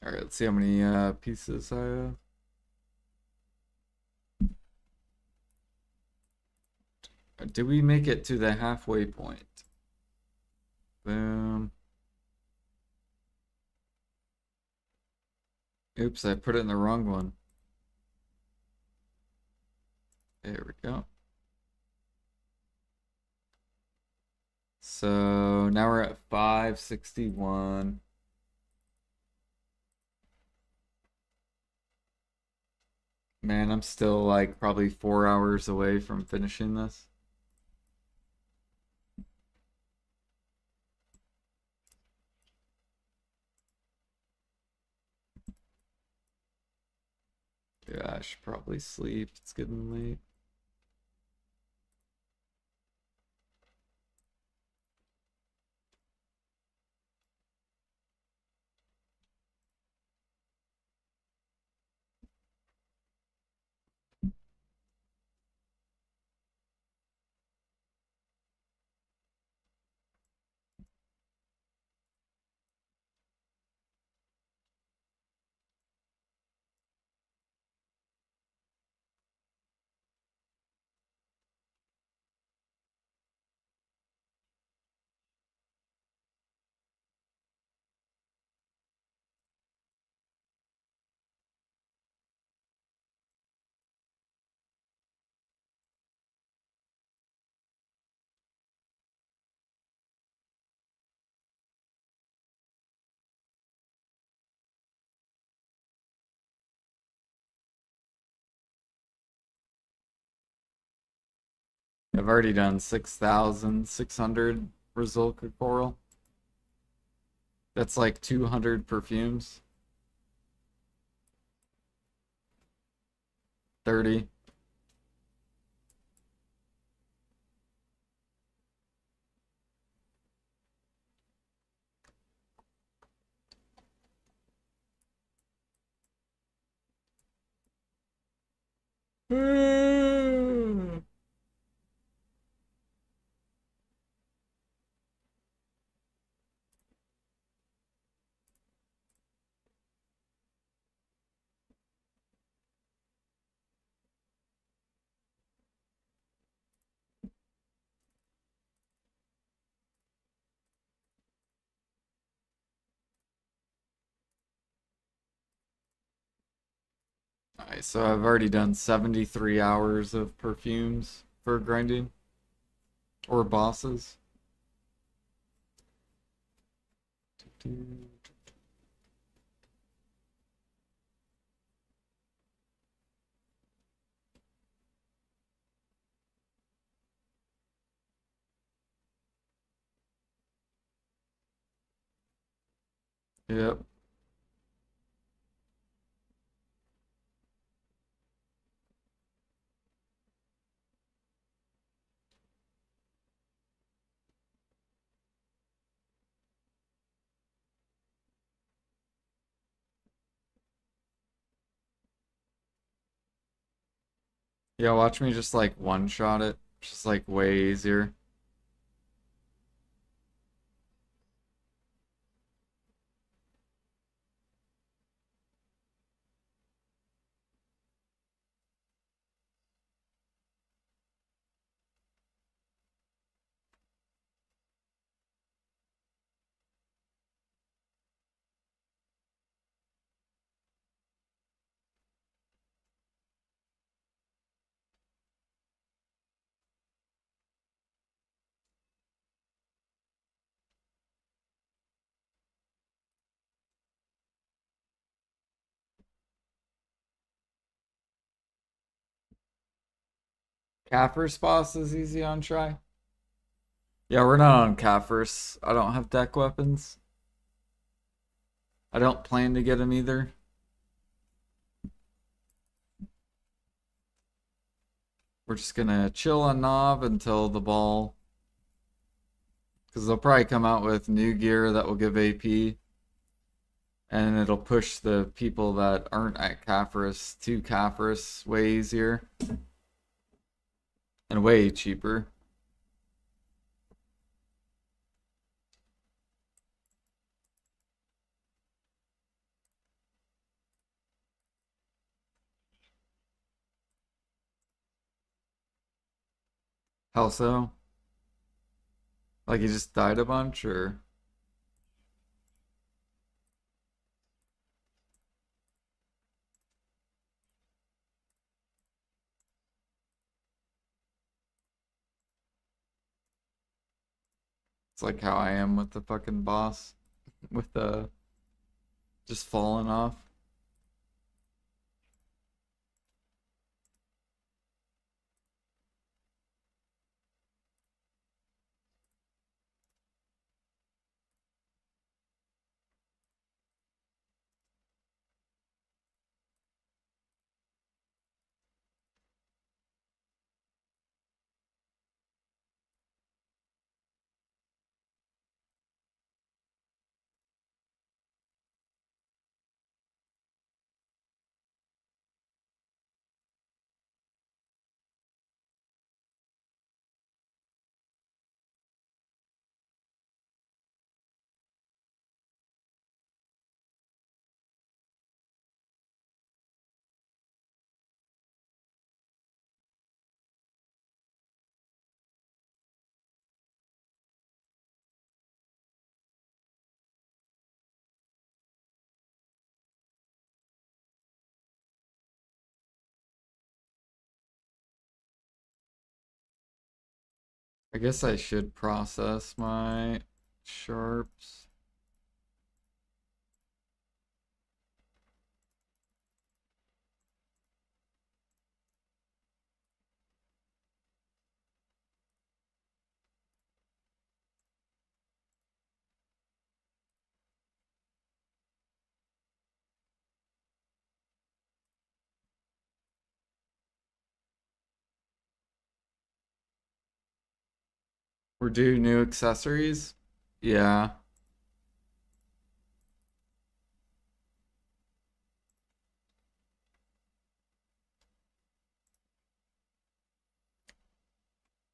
All right, let's see how many pieces I have. Did we make it to the halfway point? Boom. Oops, I put it in the wrong one. There we go. So now we're at 561. Man, I'm still like probably 4 hours away from finishing this. Yeah, I should probably sleep. It's getting late. I've already done 6,600 Brazilica coral. That's like 200 perfumes. 30. Alright, so I've already done 73 hours of perfumes for grinding. Or bosses. Yep. Yeah, watch me just like one shot it. Just like way easier. Kaffir's boss is easy on try. Yeah, we're not on Kaffir's. I don't have deck weapons. I don't plan to get him either. We're just gonna chill on Nov until the ball. Because they'll probably come out with new gear that will give AP. And it'll push the people that aren't at Kaffir's to Kaffir's way easier. And way cheaper. How so? Like he just died a bunch, or it's like how I am with the fucking boss, with the just falling off. I guess I should process my sharps. We're due new accessories. Yeah.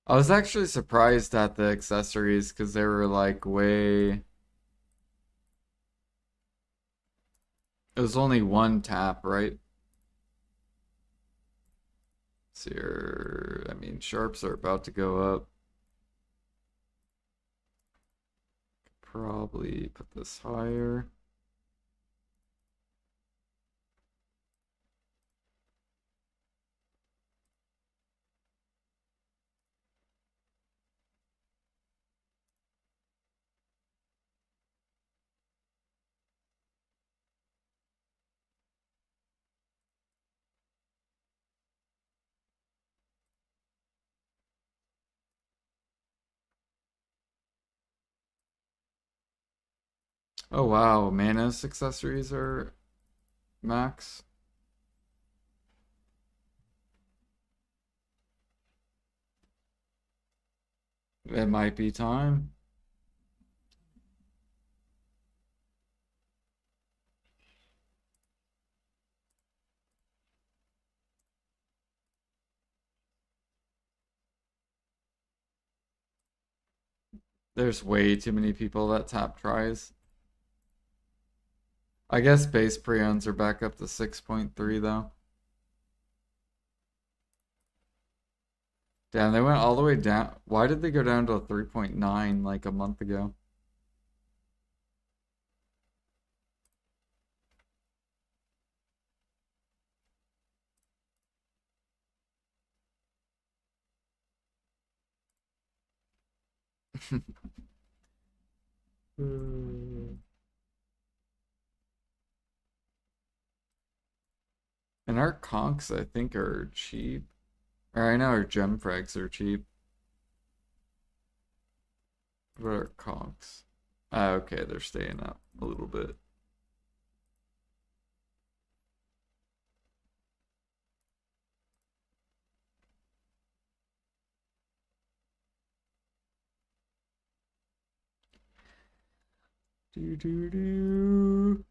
I was actually surprised at the accessories because they were like way. It was only one tap, right? So I mean, sharps are about to go up. Probably put this higher. Oh wow, Manos accessories are max. It might be time. There's way too many people that tap tries. I guess base preons are back up to 6.3 though. Damn, they went all the way down. Why did they go down to 3.9 like a month ago? And our conks, I think, are cheap. Or I know our gem frags are cheap. What are conks? Ah, okay, they're staying up a little bit. Do do do.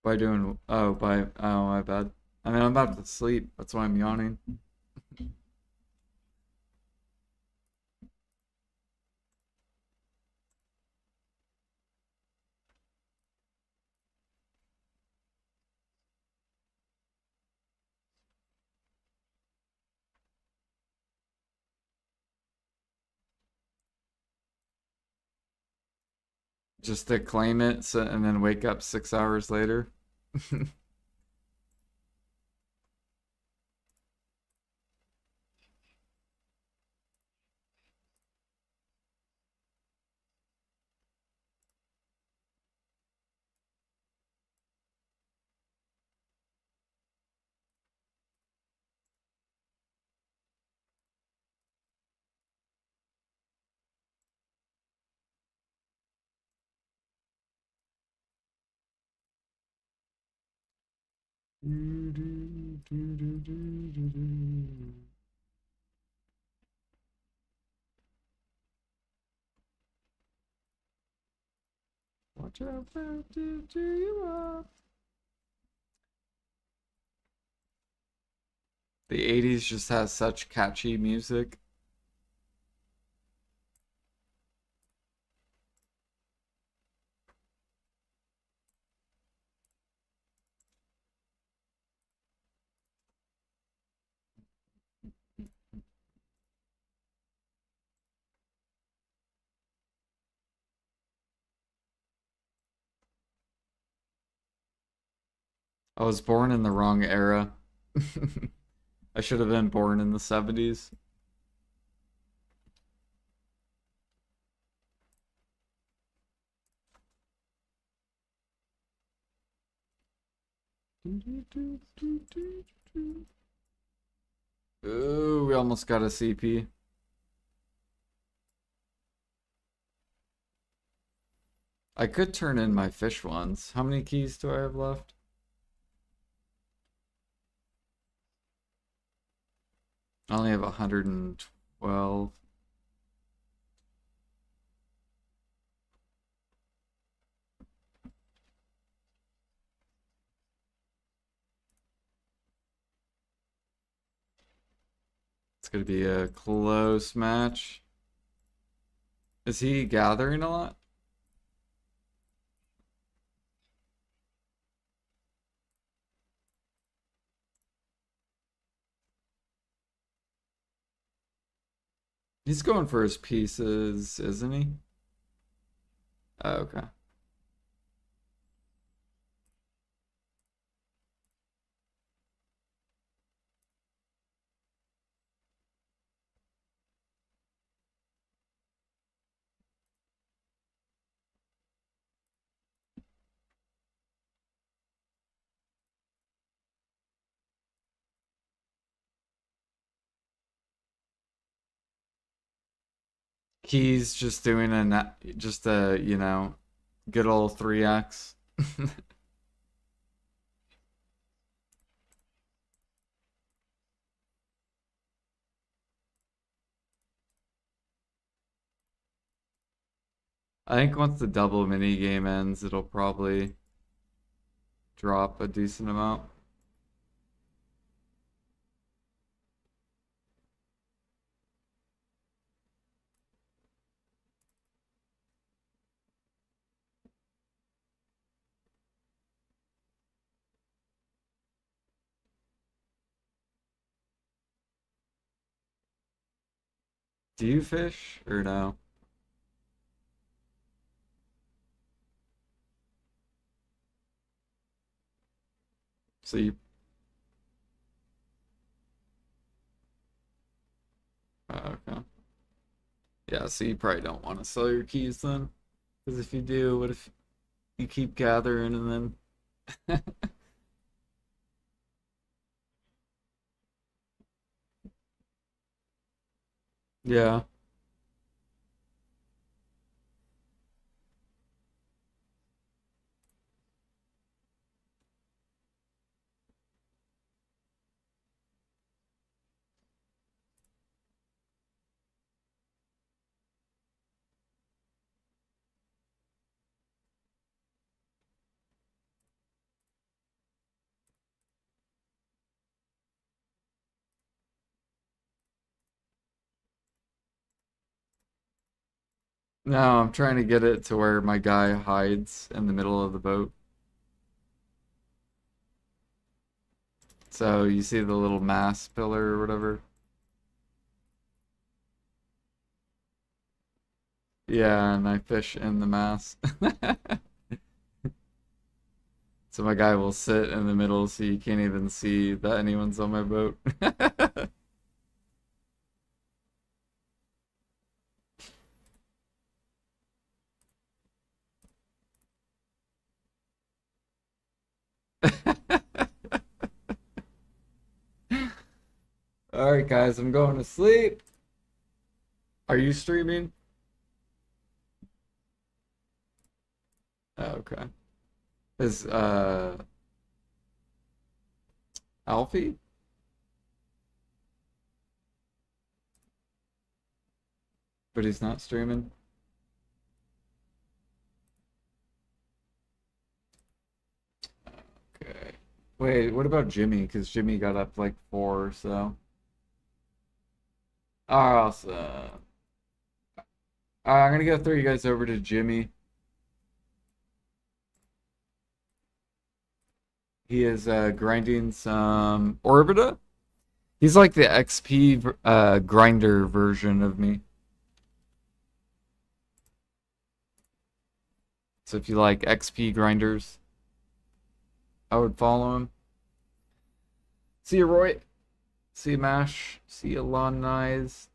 By doing oh my bad. I mean I'm about to sleep. That's why I'm yawning. Just to claim it and then wake up 6 hours later. Watch out, do you up? The 80s just has such catchy music. I was born in the wrong era. I should have been born in the 70s. Ooh, we almost got a CP. I could turn in my fish ones. How many keys do I have left? I only have 112. It's gonna be a close match. Is he gathering a lot? He's going for his pieces, isn't he? Oh, okay. He's just doing just a, good old 3x. I think once the double mini game ends, it'll probably drop a decent amount. Do you fish or no? So you, okay. Yeah, so you probably don't want to sell your keys then. Because if you do, what if you keep gathering and then yeah. No, I'm trying to get it to where my guy hides in the middle of the boat. So you see the little mast pillar or whatever? Yeah, and I fish in the mast. So my guy will sit in the middle so you can't even see that anyone's on my boat. All right, guys, I'm going to sleep. Are you streaming? Oh, okay. Is Alfie? But he's not streaming. Okay. Wait, what about Jimmy? Because Jimmy got up like 4, so. Awesome. I'm gonna go throw you guys over to Jimmy. He is grinding some Orbita. He's like the XP grinder version of me. So if you like XP grinders, I would follow him. See you, Roy. See you, Mash. See you, Lon Nyes.